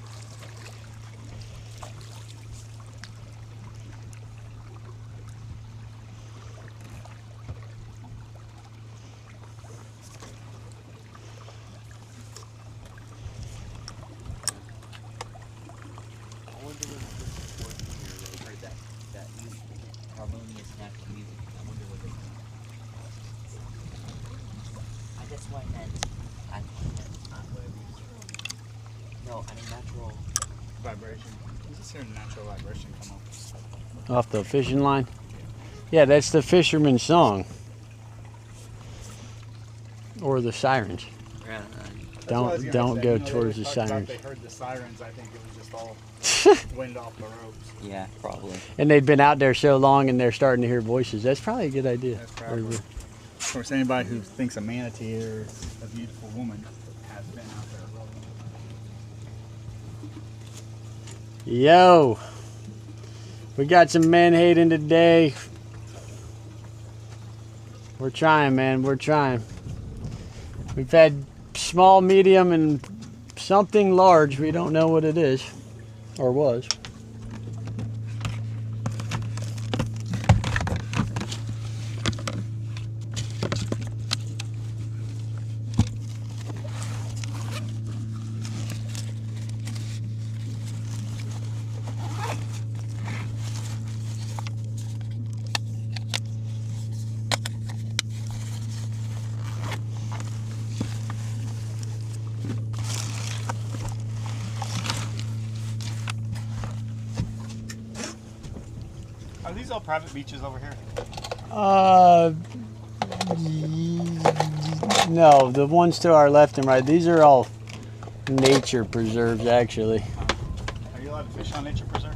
I wonder what this was here. They heard that music, harmonious natural music. I wonder what it is. That's why I meant. No, I mean natural. Vibration. You just hear natural vibration come off. Off the fishing line? Yeah, that's the fisherman's song. Or the sirens. Yeah, Don't go towards the sirens. They heard the sirens. I think it was just all wind off the ropes. yeah, probably. And they've been out there so long and they're starting to hear voices. That's probably a good idea. That's probably. Of course, anybody who thinks a manatee is a beautiful woman has been out there rolling. Yo, we got some menhaden today. We're trying, man. We're trying. We've had small, medium, and something large. We don't know what it is or was. Are these all private beaches over here? No, the ones to our left and right. These are all nature preserves, actually. Are you allowed to fish on nature preserve?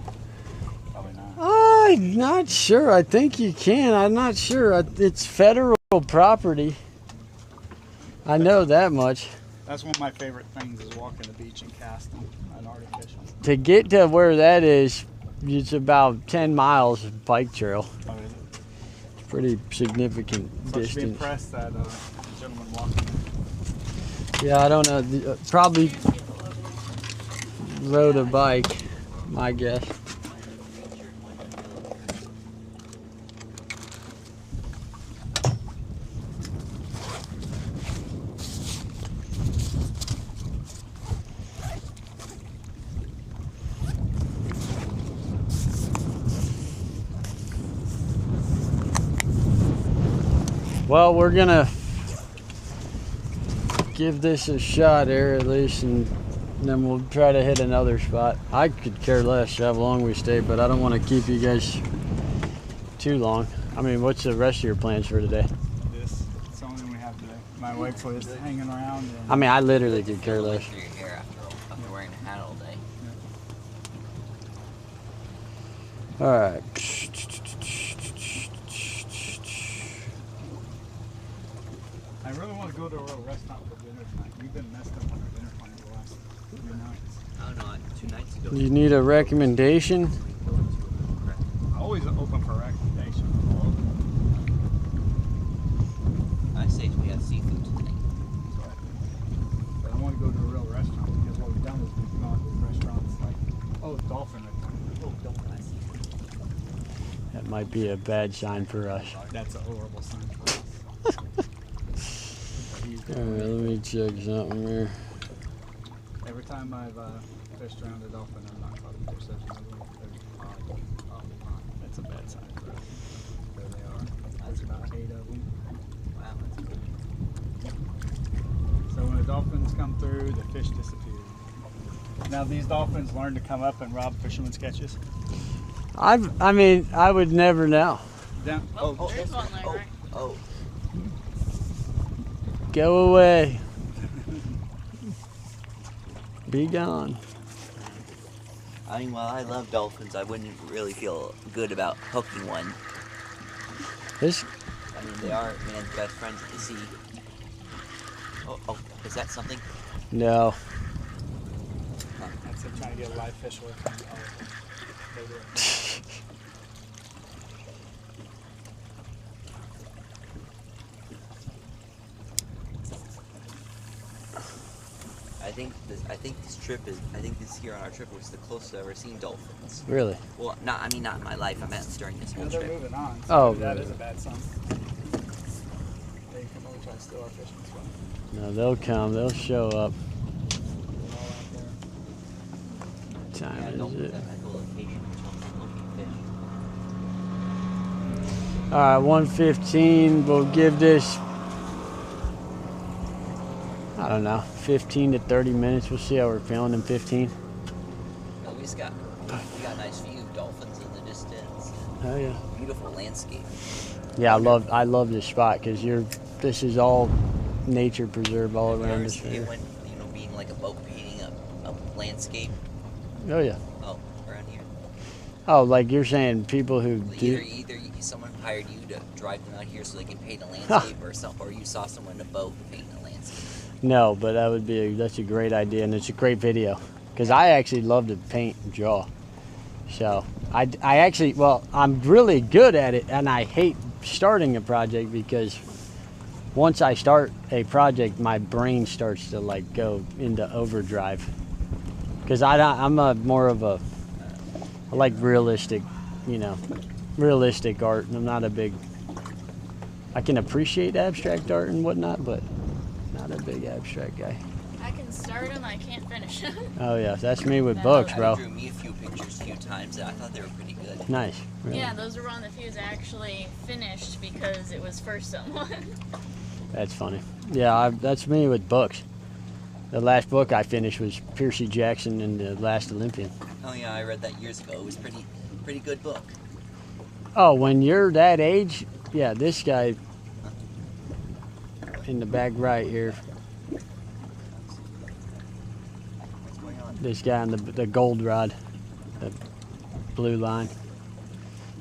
Probably not. I'm not sure. I think you can. I'm not sure. It's federal property. I know that much. That's one of my favorite things is walking the beach and casting and artificial. To get to where that is, it's about 10 miles of bike trail. Oh, is it? It's pretty significant So I should be distance. impressed that the gentleman walking. Yeah, I don't know. Probably rode a bike, my guess. Well, we're gonna give this a shot here at least, and then we'll try to hit another spot. I could care less how long we stay, but I don't want to keep you guys too long. I mean, what's the rest of your plans for today? This. It's the only one we have today. My wife was hanging around. And I mean, I literally could care less. Through your hair after wearing a hat all day. All right. I really want to go to a real restaurant for dinner tonight. We've been messed up on our dinner plan the last few nights. Oh no, 2 nights ago. You need a recommendation? Always open for recommendation. I say we have seafood tonight. But I want to go to a real restaurant because what we've done is we've gone to restaurants like, oh, Dolphin. Oh, Dolphin. I see. That might be a bad sign for us. That's a horrible sign for us. All right, let me check something here. Every time I've fished around a dolphin, I'm not caught a fish. There's another one. That's a bad sign for us. There they are. That's about 8 of them. Wow, that's good. So when the dolphins come through, the fish disappear. Now these dolphins learn to come up and rob fishermen's catches. I mean, I would never know. Down, Oh, there's one there, right? Oh, Go away. Be gone. I mean, while I love dolphins, I wouldn't really feel good about hooking one. This, I mean, they are man's best friends at the sea. Oh, is that something? no. That's him trying to get a live fish with him. They do it. I think this here on our trip was the closest I've ever seen dolphins. Really? Well, not in my life. I meant during this whole They're trip. moving on. So Oh, that right. is a bad sign. They come over try to steal our fishing spot. No, they'll come. They'll show up. They're all out there. Yeah, Time is dolphins it? have that cool location, which helps looking fish. All right, 1:15. We'll give this, I don't know, 15 to 30 minutes. We'll see how we're feeling in 15. Well, we got a nice view of dolphins in the distance. Oh yeah. Beautiful landscape. Yeah, I love this spot because this is all nature preserve all Have you around ever us. seen it when, being like a boat painting a landscape? Oh yeah. Oh, around here. Oh, like you're saying, people who do. Either someone hired you to drive them out here so they can paint a landscape, or you saw someone in a boat painting a landscape. No, but that's a great idea, and it's a great video because I actually love to paint and draw. So I actually, well, I'm really good at it, and I hate starting a project because once I start a project, my brain starts to like go into overdrive. Because I'm more of a, I like realistic, realistic art. And I'm not a big, I can appreciate abstract art and whatnot, but not a big abstract guy. I can start them, I can't finish them. Oh yeah, that's me with No. books, I bro. drew me a few pictures a few times, and I thought they were pretty good. Nice. Really. Yeah, those are one of the few that actually finished because it was for someone. That's funny. Yeah, that's me with books. The last book I finished was Percy Jackson and the Last Olympian. Oh yeah, I read that years ago. It was pretty good book. Oh, when you're that age, yeah, this guy in the back right here, What's going on? this guy on the gold rod, the blue line.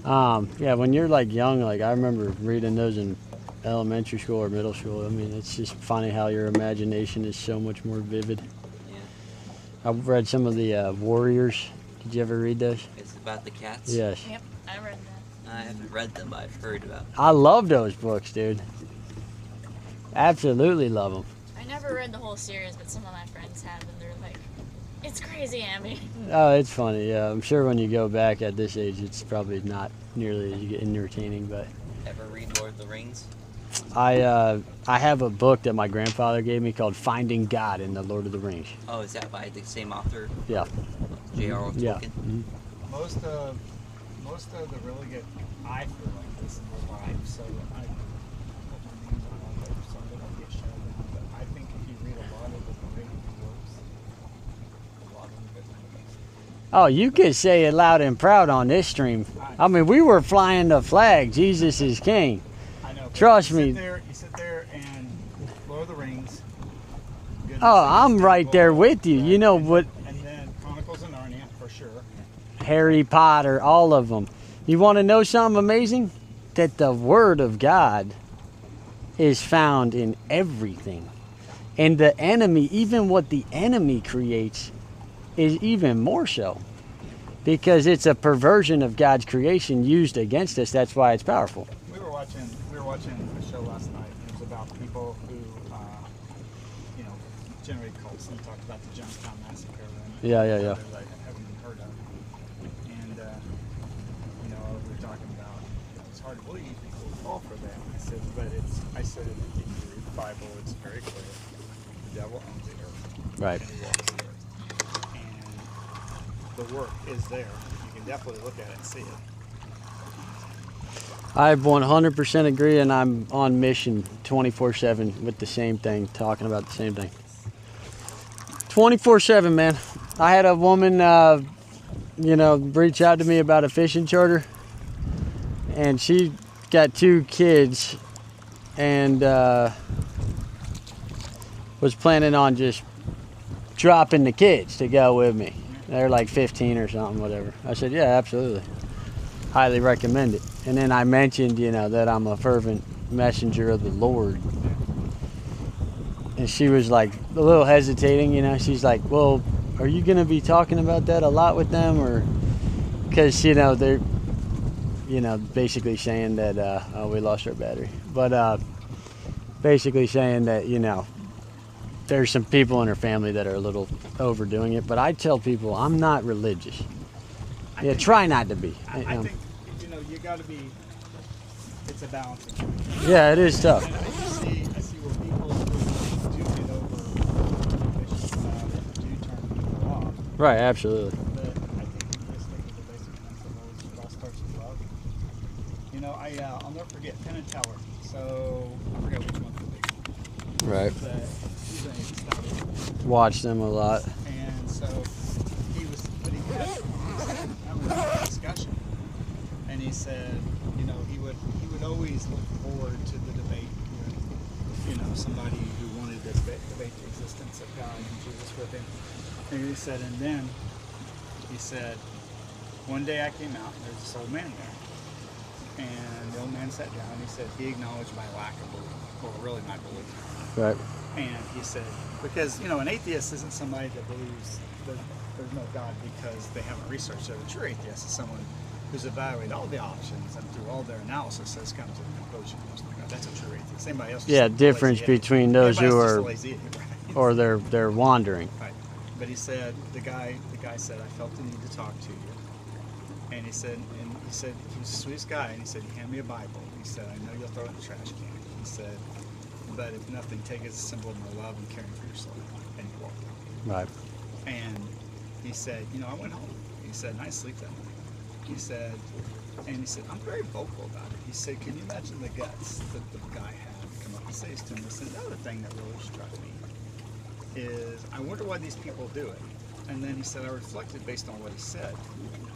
Yeah, when you're like young, like I remember reading those in elementary school or middle school. I mean, it's just funny how your imagination is so much more vivid. Yeah, I've read some of the Warriors. Did you ever read those? it's about the cats. Yes. Yep, I read that. I haven't read them, but I've heard about them. I love those books, dude. Absolutely love them. I never read the whole series, but some of my friends have, and they're like, it's crazy, Abby. Oh, it's funny. Yeah, I'm sure when you go back at this age, it's probably not nearly as entertaining. But Ever read Lord of the Rings? I have a book that my grandfather gave me called Finding God in the Lord of the Rings. Oh, is that by the same author, Yeah. J.R.R. Tolkien? Yeah. Mhm. Most of the really good, I feel like this in my life, so I put my names on it so they don't get shut down. But I think if you read a lot of the Brady books, a lot of them get movies. Oh, you could say it loud and proud on this stream. I mean, we were flying the flag. Jesus is King. I know. but Trust you me. You sit there and Lord of the Rings. Goodness Oh, Sakes, I'm right there with you. You know and what? And then Chronicles of Narnia for sure. Harry Potter, all of them. You want to know something amazing? That the Word of God is found in everything. And the enemy, even what the enemy creates, is even more so. Because it's a perversion of God's creation used against us. That's why it's powerful. We were watching a show last night. It was about people who, generate cults, and talked about the Jonestown Massacre. And Yeah. others I haven't even heard of. And we were talking about it's hard to believe people fall for that. And I said if you read the Bible, it's very clear. The devil owns the earth. Right. And he walks the earth. And the work is there. You can definitely look at it and see it. I 100% agree, and I'm on mission 24/7 with the same thing, talking about the same thing. 24/7, man. I had a woman, reach out to me about a fishing charter, and she got 2 kids, and was planning on just dropping the kids to go with me. They're like 15 or something, whatever. I said, yeah, absolutely. Highly recommend it. And then I mentioned, you know, that I'm a fervent messenger of the Lord. And she was like a little hesitating, you know. She's like, well, are you going to be talking about that a lot with them? Or, because, you know, they're, you know, basically saying that, oh, we lost our battery. But basically saying that, you know, there's some people in her family that are a little overdoing it. But I tell people, I'm not religious. Yeah, try not to be. I think, you know, you got to be, it's a balance. Yeah, it is tough. And I see where people do get over about it, do turn people off. Right, absolutely. But I think you just think of the basic principles, it all starts with love. You know, I'll never forget Penn and Teller. So, I forget which one's the big one. Right. But he's an atheist. Watch them a lot. And so, he was, but he had a discussion. And he said, you know, he would always look forward to the debate with, you know, somebody who wanted to debate the existence of God and Jesus with him. And he said, and then he said, one day I came out and there's this old man there. And the old man sat down and he said, he acknowledged my lack of belief, or really my belief. Right. And he said, because, you know, an atheist isn't somebody that believes that there's no God because they haven't researched it. A true atheist is someone who's evaluated all the options and through all their analysis has come to the conclusion there's no God. That's a true atheist. Anybody else? Yeah, difference between those who are, lazy idiot, right? or they're wandering. Right. But he said, the guy said, I felt the need to talk to you. And he said, he was the sweetest guy, and he said, he handed me a Bible. He said, I know you'll throw it in the trash can. He said, but if nothing, take it as a symbol of my love and caring for your soul. And he walked out. Right. And he said, you know, I went home. He said, and I sleep that night. He said, I'm very vocal about it. He said, can you imagine the guts that the guy had to come up and say this to him? He said, another thing that really struck me is, I wonder why these people do it. And then he said, I reflected based on what he said.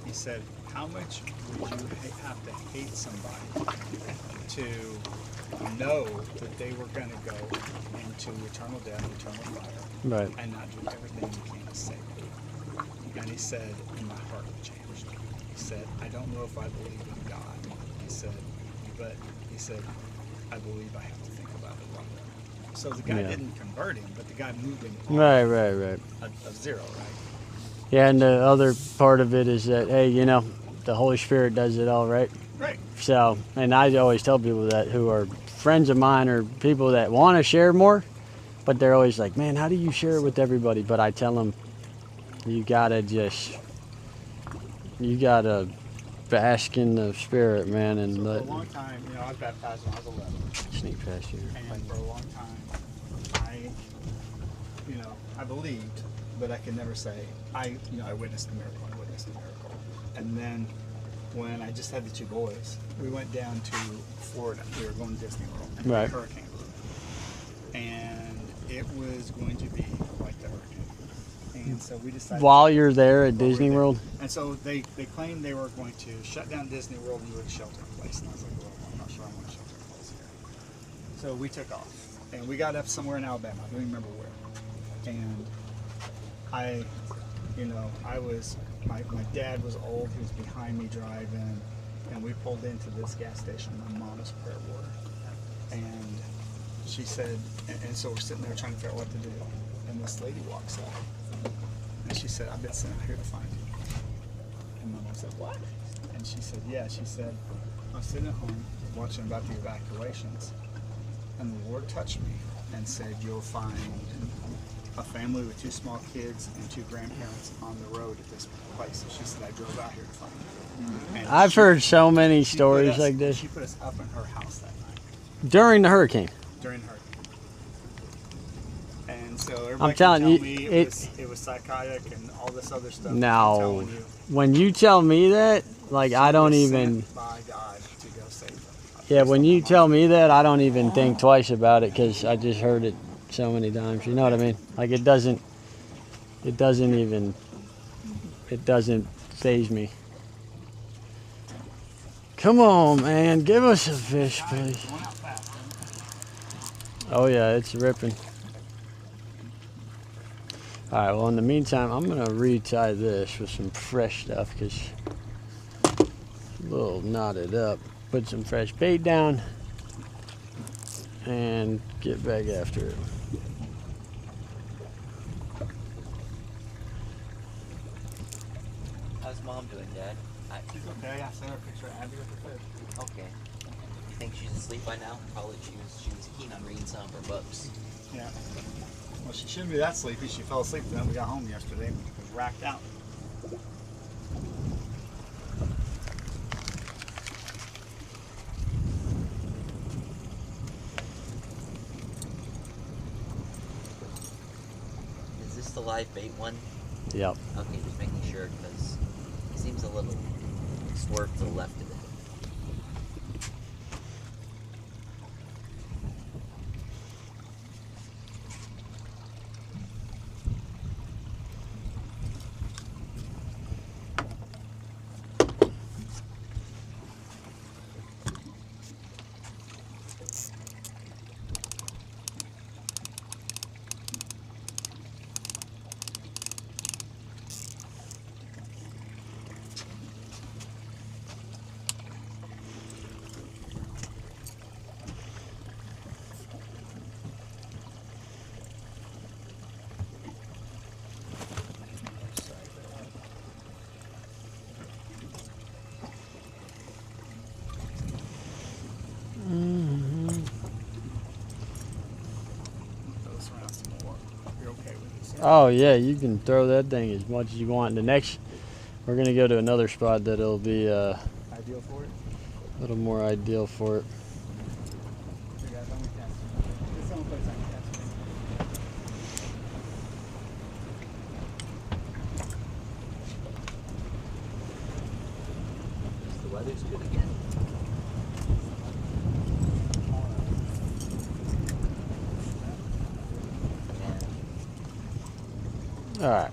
He said, how much would you have to hate somebody to know that they were going to go into eternal death, eternal fire, Right. and not do everything you can to save them? And he said, and my heart changed. He said, I don't know if I believe in God. He said, but he said, I believe I have to think about it longer. So the guy didn't convert him, but the guy moved him on Right. of zero, right? Yeah, and the other part of it is that, hey, you know, the Holy Spirit does it all, right? Right. So, and I always tell people that who are friends of mine or people that want to share more, but they're always like, man, how do you share it with everybody? But I tell them, you gotta bask in the Spirit, man, and So let. for a long time, you know, I was baptized when I was 11. Sneak past you. And for a long time, I believed, but I could never say, I witnessed a miracle, And then when I just had the two boys, we went down to Florida. We were going to Disney World. And Right. A hurricane blew. And it was going to be like the hurricane. And so we decided. While you're there at Disney World? And so they claimed they were going to shut down Disney World and do a shelter in place. And I was like, well, I'm not sure I want a shelter in place here. So we took off. And we got up somewhere in Alabama. I don't even remember where. And my dad was old. He was behind me driving. And we pulled into this gas station. My mom was prayer water. And she said, and so we're sitting there trying to figure out what to do. And this lady walks up. And she said, I've been sent out here to find you. And my mom said, what? And she said, yeah. She said, I was sitting at home watching about the evacuations. And the Lord touched me and said, you'll find a family with 2 small kids and 2 grandparents on the road at this place. And she said, I drove out here to find you. And I've heard so many she stories put us- like this. She put us up in her house that night During the hurricane. during the hurricane. And so everybody I'm telling can you, tell me it was psychotic and all this other stuff. I'm Now, telling you, when you tell me that, like, I don't was even. sent by God to go save them. Yeah, when you tell me that, I don't even think twice about it because I just heard it so many times. You know what I mean? Like, it doesn't faze me. Come on, man, give us a fish, please. Going out fast. Oh yeah, it's ripping. All right, well in the meantime, I'm gonna retie this with some fresh stuff because it's a little knotted up. Put some fresh bait down and get back after it. How's Mom doing, Dad? She's okay. I sent her a picture of Abby with the fish. Okay. You think she's asleep by now? Probably she was keen on reading some of her books. Yeah. Well, she shouldn't be that sleepy. She fell asleep when we got home yesterday and was racked out. Is this the live bait one? Yep. Okay, just making sure because it seems a little swerved to the left of it. Those around some more. You're okay with it. Oh yeah, you can throw that thing as much as you want. The next, we're gonna go to another spot that'll be Ideal for it? a little more ideal for it. Here, guys, I'm gonna cast it. There's some place I can cast it. The weather's good again. All right.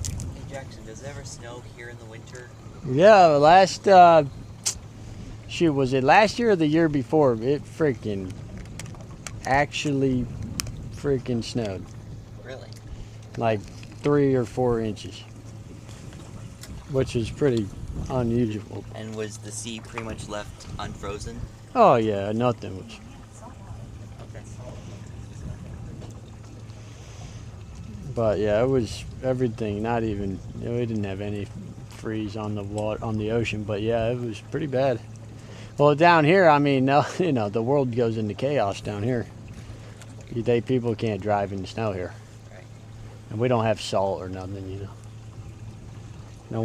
Hey Jackson, does it ever snow here in the winter? Yeah, last shoot, was it last year or the year before? It freaking actually freaking snowed. Really? Like 3 or 4 inches, which is pretty unusual. And was the sea pretty much left unfrozen? Oh yeah, nothing was. Okay. But yeah, it was everything. Not even, we didn't have any freeze on the water, on the ocean. But yeah, it was pretty bad. Well, down here, I mean, no, you know, the world goes into chaos down here. People can't drive in the snow here, Right. and we don't have salt or nothing, you know. No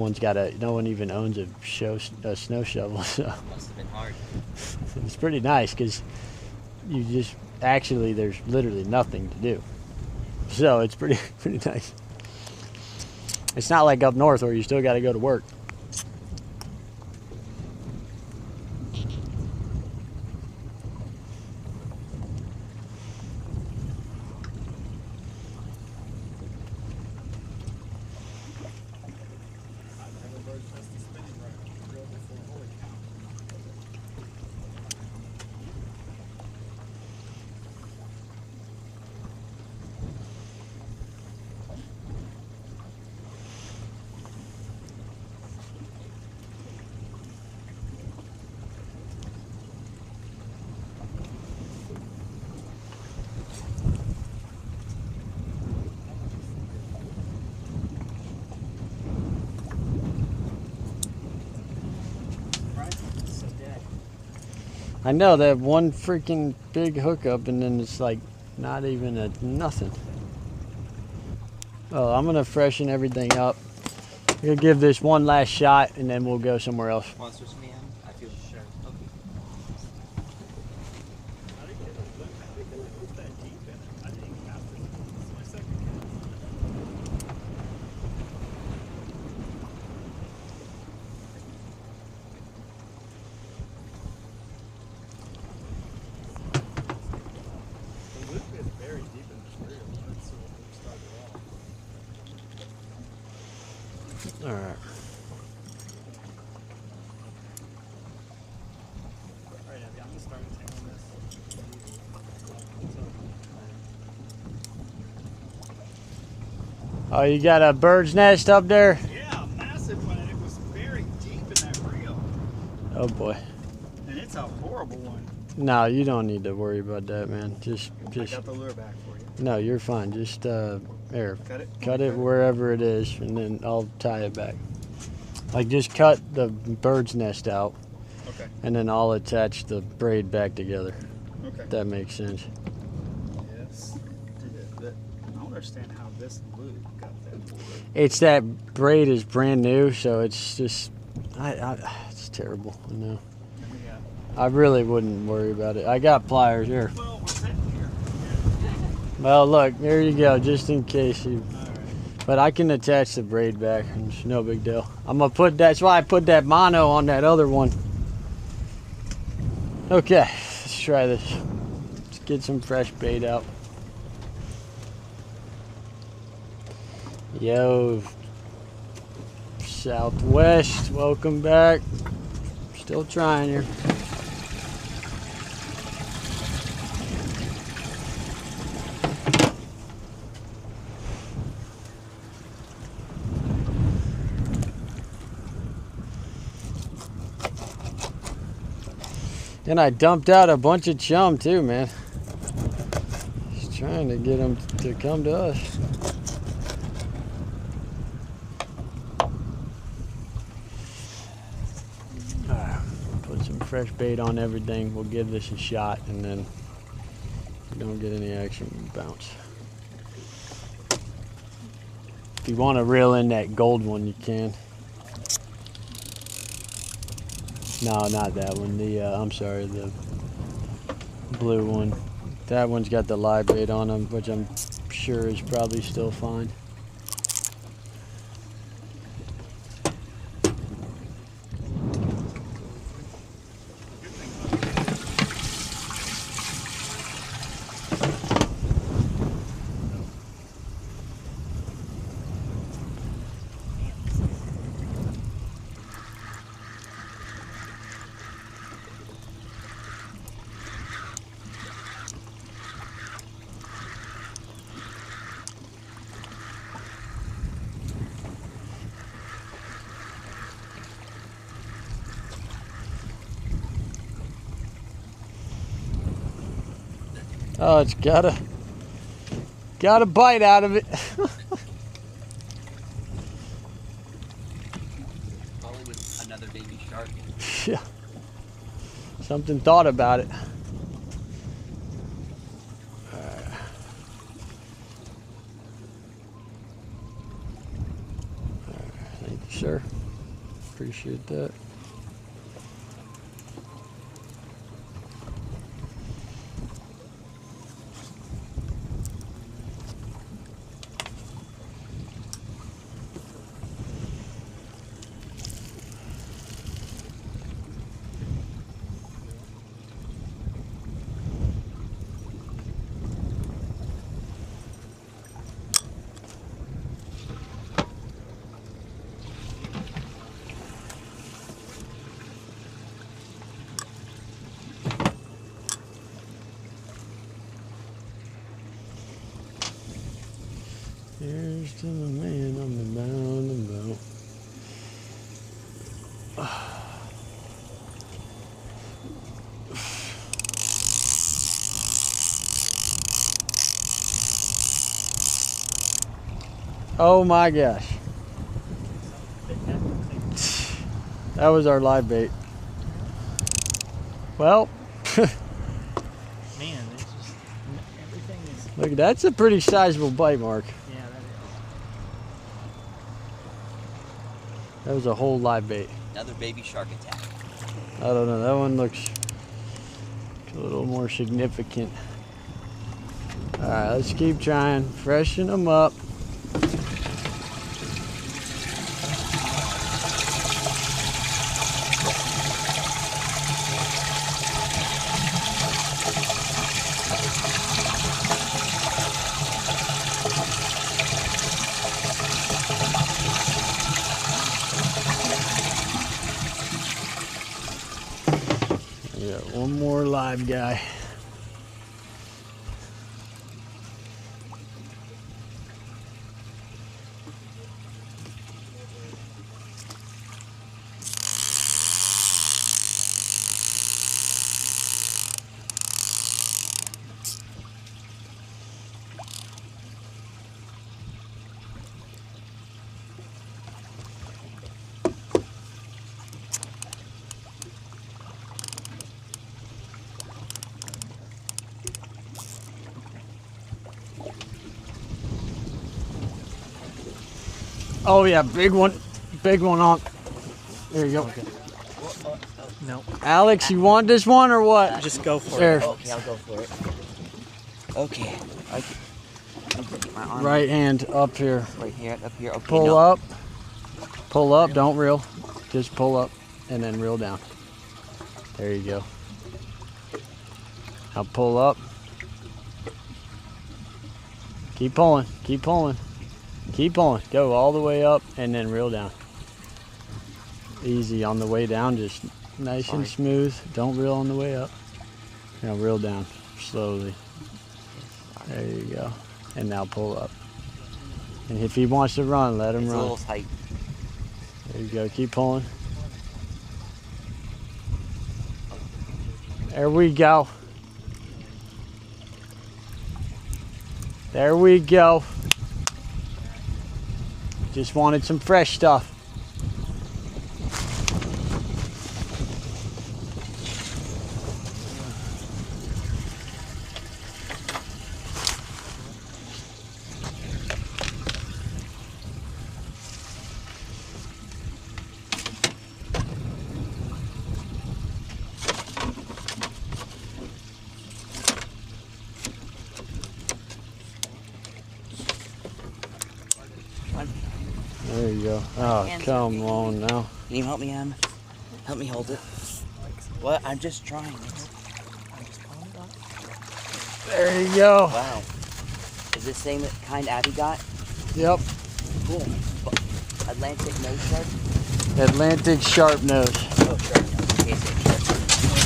one even owns a snow shovel, so Must have been hard. it's pretty nice because there's literally nothing to do. So it's pretty nice. It's not like up north where you still got to go to work. So dead. I know that one freaking big hookup, and then it's like not even a nothing. Well, I'm gonna freshen everything up. I'm gonna give this one last shot, and then we'll go somewhere else. Want to switch me in? I feel sure. Okay. How did it look that deep in it? I didn't cast it. This is my second cast. to start tailing this. Oh, you got a bird's nest up there? Yeah, a massive one, and it was buried deep in that reel. Oh boy. And it's a horrible one. No, you don't need to worry about that, man. Just. I got the lure back for you. No, you're fine. Just here, Cut it. cut it wherever it is, and then I'll tie it back. Like just cut the bird's nest out, Okay. and then I'll attach the braid back together. Okay. If that makes sense. Yes. But I don't understand how this loop got that lure. It's that braid is brand new, so it's just, it's terrible. I know. And we got. I really wouldn't worry about it. I got pliers here. Well, we're sitting here. Well, look, there you go, just in case you. All right. But I can attach the braid back. It's no big deal. I'm gonna put. That's why I put that mono on that other one. Okay, let's try this. Let's get some fresh bait out. Yo, Southwest, welcome back. Still trying here. And I dumped out a bunch of chum too, man. Just trying to get them to come to us. Put some fresh bait on everything. We'll give this a shot, and then if we don't get any action, we bounce. If you want to reel in that gold one, you can. No, not that one. I'm sorry, the blue one. That one's got the live bait on them, which I'm sure is probably still fine. Oh, it's got a bite out of it. Probably with another baby shark. Yeah. Something thought about it. Thank you, sir. Appreciate that. Here's to the man on the bound. Oh my gosh. That was our live bait. Well, Man, it's just everything is. look, that's a pretty sizable bite, Mark. Yeah, that is. That was a whole live bait. Another baby shark attack. I don't know, that one looks a little more significant. Alright, let's keep trying. Freshen them up. We got one more live guy. Oh yeah, big one on. There you go. No, Alex, you want this one or what? just go for There. it. Okay, I'll go for it. Okay. I can get my arm Right hand up here. right here, up here. Okay, Pull no. up. Pull up, don't reel. Just pull up and then reel down. There you go. Now pull up. Keep pulling, keep pulling. Keep pulling. Go all the way up and then reel down. Easy on the way down, just nice and smooth. Don't reel on the way up. Now reel down slowly. There you go. And now pull up. And if he wants to run, let him It's a run. little tight. There you go. Keep pulling. There we go. There we go. Just wanted some fresh stuff. There you go. Oh, come on now. Can you help me, help me hold it? What? I'm just trying. There you go. Wow. Is this same kind Abby got? Yep. Cool. Atlantic nose shark? Atlantic sharp nose. Oh, shark nose. Okay, so shark nose.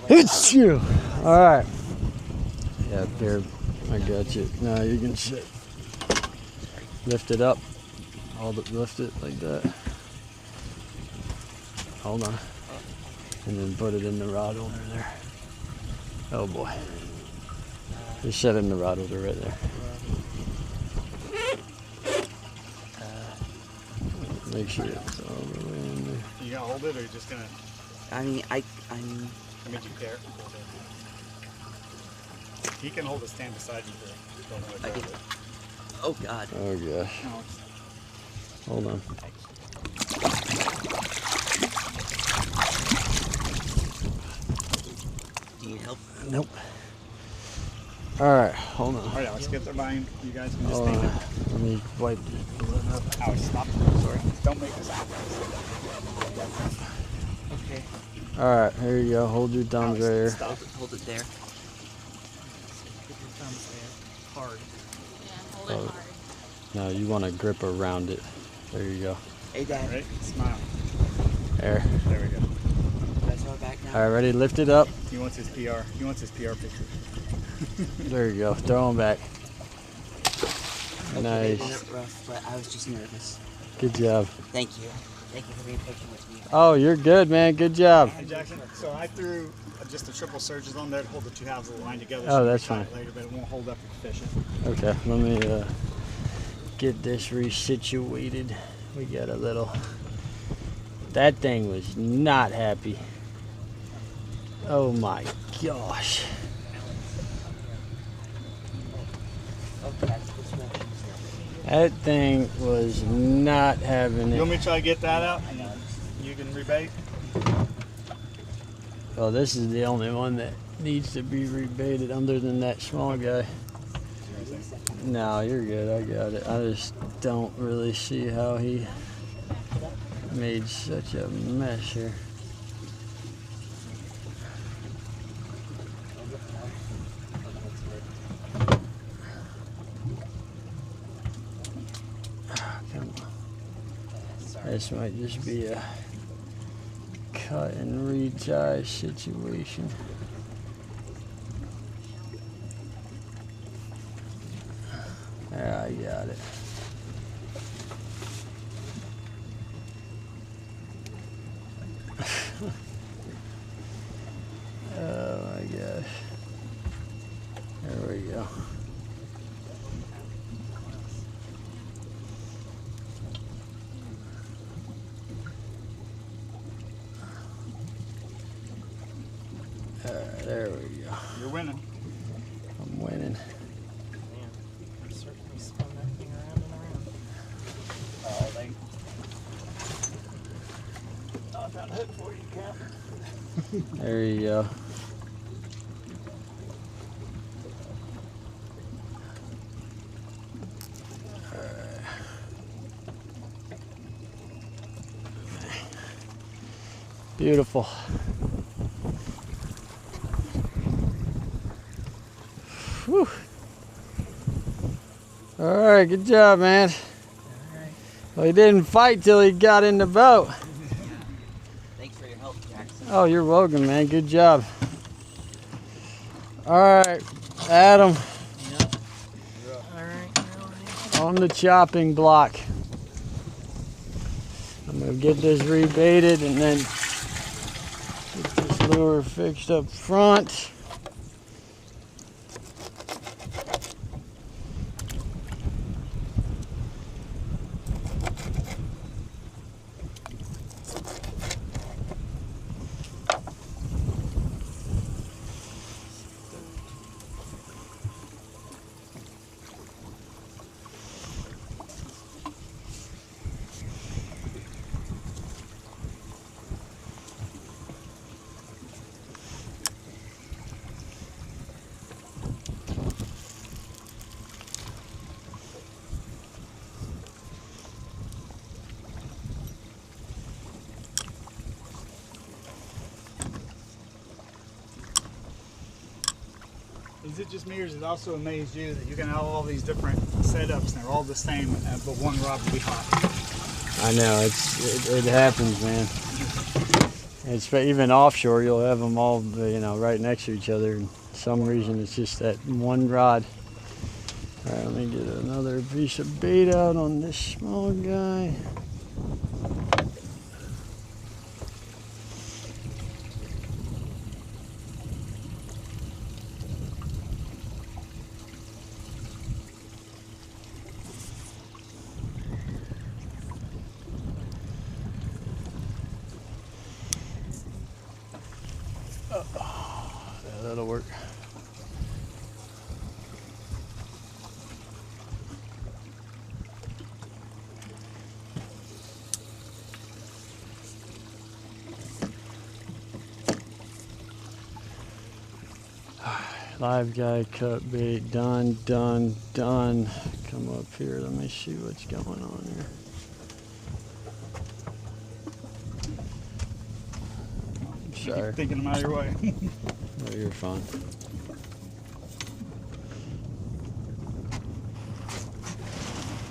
It's you. All right. Yeah, there. I got you. Now you can sit. Lift it up. Lift it like that. Hold on. And then put it in the rod holder there. Oh boy. Just set it in the rod holder right there. Make sure it's all the way in there. You gonna hold it, or you just gonna? I mean, I mean, do you care? He can hold it, stand beside you for. Don't want to I grab can- it. oh God. Oh gosh. No, Hold on. Do you need help? Nope. All right. Hold on. all right, Alex, get there behind. You guys can just Hold stand on. it. Let me wipe the blood up. Alex, stop. Sorry. Don't make this happen. Okay. All right. Here you go. Hold your thumbs right here. Stop. Hold it there. Put your thumbs there. Hard. Yeah, hold it hard. Now you want to grip around it. There you go. Hey, Dad. Right? Smile. There. There we go. Can I throw it back now? All right. Ready? Lift it up. He wants his PR. He wants his PR picture. There you go. Throw them back. Okay, Nice. they weren't rough, but I was just nervous. Good job. Thank you. Thank you for being patient with me. Oh, you're good, man. Good job. Hey, Jackson. So I threw just the triple surges on there to hold the two halves of the line together. Oh, so that's you can tie fine. it later, but it won't hold up your fishing. Okay. Let me get this resituated. We got a little. That thing was not happy. Oh my gosh. That thing was not having You want it. me to try to get that out? You can rebait. Well, this is the only one that needs to be rebaited other than that small guy. No, you're good. I got it. I just don't really see how he made such a mess here. Come on. This might just be a cut and retie situation. Yeah, I got it. Oh my gosh. There we go. There we go. You're winning. I'm winning. Man, I certainly spun that thing around and around. Oh, thank Oh, I found a hook for you, Cap. There you go. Beautiful. Whew. All right, good job, man. Well, he didn't fight till he got in the boat. Thanks for your help, Jackson. Oh, you're welcome, man. Good job. All right, Adam, All right, on the chopping block. I'm gonna get this rebaited and then get this lure fixed up front. Is it just me, or does it also amaze you that you can have all these different setups and they're all the same, but one rod will be hot? I know it happens, man. It's even offshore. You'll have them all, right next to each other. And for some reason, it's just that one rod. All right, let me get another piece of bait out on this small guy. Yeah, that'll work. Live guy, cut bait, done. Come up here, let me see what's going on here. Sorry. Keep thinking them out of your way. Oh, you're fine.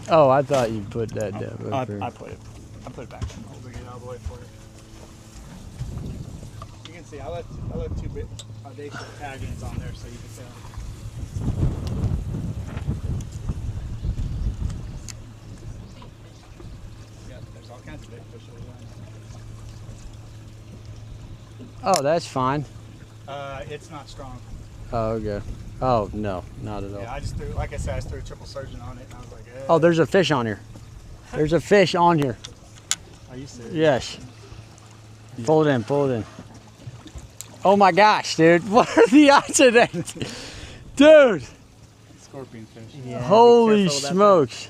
Oh, I thought you put that down. I put it back. I'm holding it all the way for you. You can see I left 2 bit audacious taggings on there so you can tell. Yeah, there's all kinds of big fish over there. Oh, that's fine. It's not strong. Oh, okay. Oh, no, not at all. Yeah, I just threw, like I said, I just threw a triple surgeon on it, and I was like, Oh, there's a fish on here. There's a fish on here. Are you serious? Yes. Pull it in. Oh my gosh, dude. What are the odds of that? Dude. scorpion fish. Yeah, be Holy careful about smokes.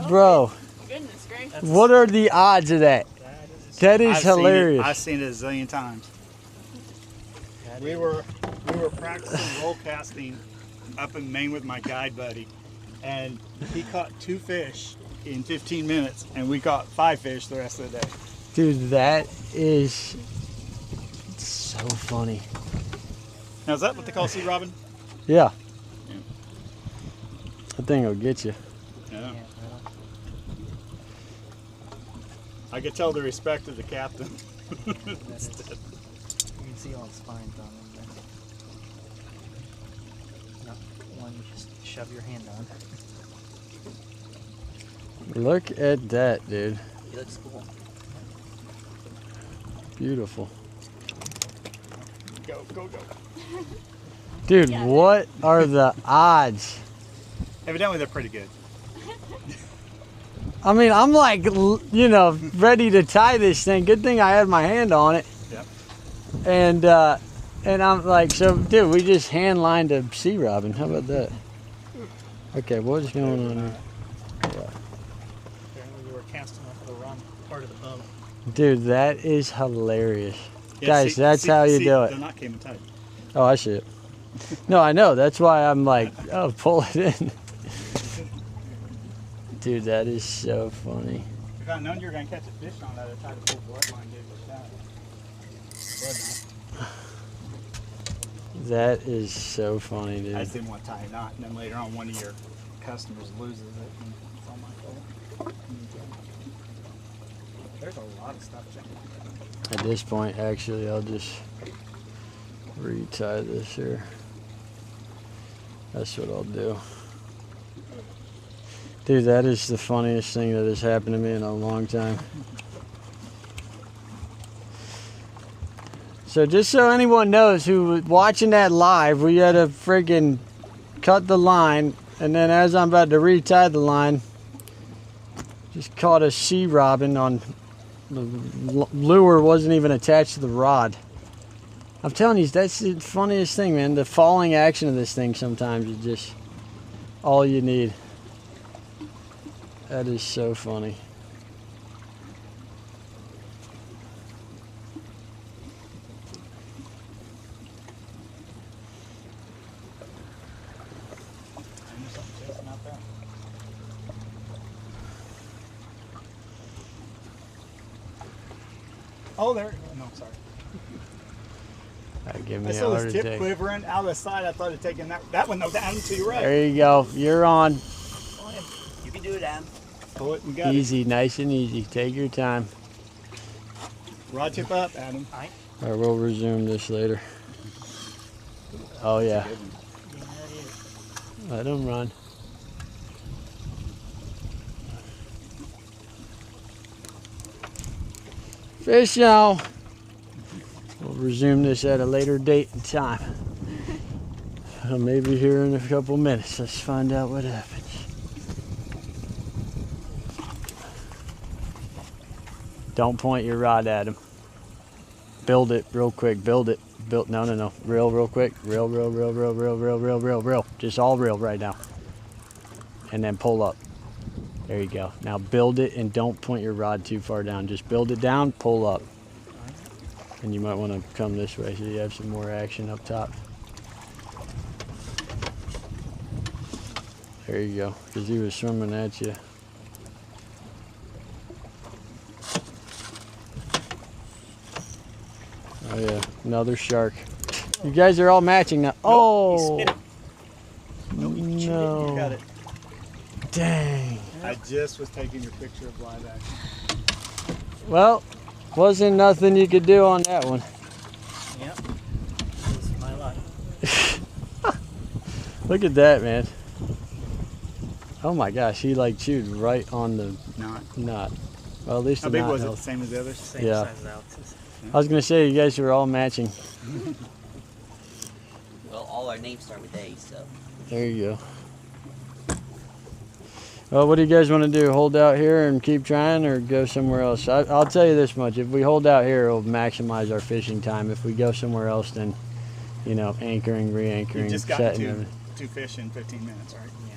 Bro, Goodness gracious. That's- what are the odds of that? That is hilarious. I've seen it a zillion times. We were practicing roll casting up in Maine with my guide buddy, and he caught 2 fish in 15 minutes, and we caught 5 fish the rest of the day. Dude, that is so funny. Now, is that what they call sea robin? Yeah. That thing will get you. Yeah. I could tell the respect of the captain. You can see all the spines on them there. Not one you just shove your hand on. Look at that, dude. He looks cool. Beautiful. Go, go, go. Dude, Yeah, what are the odds? Evidently, they're pretty good. I mean, I'm like, you know, ready to tie this thing. Good thing I had my hand on it. Yep. And I'm like, so, dude, we just hand lined a sea robin. How about that? Okay, what's going on here? Apparently we were casting off the wrong part of the boat. Dude, that is hilarious. Yeah, Guys, that's how you do it. They're not came in tight. Oh, I see it. No, I know. That's why I'm like, oh, pull it in. Dude, that is so funny. If I'd known you were going to catch a fish on that, I'd try to pull bloodline and give it a shot. That is so funny, dude. I just didn't want to tie a knot, and then later on, one of your customers loses it, and it's all my fault. There's a lot of stuff. At this point, actually, I'll just retie this here. That's what I'll do. Dude, that is the funniest thing that has happened to me in a long time. So just so anyone knows who was watching that live, we had to friggin' cut the line, and then as I'm about to retie the line, just caught a sea robin on the lure wasn't even attached to the rod. I'm telling you, that's the funniest thing, man. The falling action of this thing sometimes is just all you need. That is so funny. Oh, there. No, sorry. Give me I a saw heart this tip attack. quivering out of the side. I thought it taken that one though down to your right. There you go. You're on. You can do it, Adam. Pull it and got Easy, nice and easy. Take your time. it. Rod tip up, Adam. Or we'll resume this later. Oh yeah. Let him run. Fish now. We'll resume this at a later date and time. Maybe here in a couple minutes. Let's find out what happens. Don't point your rod at him. Build it real quick. Build it. No. Reel real quick. Reel. Just all reel right now. And then pull up. There you go. Now build it and don't point your rod too far down. Just build it down, pull up. And you might want to come this way so you have some more action up top. There you go. Because he was swimming at you. Oh yeah, another shark. You guys are all matching now. Oh! Nope, he cheated. No. You got it. Dang. I just was taking your picture of live action. Well, wasn't nothing you could do on that one. Yep. This is my luck. Look at that, man. Oh my gosh, he like chewed right on the knot. Well, at least How the big knot was it? held. The same as the others? Same Yeah. size as Alex's. I was gonna say you guys were all matching. Well, all our names start with A, so. There you go. Well, what do you guys want to do? Hold out here and keep trying, or go somewhere else? I'll tell you this much: if we hold out here, it'll maximize our fishing time. If we go somewhere else, then, you know, anchoring, re-anchoring, You just got setting. two. Everything. 2 fish in 15 minutes, right? Yeah.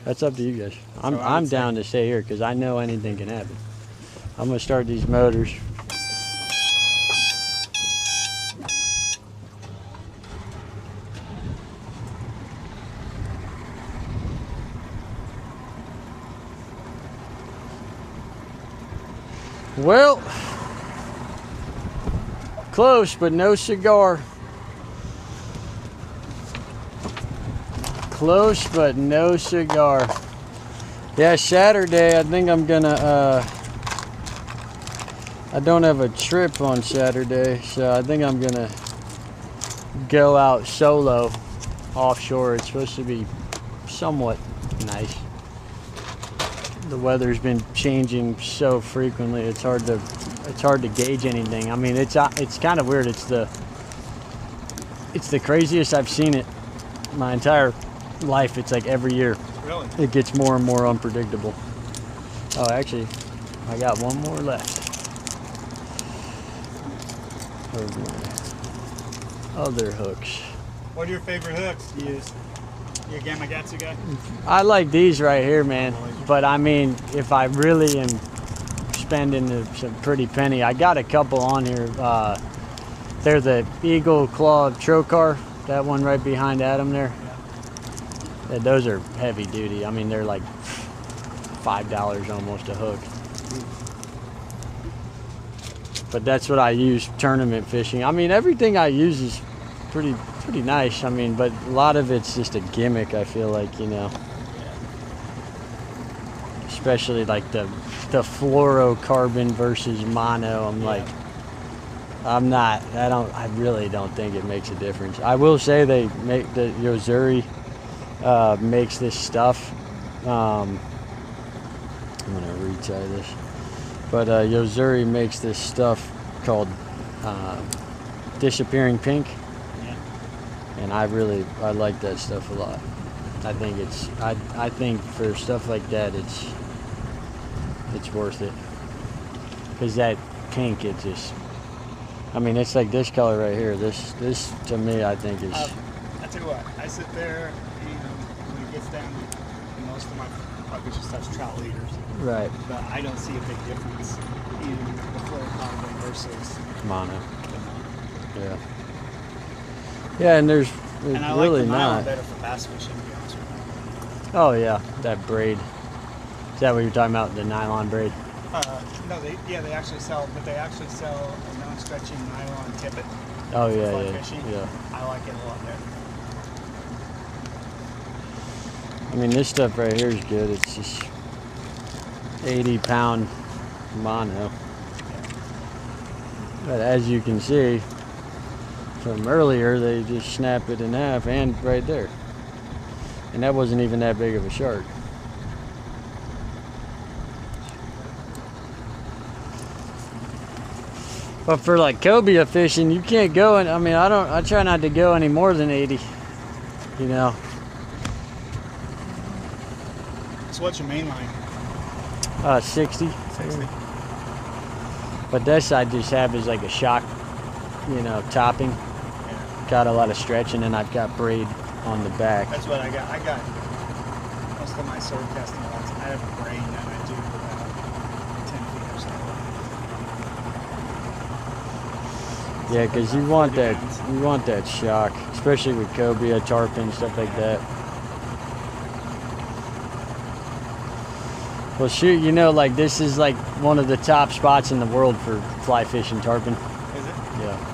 That's up to you guys. I'm So I would I'm say- down to stay here because I know anything can happen. I'm gonna start these motors. Well, close, but no cigar. Close, but no cigar. Yeah, Saturday, I think I'm gonna, I don't have a trip on Saturday, so I think I'm gonna go out solo offshore. It's supposed to be somewhat nice. The weather's been changing so frequently, it's hard to gauge anything. I mean, it's kind of weird. It's the craziest I've seen it my entire life. It's like every year Really? it gets more and more unpredictable. Oh, actually, I got one more left. Where's my other hooks? What are your favorite hooks to use? You a Gamakatsu guy? I like these right here, man. But I mean, if I really am spending some pretty penny, I got a couple on here. They're the Eagle Claw Trocar, that one right behind Adam there. Yeah, those are heavy duty. I mean, they're like $5 almost a hook. But that's what I use tournament fishing. I mean, everything I use is pretty nice. I mean, but a lot of it's just a gimmick, I feel like, you know. Especially like the fluorocarbon versus mono. I'm like, I really don't think it makes a difference. I will say they make the Yozuri makes this stuff. I'm gonna retry this. But Yozuri makes this stuff called Disappearing Pink. And I like that stuff a lot. I think I think for stuff like that, it's worth it. Cause that pink, it just, I mean, it's like this color right here. This to me, I think is. I tell you what, I sit there, when it gets down, most of my puppets just touch trout leaders. Right. But I don't see a big difference in the fluorocarbon versus Mono. Yeah. Yeah, and there's and I really like the nylon not. better for bass fishing, to be honest with you. Oh yeah, that braid. Is that what you're talking about? The nylon braid? No, they actually sell a non-stretching nylon tippet. Oh for yeah, fly yeah, fishing. yeah. I like it a lot better. I mean, this stuff right here is good. It's just 80-pound mono. But as you can see from earlier, they just snap it in half and right there. And that wasn't even that big of a shark. But for like cobia fishing, you can't go in, I mean, I try not to go any more than 80, you know. So what's your main line? 60. 60. But this I just have is like a shock, you know, topping. Got a lot of stretch, and then I've got braid on the back. That's what I got. I got most of my sword casting rods. I have a brain that I do about 10 feet or so. Yeah, because you want that shock, especially with cobia, tarpon, stuff like that. Well, shoot, you know, like this is like one of the top spots in the world for fly fishing tarpon. Is it? Yeah.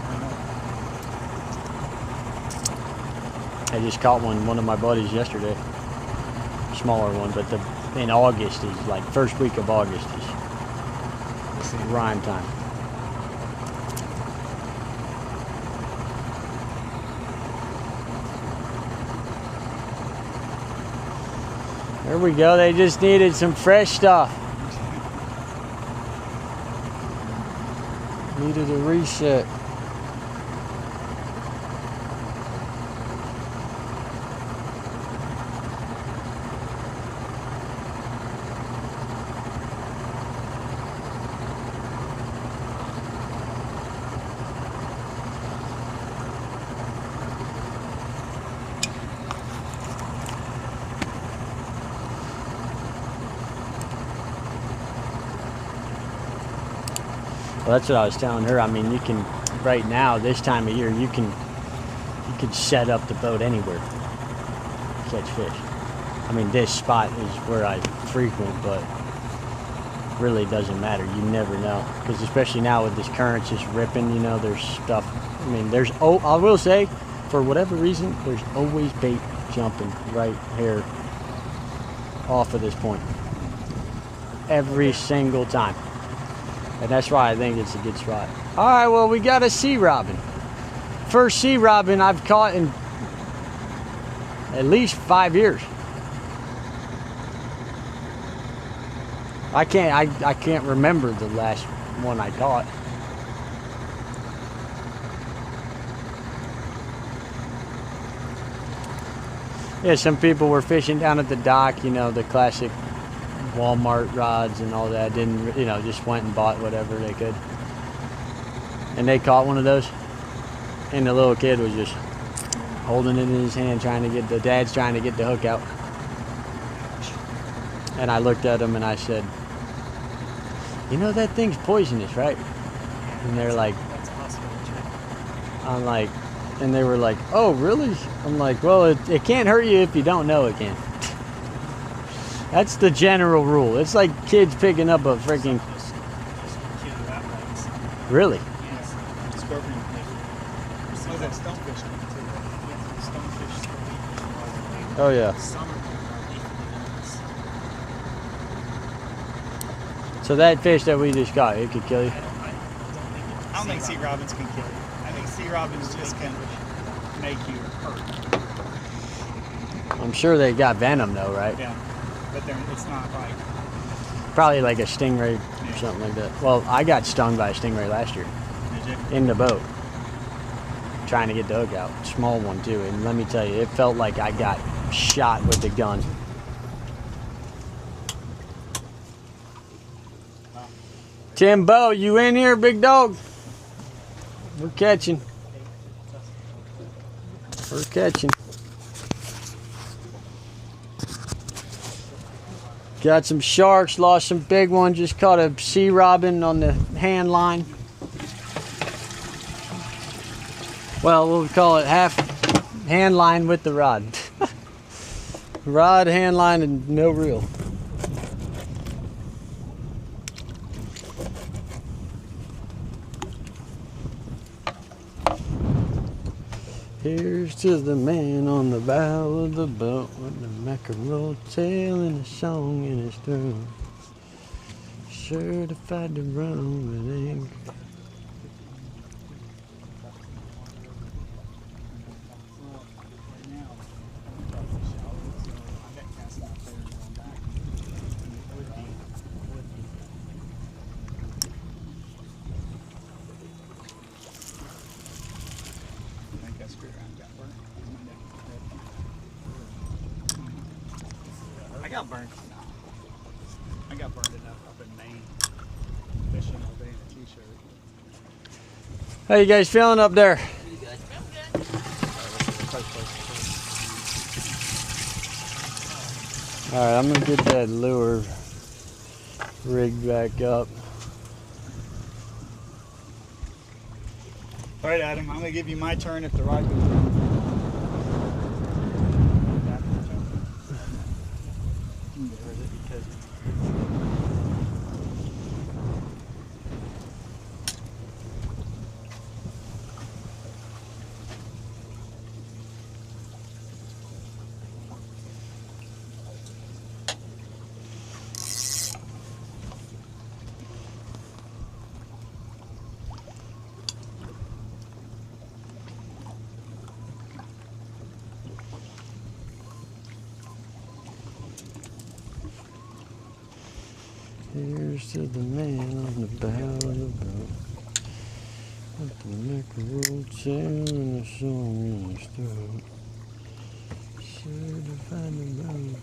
I just caught one of my buddies yesterday. Smaller one, but in August is like first week of August is rhyme time. There we go. They just needed some fresh stuff. Needed a reset. Well, that's what I was telling her. I mean, you can, right now, this time of year, you can set up the boat anywhere, catch fish. I mean, this spot is where I frequent, but really doesn't matter. You never know, because especially now with this current just ripping, you know, there's stuff. I mean, there's, oh, I will say, for whatever reason, there's always bait jumping right here off of this point. Every single time. And that's why I think it's a good spot. All right, well, we got a sea robin. First sea robin I've caught in at least 5 years. I can't remember the last one I caught. Yeah, some people were fishing down at the dock, you know, the classic Walmart rods and all that. Didn't, you know, just went and bought whatever they could. And they caught one of those. And the little kid was just holding it in his hand, the dad's trying to get the hook out. And I looked at him and I said, you know that thing's poisonous, right? And they're like, I'm like, and they were like, oh, really? I'm like, well, it can't hurt you if you don't know it can. That's the general rule. It's like kids picking up a freaking... Really? Yes. Scorpion fish. Oh, that stonefish too. Stonefish. Oh, yeah. So that fish that we just got, it could kill you? I don't think sea robins can kill you. I think sea robins just can make you hurt. I'm sure they got venom though, right? Yeah, but it's not like... Probably like a stingray or something like that. Well, I got stung by a stingray last year. Did you? In the boat. Trying to get the hook out. Small one too. And let me tell you, it felt like I got shot with a gun. Timbo, you in here, big dog? We're catching. We're catching. Got some sharks, lost some big ones, just caught a sea robin on the hand line. Well, we'll call it half hand line with the rod. Rod, hand line, and no reel. Here's to the man on the bow of the boat with the mackerel tail and a song in his throat. Certified to run with anchor. I got burnt. I got burned enough up in Maine, fishing all day in a t-shirt. How you guys feeling up there? Pretty good. All right, I'm gonna get that lure rigged back up. All right, Adam, I'm gonna give you my turn if the rod goes. Here's to the man on the bow of the boat with the mackerel tail and a song in his throat. Certified to run.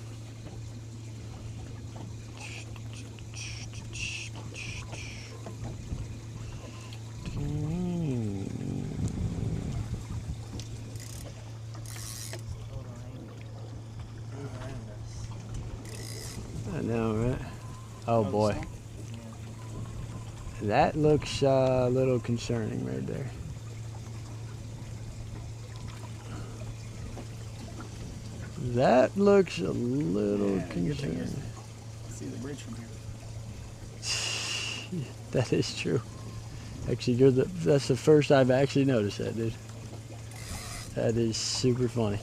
I know, right? Oh boy. That looks a little concerning right there. That looks a little concerning. See the bridge from here. That is true. Actually, that's the first I've actually noticed that, dude. That is super funny.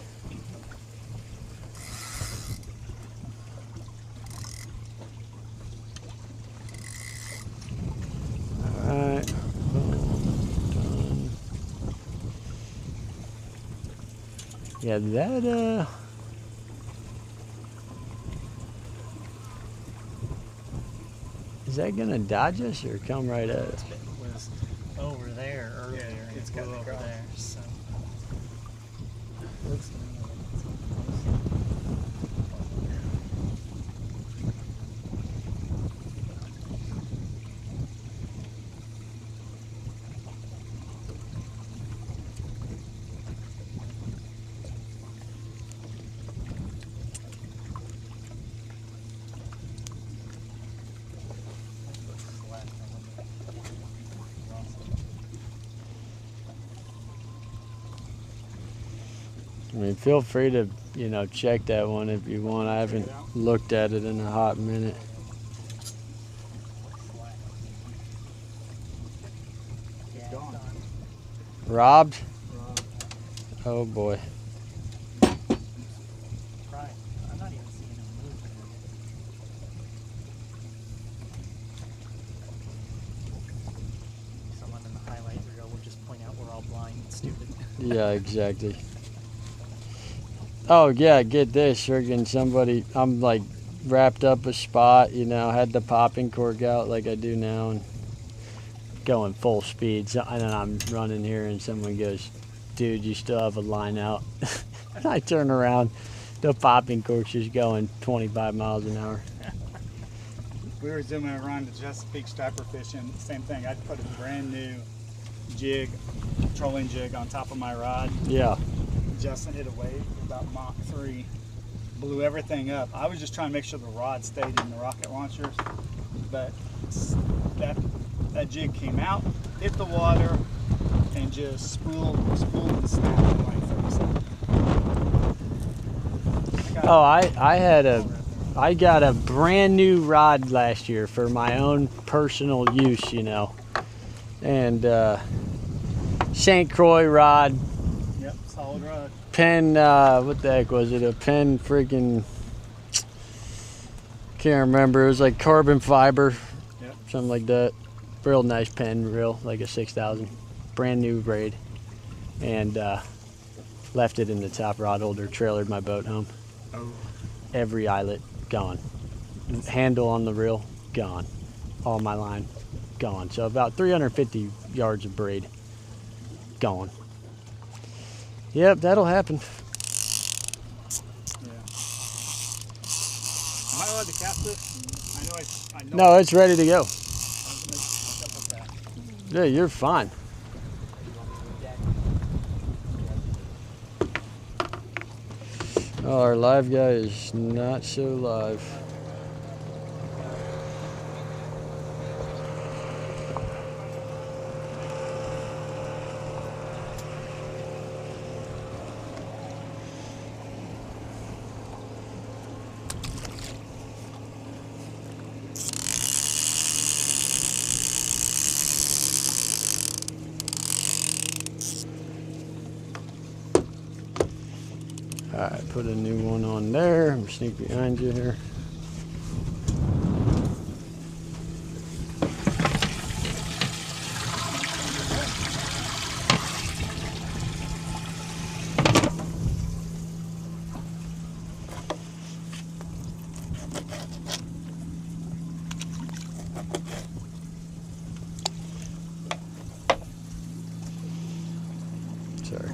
Alright. Done. Yeah, that, is that gonna dodge us or come right at us? It was over there earlier, and it's it flew got over across. there. So looks to me like it's I mean, feel free to, you know, check that one if you want. I haven't looked at it in a hot minute. yeah, gone. gone. Robbed? Oh boy. Right. I'm not even seeing him move. Someone in the highlight reel will just point out we're all blind and stupid. Yeah, exactly. Oh yeah, get this, friggin' somebody, I'm like wrapped up a spot, you know, had the popping cork out like I do now and going full speed. So, and then I'm running here and someone goes, dude, you still have a line out. And I turn around, the popping cork's just going 25 miles an hour. We were zooming around to Chesapeake striper fishing. Same thing. I'd put a brand new jig, trolling jig on top of my rod. Yeah. Justin hit a wave about Mach 3, blew everything up. I was just trying to make sure the rod stayed in the rocket launchers, but that jig came out, hit the water, and just spooled and snapped in like 30 seconds. Oh, I got a brand new rod last year for my own personal use, you know, and St. Croix rod. Yep, solid rod. Pen, what the heck was it? A Pen freaking, can't remember. It was like carbon fiber, Yep. something like that. Real nice pen, like a 6,000. Brand new braid. And left it in the top rod holder, trailered my boat home. Oh. Every eyelet, gone. Handle on the reel, gone. All my line, gone. So about 350 yards of braid, gone. Yep, that'll happen. Yeah. Am I allowed to cast this? I know. No, it's ready to go. I was gonna make a couple casts. Yeah, you're fine. Oh, our live guy is not so live. Alright, put a new one on there. I'm gonna sneak behind you here. Sorry.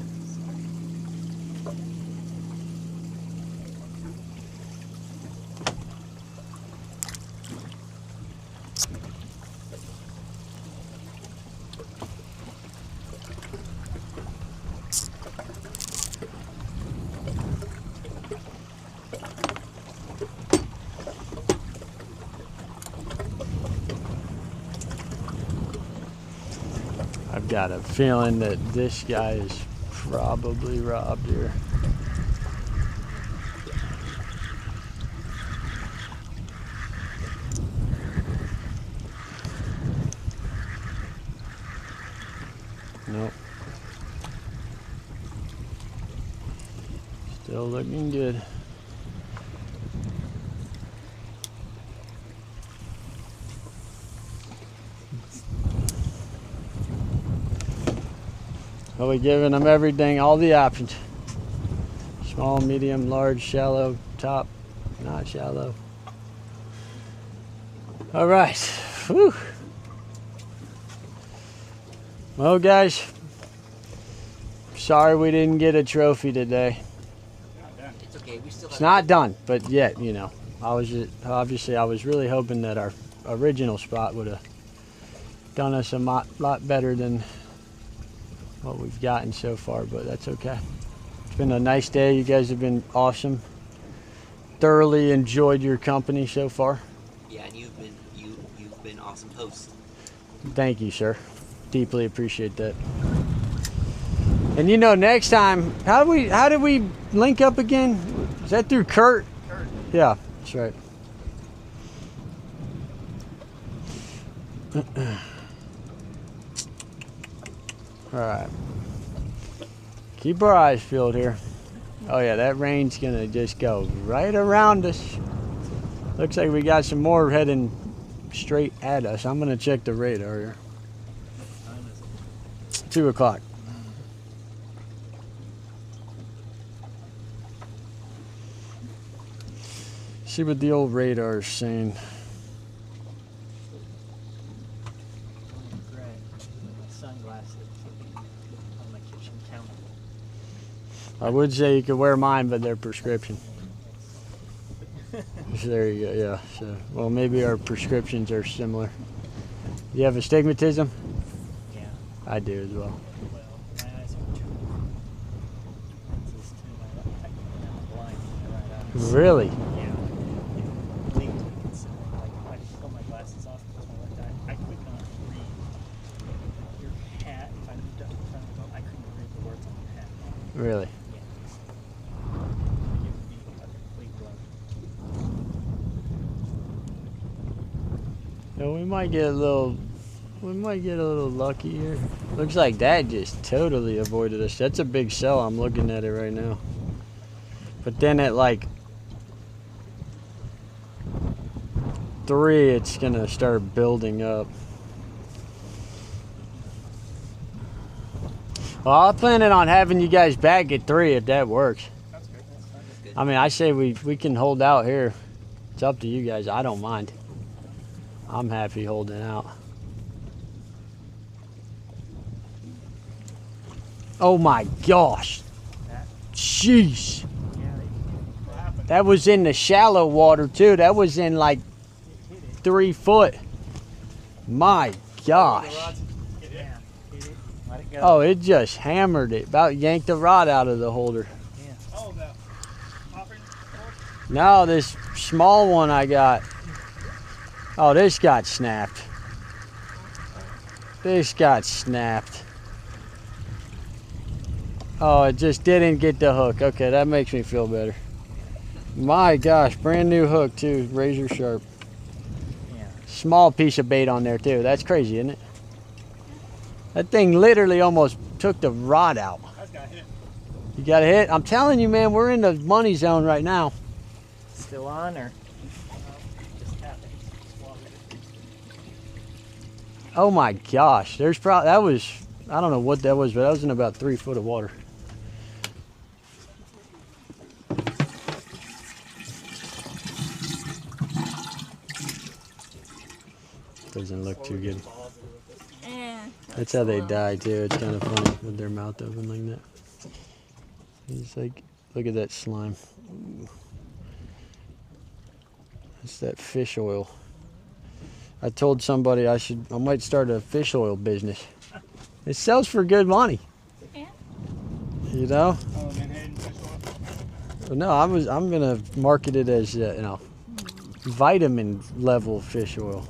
got a feeling that this guy is probably robbed here. Nope. Still looking good. Well, we're giving them everything, all the options. Small, medium, large, shallow, top, not shallow. All right. Whew. Well, guys, sorry we didn't get a trophy today. It's okay. We still It's have not done, but yet, you know, I was really hoping that our original spot would have done us a lot better than what we've gotten so far, but that's okay. It's been a nice day. You guys have been awesome. Thoroughly enjoyed your company so far. Yeah, and you've been awesome host. Thank you, sir. Deeply appreciate that. And you know, next time, how did we link up again? Is that through Kurt? Kurt. Yeah, that's right. All right. Keep our eyes peeled here. Oh yeah, that rain's gonna just go right around us. Looks like we got some more heading straight at us. I'm gonna check the radar here. 2 o'clock. See what the old radar is saying. Sunglasses on my kitchen counter. I would say you could wear mine, but they're prescription. So there you go, yeah. So, well, maybe our prescriptions are similar. You have astigmatism? Yeah. I do as well. Well, my eyes are too. Lenses too. I'm blind in my right eye. Really? Yeah. Linked to it. So, like, if I pull my glasses off because my left eye, I could not read your hat. If I moved up in front of the boat, I couldn't read the words on your hat. Really? Yeah. It would be a complete blow. No, we might get a little lucky here. Looks like that just totally avoided us. That's a big cell. I'm looking at it right now. But then at like 3, it's gonna start building up. Well, I'm planning on having you guys back at 3 if that works. That's good. That's fine. I mean, I say we can hold out here. It's up to you guys. I don't mind. I'm happy holding out. Oh my gosh. Jeez. That was in the shallow water too. That was in like 3 foot. My gosh. Yeah. Hit it. Let it go. Oh, it just hammered it. About yanked the rod out of the holder. Yeah. Oh, the offering? No, this small one I got. Oh, this got snapped. This got snapped. Oh, it just didn't get the hook. Okay, that makes me feel better. My gosh, brand new hook too, razor sharp. Yeah. Small piece of bait on there too. That's crazy, isn't it? That thing literally almost took the rod out. That's got hit. You got a hit? I'm telling you, man, we're in the money zone right now. Still on or? Just tap it. Oh my gosh, there's probably, that was, I don't know what that was, but that was in about 3 foot of water. Doesn't look too good. Yeah. That's how they die too. It's kind of funny with their mouth open like that. It's like, look at that slime. Ooh. It's that fish oil. I told somebody I might start a fish oil business. It sells for good money. Yeah. You know? Oh, Manhattan fish oil. No, I'm gonna market it as you know, vitamin level fish oil,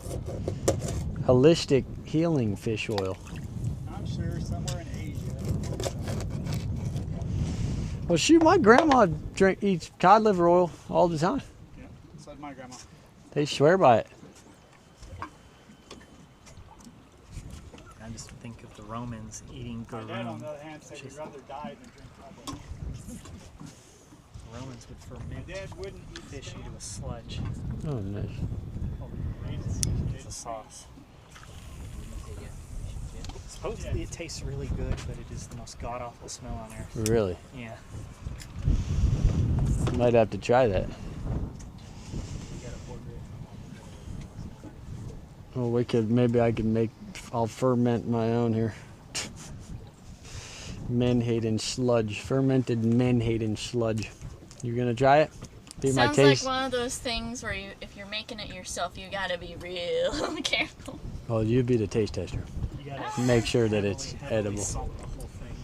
holistic healing fish oil. I'm sure somewhere in Asia. Well, shoot, my grandma eats cod liver oil all the time. Yeah, so did my grandma. They swear by it. I just think of the Romans eating My dad, on garum. the other hand, said he'd rather die than drink cod liver. The Romans would ferment My dad wouldn't eat fish steak. into a sludge. Oh, nice. It's a sauce. Supposedly it tastes really good, but it is the most god-awful smell on earth. Really? Yeah. Might have to try that. Well, maybe I'll ferment my own here. Menhaden sludge. Fermented Menhaden sludge. You gonna try it? Be my Sounds taste? like one of those things where if you're making it yourself, you gotta be real careful. Well, you be the taste tester. You gotta Make sure that it's heavily edible. salt the whole thing.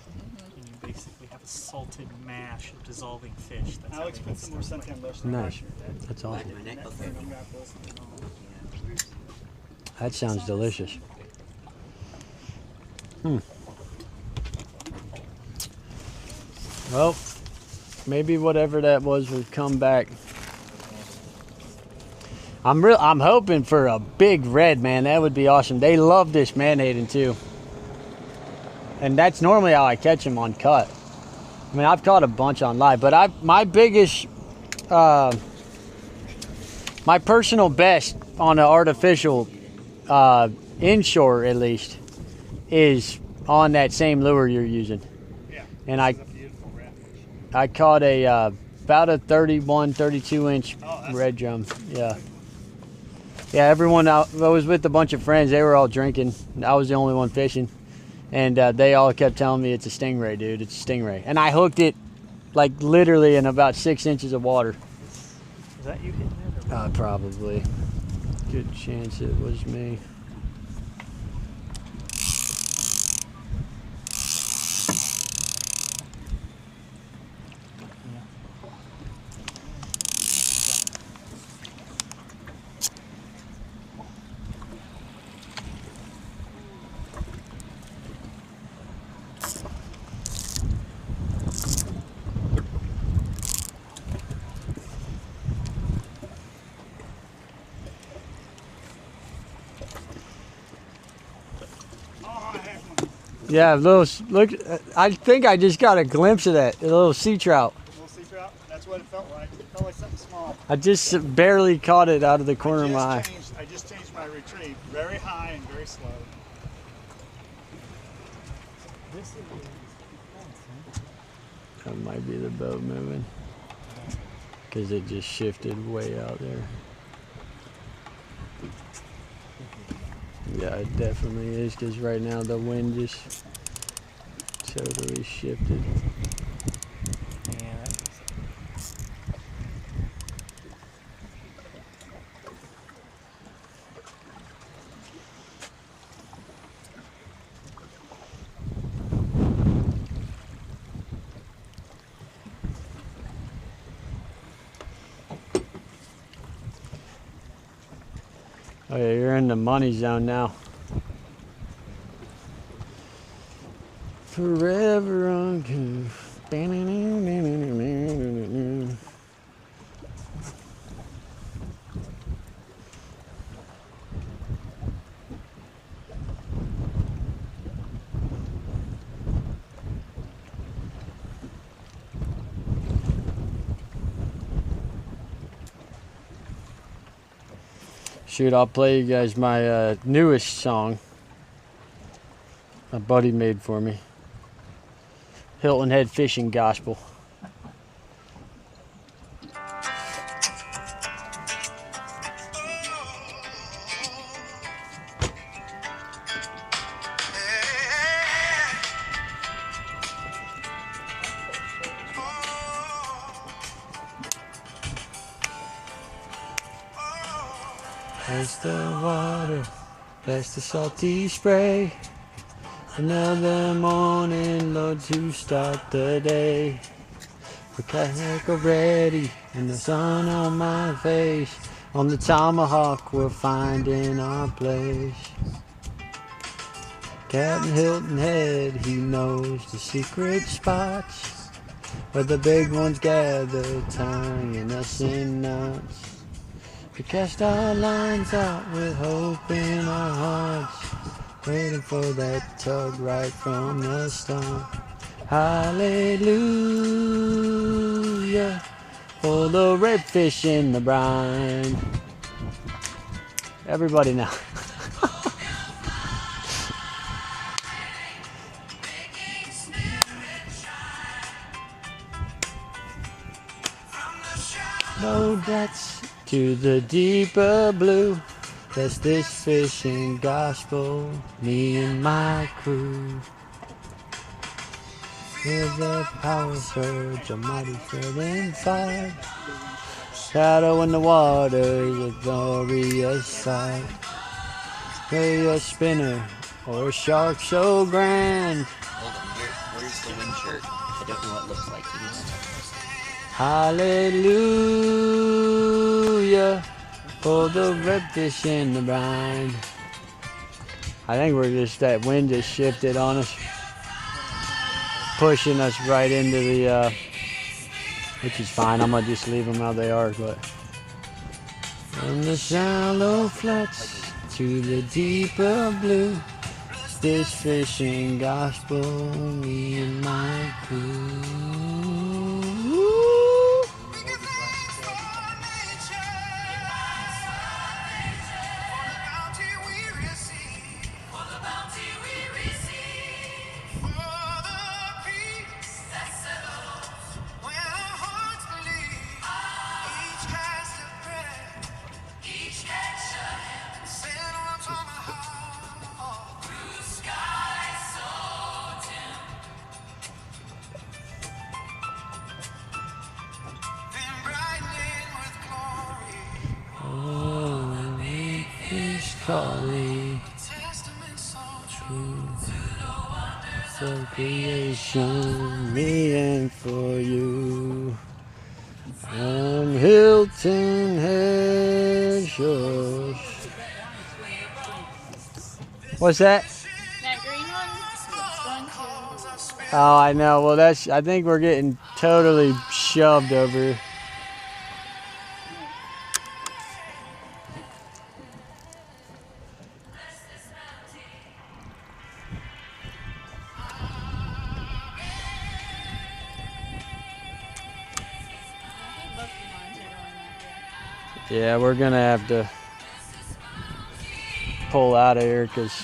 And you basically have a salted mash of dissolving fish. That's how Alex they put make some more stuff like suntan lotion on Nice. my shirt. That's awesome. Okay. That sounds delicious. Well, maybe whatever that was will come back. I'm hoping for a big red, man. That would be awesome. They love this Menhaden too. And that's normally how I catch them on cut. I mean, I've caught a bunch on live, but my biggest, my personal best on an artificial, inshore at least, is on that same lure you're using. Yeah. And This is a beautiful redfish. I caught about a 31, 32 inch Oh, that's red drum. Yeah. Yeah, everyone out, I was with a bunch of friends. They were all drinking. I was the only one fishing. And they all kept telling me it's a stingray, dude. It's a stingray. And I hooked it like literally in about 6 inches of water. Is that you hitting it? Or Probably. Good chance it was me. Oh, I had one. Yeah, look. I think I just got a glimpse of that. A little sea trout. Little sea trout. That's what it felt like. It felt like something small. I just barely caught it out of the corner of my eye. I just changed my retrieve. Very high and very slow. this is That might be the boat moving. Because it just shifted way out there. Yeah, it definitely is. Because right now the wind just totally shifted. yeah. Oh yeah, you're in the money zone now. Forever on cue. Shoot, I'll play you guys my newest song my buddy made for me. Hilton Head Fishing Gospel. Taste the water, taste the salty spray. Another morning, Lord, to start the day. The kayak already, and the sun on my face. On the tomahawk, we're finding our place. Captain Hilton Head, he knows the secret spots where the big ones gather, tying us in knots. We cast our lines out with hope in our hearts, waiting for that tug right from the start. Hallelujah, for the redfish in the brine. Everybody now. No, that's to the deeper blue. That's this fishing gospel, me and my crew. Hear the power surge, a mighty threading fire. Shadow in the water is a glorious sight. Play a spinner or a shark so grand. Hold on, where's the wind shirt? I don't know what it looks like. Hallelujah, for the redfish in the brine. I think that wind just shifted on us, pushing us right into the, which is fine. I'm gonna just leave them how they are, but. From the shallow flats to the deeper blue, this fishing gospel, me and my crew. Calling for creation, me and for you. I'm Hilton Head Shores. What's that? That green one? It's going to. Oh, I know. Well, I think we're getting totally shoved over here. Yeah, we're gonna have to pull out of here because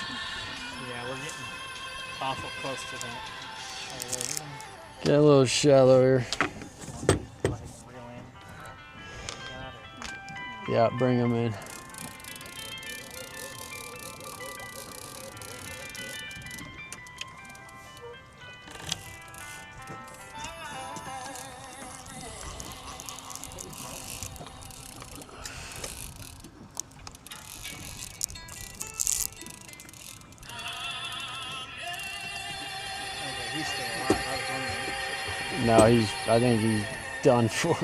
Yeah, we're getting awful close to that. get a little shallow here. Yeah, bring them in. He's still alive. I was wondering. No, I think he's done for.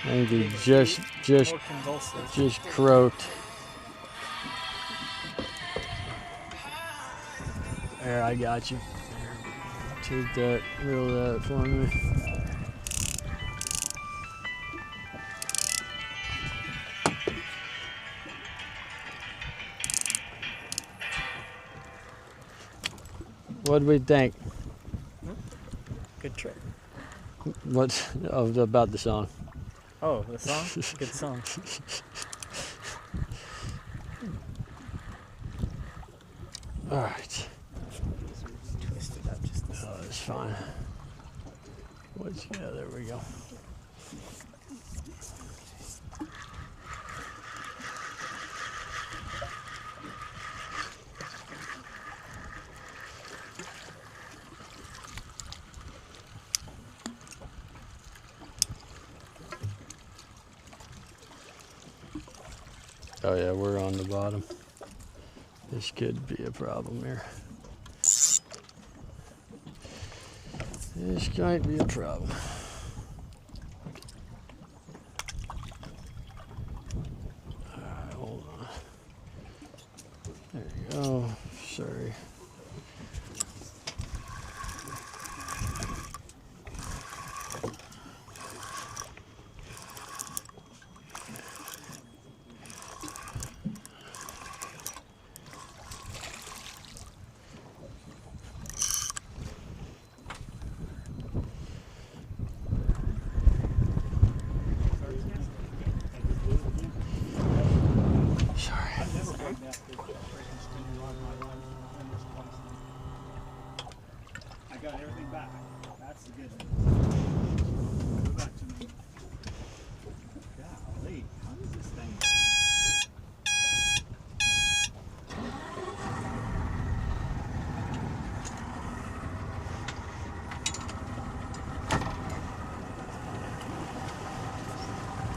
I think he just More convulsive. just croaked. There, I got you. Take that, reel that for me. What'd we think? Good trick. What's about the song? Oh, the song? Good song. All right. Twisted up just a Oh, that's fine. Yeah, there we go. Oh yeah, we're on the bottom. This could be a problem here. This might be a problem. Alright, hold on. There you go.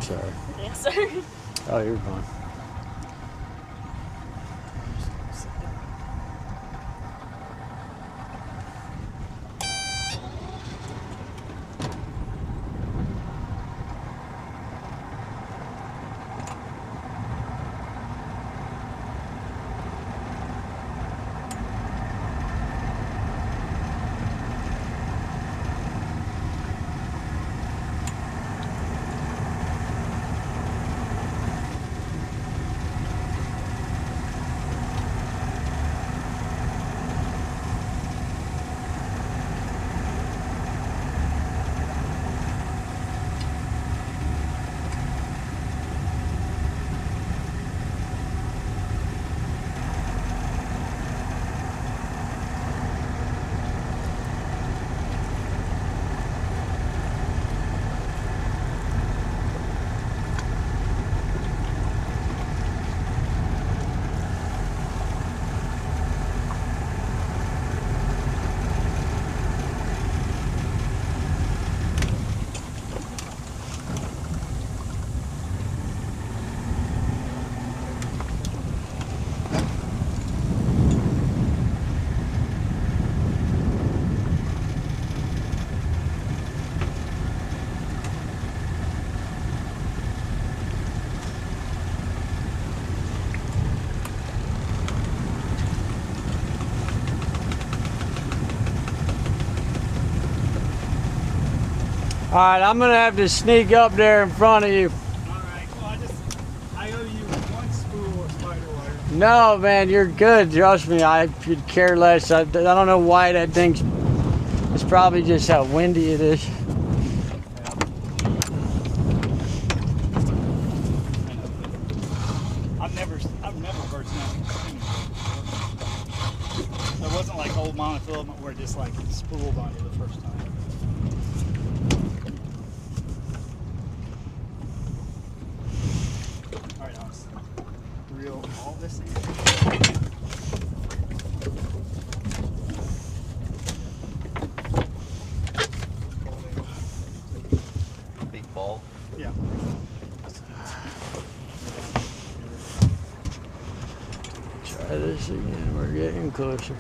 Sorry. Yes, sir. Oh, you're fine. All right, I'm gonna have to sneak up there in front of you. All right. Well, I owe you one spool of spider wire. No, man, you're good. Trust me, I could care less. I don't know why that thing's. It's probably just how windy it is. I've never burst down. So it wasn't like old monofilament where it just like spooled on you the first time. All right, Alex. Reel all this in. Big ball. Yeah. Try this again. We're getting closer.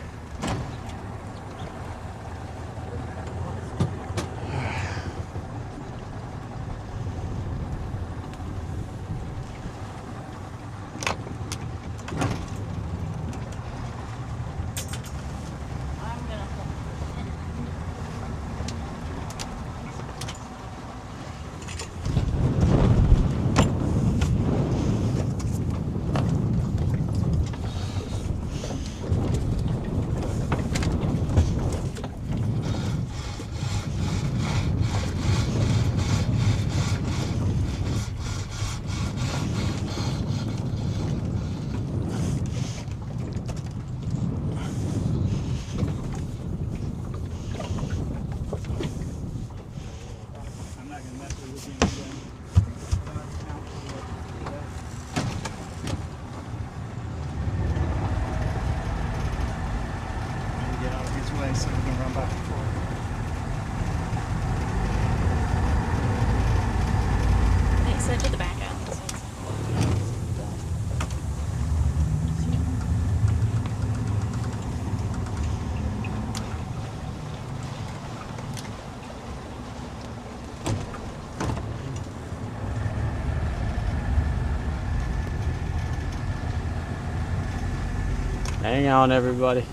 I'm gonna hold. I'm not gonna mess with you again. Get out of his way so we can run back and forth. They said to the back out. Hang on, everybody.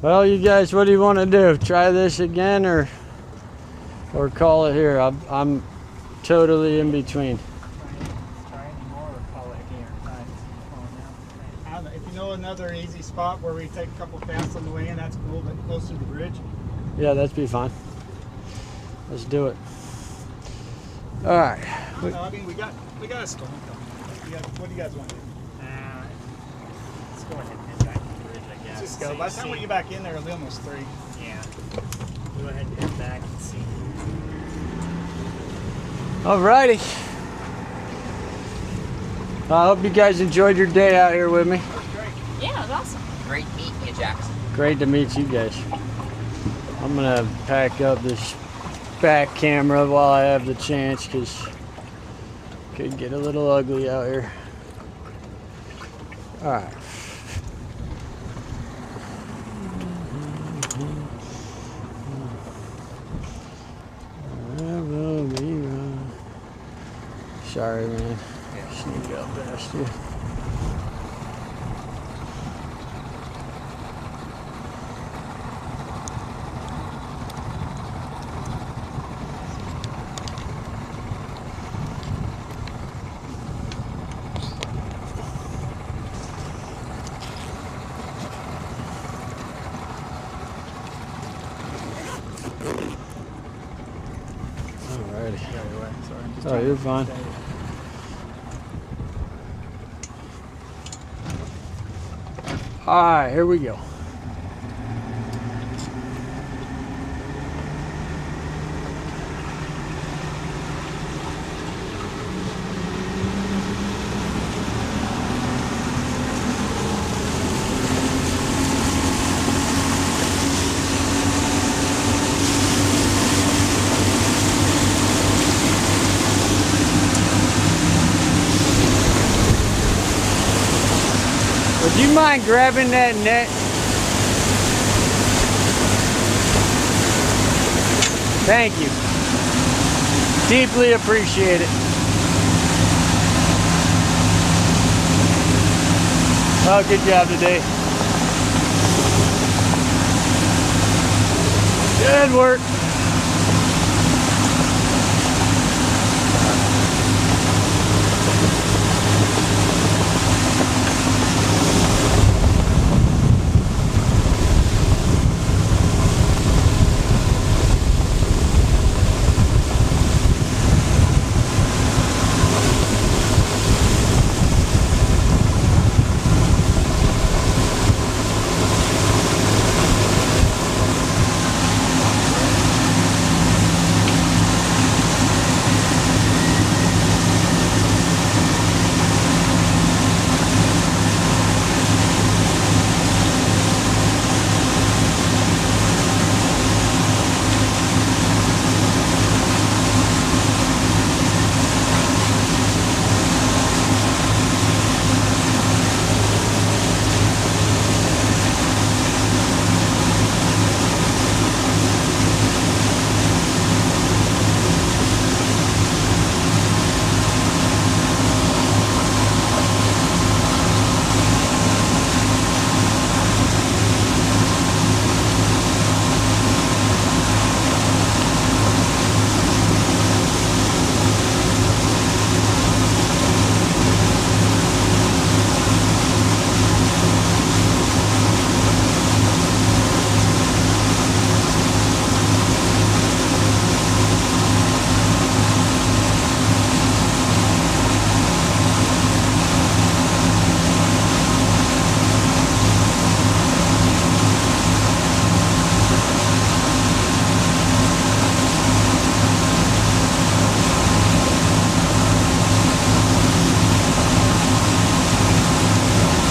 Well, you guys, what do you want to do? Try this again or call it here? I'm totally in between. Try any more or call it here. I don't know. If you know another easy spot where we take a couple casts on the way in, that's cool, but close to the bridge. Yeah, that'd be fine. Let's do it. All right. I don't know. I mean, we got a storm coming. What do you guys want to do? Let's go ahead and head back to the bridge, I guess. Let's just go. By the time we get back in there, it'll be almost 3. Yeah. Go ahead and head back and see. All righty. I hope you guys enjoyed your day out here with me. Yeah, it was awesome. Great meeting you, Jackson. Great to meet you guys. I'm gonna pack up this back camera while I have the chance, because it could get a little ugly out here. All right. Sorry, man. Sneak up past you. Alrighty. Oh, you're fine. Alright, here we go. Would you mind grabbing that net? Thank you. Deeply appreciate it. Oh, good job today. Good work.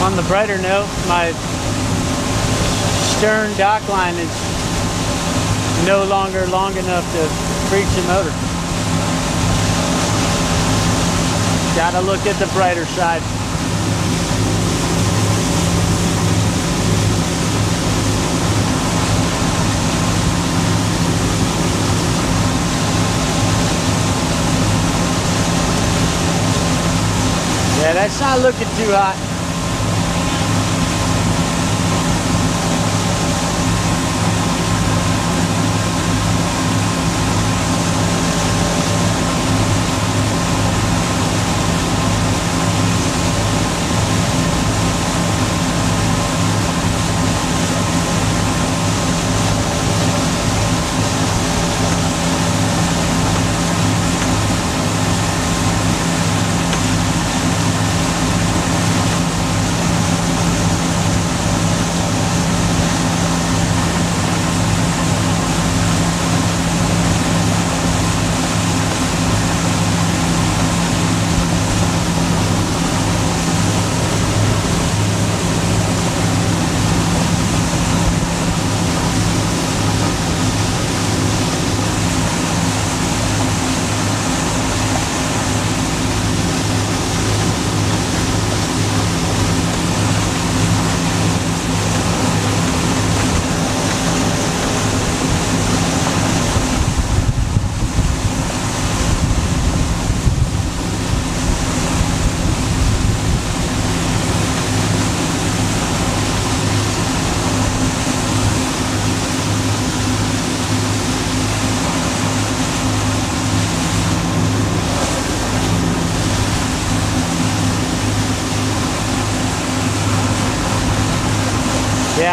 On the brighter note, my stern dock line is no longer long enough to reach the motor. Gotta look at the brighter side. Yeah, that's not looking too hot.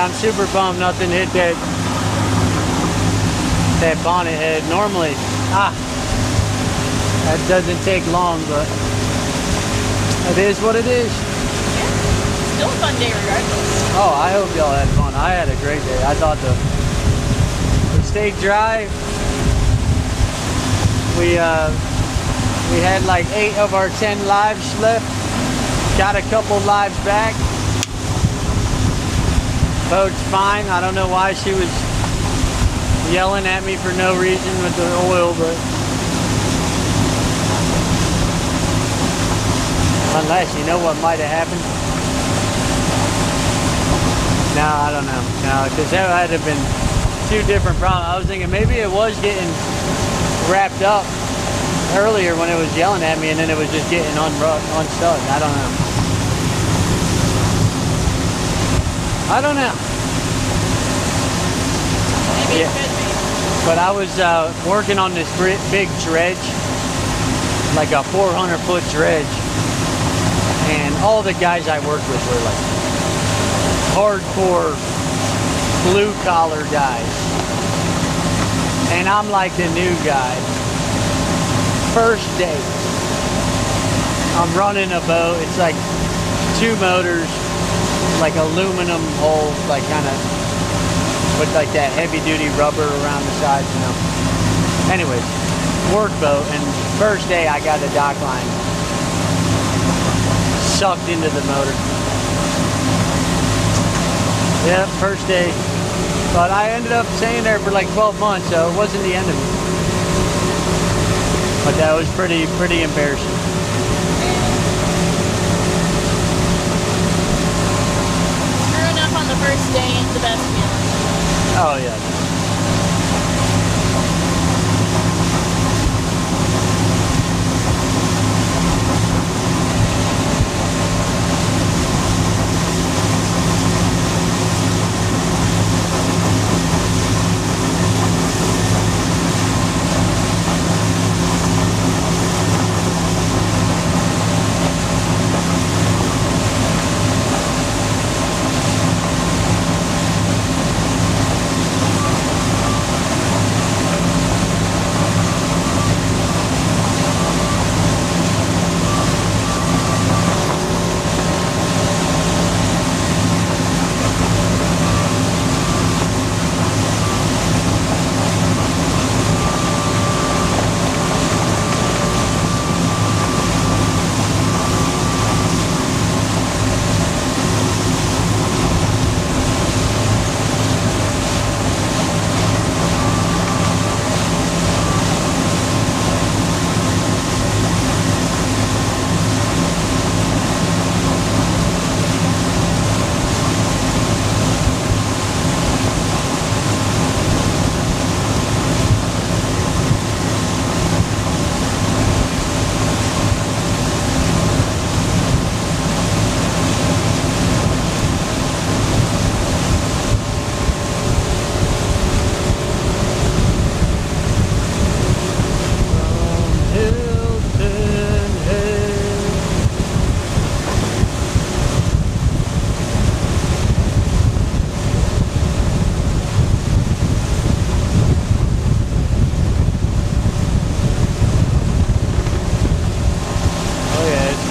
Yeah, I'm super bummed nothing hit that bonnet head. Normally, that doesn't take long, but it is what it is. Yeah. Still a fun day regardless. Oh, I hope y'all had fun. I had a great day. I thought we stayed dry. We had like 8 of our 10 lives left. Got a couple lives back. Boat's fine. I don't know why she was yelling at me for no reason with the oil, but unless you know what might have happened. No, I don't know. No, because that had to have been 2 different problems. I was thinking maybe it was getting wrapped up earlier when it was yelling at me, and then it was just getting unstuck. I don't know. I don't know. Maybe it could be. But I was working on this big dredge, like a 400-foot dredge, and all the guys I worked with were like hardcore blue-collar guys, and I'm like the new guy. First day, I'm running a boat. It's like 2 motors, like aluminum hull, like kind of with like that heavy-duty rubber around the sides, you know. Anyways, work boat, and first day I got the dock line sucked into the motor. Yeah, first day. But I ended up staying there for like 12 months, so it wasn't the end of it. But that was pretty embarrassing. Screwing up on the first day is the best feeling. Oh yeah.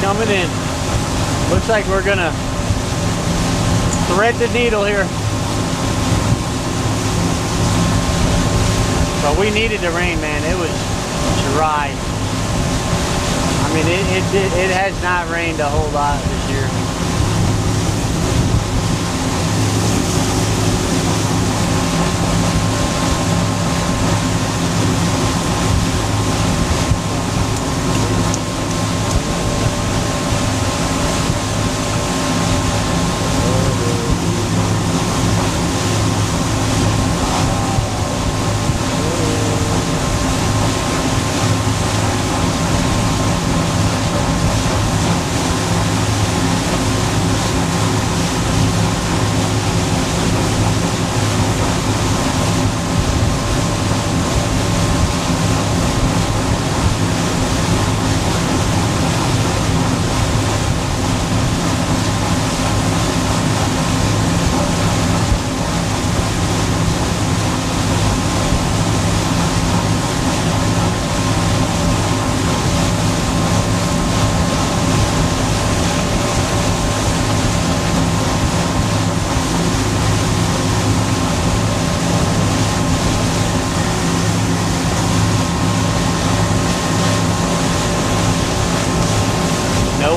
Coming in. Looks like we're gonna thread the needle here. But we needed the rain, man. It was dry. I mean, it has not rained a whole lot this year.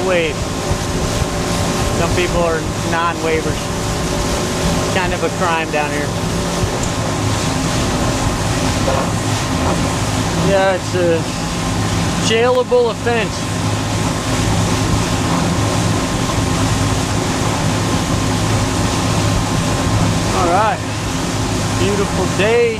wave. Some people are non-wavers. Kind of a crime down here. Yeah, it's a jailable offense. All right, beautiful day.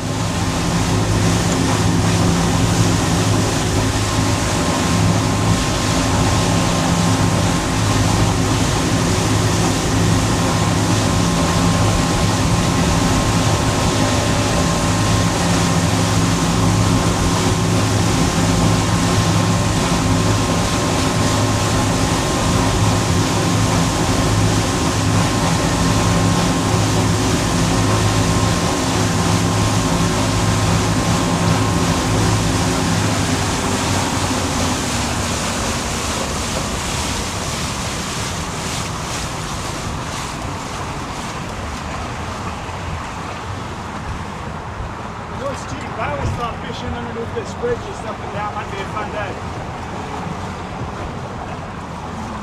It's cheap. I always thought fishing underneath this bridge just up and down might be a fun day.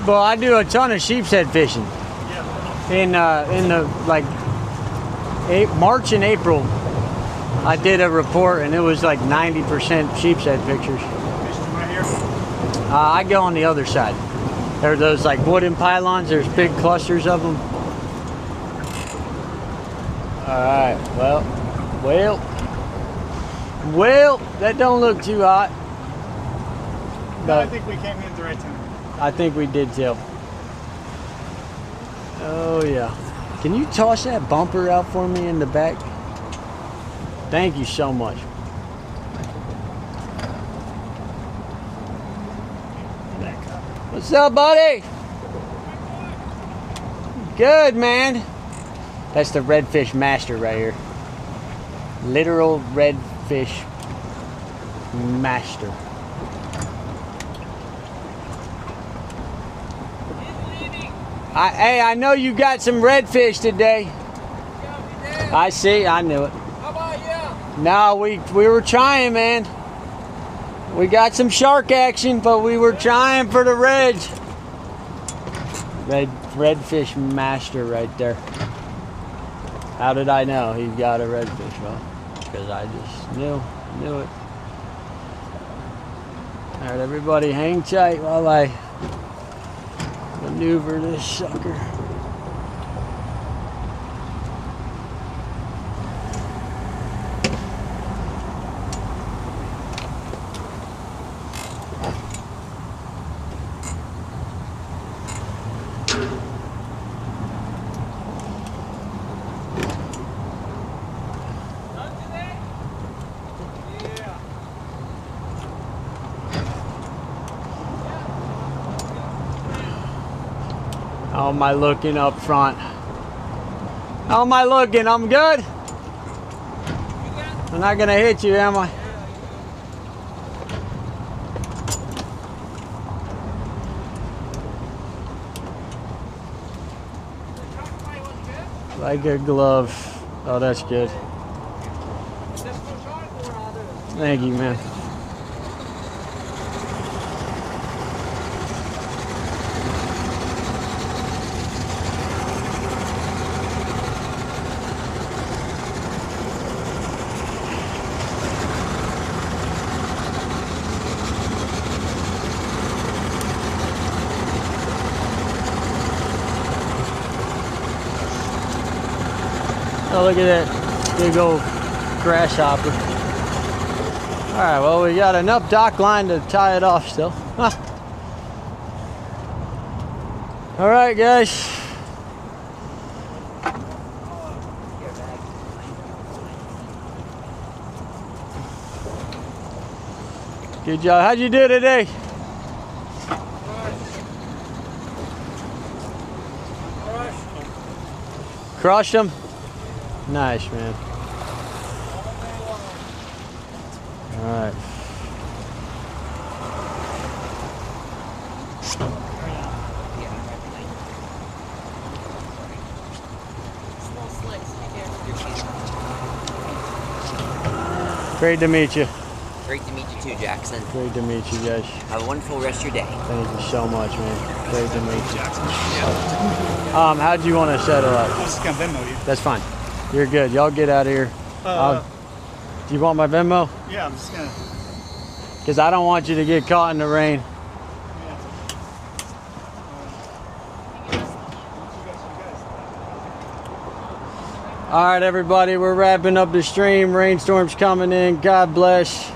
Well, I do a ton of sheepshead fishing. Yeah. In the like March and April, I did a report and it was like 90% sheepshead pictures. Fishing right here. I go on the other side. There are those like wooden pylons. There's big clusters of them. All right. Well, that don't look too hot. No, I think we came in at the right time. I think we did too. Oh yeah. Can you toss that bumper out for me in the back? Thank you so much. What's up, buddy? Good, man. That's the redfish master right here. Literal redfish master. Hey, I know you got some redfish today. I see, I knew it. How about you? No, we were trying, man. We got some shark action, but we were trying for the reds. Redfish master right there. How did I know he got a redfish? Well, because I just knew it. All right, everybody, hang tight while I maneuver this sucker. How am I looking up front? How am I looking? I'm good? I'm not gonna hit you, am I? Like a glove. Oh, that's good. Thank you, man. Oh, look at that big old grasshopper. All right, well, we got enough dock line to tie it off still. Huh. All right, guys. Good job. How'd you do today? Crushed them? Nice, man. All right. Great to meet you. Great to meet you too, Jackson. Great to meet you guys. Have a wonderful rest of your day. Thank you so much, man. Great to meet you. How do you want to settle up? I was just gonna Venmo you. That's fine. You're good. Y'all get out of here. Do you want my Venmo? Yeah, I'm just gonna. Because I don't want you to get caught in the rain. All right, everybody, we're wrapping up the stream. Rainstorm's coming in. God bless.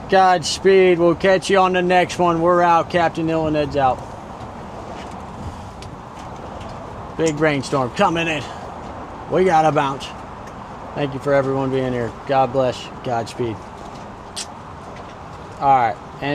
Godspeed. We'll catch you on the next one. We're out. Captain Hill and Ed's out. Big rainstorm coming in. We gotta bounce. Thank you for everyone being here. God bless. Godspeed. All right. And